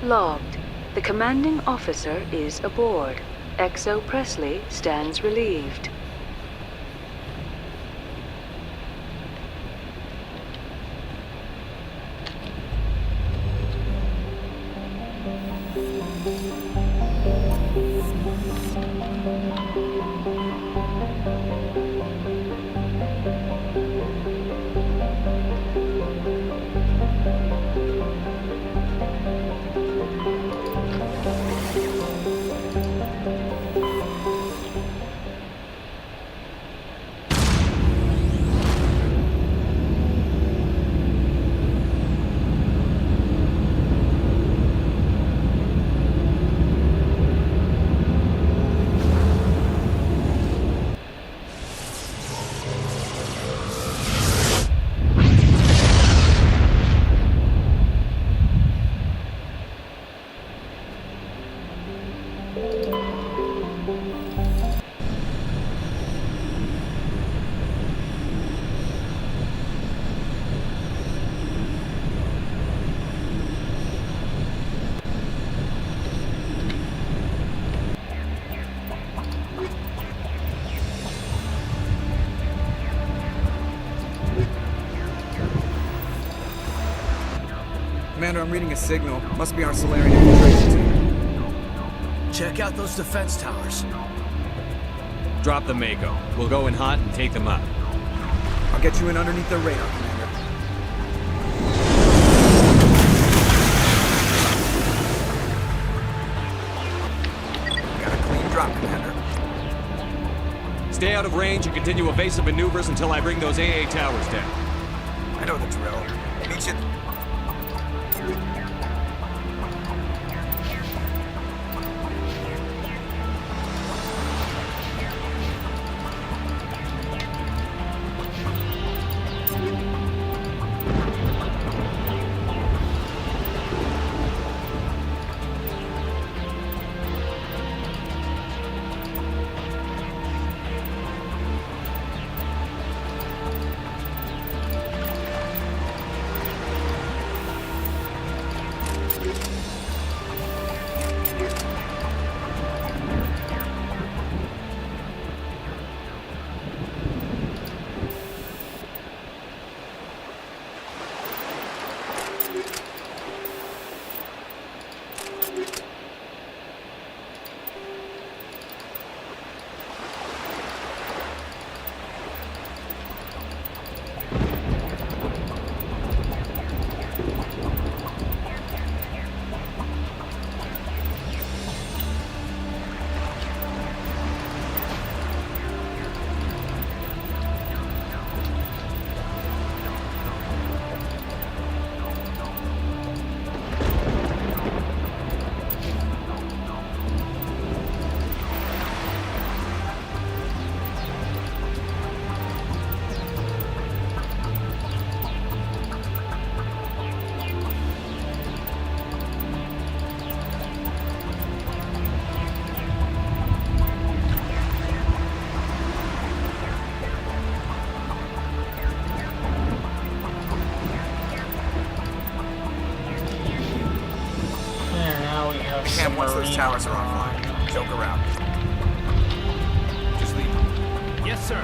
Logged. The commanding officer is aboard. XO Presley stands relieved. Commander, I'm reading a signal. Must be our Solarian infiltration team. Check out those defense towers. Drop the Mako. We'll go in hot and take them up. I'll get you in underneath their radar, Commander. Got a clean drop, Commander. Stay out of range and continue evasive maneuvers until I bring those AA towers down. I know the drill. Meet you... Cam, once those towers are offline, joke around. Just leave. Yes, sir.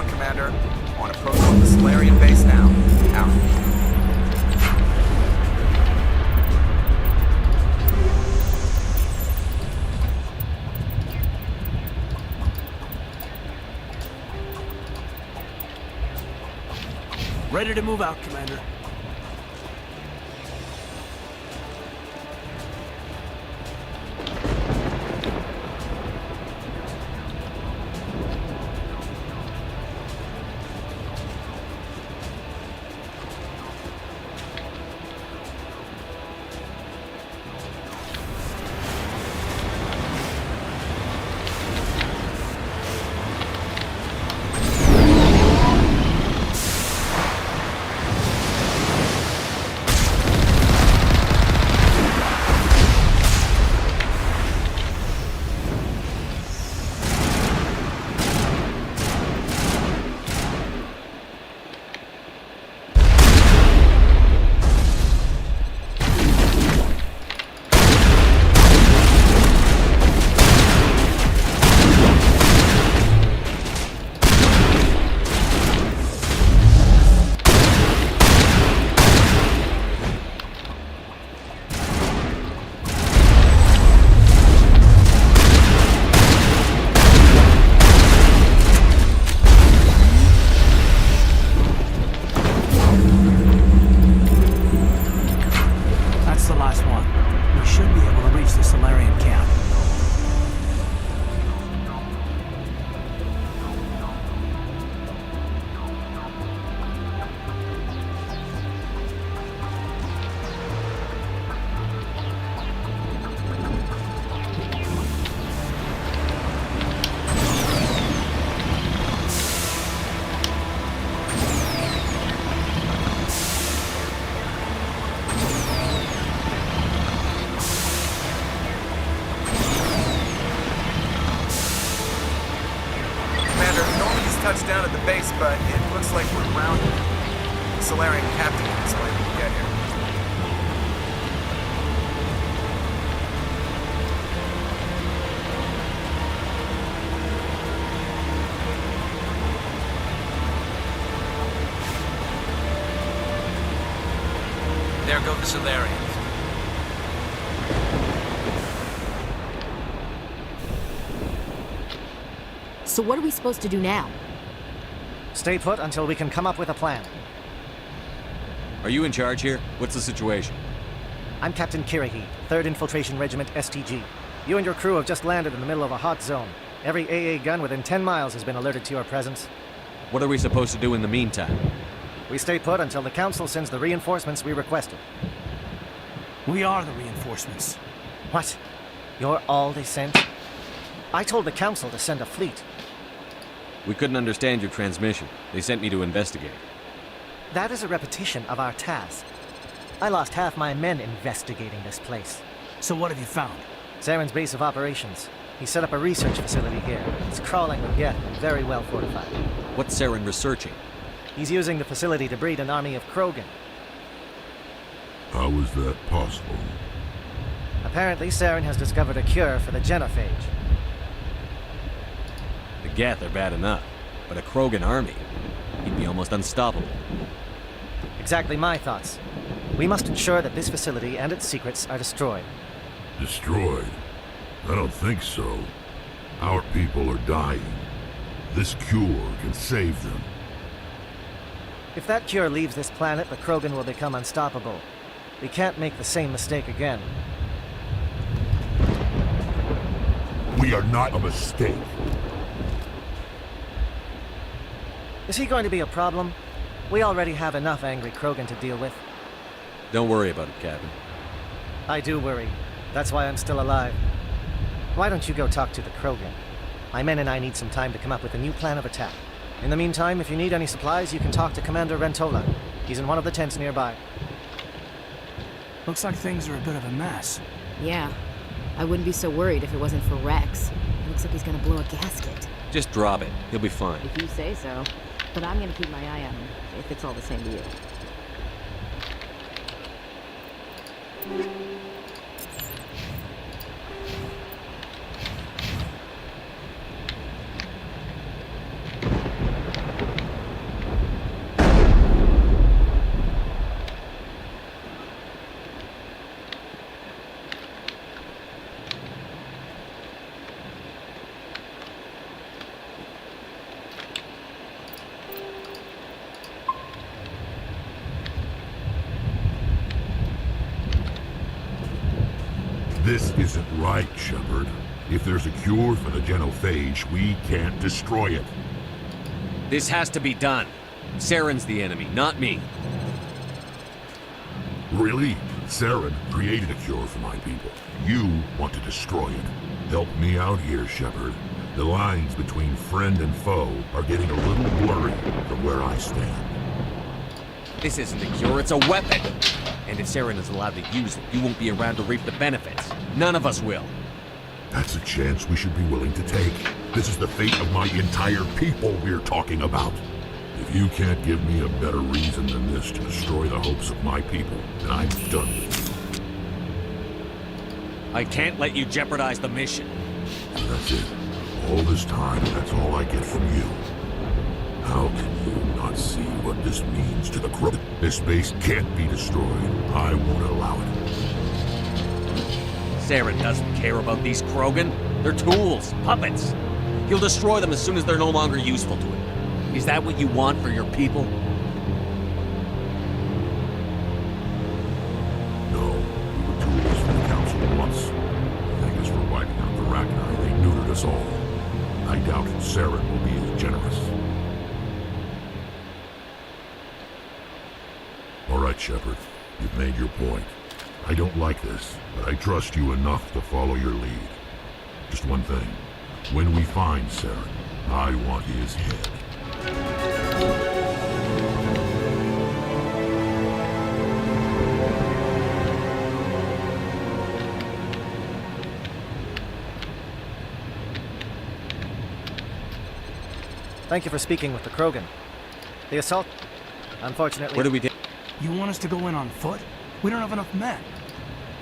down, Commander. On approach to the Solarian base now. Out. Ready to move out, Commander. Down at the base, but it looks like we're grounded. The Solarian captain can explain when we get here. There go the Solarians. So what are we supposed to do now? Stay put until we can come up with a plan. Are you in charge here? What's the situation? I'm Captain Kirahi, 3rd Infiltration Regiment STG. You and your crew have just landed in the middle of a hot zone. Every AA gun within 10 miles has been alerted to your presence. What are we supposed to do in the meantime? We stay put until the Council sends the reinforcements we requested. We are the reinforcements. What? You're all they sent? I told the Council to send a fleet. We couldn't understand your transmission. They sent me to investigate. That is a repetition of our task. I lost half my men investigating this place. So what have you found? Saren's base of operations. He set up a research facility here. It's crawling with Geth and very well fortified. What's Saren researching? He's using the facility to breed an army of Krogan. How is that possible? Apparently, Saren has discovered a cure for the genophage. The Geth are bad enough, but a Krogan army, he'd be almost unstoppable. Exactly my thoughts. We must ensure that this facility and its secrets are destroyed. Destroyed? I don't think so. Our people are dying. This cure can save them. If that cure leaves this planet, the Krogan will become unstoppable. We can't make the same mistake again. We are not a mistake. Is he going to be a problem? We already have enough angry Krogan to deal with. Don't worry about it, Captain. I do worry. That's why I'm still alive. Why don't you go talk to the Krogan? My men and I need some time to come up with a new plan of attack. In the meantime, if you need any supplies, you can talk to Commander Rentola. He's in one of the tents nearby. Looks like things are a bit of a mess. Yeah. I wouldn't be so worried if it wasn't for Rex. It looks like he's gonna blow a gasket. Just drop it. He'll be fine. If you say so. But I'm gonna keep my eye on him, if it's all the same to you. This isn't right, Shepard. If there's a cure for the genophage, we can't destroy it. This has to be done. Saren's the enemy, not me. Really? Saren created a cure for my people. You want to destroy it. Help me out here, Shepard. The lines between friend and foe are getting a little blurry from where I stand. This isn't a cure, it's a weapon! And if Saren is allowed to use it, you won't be around to reap the benefits. None of us will. That's a chance we should be willing to take. This is the fate of my entire people we're talking about. If you can't give me a better reason than this to destroy the hopes of my people, then I'm done with you. I can't let you jeopardize the mission. So that's it. All this time, that's all I get from you. How can you not see what this means to the crew? This base can't be destroyed. I won't allow it. Saren doesn't care about these Krogan. They're tools, puppets. He'll destroy them as soon as they're no longer useful to him. Is that what you want for your people? No, we were tools for the Council once. Thank us for wiping out the Rachni. They neutered us all. I doubt Saren will be as generous. All right, Shepard. You've made your point. I don't like this, but I trust you enough to follow your lead. Just one thing. When we find Saren, I want his head. Thank you for speaking with the Krogan. The assault, unfortunately... What do we do? You want us to go in on foot? We don't have enough men.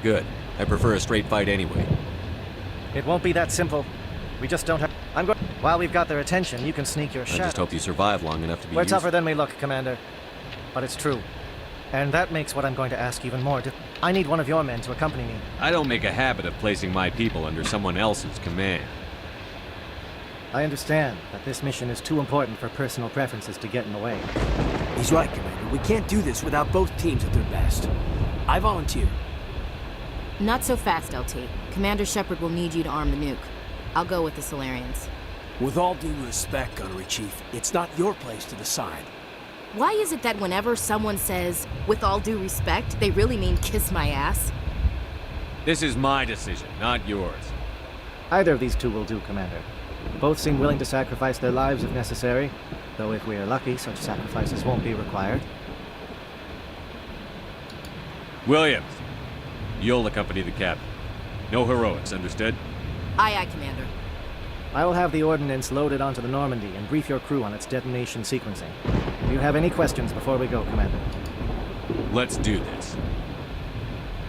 Good. I prefer a straight fight anyway. It won't be that simple. We just don't have... I'm going... While we've got their attention, you can sneak your shadow. I just hope you survive long enough to be We're useful. tougher than we look, Commander. But it's true. And that makes what I'm going to ask even more difficult. I need one of your men to accompany me. I don't make a habit of placing my people under someone else's command. I understand that this mission is too important for personal preferences to get in the way. He's right, Commander. We can't do this without both teams at their best. I volunteer. Not so fast, LT. Commander Shepard will need you to arm the nuke. I'll go with the Solarians. With all due respect, Gunnery Chief, it's not your place to decide. Why is it that whenever someone says, with all due respect, they really mean kiss my ass? This is my decision, not yours. Either of these two will do, Commander. Both seem willing to sacrifice their lives if necessary, though if we are lucky, such sacrifices won't be required. Williams, you'll accompany the captain. No heroics, understood? Aye, aye, Commander. I will have the ordnance loaded onto the Normandy and brief your crew on its detonation sequencing. Do you have any questions before we go, Commander? Let's do this.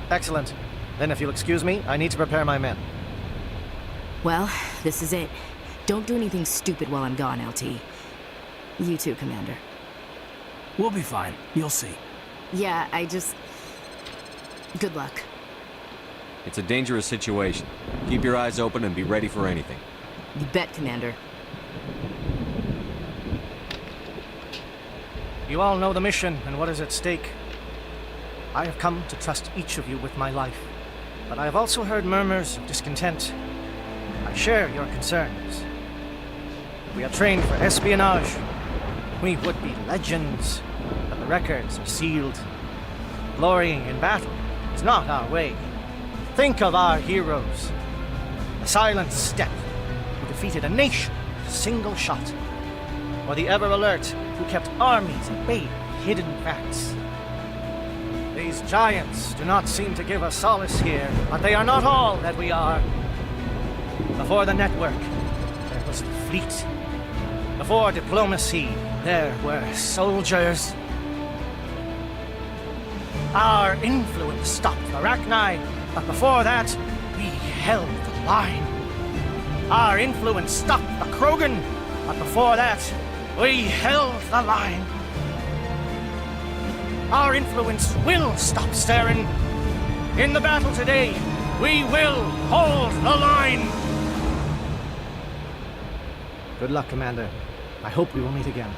Excellent. Then if you'll excuse me, I need to prepare my men. Well, this is it. Don't do anything stupid while I'm gone, LT. You too, Commander. We'll be fine. You'll see. Yeah, Good luck. It's a dangerous situation. Keep your eyes open and be ready for anything. You bet, Commander. You all know the mission and what is at stake. I have come to trust each of you with my life, but I have also heard murmurs of discontent. I share your concerns. We are trained for espionage. We would be legends, but the records are sealed. Glorying in battle is not our way. Think of our heroes. The silent step who defeated a nation with a single shot. Or the ever-alert who kept armies at bay with hidden facts. These giants do not seem to give us solace here, but they are not all that we are. Before the network, there was the fleet. Before diplomacy, there were soldiers. Our influence stopped the Rachni, but before that, we held the line. Our influence stopped the Krogan, but before that, we held the line. Our influence will stop Saren. In the battle today, we will hold the line. Good luck, Commander. I hope we will meet again.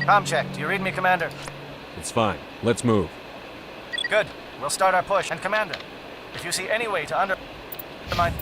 Com check. Do you read me, Commander? It's fine. Let's move. Good. We'll start our push. And Commander, if you see any way to undermine...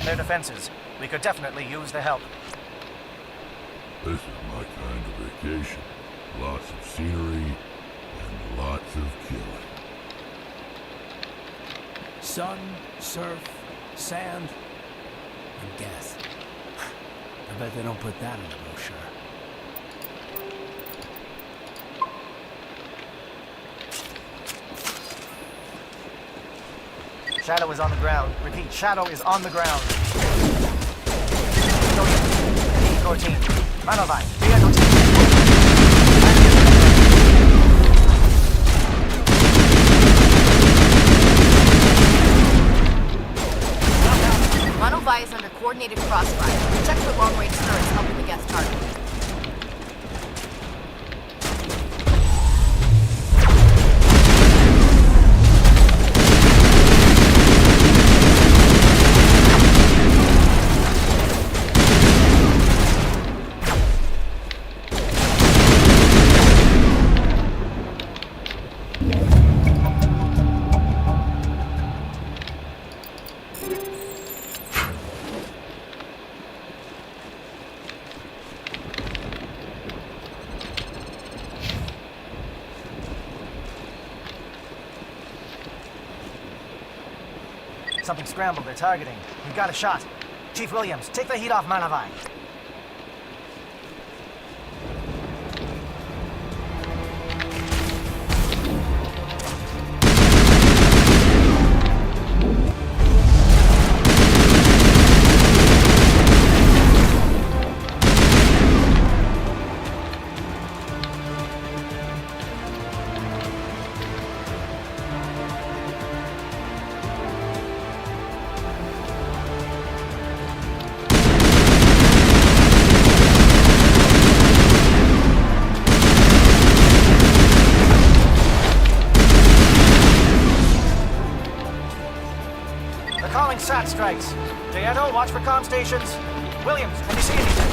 their defenses. We could definitely use the help. This is my kind of vacation. Lots of scenery and lots of killing. Sun, surf, sand, and death. I bet they don't put that in the brochure. Shadow is on the ground. Repeat, Shadow is on the ground. Core team. Manovine, vehicle team. Manovine is under coordinated crossfire. Check for long-range turrets helping the guest target. Something scrambled. They're targeting. We've got a shot. Chief Williams, take the heat off Manovine. SAT strikes. Dieto, watch for comm stations. Williams, can you see anything?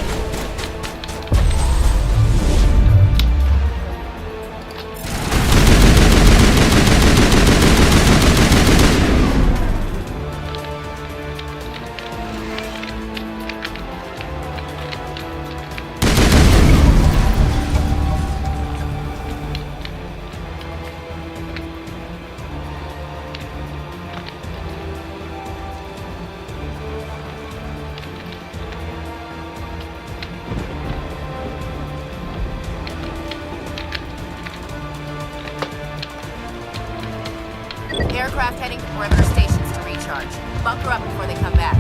Aircraft heading to perimeter stations to recharge. Bunker up before they come back.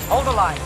Hold the line.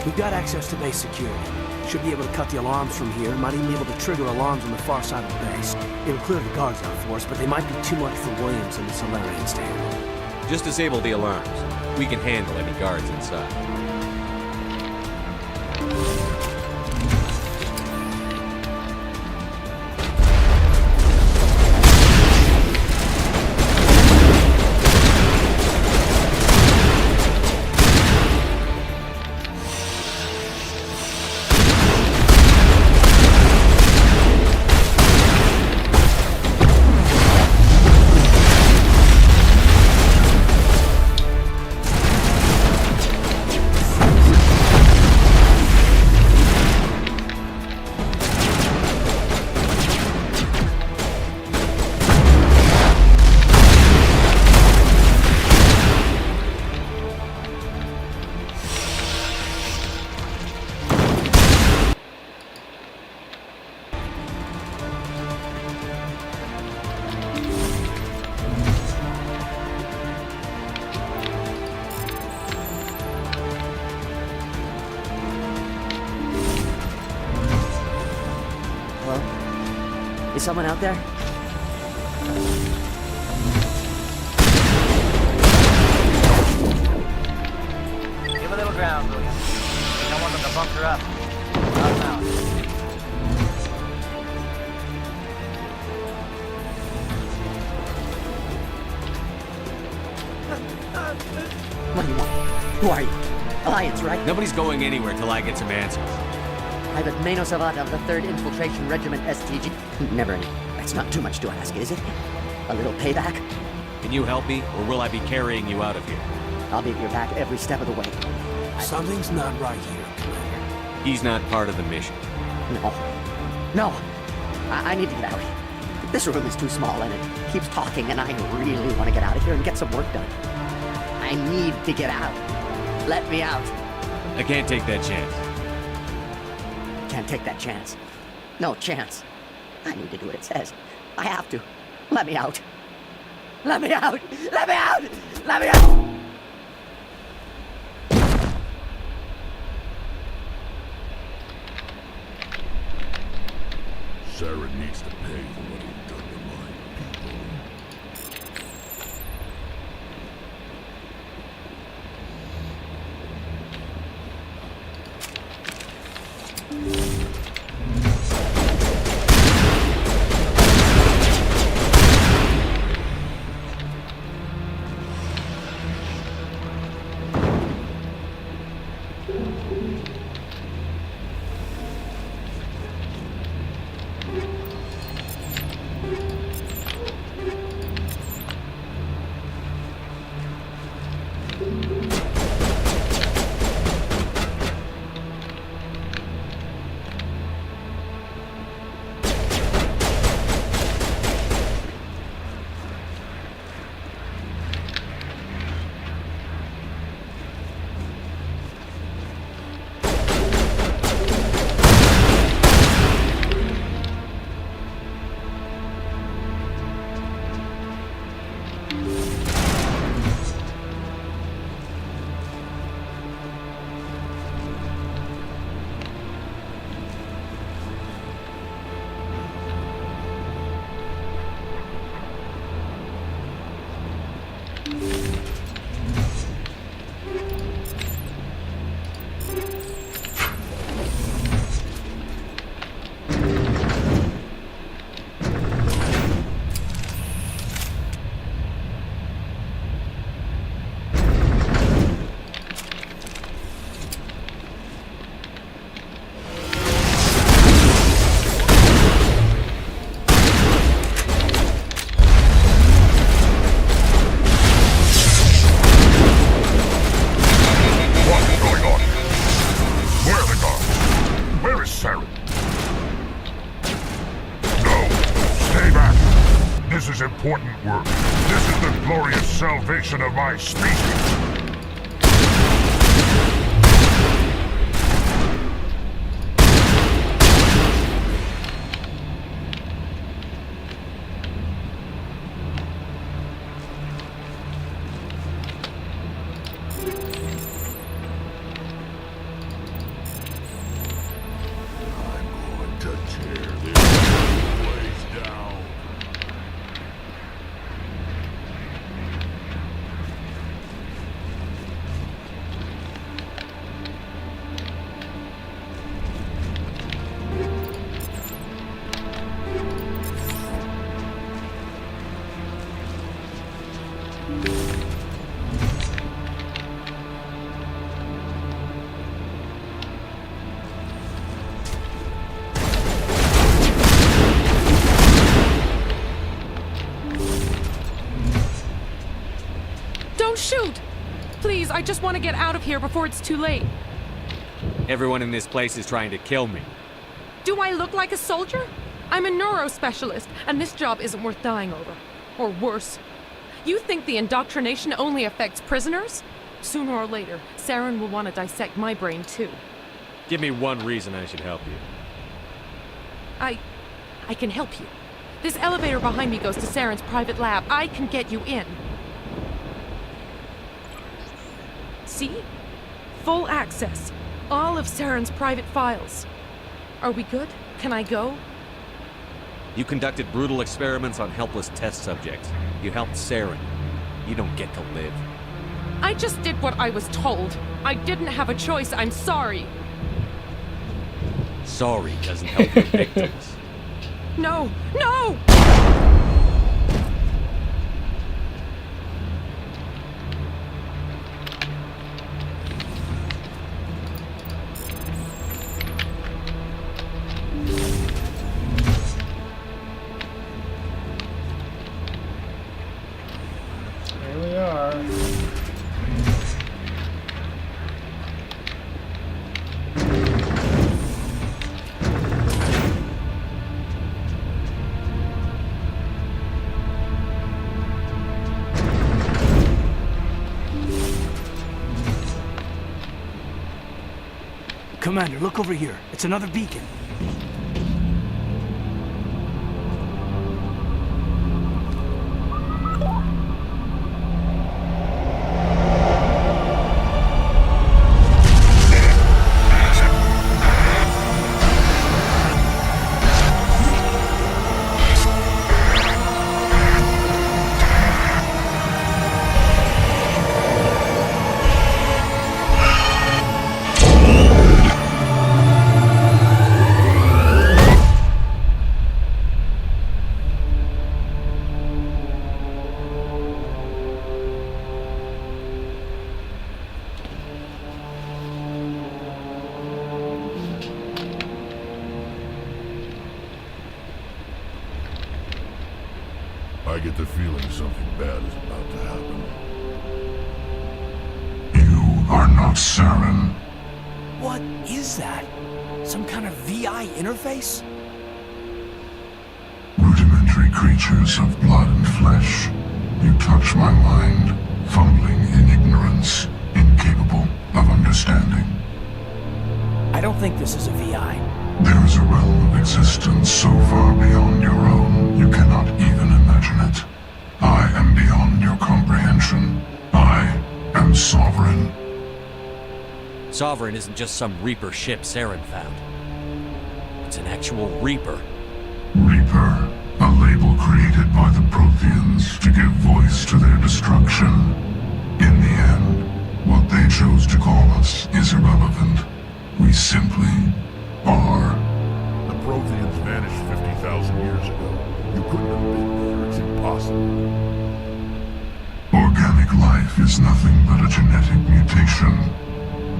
We've got access to base security. Should be able to cut the alarms from here. Might even be able to trigger alarms on the far side of the base. It'll clear the guards out for us, but they might be too much for Williams and the Solarians to handle. Just disable the alarms. We can handle any guards inside. Is someone out there? Give a little ground, William. We don't want them to bunker up. Knock 'em out. What do you want? Who are you? Alliance, right? Nobody's going anywhere till I get some answers. Private Mano Savat of the 3rd Infiltration Regiment STG. Never any. That's not too much to ask, is it? A little payback? Can you help me, or will I be carrying you out of here? I'll be at your back every step of the way. Something's not right here, Commander. He's not part of the mission. No. No. I need to get out. This room is too small and it keeps talking and I really want to get out of here and get some work done. I need to get out. Let me out. I can't take that chance. Can't take that chance. No chance. I need to do what it says. I have to. Let me out. Let me out! Let me out! Let me out! Sarah needs to pay for what he's done to my people. work. This is the glorious salvation of my species. Don't shoot! Please, I just want to get out of here before it's too late. Everyone in this place is trying to kill me. Do I look like a soldier? I'm a neurospecialist, and this job isn't worth dying over. Or worse. You think the indoctrination only affects prisoners? Sooner or later, Saren will want to dissect my brain too. Give me one reason I should help you. I can help you. This elevator behind me goes to Saren's private lab. I can get you in. See? Full access. All of Saren's private files. Are we good? Can I go? You conducted brutal experiments on helpless test subjects. You helped Saren. You don't get to live. I just did what I was told. I didn't have a choice. I'm sorry. Sorry doesn't help your victims. No! No! Here we are. Commander, look over here. It's another beacon. I get the feeling something bad is about to happen. You are not Saren. What is that? Some kind of VI interface? Rudimentary creatures of blood and flesh. You touch my mind, fumbling in ignorance, incapable of understanding. I don't think this is a VI. There is a realm of existence so far beyond your own, you cannot even imagine it. I am beyond your comprehension. I am sovereign. Sovereign isn't just some Reaper ship Saren found. It's an actual Reaper. Reaper, a label created by the Protheans to give voice to their destruction. In the end, what they chose to call us is irrelevant. We simply are. The Protheans vanished 50,000 years ago. You couldn't have been there. It's impossible. Organic life is nothing but a genetic mutation.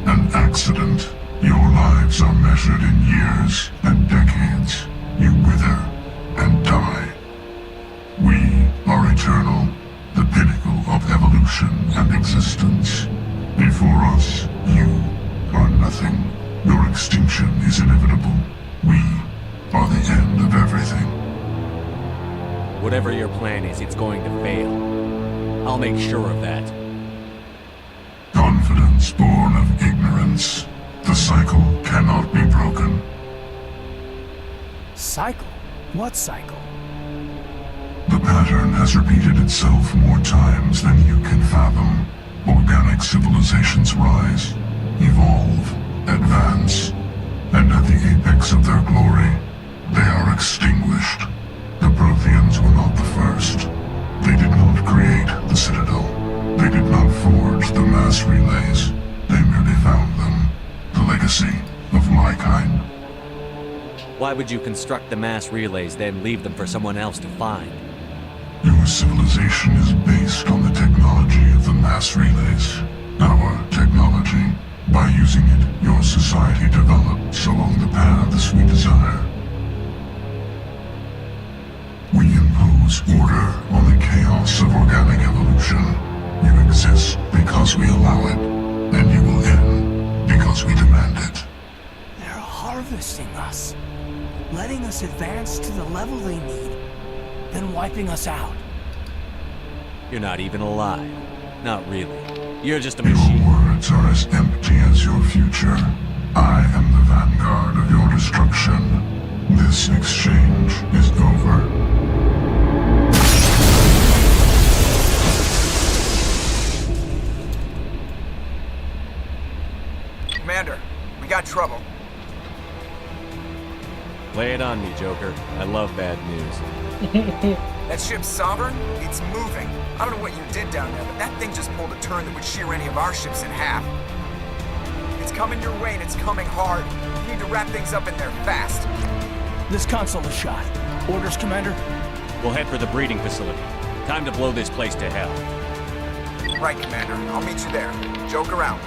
An accident. Your lives are measured in years and decades. You wither and die. We are eternal, the pinnacle of evolution and existence. Before us, you are nothing. Your extinction is inevitable. We are the end of everything. Whatever your plan is, it's going to fail. I'll make sure of that. Confidence born of ignorance. The cycle cannot be broken. Cycle? What cycle? The pattern has repeated itself more times than you can fathom. Organic civilizations rise, evolve, advance, and at the apex of their glory, they are extinguished. The Protheans were not the first. They did not create the Citadel. They did not forge the mass relays. They merely found them. The legacy of my kind. Why would you construct the mass relays, then leave them for someone else to find? Your civilization is based on the technology of the mass relays. Our technology. By using it, your society develops along the paths we desire. We impose order on the chaos of organic evolution. You exist because we allow it, and you will end because we demand it. They're harvesting us, letting us advance to the level they need, then wiping us out. You're not even alive. Not really. You're just a machine. Your words are as empty as your future. I am the vanguard of your destruction. This exchange is over. Commander, we got trouble. Lay it on me, Joker. I love bad news. That ship's Sovereign? It's moving. I don't know what you did down there, but that thing just pulled a turn that would shear any of our ships in half. It's coming your way, and it's coming hard. You need to wrap things up in there fast. This console is shot. Orders, Commander? We'll head for the breeding facility. Time to blow this place to hell. Right, Commander. I'll meet you there. Joker out.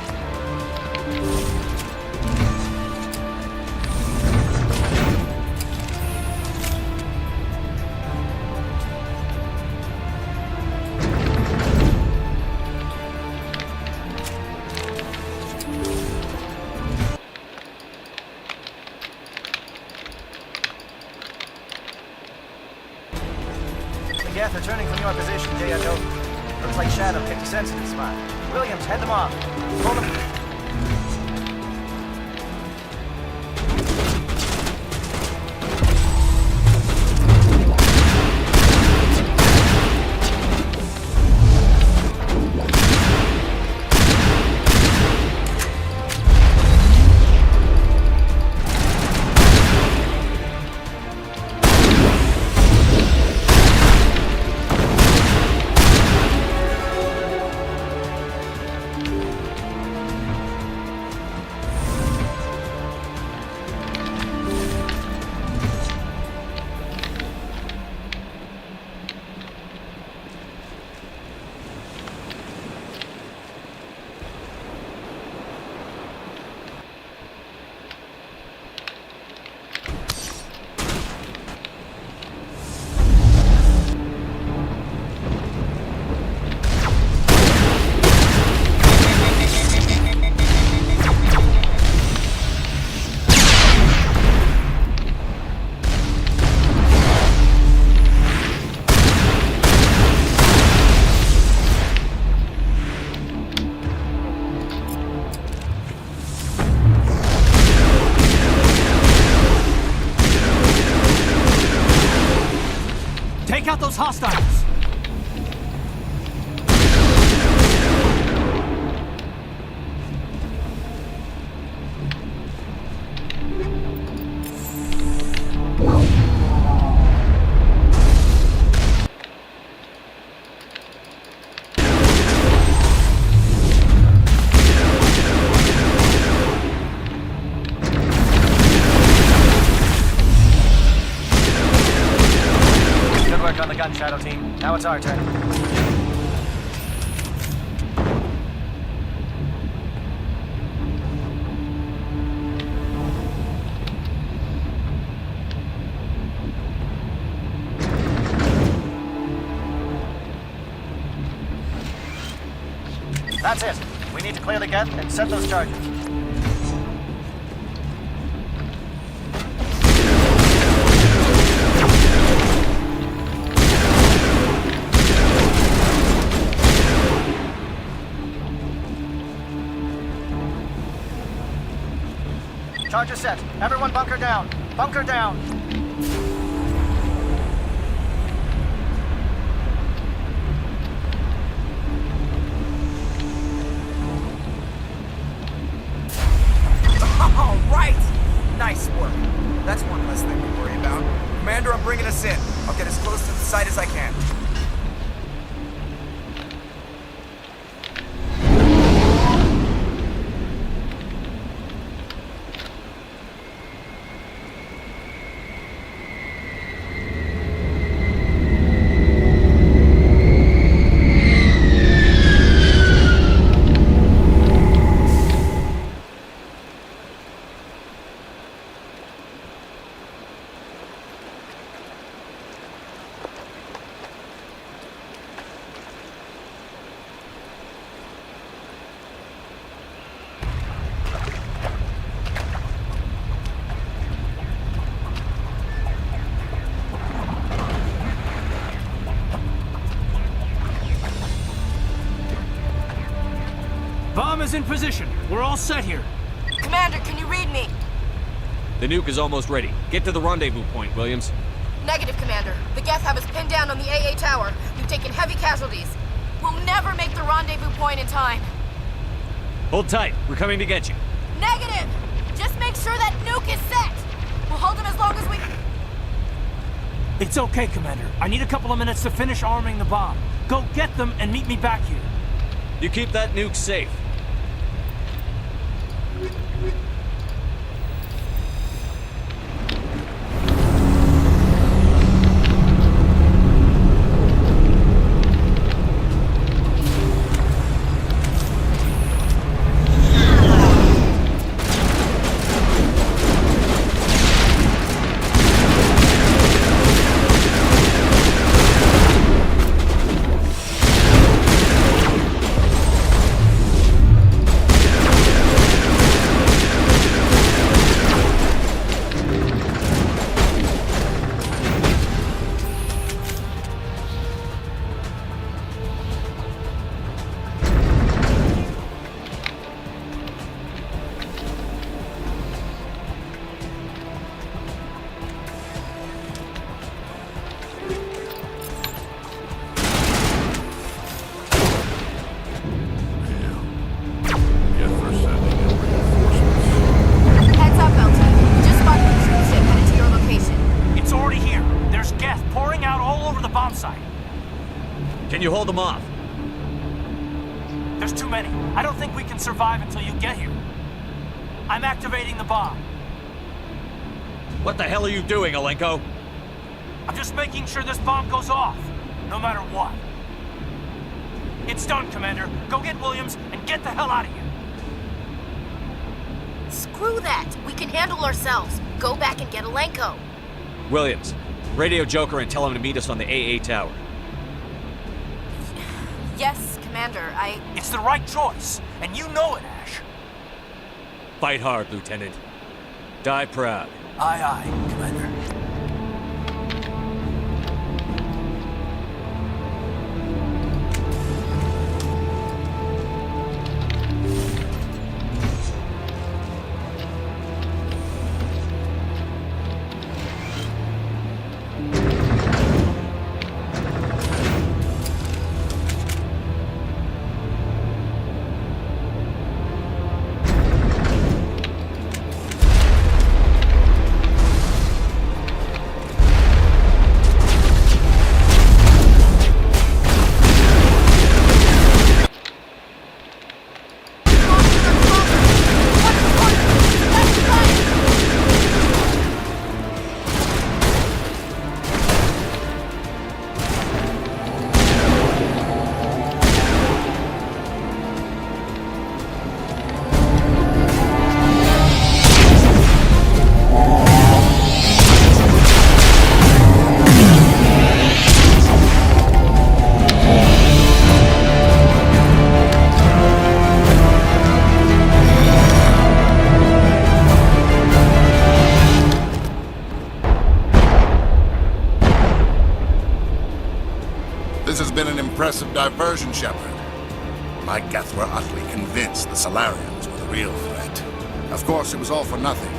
Geth, returning from your position, J.O. Looks like Shadow picked a sensitive spot. Williams, head them off. Hold them. Take out those hostiles! On the gun, Shadow Team. Now it's our turn. That's it. We need to clear the Geth and set those charges. Charge is set. Everyone bunker down. Bunker down. All right! Nice work. That's one less thing to worry about. Commander, I'm bringing us in. I'll get as close to the site as I can. Bomb is in position. We're all set here. Commander, can you read me? The nuke is almost ready. Get to the rendezvous point, Williams. Negative, Commander. The Geth have us pinned down on the AA tower. We've taken heavy casualties. We'll never make the rendezvous point in time. Hold tight. We're coming to get you. Negative! Just make sure that nuke is set! We'll hold them as long as we... It's okay, Commander. I need a couple of minutes to finish arming the bomb. Go get them and meet me back here. You keep that nuke safe. Heads up, LT. We just spotted the troop ship headed to your location. It's already here. There's Geth pouring out all over the bomb site. Can you hold them off? There's too many. I don't think we can survive until you get here. I'm activating the bomb. What the hell are you doing, Alenko? I'm just making sure this bomb goes off, no matter what. It's done, Commander. Go get Williams and get the hell out of here. Screw that! We can handle ourselves. Go back and get Alenko. Williams, radio Joker and tell him to meet us on the AA tower. Yes, Commander, It's the right choice, and you know it, Ash. Fight hard, Lieutenant. Die proud. Aye, aye, Commander. This has been an impressive diversion, Shepard. My Geth were utterly convinced the Solarians were the real threat. Of course, it was all for nothing.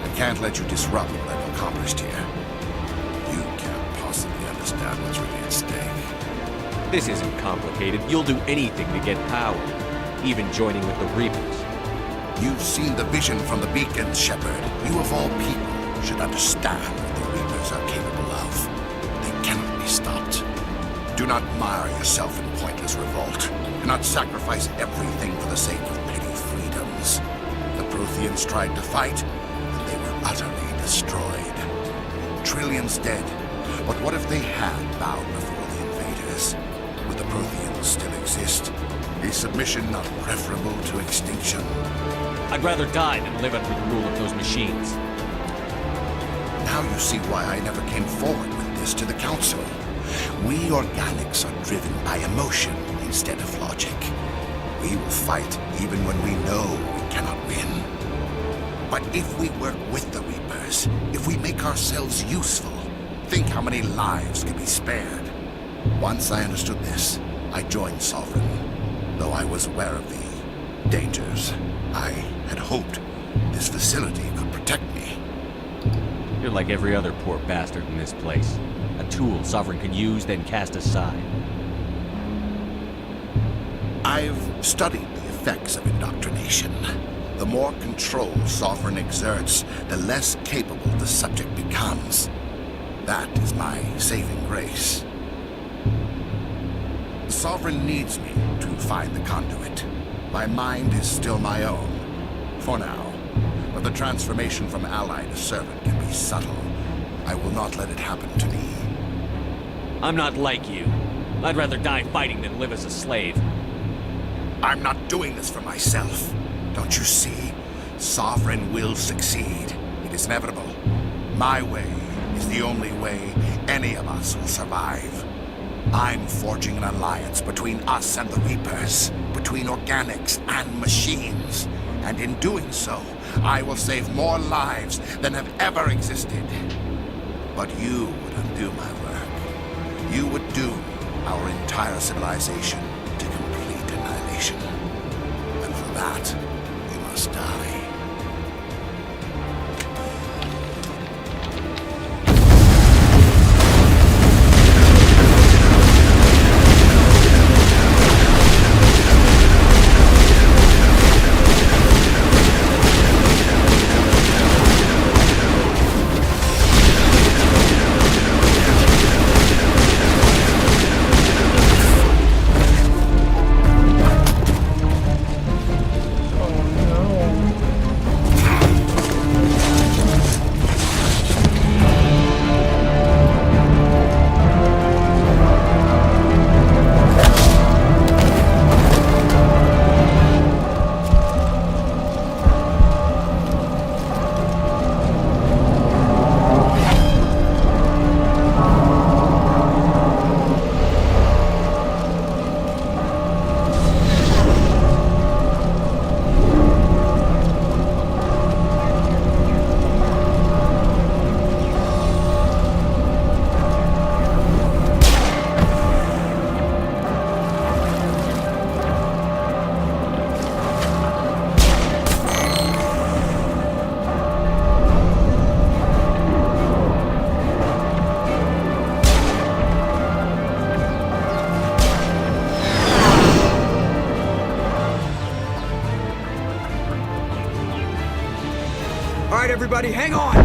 I can't let you disrupt what I've accomplished here. You can't possibly understand what's really at stake. This isn't complicated. You'll do anything to get power, even joining with the Reapers. You've seen the vision from the beacons, Shepard. You of all people should understand what the Reapers are capable of. They cannot be stopped. Do not mire yourself in pointless revolt. Do not sacrifice everything for the sake of petty freedoms. The Protheans tried to fight, and they were utterly destroyed. Trillions dead. But what if they had bowed before the invaders? Would the Protheans still exist? Is submission not preferable to extinction? I'd rather die than live under the rule of those machines. Now you see why I never came forward with this to the Council. We organics are driven by emotion instead of logic. We will fight even when we know we cannot win. But if we work with the Reapers, if we make ourselves useful, think how many lives could be spared. Once I understood this, I joined Sovereign. Though I was aware of the dangers, I had hoped this facility could protect me. You're like every other poor bastard in this place. A tool Sovereign can use, then cast aside. I've studied the effects of indoctrination. The more control Sovereign exerts, the less capable the subject becomes. That is my saving grace. Sovereign needs me to find the conduit. My mind is still my own, for now. But the transformation from ally to servant can be subtle. I will not let it happen to me. I'm not like you. I'd rather die fighting than live as a slave. I'm not doing this for myself. Don't you see? Sovereign will succeed. It is inevitable. My way is the only way any of us will survive. I'm forging an alliance between us and the Reapers, between organics and machines. And in doing so, I will save more lives than have ever existed. But you would undo my work. You would doom our entire civilization to complete annihilation. And for that, you must die. All right, everybody, hang on!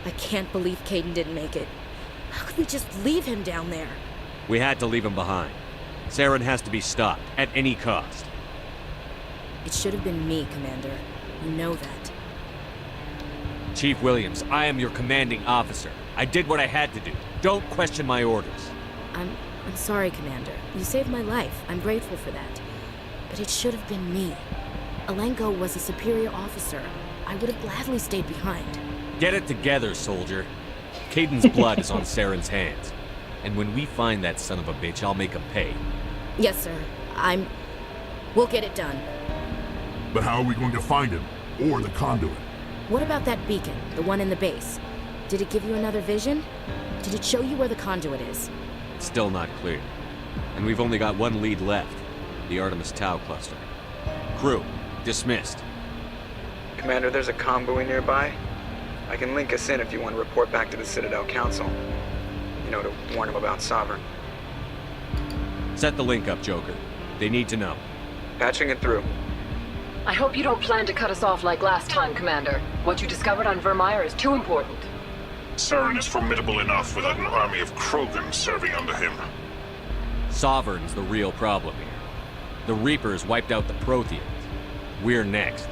I can't believe Caden didn't make it. How could we just leave him down there? We had to leave him behind. Saren has to be stopped, at any cost. It should have been me, Commander. You know that. Chief Williams, I am your commanding officer. I did what I had to do. Don't question my orders. I'm sorry, Commander. You saved my life. I'm grateful for that. But it should have been me. Alenko was a superior officer. I would have gladly stayed behind. Get it together, soldier. Caden's blood is on Saren's hands. And when we find that son of a bitch, I'll make him pay. Yes, sir. We'll get it done. But how are we going to find him? Or the conduit? What about that beacon, the one in the base? Did it give you another vision? Did it show you where the conduit is? Still not clear. And we've only got one lead left. The Artemis Tau cluster. Crew, dismissed. Commander, there's a convoy nearby. I can link us in if you want to report back to the Citadel Council. You know, to warn them about Sovereign. Set the link up, Joker. They need to know. Patching it through. I hope you don't plan to cut us off like last time, Commander. What you discovered on Vermeer is too important. Saren is formidable enough without an army of Krogan serving under him. Sovereign's the real problem here. The Reapers wiped out the Protheans. We're next.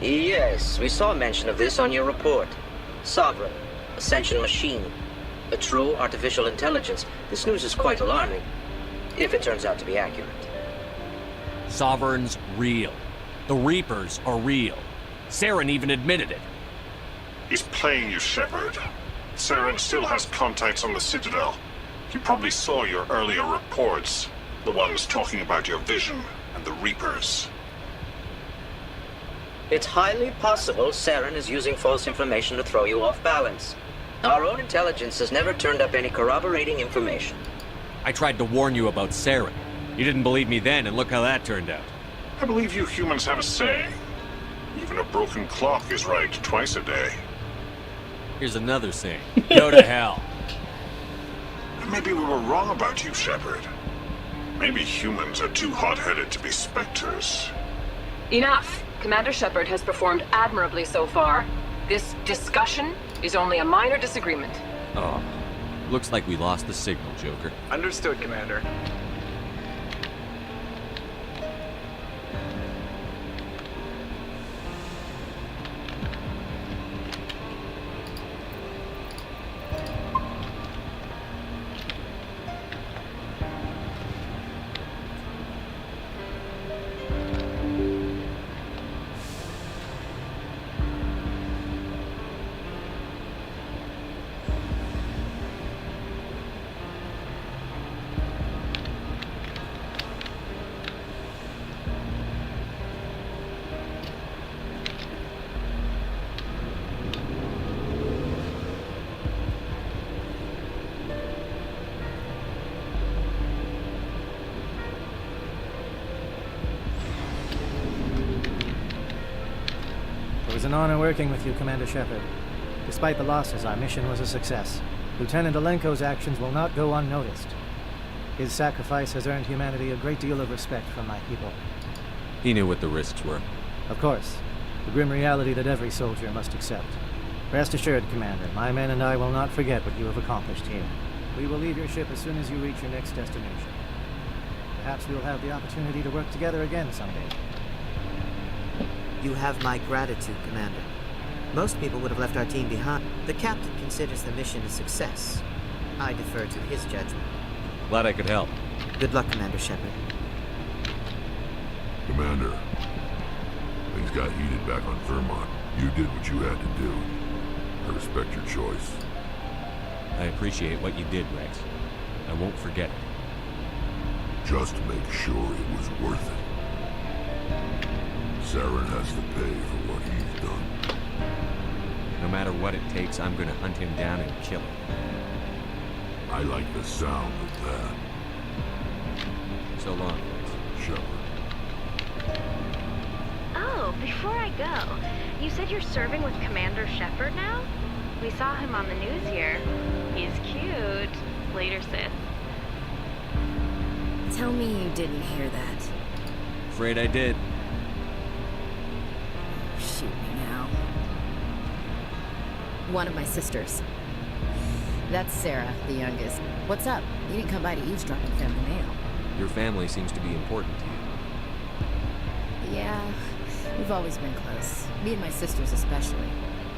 Yes, we saw mention of this on your report. Sovereign, Ascension machine, a true artificial intelligence. This news is quite alarming, if it turns out to be accurate. Sovereign's real. The Reapers are real. Saren even admitted it. He's playing you, Shepard. Saren still has contacts on the Citadel. He probably saw your earlier reports. The ones talking about your vision and the Reapers. It's highly possible Saren is using false information to throw you off balance. Our own intelligence has never turned up any corroborating information. I tried to warn you about Saren. You didn't believe me then, and look how that turned out. I believe you humans have a saying. Even a broken clock is right twice a day. Here's another saying. Go to hell. Maybe we were wrong about you, Shepard. Maybe humans are too hot-headed to be specters. Enough! Commander Shepard has performed admirably so far. This discussion is only a minor disagreement. Oh, looks like we lost the signal, Joker. Understood, Commander. It was an honor working with you, Commander Shepard. Despite the losses, our mission was a success. Lieutenant Alenko's actions will not go unnoticed. His sacrifice has earned humanity a great deal of respect from my people. He knew what the risks were. Of course. The grim reality that every soldier must accept. Rest assured, Commander, my men and I will not forget what you have accomplished here. We will leave your ship as soon as you reach your next destination. Perhaps we will have the opportunity to work together again someday. You have my gratitude, Commander. Most people would have left our team behind. The captain considers the mission a success. I defer to his judgment. Glad I could help. Good luck, Commander Shepard. Commander, things got heated back on Vermont. You did what you had to do. I respect your choice. I appreciate what you did, Rex. I won't forget it. Just make sure it was worth it. Saren has to pay for what he's done. No matter what it takes, I'm gonna hunt him down and kill him. I like the sound of that. So long, Rex. Shepard. Oh, before I go, you said you're serving with Commander Shepard now? We saw him on the news here. He's cute. Later, Sith. Tell me you didn't hear that. Afraid I did. Shoot me now. One of my sisters. That's Sarah, the youngest. What's up? You didn't come by to eavesdrop on family mail. Your family seems to be important to you. Yeah, we've always been close. Me and my sisters especially.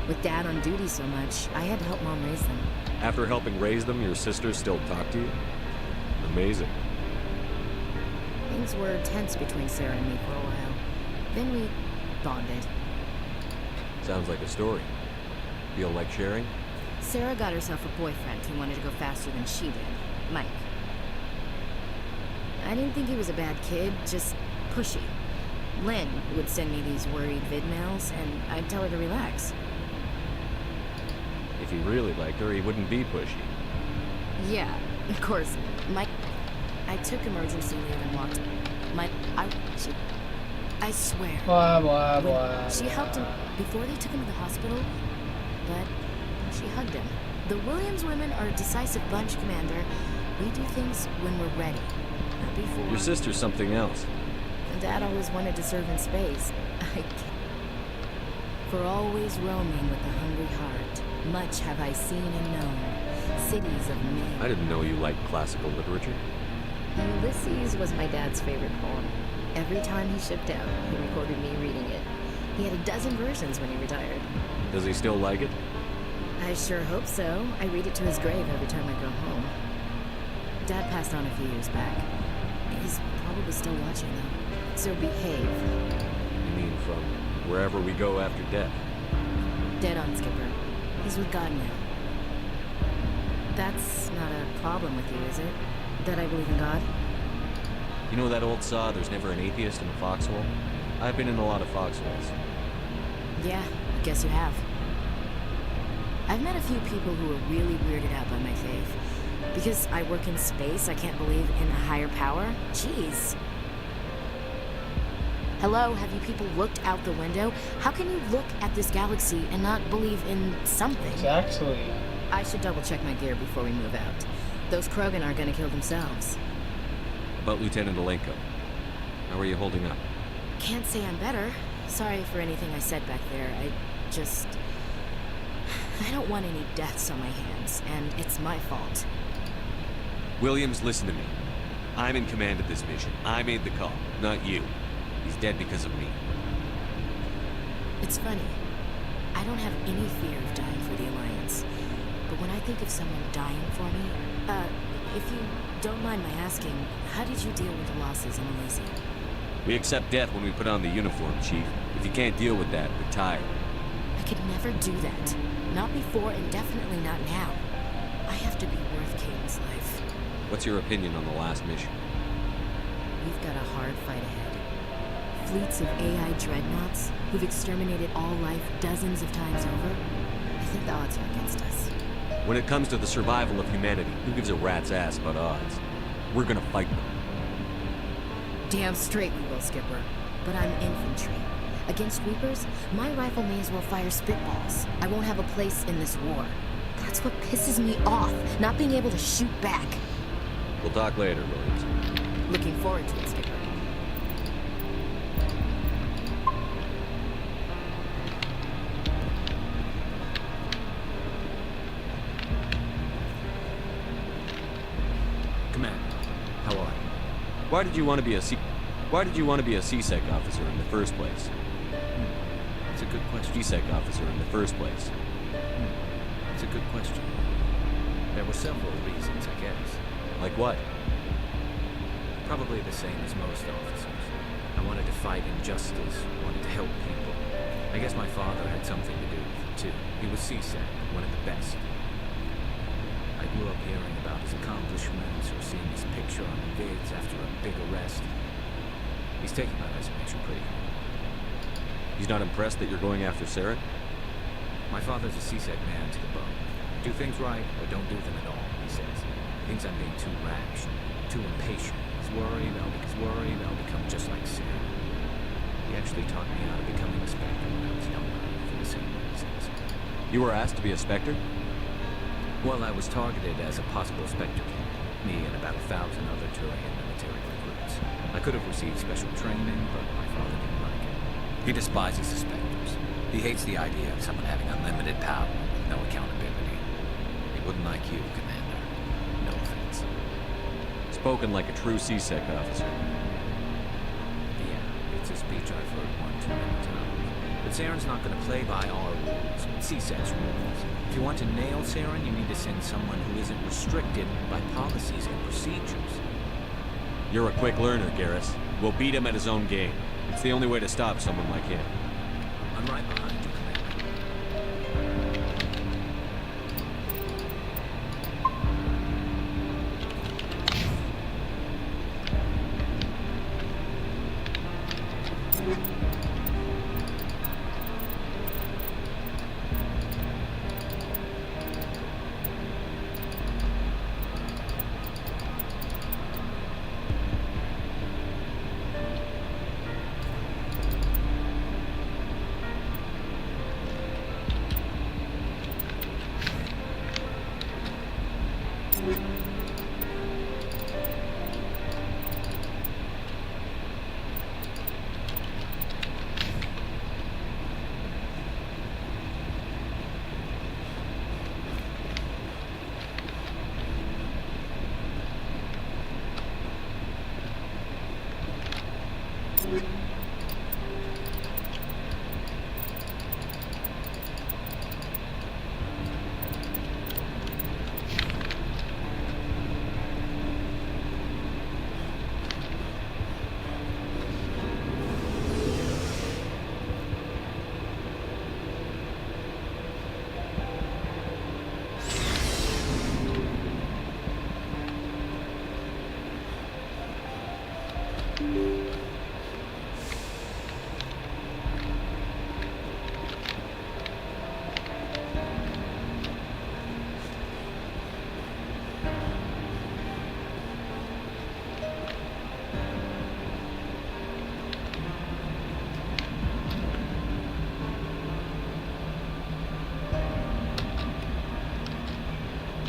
With Dad on duty so much, I had to help Mom raise them. After helping raise them, your sisters still talk to you? Amazing. Things were tense between Sarah and me for a while. Then we bonded. Sounds like a story. Feel like sharing? Sarah got herself a boyfriend who wanted to go faster than she did. Mike. I didn't think he was a bad kid, just pushy. Lynn would send me these worried vid mails, and I'd tell her to relax. If he really liked her, he wouldn't be pushy. Yeah, of course. I took emergency leave and walked. I swear. Blah, blah, blah. She helped him before they took him to the hospital, but she hugged him. The Williams women are a decisive bunch, Commander. We do things when we're ready, not before. Your sister's something else. Dad always wanted to serve in space. For always roaming with a hungry heart, much have I seen and known. Cities of men. I didn't know you liked classical literature. Ulysses was my dad's favorite poem. Every time he shipped out, he recorded me reading it. He had a dozen versions when he retired. Does he still like it? I sure hope so. I read it to his grave every time I go home. Dad passed on a few years back. He's probably still watching, though. So behave. You mean from wherever we go after death? Dead on, Skipper. He's with God now. That's not a problem with you, is it? That I believe in God? You know that old saw, there's never an atheist in a foxhole? I've been in a lot of foxholes. Yeah, I guess you have. I've met a few people who are really weirded out by my faith. Because I work in space, I can't believe in a higher power? Jeez. Hello, have you people looked out the window? How can you look at this galaxy and not believe in something? Exactly. I should double check my gear before we move out. Those Krogan are gonna kill themselves. About Lieutenant Alenko. How are you holding up? Can't say I'm better. Sorry for anything I said back there. I don't want any deaths on my hands, and it's my fault. Williams, listen to me. I'm in command of this mission. I made the call, not you. He's dead because of me. It's funny. I don't have any fear of dying for the Alliance. But when I think of someone dying for me, if you don't mind my asking, how did you deal with the losses in Elysium? We accept death when we put on the uniform, Chief. If you can't deal with that, retire. I could never do that. Not before and definitely not now. I have to be worth Caden's life. What's your opinion on the last mission? We've got a hard fight ahead. Fleets of AI dreadnoughts who've exterminated all life dozens of times over. I think the odds are against us. When it comes to the survival of humanity, who gives a rat's ass about odds? We're gonna fight them. Damn straight we will, Skipper. But I'm infantry. Against Reapers, my rifle may as well fire spitballs. I won't have a place in this war. That's what pisses me off, not being able to shoot back. We'll talk later, Williams. Looking forward to it, Skipper. Commander, how are you? Why did you want to be a CSEC officer in the first place? It's a good question. CSEC officer in the first place. It's a good question. There were several reasons, I guess. Like what? Probably the same as most officers. I wanted to fight injustice, wanted to help people. I guess my father had something to do with it, too. He was CSEC, one of the best. I grew up hearing about his accomplishments or seeing his picture on the vids after a big arrest. He's taking my resignation pretty hard. He's not impressed that you're going after Sarah? My father's a CSEC man to the bone. Do things right or don't do them at all, he says. Thinks I'm being too rash, too impatient. He's worried I'll become just like Sarah. He actually taught me how to becoming a Spectre when I was younger, for the same reasons. You were asked to be a Spectre? Well, I was targeted as a possible Spectre candidate. Me and about 1,000 other Turian military recruits. I could have received special training, but my father didn't like it. He despises the Spectres. He hates the idea of someone having unlimited power with no accountability. He wouldn't like you, Commander. No offense. Spoken like a true CSEC officer. Yeah, it's a speech I've heard one too many times. But Saren's not going to play by our rules, CSEC's rules. If you want to nail Saren, you need to send someone who isn't restricted by policies and procedures. You're a quick learner, Garrus. We'll beat him at his own game. It's the only way to stop someone like him. I'm right behind you, Commander.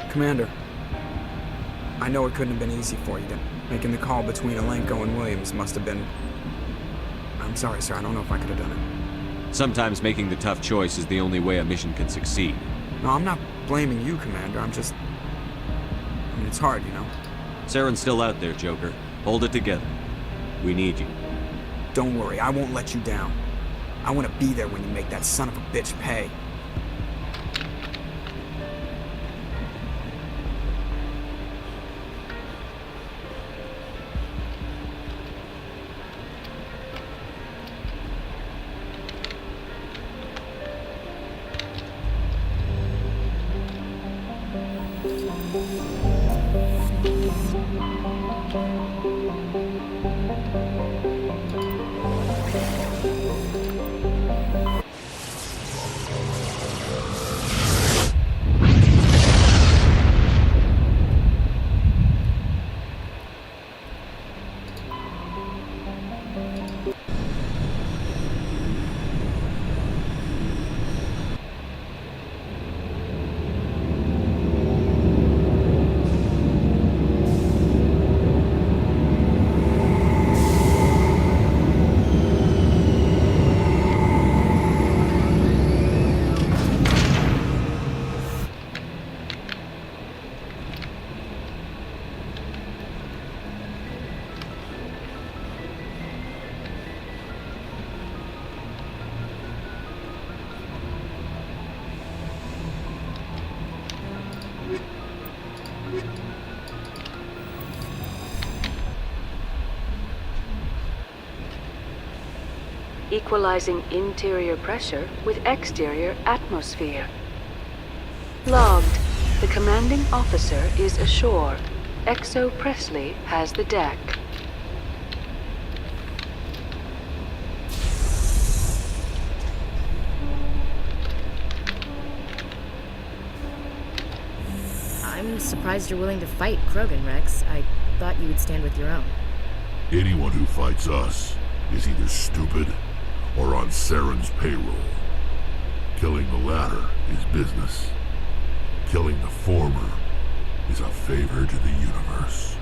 Commander, I know it couldn't have been easy for you. Making the call between Alenko and Williams must have been... I'm sorry, sir. I don't know if I could have done it. Sometimes making the tough choice is the only way a mission can succeed. No, I'm not blaming you, Commander. I mean, it's hard, you know? Saren's still out there, Joker. Hold it together. We need you. Don't worry, I won't let you down. I want to be there when you make that son of a bitch pay. Equalizing interior pressure with exterior atmosphere. Logged. The commanding officer is ashore. Exo Presley has the deck. I'm surprised you're willing to fight Krogan, Rex. I thought you would stand with your own. Anyone who fights us is either stupid or on Saren's payroll. Killing the latter is business. Killing the former is a favor to the universe.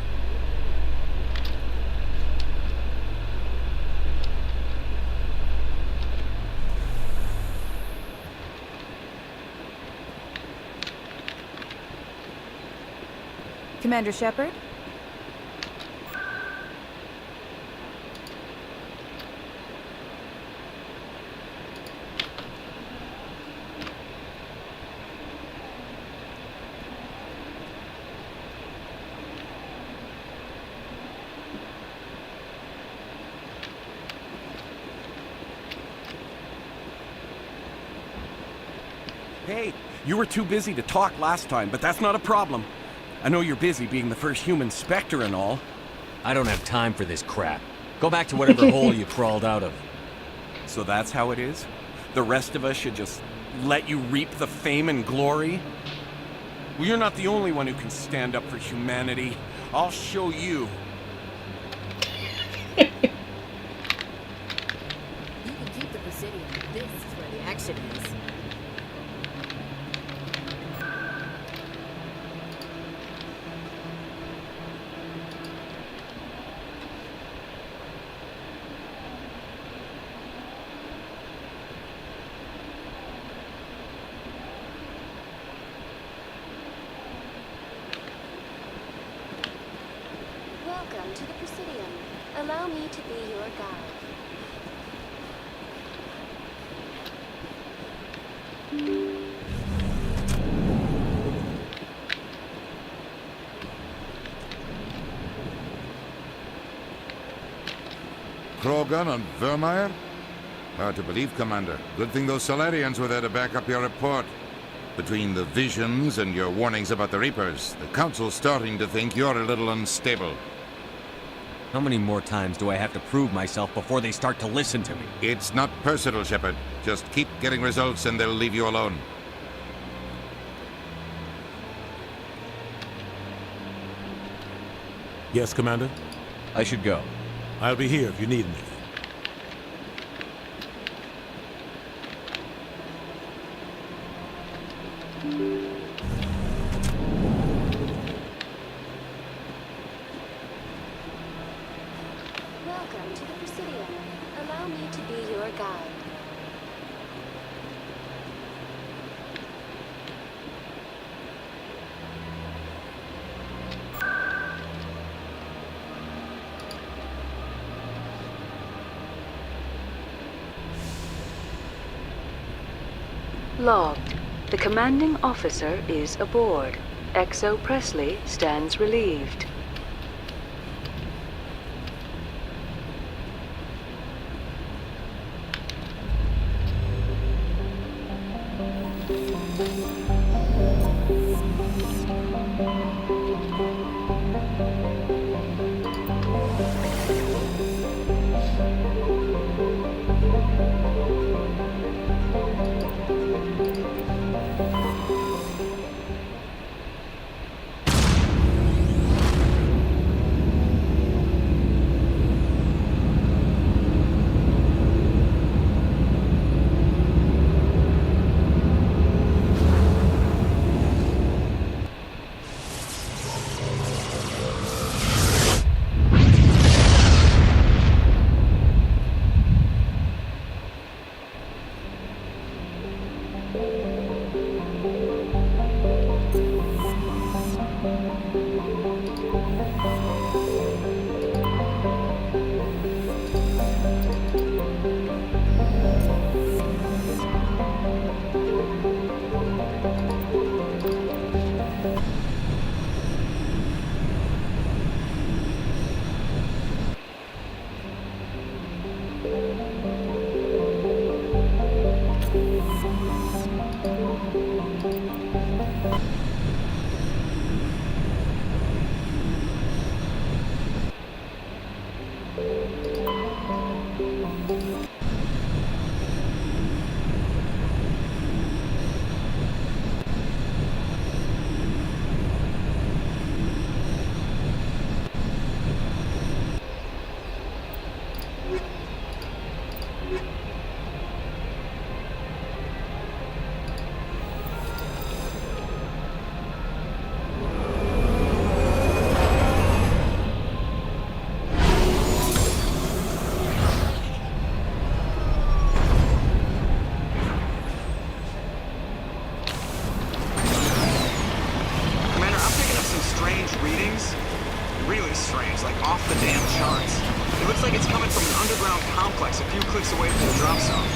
Commander Shepard? Hey, you were too busy to talk last time, but that's not a problem. I know you're busy being the first human Spectre and all. I don't have time for this crap. Go back to whatever hole you crawled out of. So that's how it is? The rest of us should just let you reap the fame and glory? Well, you're not the only one who can stand up for humanity. I'll show you. You can keep the Presidium. This is where the action is. Welcome to the Presidium. Allow me to be your guide. Krogan and Vermeer? Hard to believe, Commander. Good thing those Solarians were there to back up your report. Between the visions and your warnings about the Reapers, the Council's starting to think you're a little unstable. How many more times do I have to prove myself before they start to listen to me? It's not personal, Shepard. Just keep getting results and they'll leave you alone. Yes, Commander? I should go. I'll be here if you need anything. Welcome to the Presidium. Allow me to be your guide. Logged. The commanding officer is aboard. XO Presley stands relieved. Really strange, like off the damn charts. It looks like it's coming from an underground complex a few clicks away from the drop zone.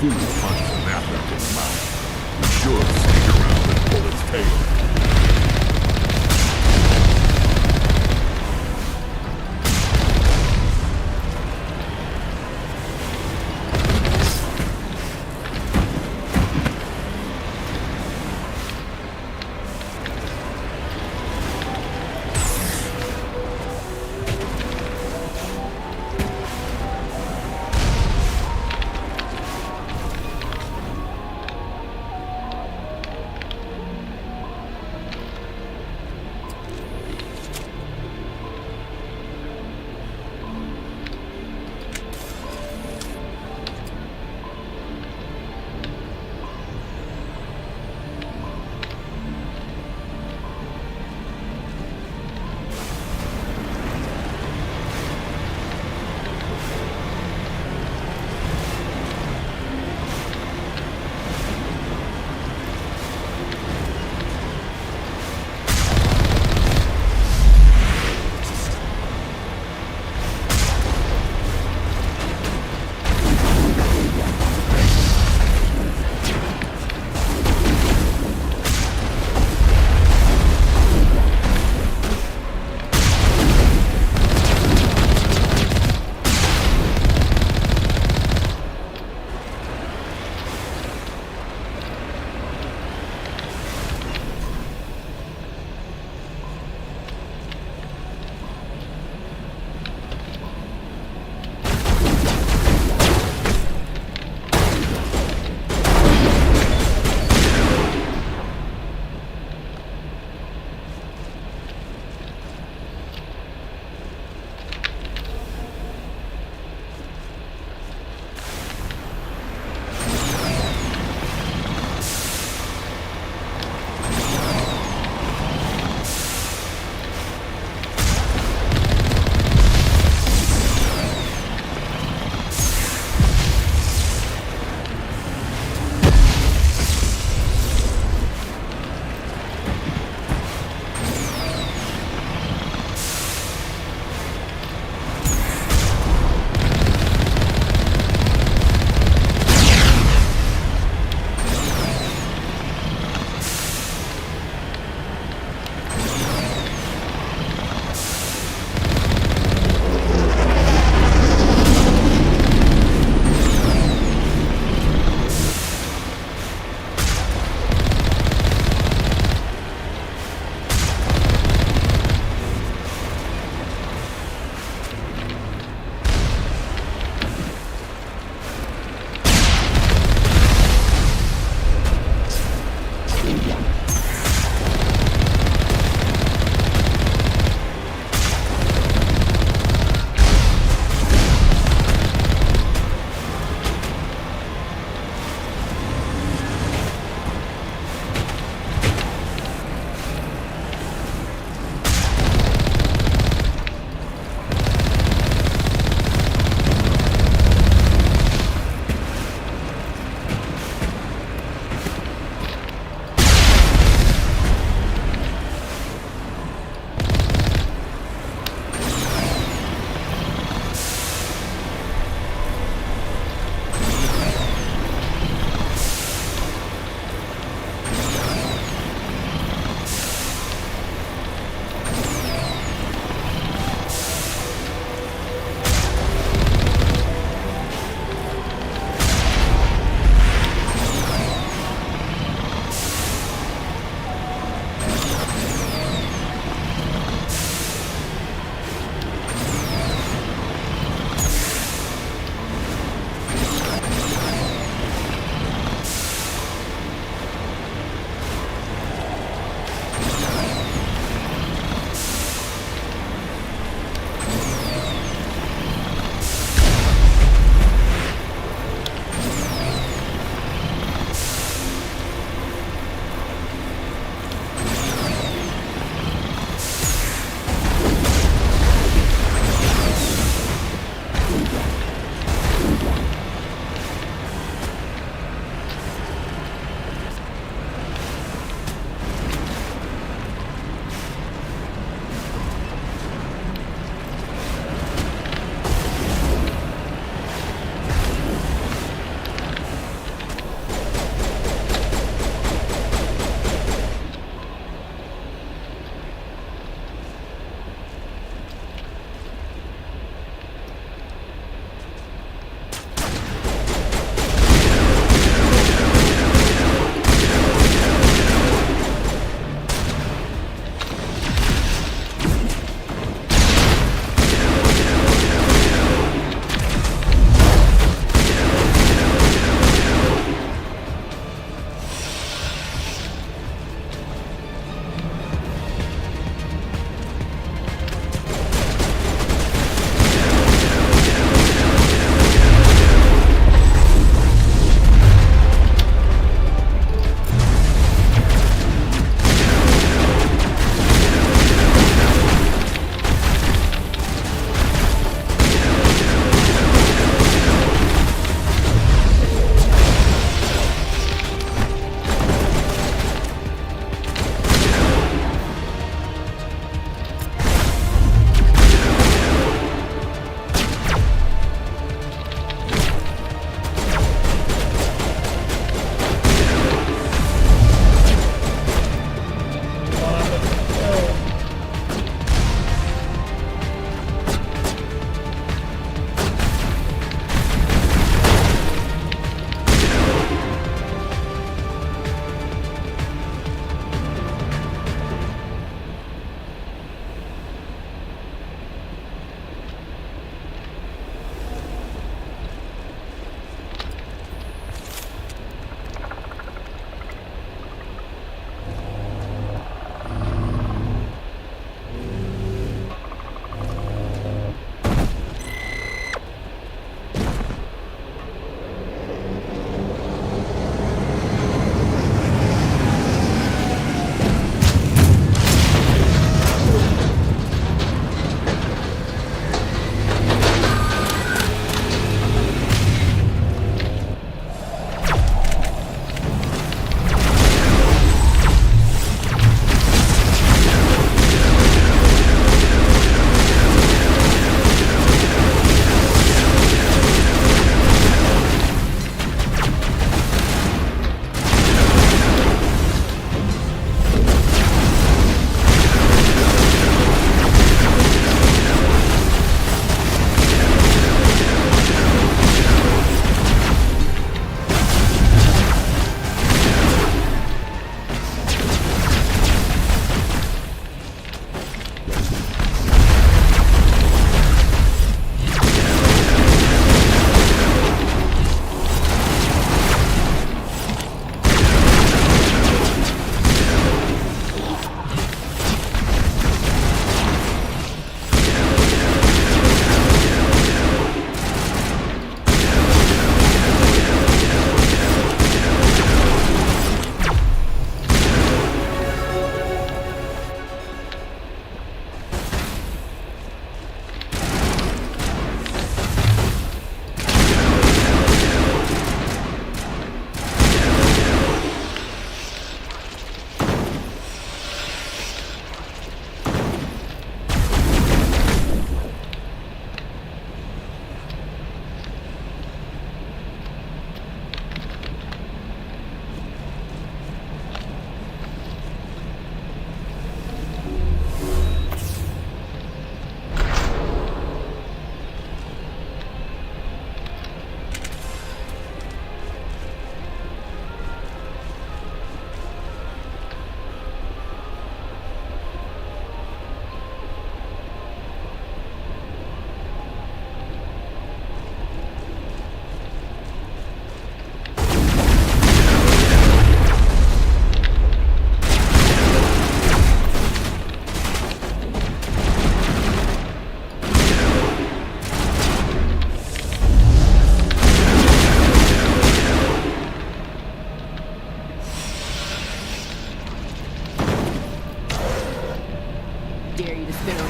fool punches a napper in the mouth. We should sneak around and pull its tail.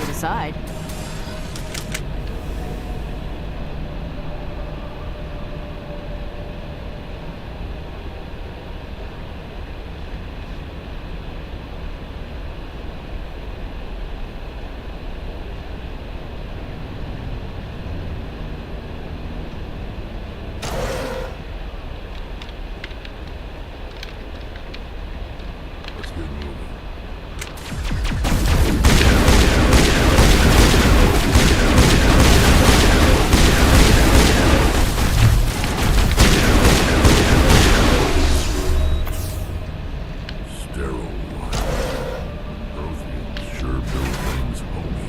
to decide. Let's get moving. Sterile one. Protheans sure build things homey.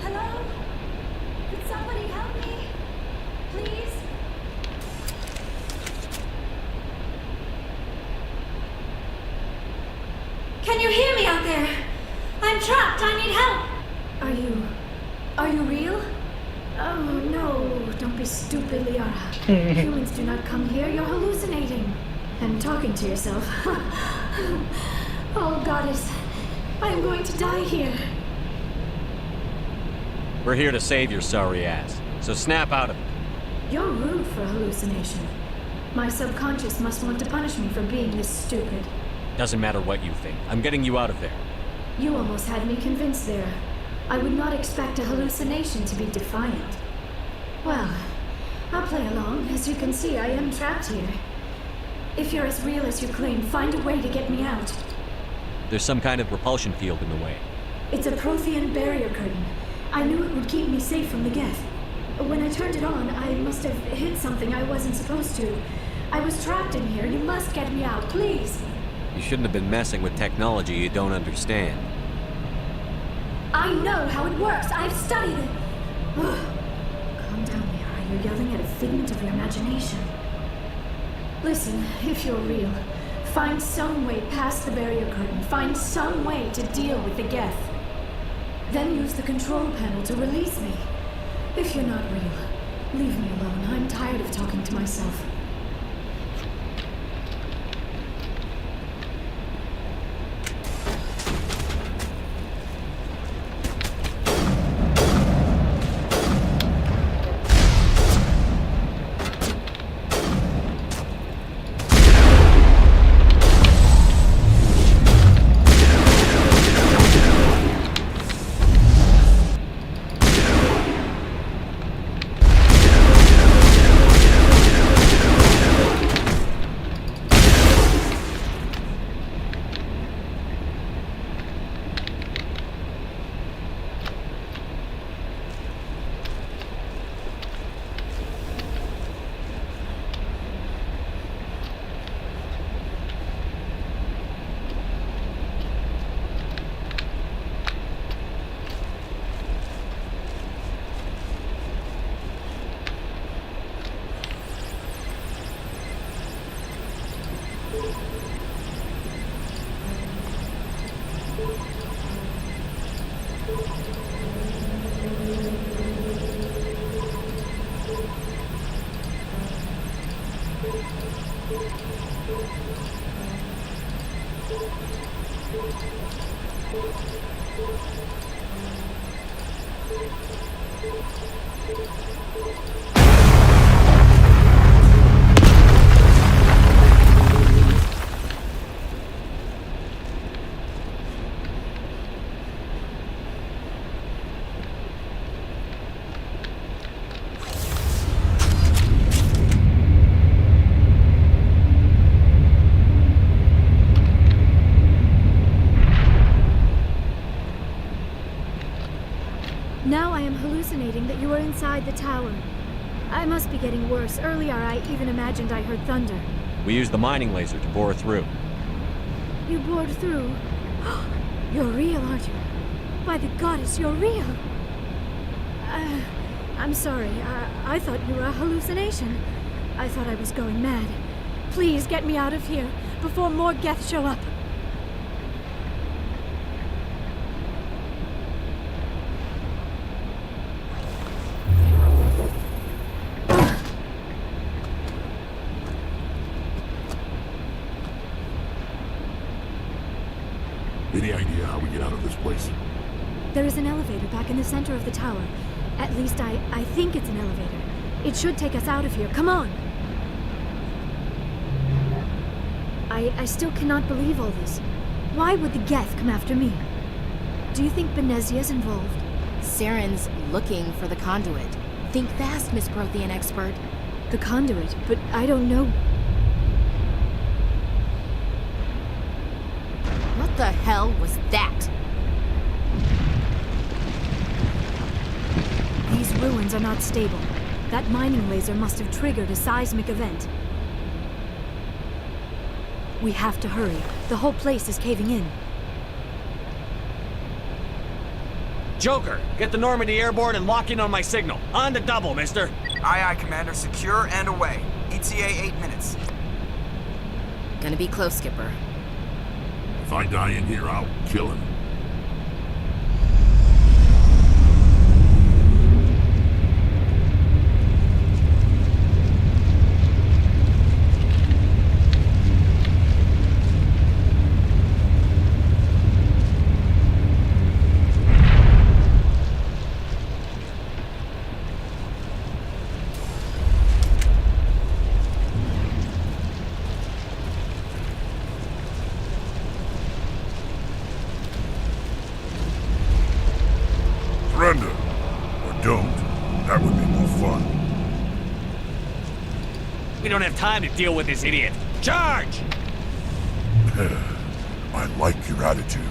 Hello? Could somebody help me? Please? Can you hear me out there? I'm trapped. I need help. Are you real? Oh, no. Don't be stupid, Liara. Humans do not come here. You're hallucinating. And talking to yourself. Oh, goddess. I'm going to die here. We're here to save your sorry ass, so snap out of it. You're rude for a hallucination. My subconscious must want to punish me for being this stupid. Doesn't matter what you think. I'm getting you out of there. You almost had me convinced there. I would not expect a hallucination to be defiant. Well, I'll play along. As you can see, I am trapped here. If you're as real as you claim, find a way to get me out. There's some kind of repulsion field in the way. It's a Prothean barrier curtain. I knew it would keep me safe from the Geth. When I turned it on, I must have hit something I wasn't supposed to. I was trapped in here. You must get me out, please. You shouldn't have been messing with technology you don't understand. I know how it works. I've studied it. Calm down, Liara. You're yelling at a figment of your imagination. Listen, if you're real, find some way past the barrier curtain. Find some way to deal with the Geth. Then use the control panel to release me. If you're not real, leave me alone. I'm tired of talking to myself. Now I am hallucinating that you are inside the tower. I must be getting worse. Earlier I even imagined I heard thunder. We used the mining laser to bore through. You bored through? You're real, aren't you? By the goddess, you're real! I'm sorry. I thought you were a hallucination. I thought I was going mad. Please get me out of here. before more Geth show up. Any idea how we get out of this place? There is an elevator back in the center of the tower. At least I think it's an elevator. It should take us out of here. Come on! I still cannot believe all this. Why would the Geth come after me? Do you think Benezia's involved? Saren's looking for the conduit. Think fast, Miss Prothean expert. The conduit? But I don't know... What the hell was that? These ruins are not stable. That mining laser must have triggered a seismic event. We have to hurry. The whole place is caving in. Joker, get the Normandy airborne and lock in on my signal. On the double, mister. Aye, aye, Commander. Secure and away. ETA 8 minutes. Gonna be close, Skipper. If I die in here, I'll kill him. Surrender. Or don't. That would be more fun. We don't have time to deal with this idiot. Charge! I like your attitude.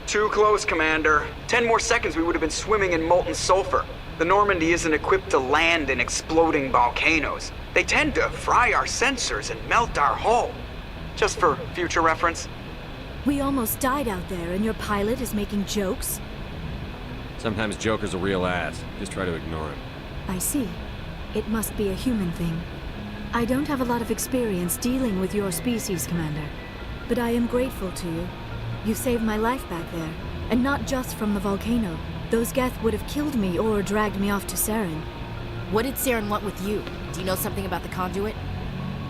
Too close, Commander. 10 more seconds we would have been swimming in molten sulfur. The Normandy isn't equipped to land in exploding volcanoes. They tend to fry our sensors and melt our hull. Just for future reference. We almost died out there, and your pilot is making jokes? Sometimes Joker's a real ass. Just try to ignore him. I see. It must be a human thing. I don't have a lot of experience dealing with your species, Commander. But I am grateful to you. You saved my life back there. And not just from the volcano. Those Geth would have killed me or dragged me off to Saren. What did Saren want with you? Do you know something about the conduit?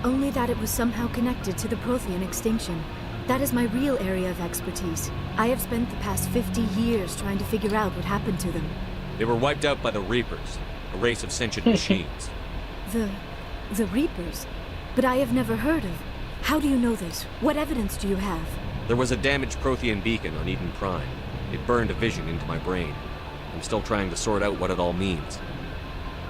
Only that it was somehow connected to the Prothean extinction. That is my real area of expertise. I have spent the past 50 years trying to figure out what happened to them. They were wiped out by the Reapers, a race of sentient machines. The Reapers? But I have never heard of. How do you know this? What evidence do you have? There was a damaged Prothean beacon on Eden Prime. It burned a vision into my brain. I'm still trying to sort out what it all means.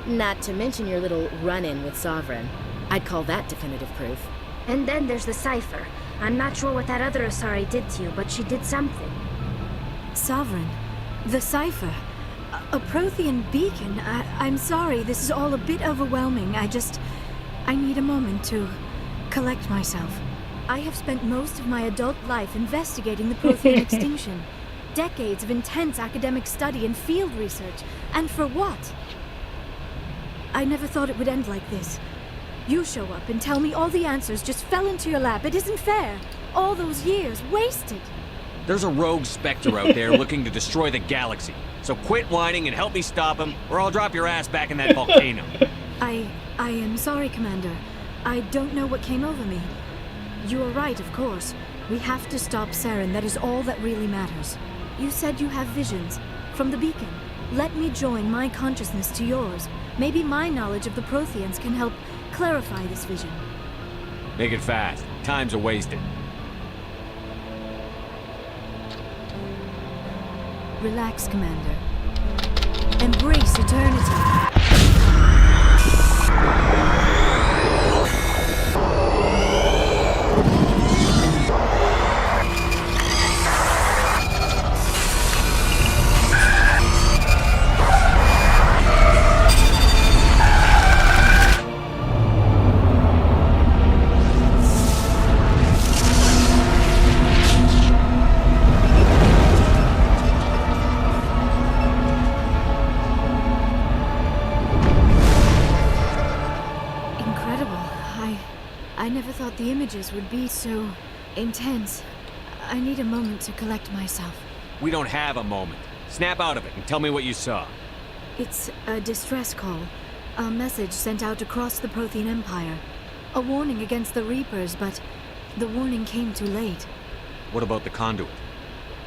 Not to mention your little run-in with Sovereign. I'd call that definitive proof. And then there's the cipher. I'm not sure what that other Asari did to you, but she did something. Sovereign? The cipher? A Prothean beacon? I'm sorry, this is all a bit overwhelming. I need a moment to collect myself. I have spent most of my adult life investigating the Prothean extinction. Decades of intense academic study and field research. And for what? I never thought it would end like this. You show up and tell me all the answers just fell into your lap. It isn't fair. All those years wasted. There's a rogue Spectre out there looking to destroy the galaxy. So quit whining and help me stop him, or I'll drop your ass back in that volcano. I am sorry, Commander. I don't know what came over me. You are right, of course. We have to stop Saren. That is all that really matters. You said you have visions from the beacon. Let me join my consciousness to yours. Maybe my knowledge of the Protheans can help clarify this vision. Make it fast. Time's a wasted. Relax, Commander. Embrace eternity. I never thought the images would be so intense. I need a moment to collect myself. We don't have a moment. Snap out of it and tell me what you saw. It's a distress call. A message sent out across the Prothean Empire. A warning against the Reapers, but the warning came too late. What about the conduit?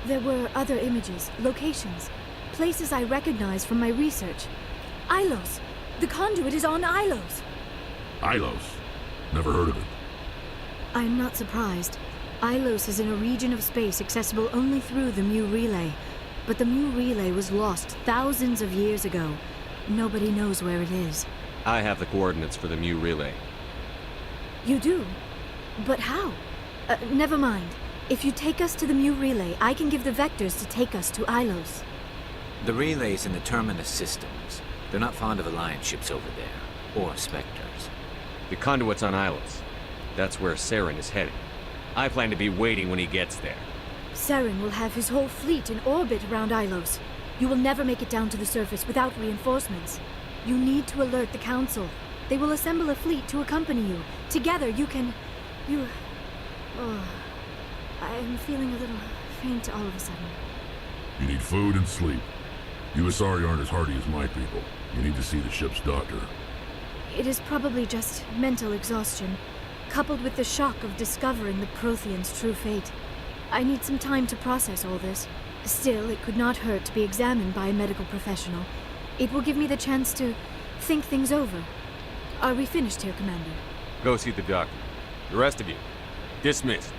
There were other images, locations, places I recognized from my research. Ilos! The conduit is on Ilos! Ilos? Never heard of it. I am not surprised. Ilos is in a region of space accessible only through the Mu Relay. But the Mu Relay was lost thousands of years ago. Nobody knows where it is. I have the coordinates for the Mu Relay. You do? But how? Never mind. If you take us to the Mu Relay, I can give the vectors to take us to Ilos. The Relay's in the Terminus systems. They're not fond of Alliance ships over there. Or Spectres. The conduit's on Ilos. That's where Saren is heading. I plan to be waiting when he gets there. Saren will have his whole fleet in orbit around Ilos. You will never make it down to the surface without reinforcements. You need to alert the Council. They will assemble a fleet to accompany you. Together you can... Oh... I am feeling a little faint all of a sudden. You need food and sleep. USR aren't as hardy as my people. You need to see the ship's doctor. It is probably just mental exhaustion, coupled with the shock of discovering the Protheans' true fate. I need some time to process all this. Still, it could not hurt to be examined by a medical professional. It will give me the chance to think things over. Are we finished here, Commander? Go see the doctor. The rest of you, dismissed.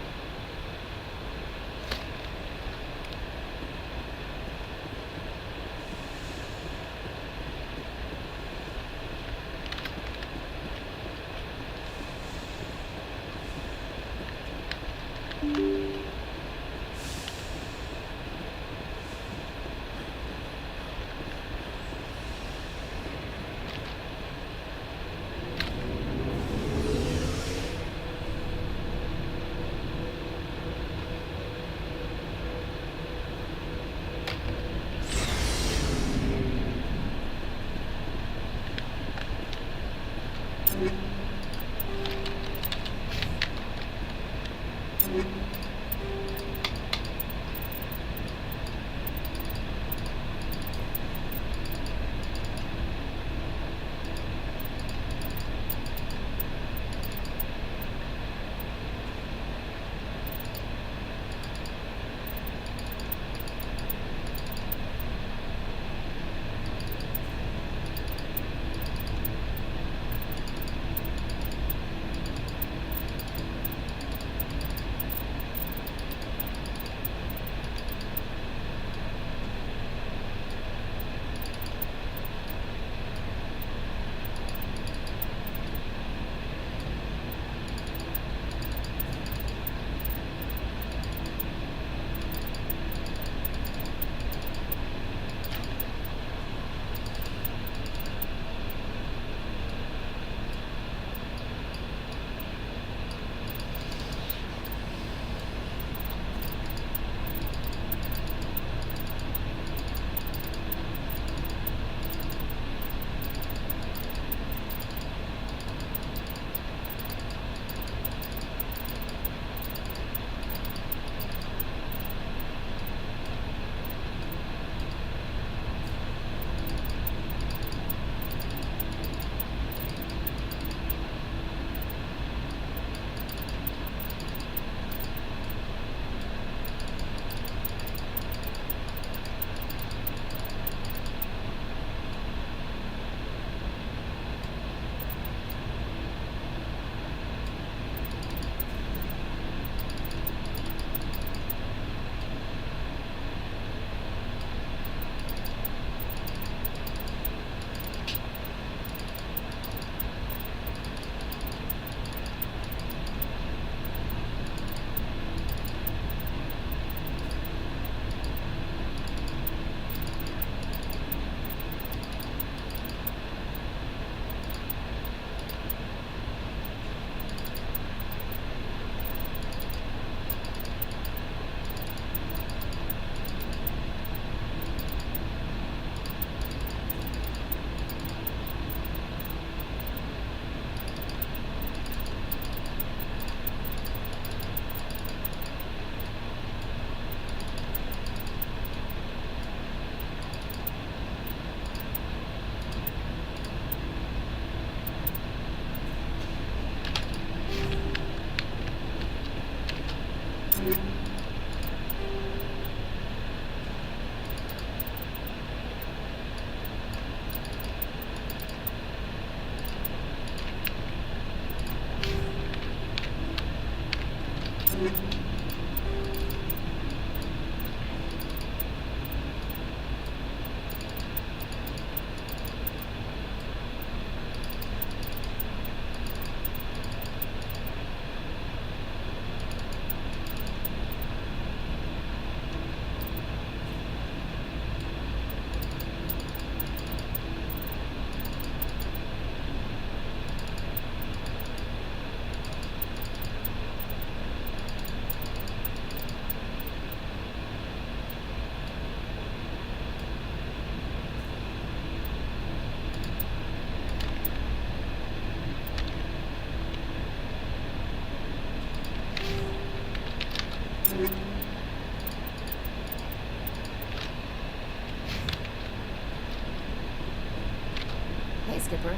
Skipper.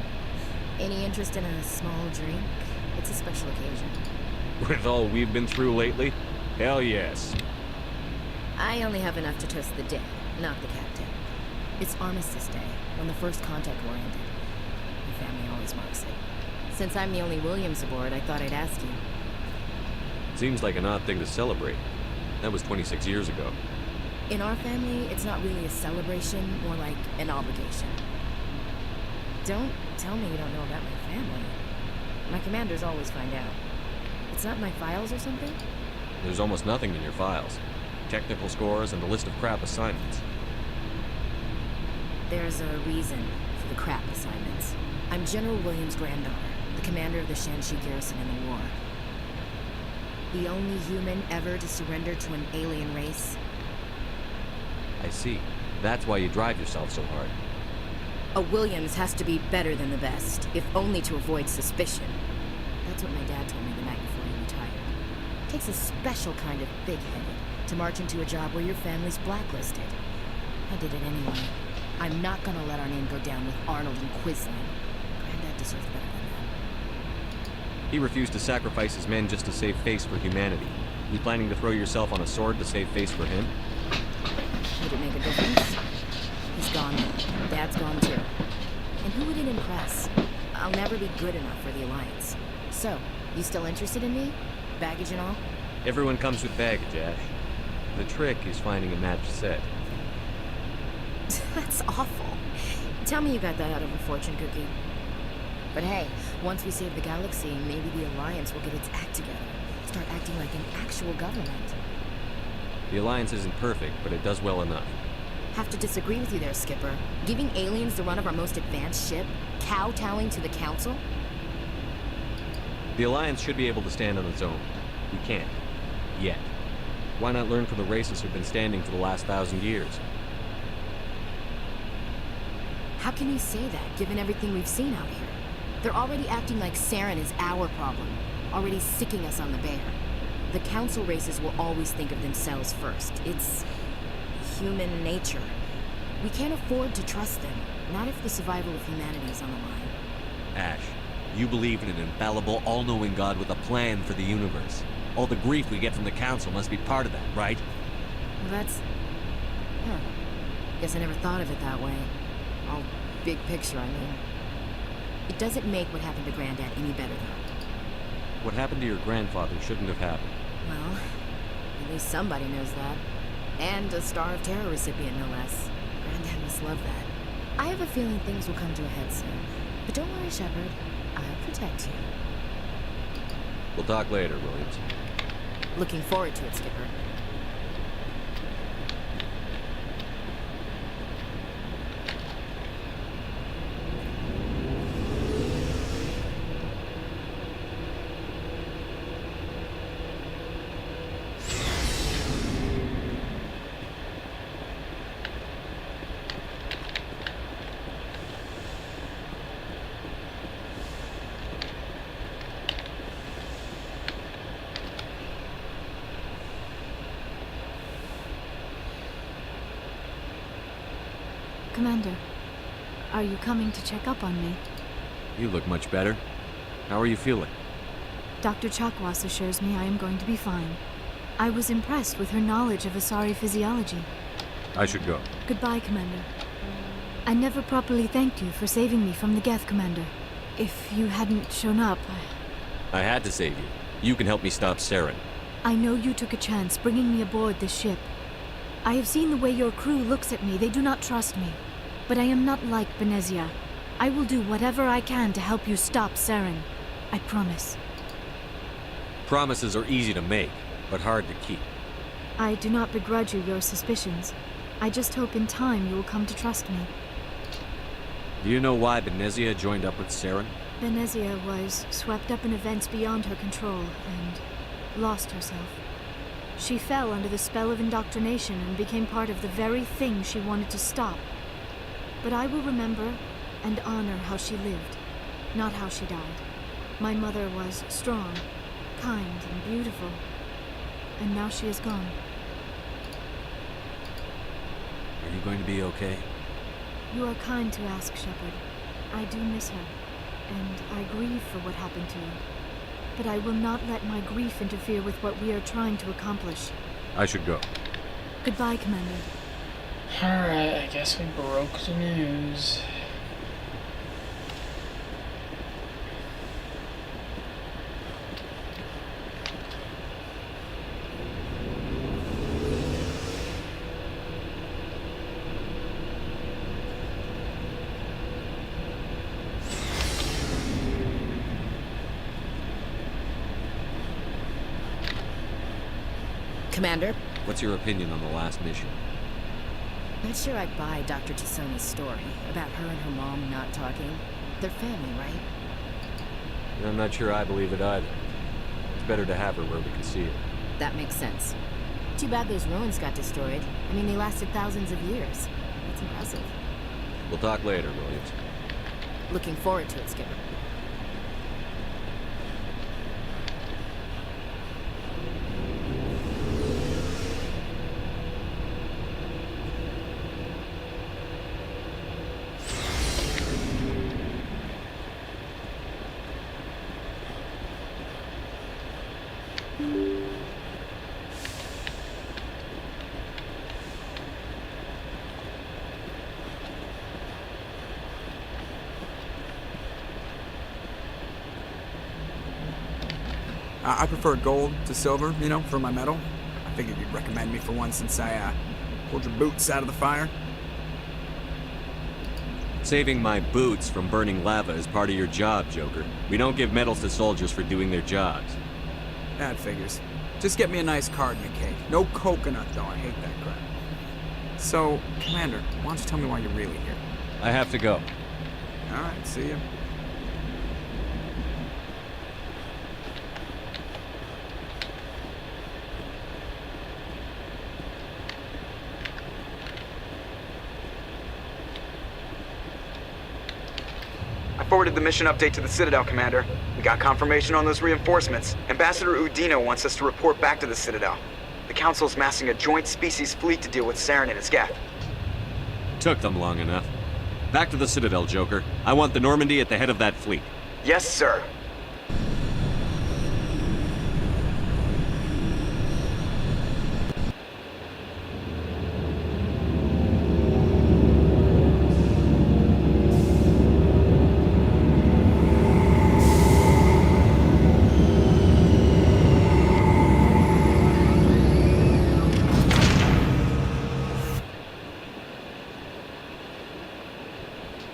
Any interest in a small drink? It's a special occasion. With all we've been through lately? Hell yes. I only have enough to toast the day, not the captain. It's Armistice Day, when the first contact war ended. My family always marks it. Since I'm the only Williams aboard, I thought I'd ask you. Seems like an odd thing to celebrate. That was 26 years ago. In our family, it's not really a celebration, more like an obligation. Don't tell me you don't know about my family. My commanders always find out. It's not in my files or something? There's almost nothing in your files. Technical scores and a list of crap assignments. There's a reason for the crap assignments. I'm General Williams' granddaughter, the commander of the Shanxi garrison in the war. The only human ever to surrender to an alien race. I see. That's why you drive yourself so hard. A Williams has to be better than the best, if only to avoid suspicion. That's what my dad told me the night before he retired. It takes a special kind of big-headed to march into a job where your family's blacklisted. I did it anyway. I'm not gonna let our name go down with Arnold and Quisling. Granddad deserves better than that. He refused to sacrifice his men just to save face for humanity. You planning to throw yourself on a sword to save face for him? Would it make a difference? He's gone now. Dad's gone too. And who would it impress? I'll never be good enough for the Alliance. So, you still interested in me? Baggage and all? Everyone comes with baggage, Ash. The trick is finding a matched set. That's awful. Tell me you got that out of a fortune cookie. But hey, once we save the galaxy, maybe the Alliance will get its act together. Start acting like an actual government. The Alliance isn't perfect, but it does well enough. Have to disagree with you there, Skipper. Giving aliens the run of our most advanced ship? Kowtowing to the Council? The Alliance should be able to stand on its own. We can't. Yet. Why not learn from the races who've been standing for the last 1,000 years? How can you say that, given everything we've seen out here? They're already acting like Saren is our problem. Already sicking us on the bear. The Council races will always think of themselves first. It's human nature. We can't afford to trust them. Not if the survival of humanity is on the line. Ash, you believe in an infallible, all-knowing God with a plan for the universe. All the grief we get from the Council must be part of that, right? Well, that's... Huh. Guess I never thought of it that way. All big picture, I mean. It doesn't make what happened to Granddad any better, though. What happened to your grandfather shouldn't have happened. Well, at least somebody knows that. And a Star of Terror recipient, no less. Granddad must love that. I have a feeling things will come to a head soon. But don't worry, Shepard. I'll protect you. We'll talk later, Williams. Looking forward to it, Skipper. Commander, are you coming to check up on me? You look much better. How are you feeling? Dr. Chakwas assures me I am going to be fine. I was impressed with her knowledge of Asari physiology. I should go. Goodbye, Commander. I never properly thanked you for saving me from the Geth, Commander. If you hadn't shown up, I had to save you. You can help me stop Saren. I know you took a chance bringing me aboard this ship. I have seen the way your crew looks at me. They do not trust me. But I am not like Benezia. I will do whatever I can to help you stop Saren. I promise. Promises are easy to make, but hard to keep. I do not begrudge you your suspicions. I just hope in time you will come to trust me. Do you know why Benezia joined up with Saren? Benezia was swept up in events beyond her control and lost herself. She fell under the spell of indoctrination and became part of the very thing she wanted to stop. But I will remember and honor how she lived, not how she died. My mother was strong, kind, and beautiful. And now she is gone. Are you going to be okay? You are kind to ask, Shepard. I do miss her, and I grieve for what happened to her. But I will not let my grief interfere with what we are trying to accomplish. I should go. Goodbye, Commander. Alright, I guess we broke the news. Commander? What's your opinion on the last mission? Not sure I'd buy Dr. Tassoni's story about her and her mom not talking. They're family, right? I'm not sure I believe it either. It's better to have her where we can see it. That makes sense. Too bad those ruins got destroyed. I mean, they lasted thousands of years. That's impressive. We'll talk later, Williams. Looking forward to it, Skipper. I prefer gold to silver, you know, for my medal. I figured you'd recommend me for one since I pulled your boots out of the fire. Saving my boots from burning lava is part of your job, Joker. We don't give medals to soldiers for doing their jobs. That figures. Just get me a nice card and a cake. No coconut, though. I hate that crap. So, Commander, why don't you tell me why you're really here? I have to go. All right, see ya. I forwarded the mission update to the Citadel, Commander. We got confirmation on those reinforcements. Ambassador Udina wants us to report back to the Citadel. The Council's massing a joint species fleet to deal with Saren and his geth. Took them long enough. Back to the Citadel, Joker. I want the Normandy at the head of that fleet. Yes, sir.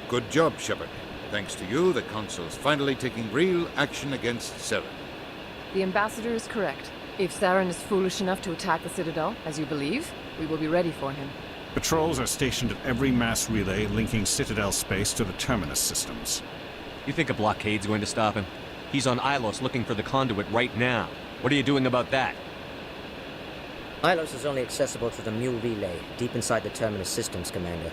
Good job, Shepard. Thanks to you, the Council's finally taking real action against Saren. The Ambassador is correct. If Saren is foolish enough to attack the Citadel, as you believe, we will be ready for him. Patrols are stationed at every mass relay linking Citadel space to the Terminus systems. You think a blockade's going to stop him? He's on Ilos looking for the conduit right now. What are you doing about that? Ilos is only accessible through the Mule Relay, deep inside the Terminus systems, Commander.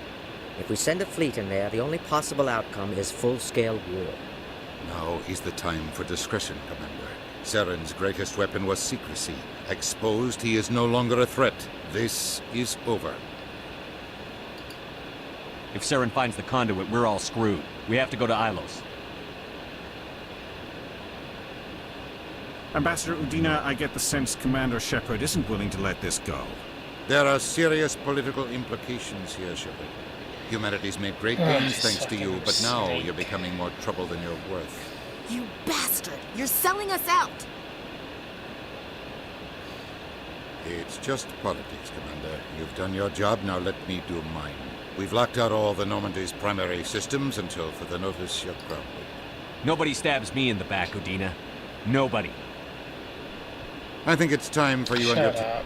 If we send a fleet in there, the only possible outcome is full-scale war. Now is the time for discretion, Commander. Saren's greatest weapon was secrecy. Exposed, he is no longer a threat. This is over. If Saren finds the conduit, we're all screwed. We have to go to Ilos. Ambassador Udina, I get the sense Commander Shepard isn't willing to let this go. There are serious political implications here, Shepard. Humanity's made great gains thanks to you, but now you're becoming more trouble than you're worth. You bastard! You're selling us out! It's just politics, Commander. You've done your job, now let me do mine. We've locked out all the Normandy's primary systems until further notice you're grounded. Nobody stabs me in the back, Udina. Nobody. I think it's time for you and your team.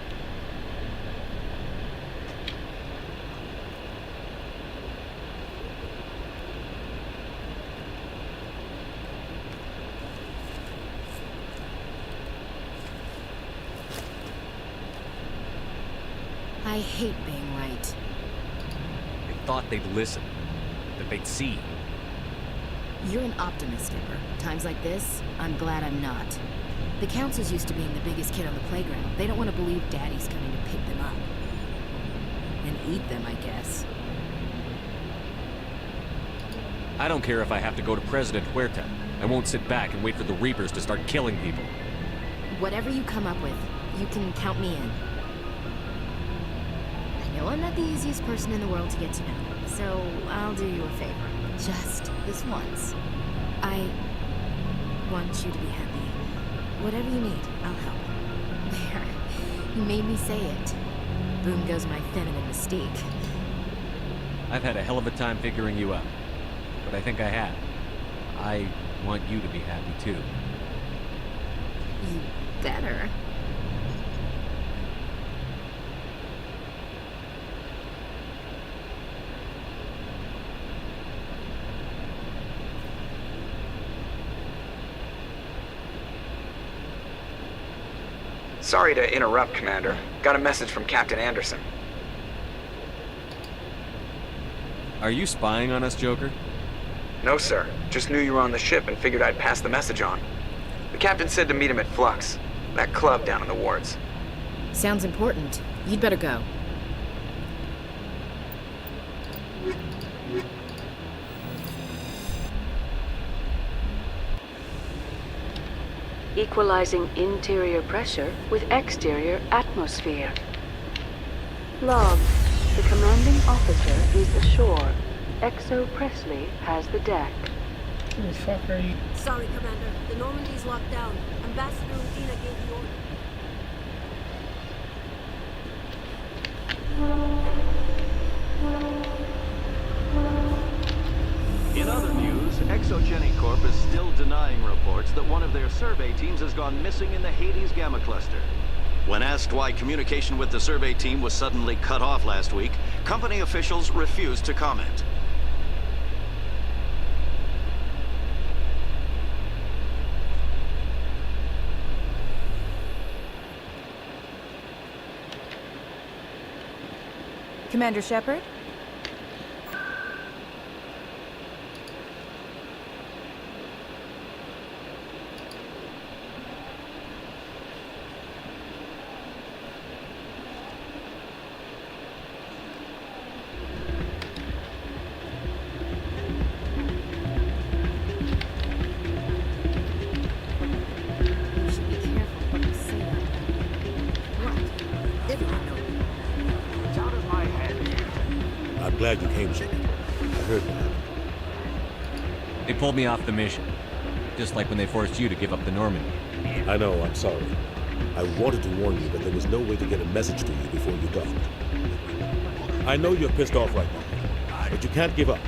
I hate being right. They thought they'd listen. That they'd see. You're an optimist, Skipper. Times like this, I'm glad I'm not. The Council's used to being the biggest kid on the playground. They don't want to believe Daddy's coming to pick them up. And eat them, I guess. I don't care if I have to go to President Huerta. I won't sit back and wait for the Reapers to start killing people. Whatever you come up with, you can count me in. I know I'm not the easiest person in the world to get to know, so I'll do you a favor. Just this once. I want you to be happy. Whatever you need, I'll help. There. You made me say it. Boom goes my feminine mystique. I've had a hell of a time figuring you out. But I think I have. I want you to be happy too. You better. Sorry to interrupt, Commander. Got a message from Captain Anderson. Are you spying on us, Joker? No, sir. Just knew you were on the ship and figured I'd pass the message on. The captain said to meet him at Flux, that club down in the wards. Sounds important. You'd better go. Equalizing interior pressure with exterior atmosphere. Log. The commanding officer is ashore. Exo Presley has the deck. Who the fuck are you? Sorry, Commander. The Normandy's locked down. Ambassador Udina gave the order. In other news, Exogeny Corp is still denying reports that one of their survey teams has gone missing in the Hades Gamma Cluster. When asked why communication with the survey team was suddenly cut off last week, company officials refused to comment. Commander Shepard? I'm glad you came, Shepard. I heard what happened. They pulled me off the mission. Just like when they forced you to give up the Normandy. I know, I'm sorry. I wanted to warn you, but there was no way to get a message to you before you docked. I know you're pissed off right now, but you can't give up.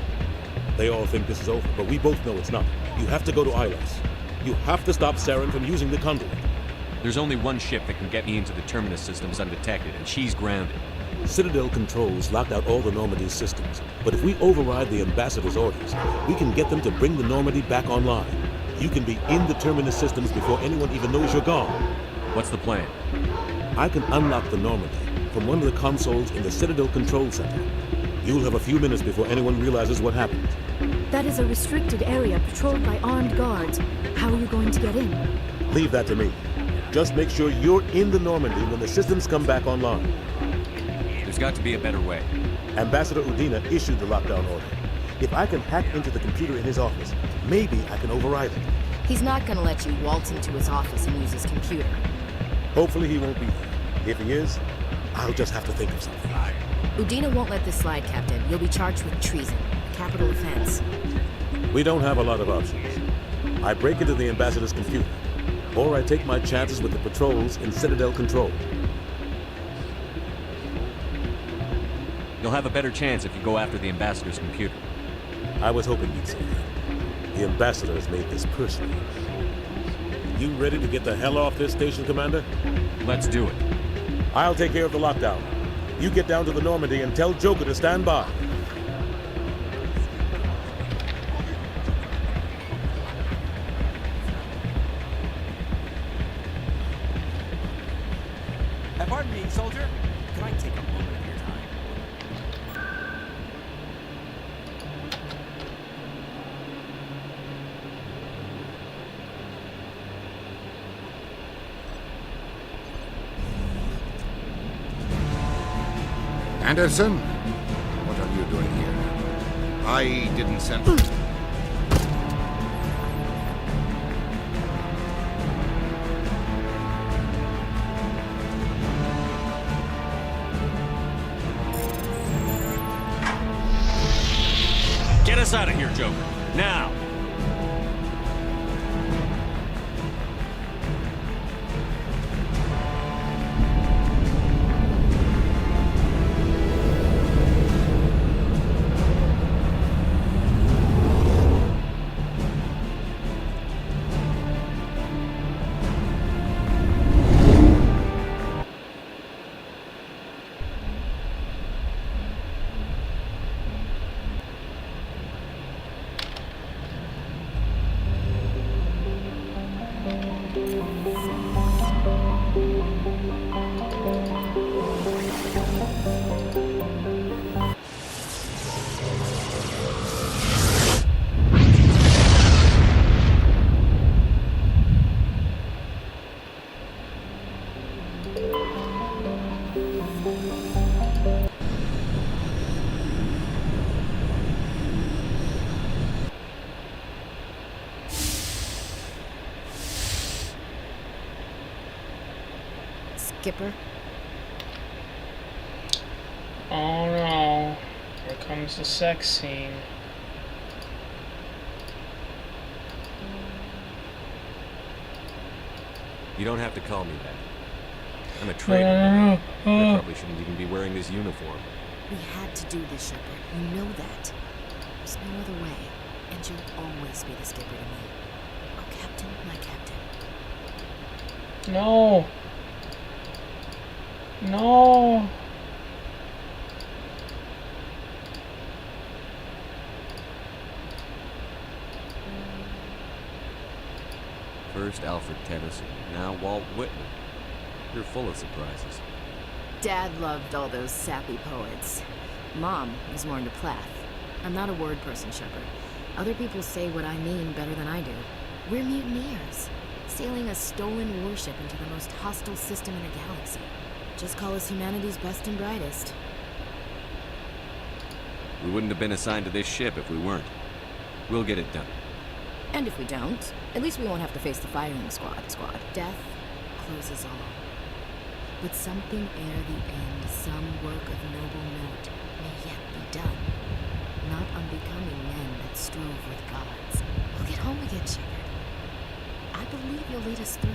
They all think this is over, but we both know it's not. You have to go to Ilos. You have to stop Saren from using the conduit. There's only one ship that can get me into the Terminus systems undetected, and she's grounded. Citadel controls locked out all the Normandy's systems, but if we override the Ambassador's orders, we can get them to bring the Normandy back online. You can be in the Terminus systems before anyone even knows you're gone. What's the plan? I can unlock the Normandy from one of the consoles in the Citadel Control Center. You'll have a few minutes before anyone realizes what happened. That is a restricted area patrolled by armed guards. How are you going to get in? Leave that to me. Just make sure you're in the Normandy when the systems come back online. There's got to be a better way. Ambassador Udina issued the lockdown order. If I can hack into the computer in his office, maybe I can override it. He's not gonna let you waltz into his office and use his computer. Hopefully he won't be there. If he is, I'll just have to think of something. Udina won't let this slide, Captain. You'll be charged with treason, a capital offense. We don't have a lot of options. I break into the Ambassador's computer, or I take my chances with the patrols in Citadel Control. You'll have a better chance if you go after the Ambassador's computer. I was hoping you'd say that. The Ambassador has made this personal. You ready to get the hell off this station, Commander? Let's do it. I'll take care of the lockdown. You get down to the Normandy and tell Joker to stand by. Pardon me, soldier. Can I take a moment of your time? Anderson? What are you doing here? I didn't send... us out of here, Joker. Now! Skipper? Oh no. Here comes the sex scene. You don't have to call me that. I'm a traitor. I probably shouldn't even be wearing this uniform. We had to do this, Shepard. You know that. There's no other way. And you'll always be the skipper to me. Oh, Captain, my Captain. No. No. First Alfred Tennyson, now Walt Whitman. You're full of surprises. Dad loved all those sappy poets. Mom was more into Plath. I'm not a word person, Shepard. Other people say what I mean better than I do. We're mutineers, sailing a stolen warship into the most hostile system in the galaxy. Just call us humanity's best and brightest. We wouldn't have been assigned to this ship if we weren't. We'll get it done. And if we don't, at least we won't have to face the firing squad. Death closes all. But something ere the end, some work of noble note, may yet be done. Not unbecoming men that strove with gods. We'll get home again, Shepard. I believe you'll lead us through.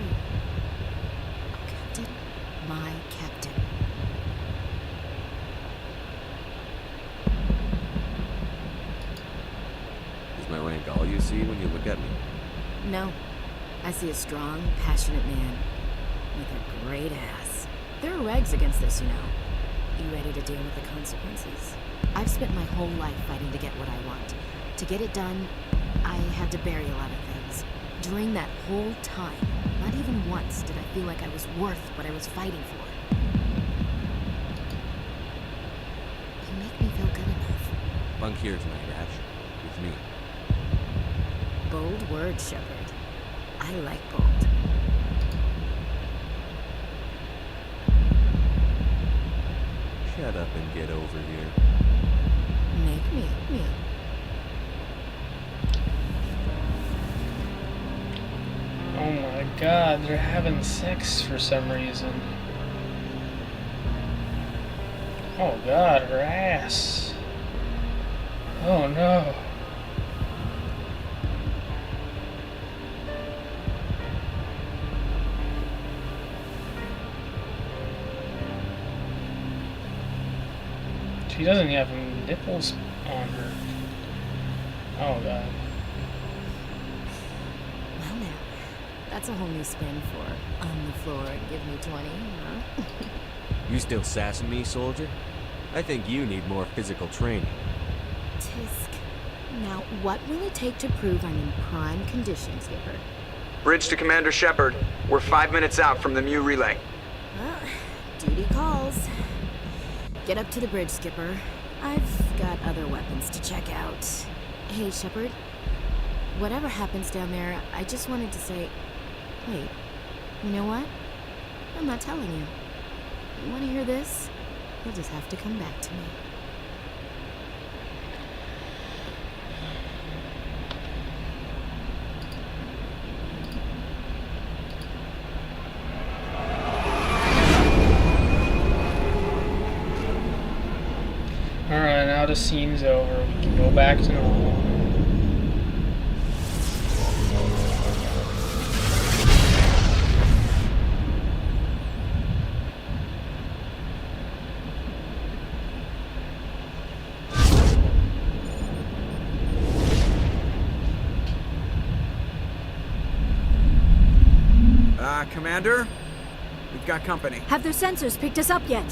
Oh, Captain, my Captain. Is my rank all you see when you look at me? No. I see a strong, passionate man with a great ass. There are regs against this, you know. You ready to deal with the consequences? I've spent my whole life fighting to get what I want. To get it done, I had to bury a lot of things. During that whole time, not even once did I feel like I was worth what I was fighting for. You make me feel good enough. Bunk here tonight, Ash. With me. Bold word, Shepard. I like bold. Shut up and get over here. Make me. Oh my god, they're having sex for some reason. Oh god, her ass. Oh no. She doesn't have nipples on her. Oh god. Well now, that's a whole new spin for on the floor and give me 20, huh? You still sassing me, soldier? I think you need more physical training. Tisk. Now, what will it take to prove I'm in prime condition, Skipper? Bridge to Commander Shepard. We're 5 minutes out from the Mu relay. Well, duty calls. Get up to the bridge, Skipper. I've got other weapons to check out. Hey, Shepard. Whatever happens down there, I just wanted to say... Wait, you know what? I'm not telling you. You want to hear this? You'll just have to come back to me. Alright, now the scene's over. We can go back to normal. Commander? We've got company. Have their sensors picked us up yet?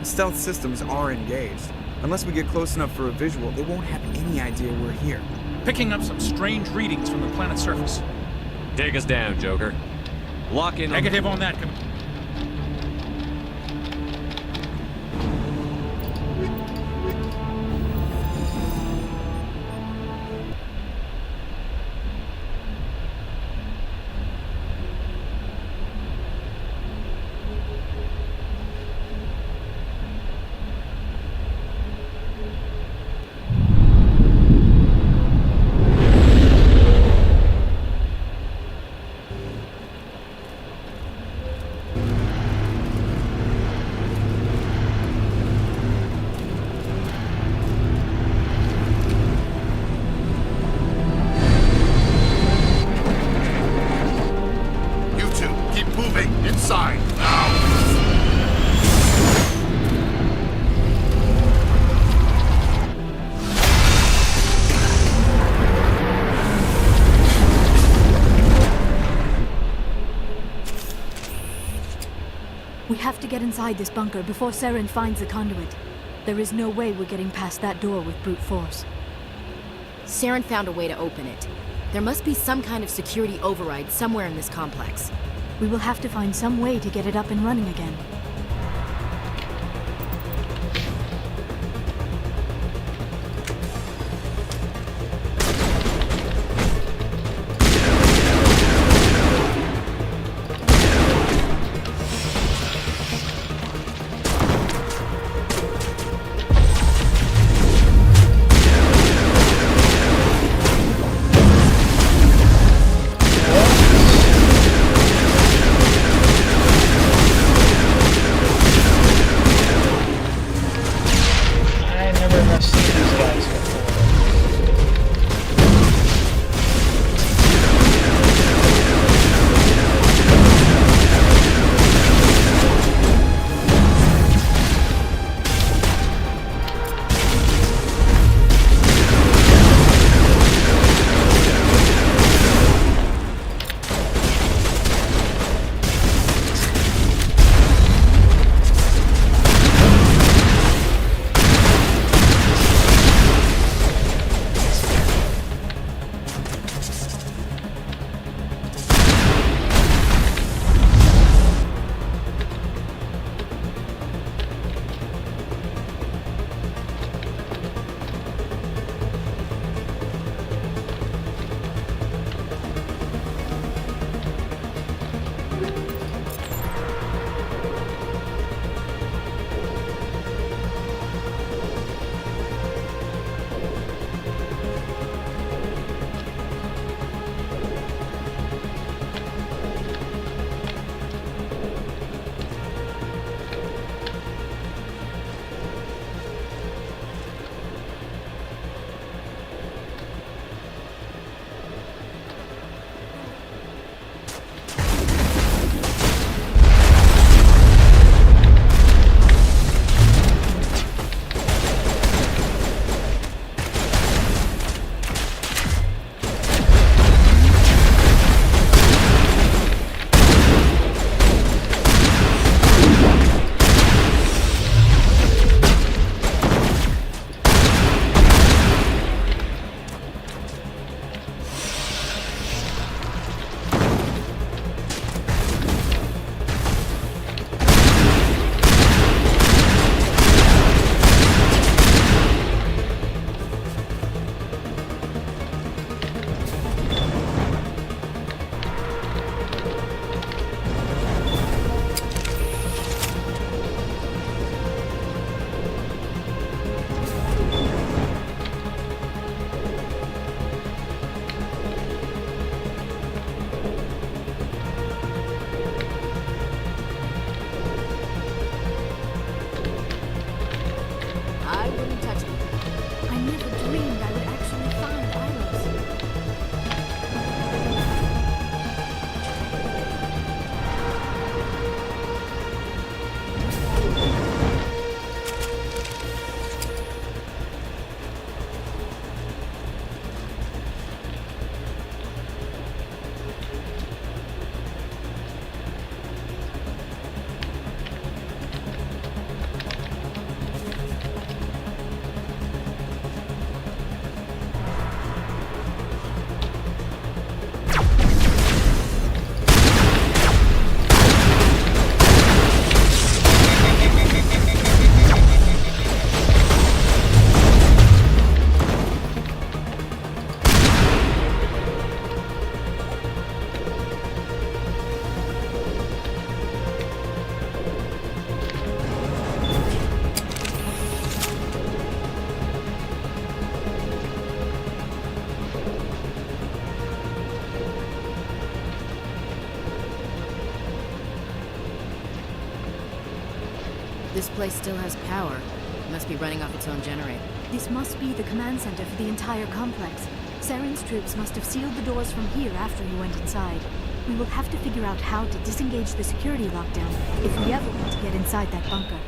The stealth systems are engaged. Unless we get close enough for a visual, they won't have any idea we're here. Picking up some strange readings from the planet's surface. Take us down, Joker. Lock in. Negative on that. Inside, now! We have to get inside this bunker before Saren finds the conduit. There is no way we're getting past that door with brute force. Saren found a way to open it. There must be some kind of security override somewhere in this complex. We will have to find some way to get it up and running again. This place still has power. It must be running off its own generator. This must be the command center for the entire complex. Saren's troops must have sealed the doors from here after he went inside. We will have to figure out how to disengage the security lockdown if we ever want to get inside that bunker.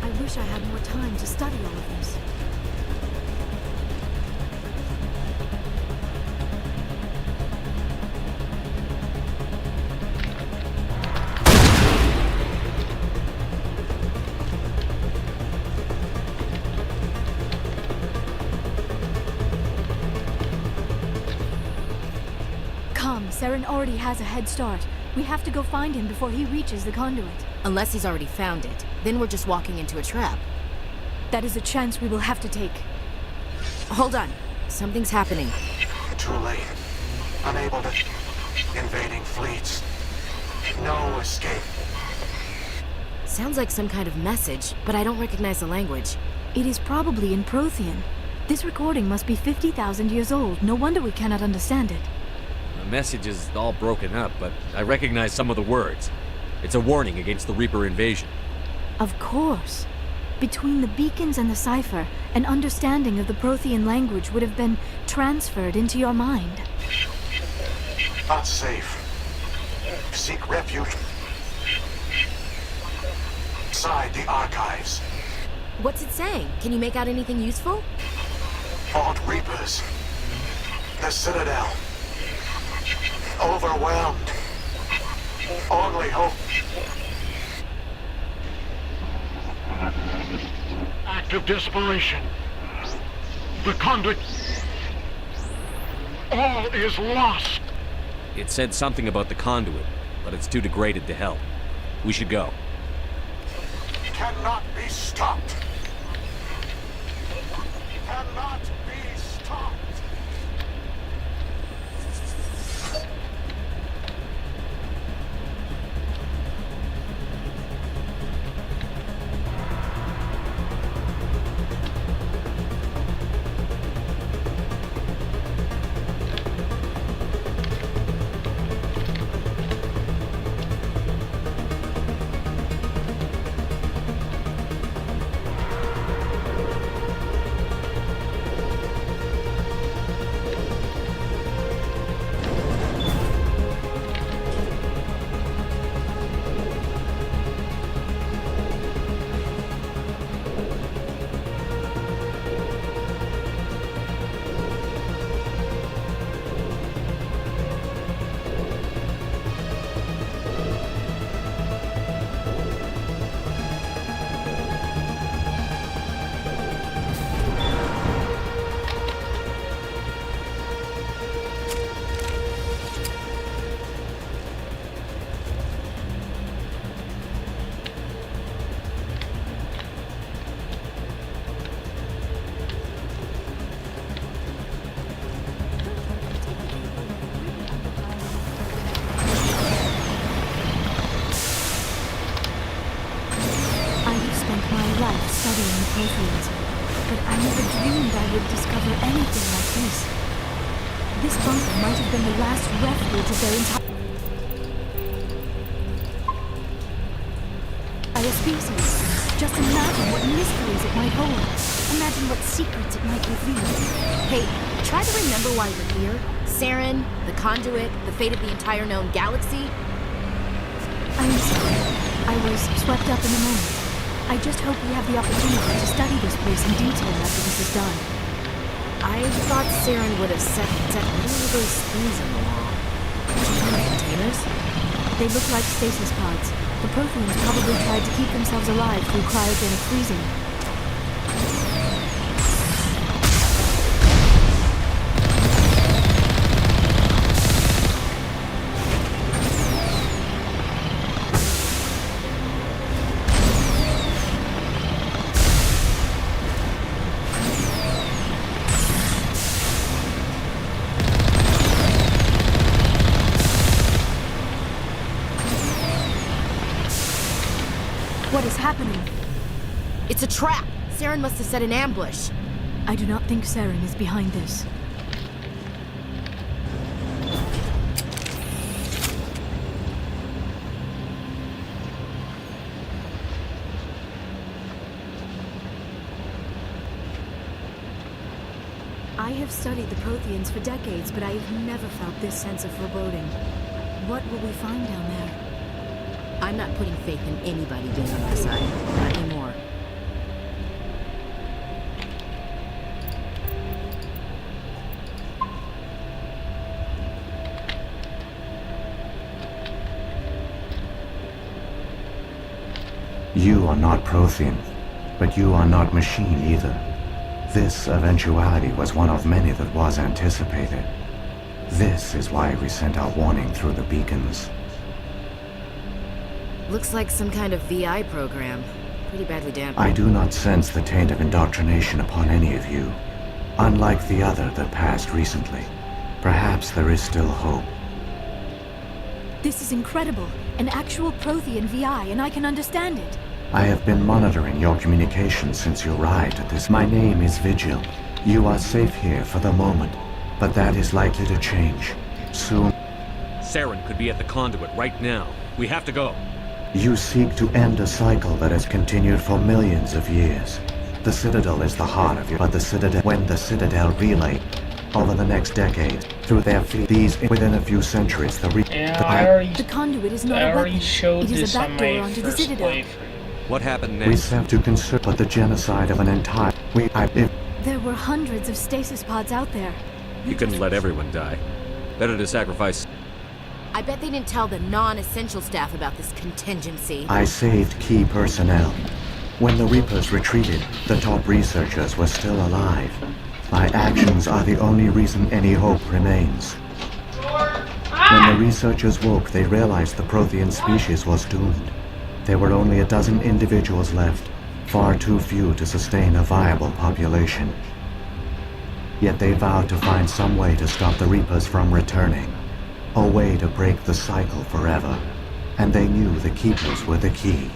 I wish I had more time to study all of this. Come, Saren already has a head start. We have to go find him before he reaches the conduit. Unless he's already found it. Then we're just walking into a trap. That is a chance we will have to take. Hold on. Something's happening. Too late. Unable to... Invading fleets. No escape. Sounds like some kind of message, but I don't recognize the language. It is probably in Prothean. This recording must be 50,000 years old. No wonder we cannot understand it. The message is all broken up, but I recognize some of the words. It's a warning against the Reaper invasion. Of course. Between the beacons and the cipher, an understanding of the Prothean language would have been transferred into your mind. Not safe. Seek refuge inside the archives. What's it saying? Can you make out anything useful? Fought Reapers. The Citadel. Overwhelmed. Only hope. Act of desperation. The conduit. All is lost. It said something about the conduit, but it's too degraded to help. We should go. Cannot be stopped. Cannot be stopped. Studying the Protheans, but I never dreamed I would discover anything like this. This bunker might have been the last refuge of their entire... species. Just imagine what mysteries it might hold. Imagine what secrets it might reveal. Hey, try to remember why we're here. Saren, the Conduit, the fate of the entire known galaxy. I'm sorry. I was swept up in the moment. I just hope we have the opportunity to study this place in detail after this is done. I thought Saren would have set what are those things on the wall? Containers? They look like stasis pods. The Protheans probably tried to keep themselves alive through cryogenic freezing. What is happening? It's a trap! Saren must have set an ambush. I do not think Saren is behind this. I have studied the Protheans for decades, but I have never felt this sense of foreboding. What will we find down there? I'm not putting faith in anybody being on our side. Not anymore. You are not Prothean, but you are not machine either. This eventuality was one of many that was anticipated. This is why we sent our warning through the beacons. Looks like some kind of VI program. Pretty badly damaged. I do not sense the taint of indoctrination upon any of you. Unlike the other that passed recently. Perhaps there is still hope. This is incredible. An actual Prothean VI, and I can understand it. I have been monitoring your communications since you arrived at this. My name is Vigil. You are safe here for the moment, but that is likely to change. Soon. Saren could be at the conduit right now. We have to go. You seek to end a cycle that has continued for millions of years. The Citadel is the heart of your... But the Citadel... When the Citadel relay, over the next decade, through their these within a few centuries, the the conduit is not a weapon. It is a backdoor onto the Citadel. What happened We next? have to consider but the genocide of an entire... There were hundreds of stasis pods out there. You couldn't let everyone die. Better to sacrifice... I bet they didn't tell the non-essential staff about this contingency. I saved key personnel. When the Reapers retreated, the top researchers were still alive. My actions are the only reason any hope remains. When the researchers woke, they realized the Prothean species was doomed. There were only a dozen individuals left, far too few to sustain a viable population. Yet they vowed to find some way to stop the Reapers from returning. A way to break the cycle forever. And they knew the Keepers were the key.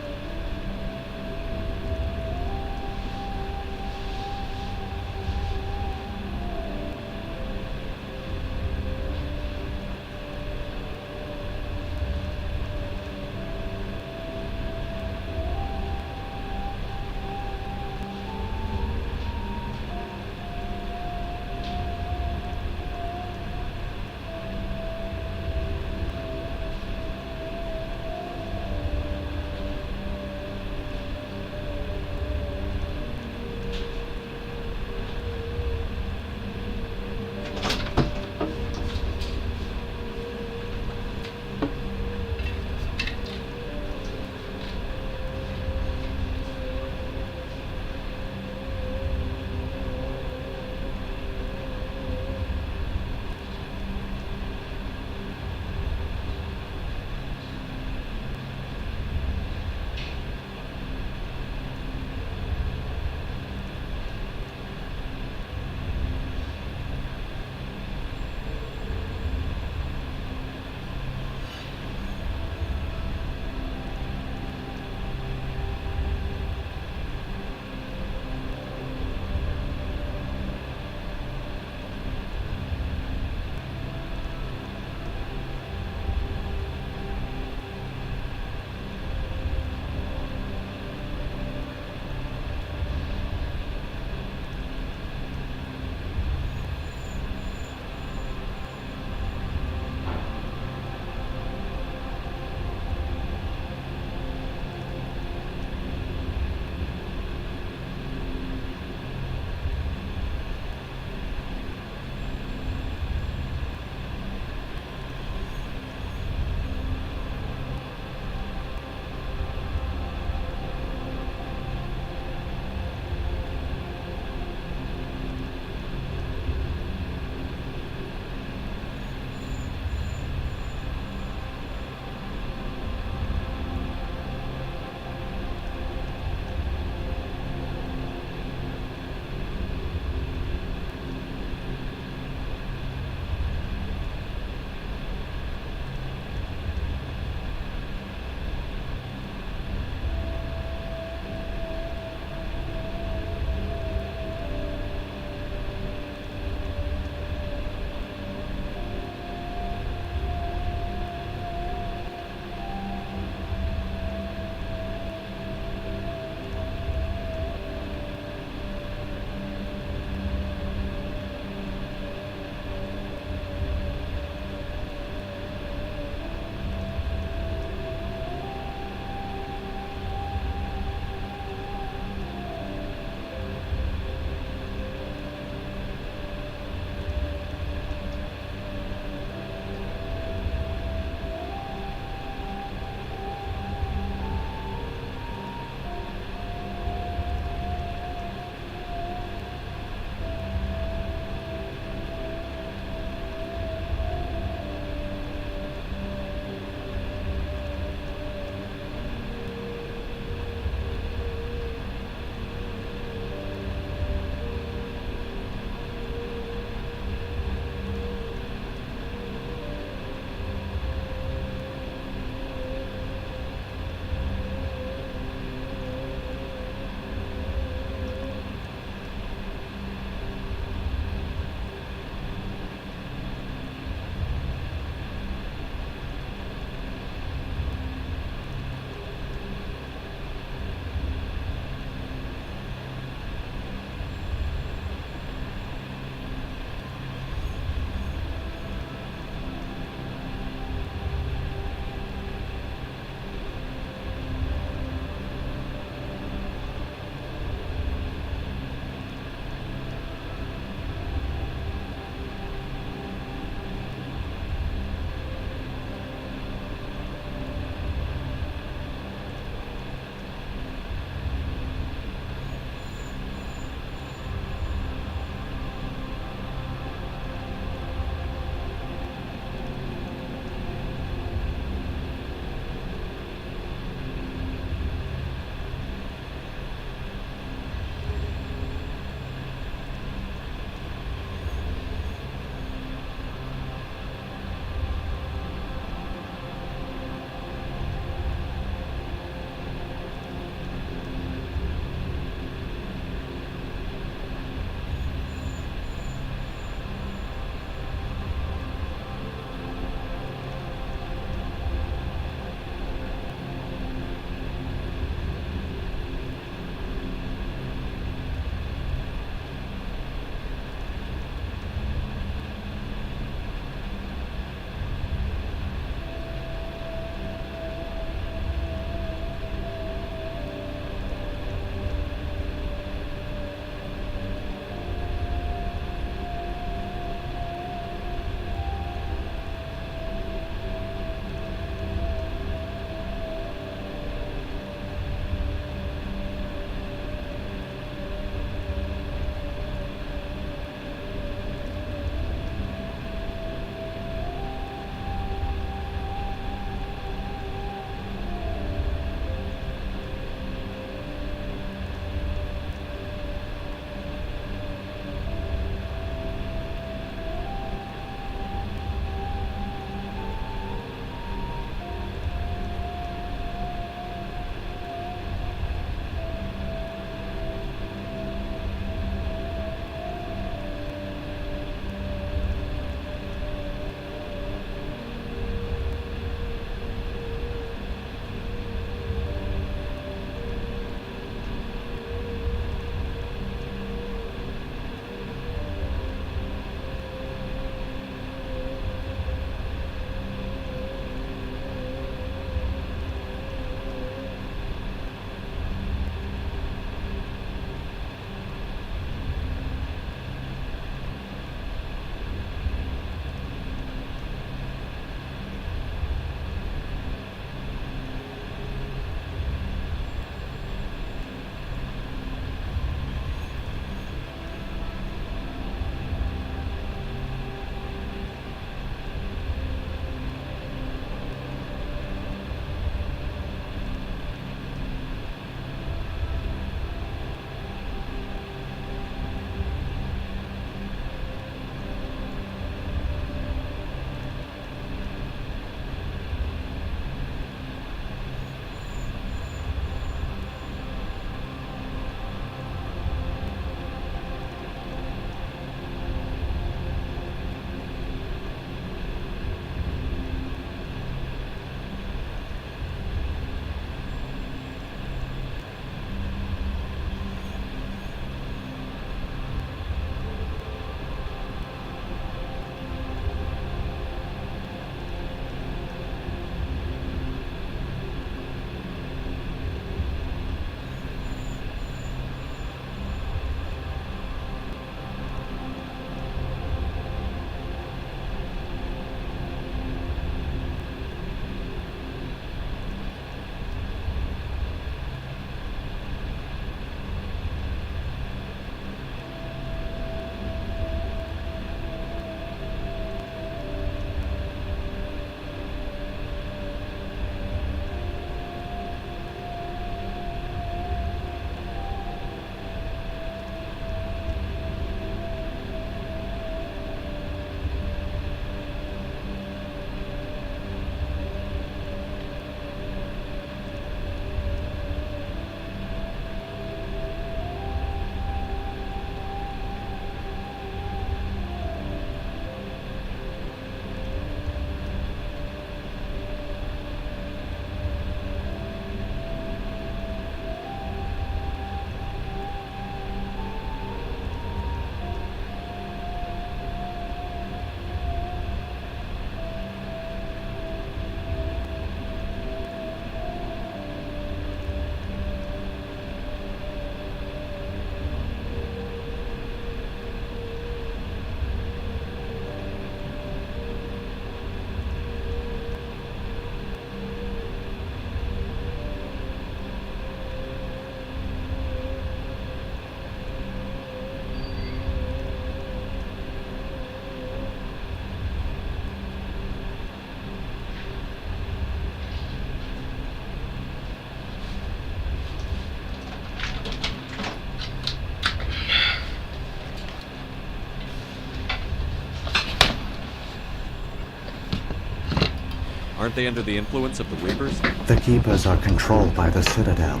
Aren't they under the influence of the Reapers? The Keepers are controlled by the Citadel.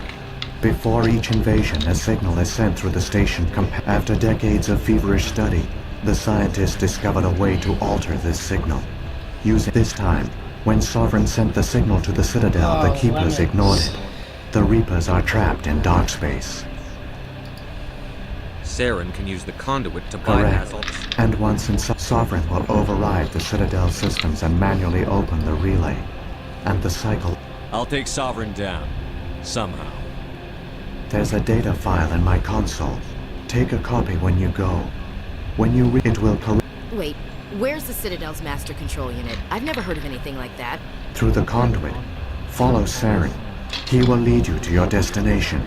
Before each invasion, a signal is sent through the station. After decades of feverish study, the scientists discovered a way to alter this signal. Using this time, when Sovereign sent the signal to the Citadel, the Keepers ignored it. The Reapers are trapped in dark space. Saren can use the conduit to bypass all this. And once in Sovereign will override the Citadel systems and manually open the relay. And the cycle... I'll take Sovereign down. Somehow. There's a data file in my console. Take a copy when you go. When you read it will Wait, where's the Citadel's master control unit? I've never heard of anything like that. through the conduit. Follow Saren. He will lead you to your destination.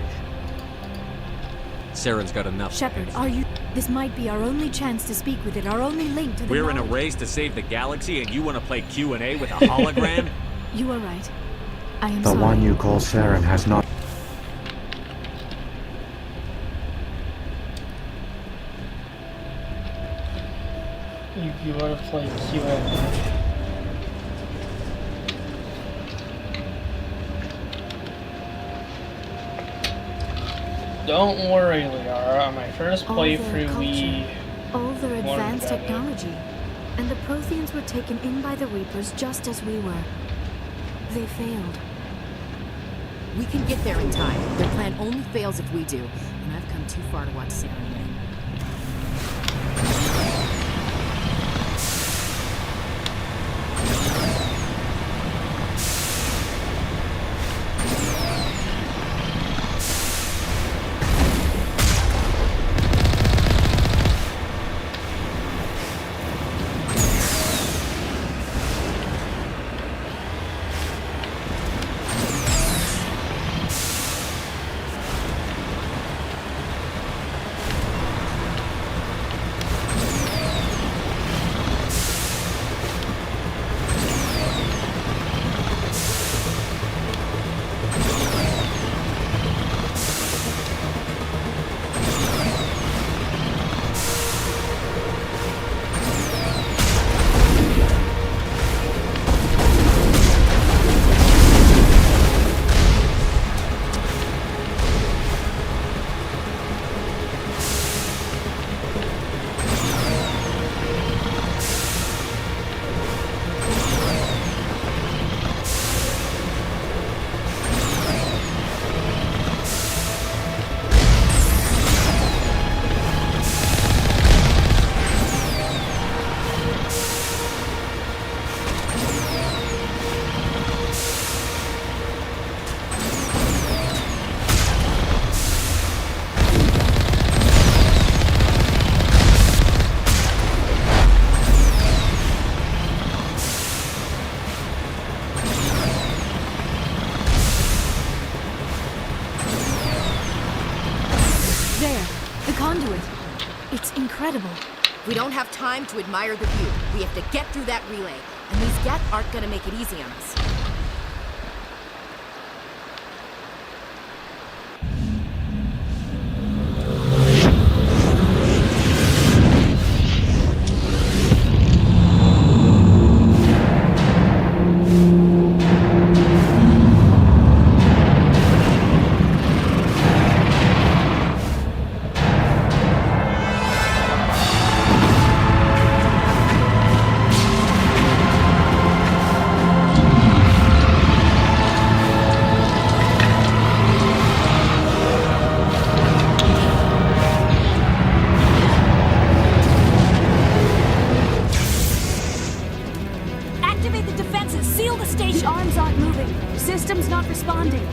Saren's got enough. Shepard, are you... This might be our only chance to speak with it, our only link to the We're in a knowledge. race to save the galaxy, and you want to play Q&A with a hologram? You are right. I am The sorry. one you call Saren has not... You want to play Q&A? Don't worry, Liara. On my first All their playthrough, we... all their learned advanced about it. technology. And the Protheans were taken in by the Reapers just as we were. They failed. We can get there in time. Their plan only fails if we do. And I've come too far to watch Saren win. There, the conduit. It's incredible. We don't have time to admire the view. We have to get through that relay. And these Geth aren't gonna make it easy on us. Activate the defenses. Seal the station. The arms aren't moving. Systems not responding.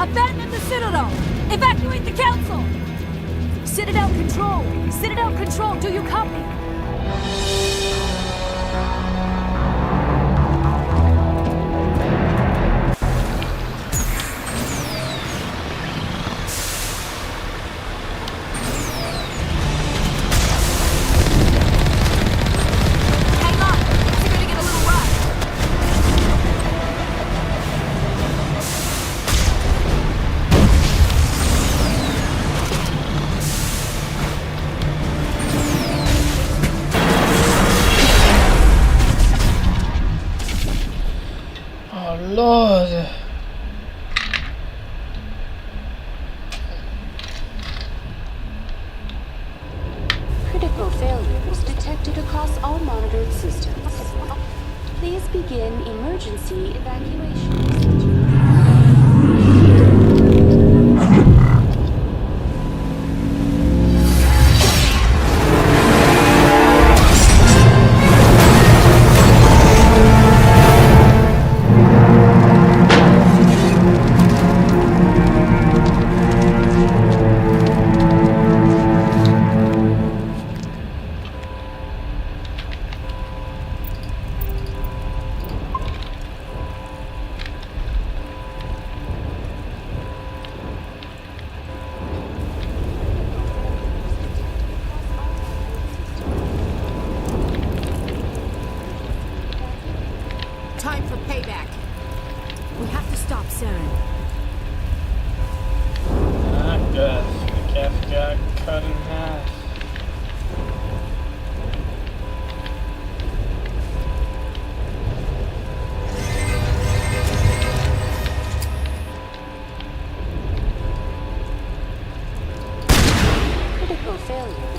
Abandon the Citadel. Evacuate the Council. Citadel Control. Citadel Control. Do you copy? Hang on. You're gonna get a little rough. Oh, Critical failures detected across all monitored systems. Please begin emergency evacuation. Time for payback. We have to stop Saren. not good. The calf got cut in half. Critical failure.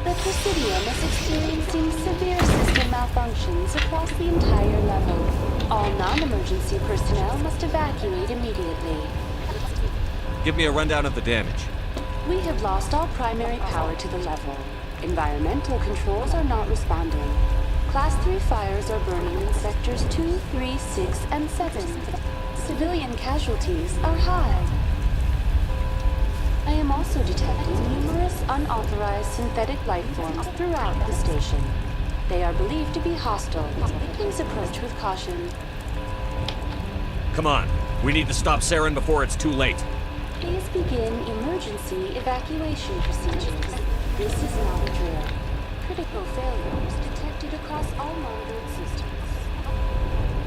The Presidium is experiencing severe system malfunctions across the entire level. All non-emergency personnel must evacuate immediately. Give me a rundown of the damage. We have lost all primary power to the level. Environmental controls are not responding. Class 3 fires are burning in sectors 2, 3, 6, and 7. Civilian casualties are high. I am also detecting numerous unauthorized synthetic life forms throughout the station. They are believed to be hostile. Please approach with caution. Come on. We need to stop Saren before it's too late. Please begin emergency evacuation procedures. This is not a drill. Critical failures detected across all monitored systems.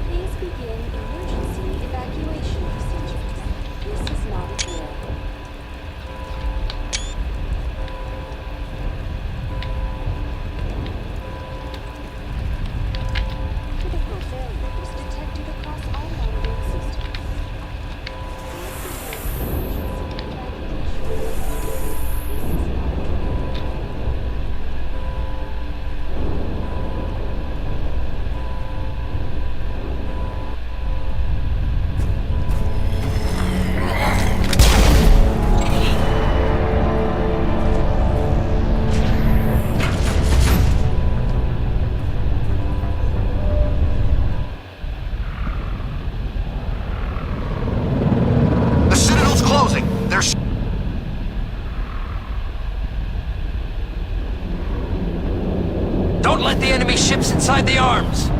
Please begin emergency evacuation procedures. This is not a drill. Critical failures detected across all monitored systems. The Citadel's closing. Don't let the enemy ships inside the arms.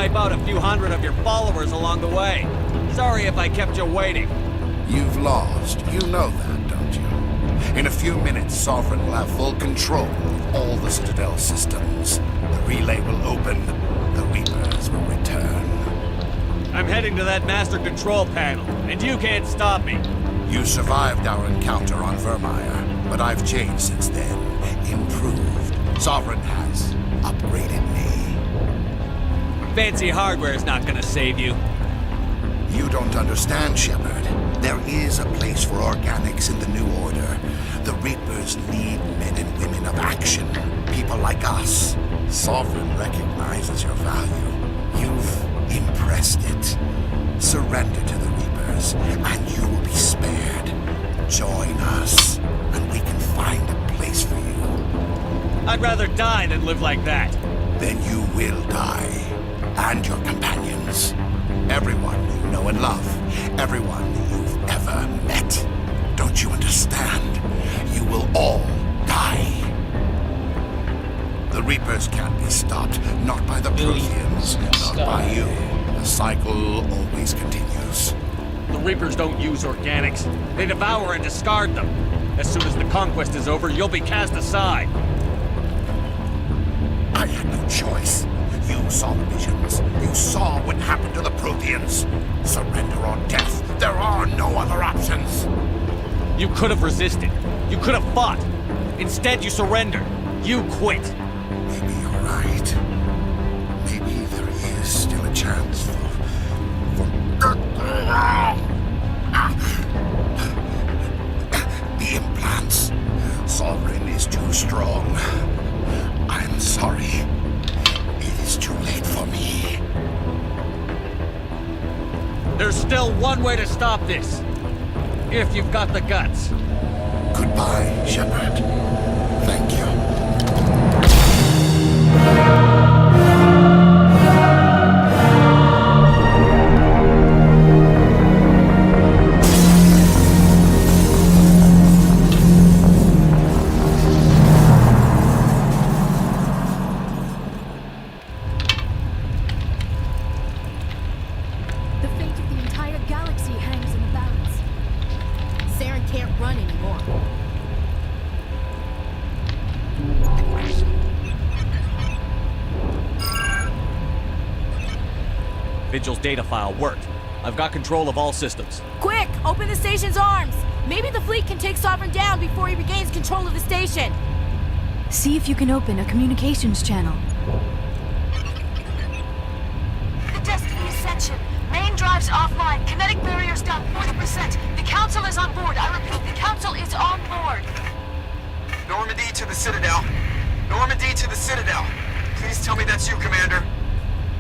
wipe out a few hundred of your followers along the way. Sorry if I kept you waiting. You've lost. You know that, don't you? In a few minutes, Sovereign will have full control of all the Citadel systems. The relay will open. The Reapers will return. I'm heading to that master control panel, and you can't stop me. You survived our encounter on Vermeer, but I've changed since then. Improved. Sovereign has upgraded me. Fancy hardware's not gonna save you. You don't understand, Shepard. There is a place for organics in the New Order. The Reapers need men and women of action. People like us. Sovereign recognizes your value. You've impressed it. Surrender to the Reapers, and you will be spared. Join us, and we can find a place for you. I'd rather die than live like that. Then you will die. And your companions. Everyone you know and love. Everyone you've ever met. Don't you understand? You will all die. The Reapers can't be stopped. Not by the Protheans. Not by you. The cycle always continues. The Reapers don't use organics. They devour and discard them. As soon as the conquest is over, you'll be cast aside. I had no choice. You saw the visions. You saw what happened to the Protheans. Surrender or death. There are no other options. You could have resisted. You could have fought. Instead, you surrendered. You quit. Maybe you're right. Maybe there is still a chance for the implants. Sovereign is too strong. I'm sorry. It is too late for me. There's still one way to stop this. If you've got the guts. Goodbye, Shepard. Thank you. The fate of the entire galaxy hangs in the balance. Saren can't run anymore. Vigil's data file worked. I've got control of all systems. Quick! Open the station's arms! Maybe the fleet can take Sovereign down before he regains control of the station. See if you can open a communications channel. The Destiny Ascension. Main drives offline. Kinetic barriers down 40%. The Council is on board. I repeat, the Council is on board. Normandy to the Citadel. Normandy to the Citadel. Please tell me that's you, Commander.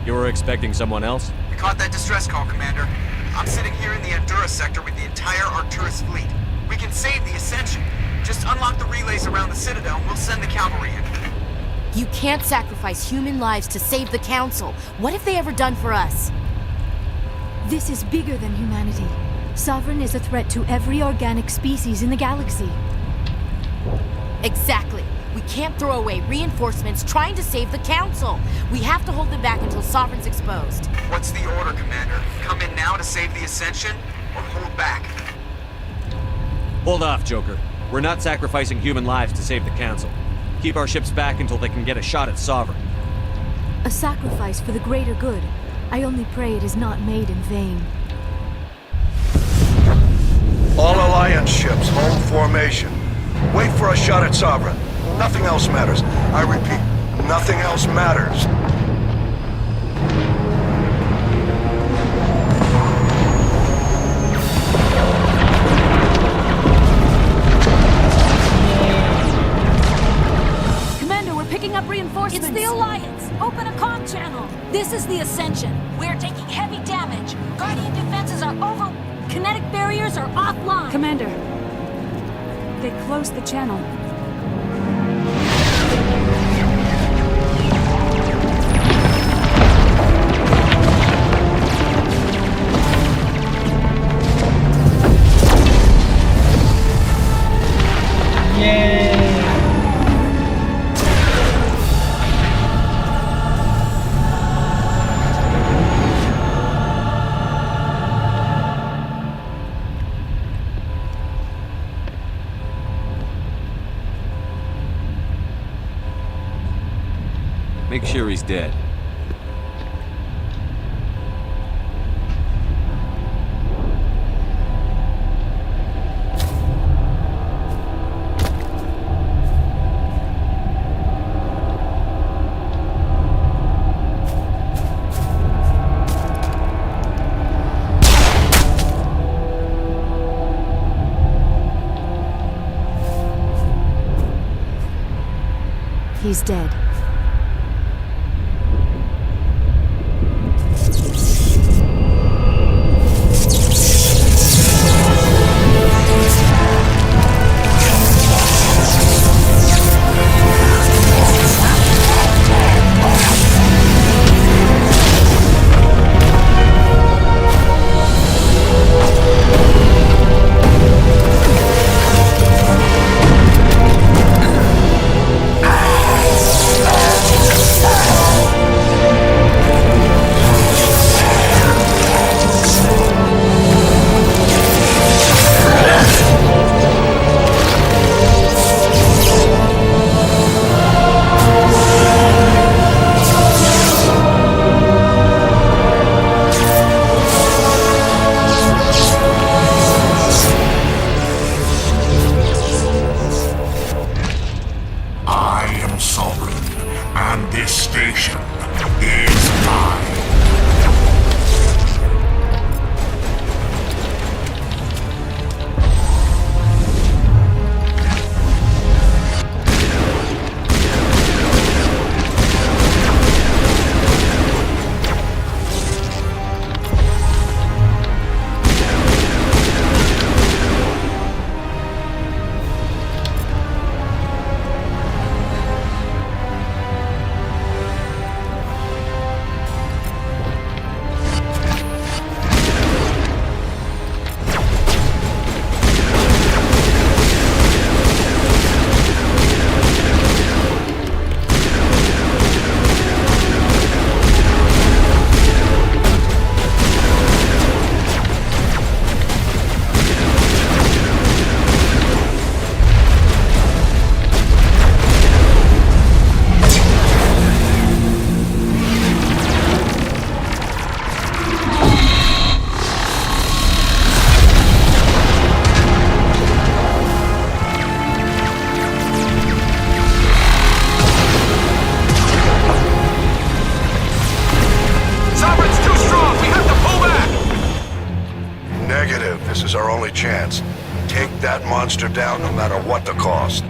You were expecting someone else? I caught that distress call, Commander. I'm sitting here in the Endura sector with the entire Arcturus fleet. We can save the Ascension. Just unlock the relays around the Citadel and we'll send the cavalry in. You can't sacrifice human lives to save the Council. What have they ever done for us? This is bigger than humanity. Sovereign is a threat to every organic species in the galaxy. Exactly. We can't throw away reinforcements trying to save the Council. We have to hold them back until Sovereign's exposed. What's the order, Commander? Come in now to save the Ascension, or hold back? Hold off, Joker. We're not sacrificing human lives to save the Council. Keep our ships back until they can get a shot at Sovereign. A sacrifice for the greater good. I only pray it is not made in vain. All Alliance ships, hold formation. Wait for a shot at Sovereign. Nothing else matters. I repeat, nothing else matters. Commander, we're picking up reinforcements. It's the Alliance. Open a comm channel. This is the Ascension. We're taking heavy damage. Guardian defenses are over. Kinetic barriers are offline. Commander, they closed the channel. Make sure he's dead. He's dead. This is our only chance. Take that monster down no matter what the cost.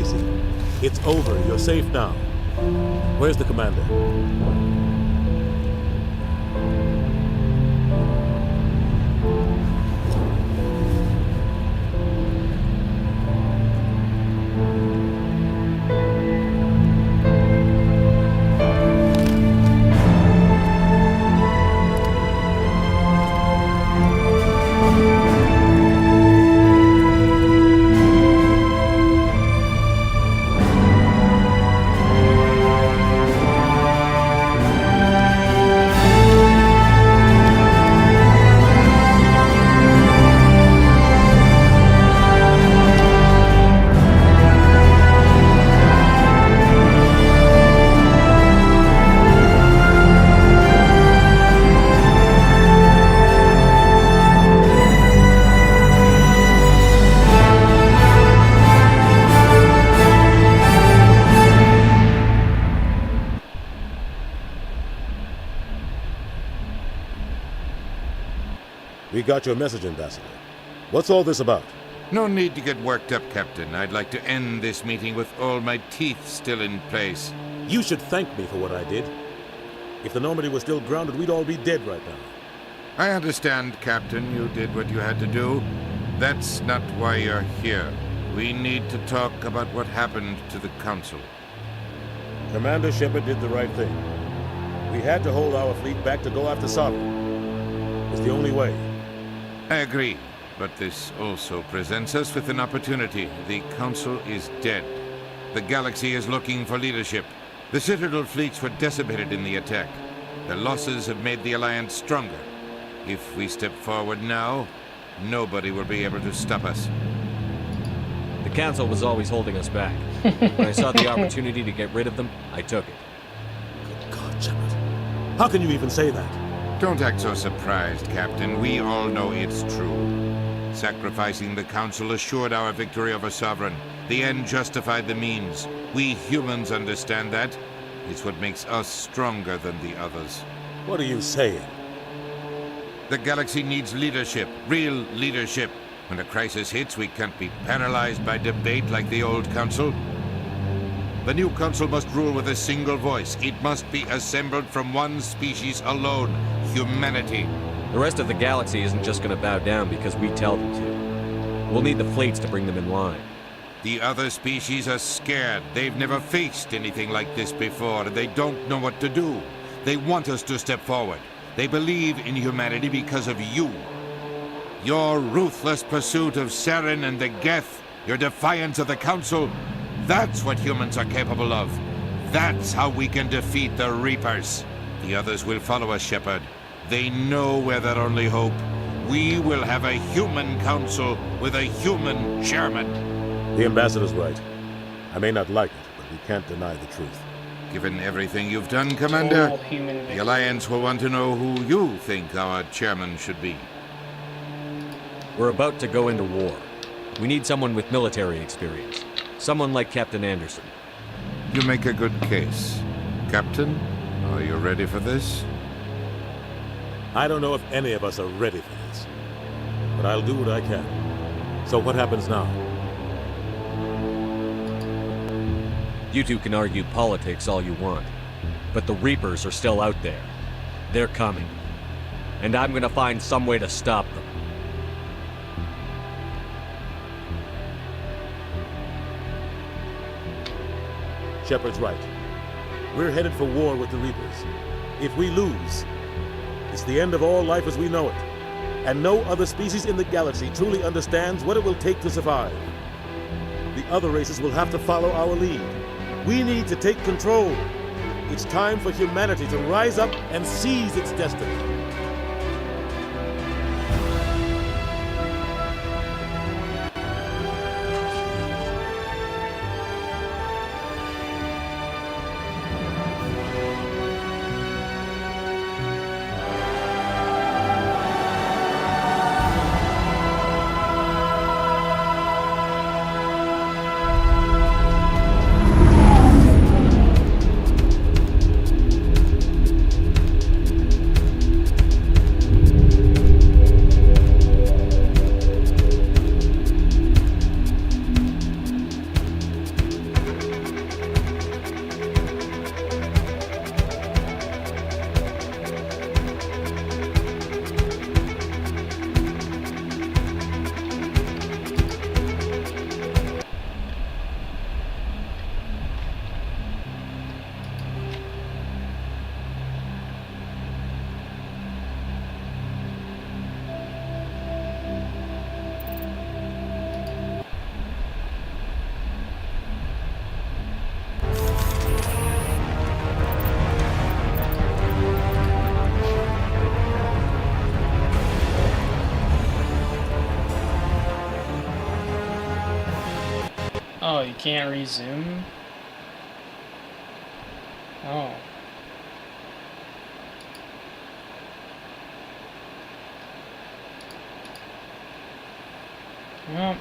easy. It's over. You're safe now. Where's the commander? We got your message, Ambassador. What's all this about? No need to get worked up, Captain. I'd like to end this meeting with all my teeth still in place. You should thank me for what I did. If the Normandy was still grounded, we'd all be dead right now. I understand, Captain. You did what you had to do. That's not why you're here. We need to talk about what happened to the Council. Commander Shepard did the right thing. We had to hold our fleet back to go after Sovereign. It's the only way. I agree, but this also presents us with an opportunity. The Council is dead. The galaxy is looking for leadership. The Citadel fleets were decimated in the attack. The losses have made the Alliance stronger. If we step forward now, nobody will be able to stop us. The Council was always holding us back. When I saw the opportunity to get rid of them, I took it. Good God, Shepard. How can you even say that? Don't act so surprised, Captain. We all know it's true. Sacrificing the Council assured our victory over Sovereign. The end justified the means. We humans understand that. It's what makes us stronger than the others. What are you saying? The galaxy needs leadership. Real leadership. When a crisis hits, we can't be paralyzed by debate like the old Council. The new Council must rule with a single voice. It must be assembled from one species alone. Humanity. The rest of the galaxy isn't just going to bow down because we tell them to. We'll need the fleets to bring them in line. The other species are scared. They've never faced anything like this before, and they don't know what to do. They want us to step forward. They believe in humanity because of you. Your ruthless pursuit of Saren and the Geth, your defiance of the Council, that's what humans are capable of. That's how we can defeat the Reapers. The others will follow us, Shepard. They know we're their only hope. We will have a human council with a human chairman. The Ambassador's right. I may not like it, but we can't deny the truth. Given everything you've done, Commander, the Alliance will want to know who you think our chairman should be. We're about to go into war. We need someone with military experience. Someone like Captain Anderson. You make a good case. Captain, are you ready for this? I don't know if any of us are ready for this, but I'll do what I can. So what happens now? You two can argue politics all you want, but the Reapers are still out there. They're coming. And I'm gonna find some way to stop them. Shepard's right. We're headed for war with the Reapers. If we lose, it's the end of all life as we know it. And no other species in the galaxy truly understands what it will take to survive. The other races will have to follow our lead. We need to take control. It's time for humanity to rise up and seize its destiny. can't resume? Oh. Well.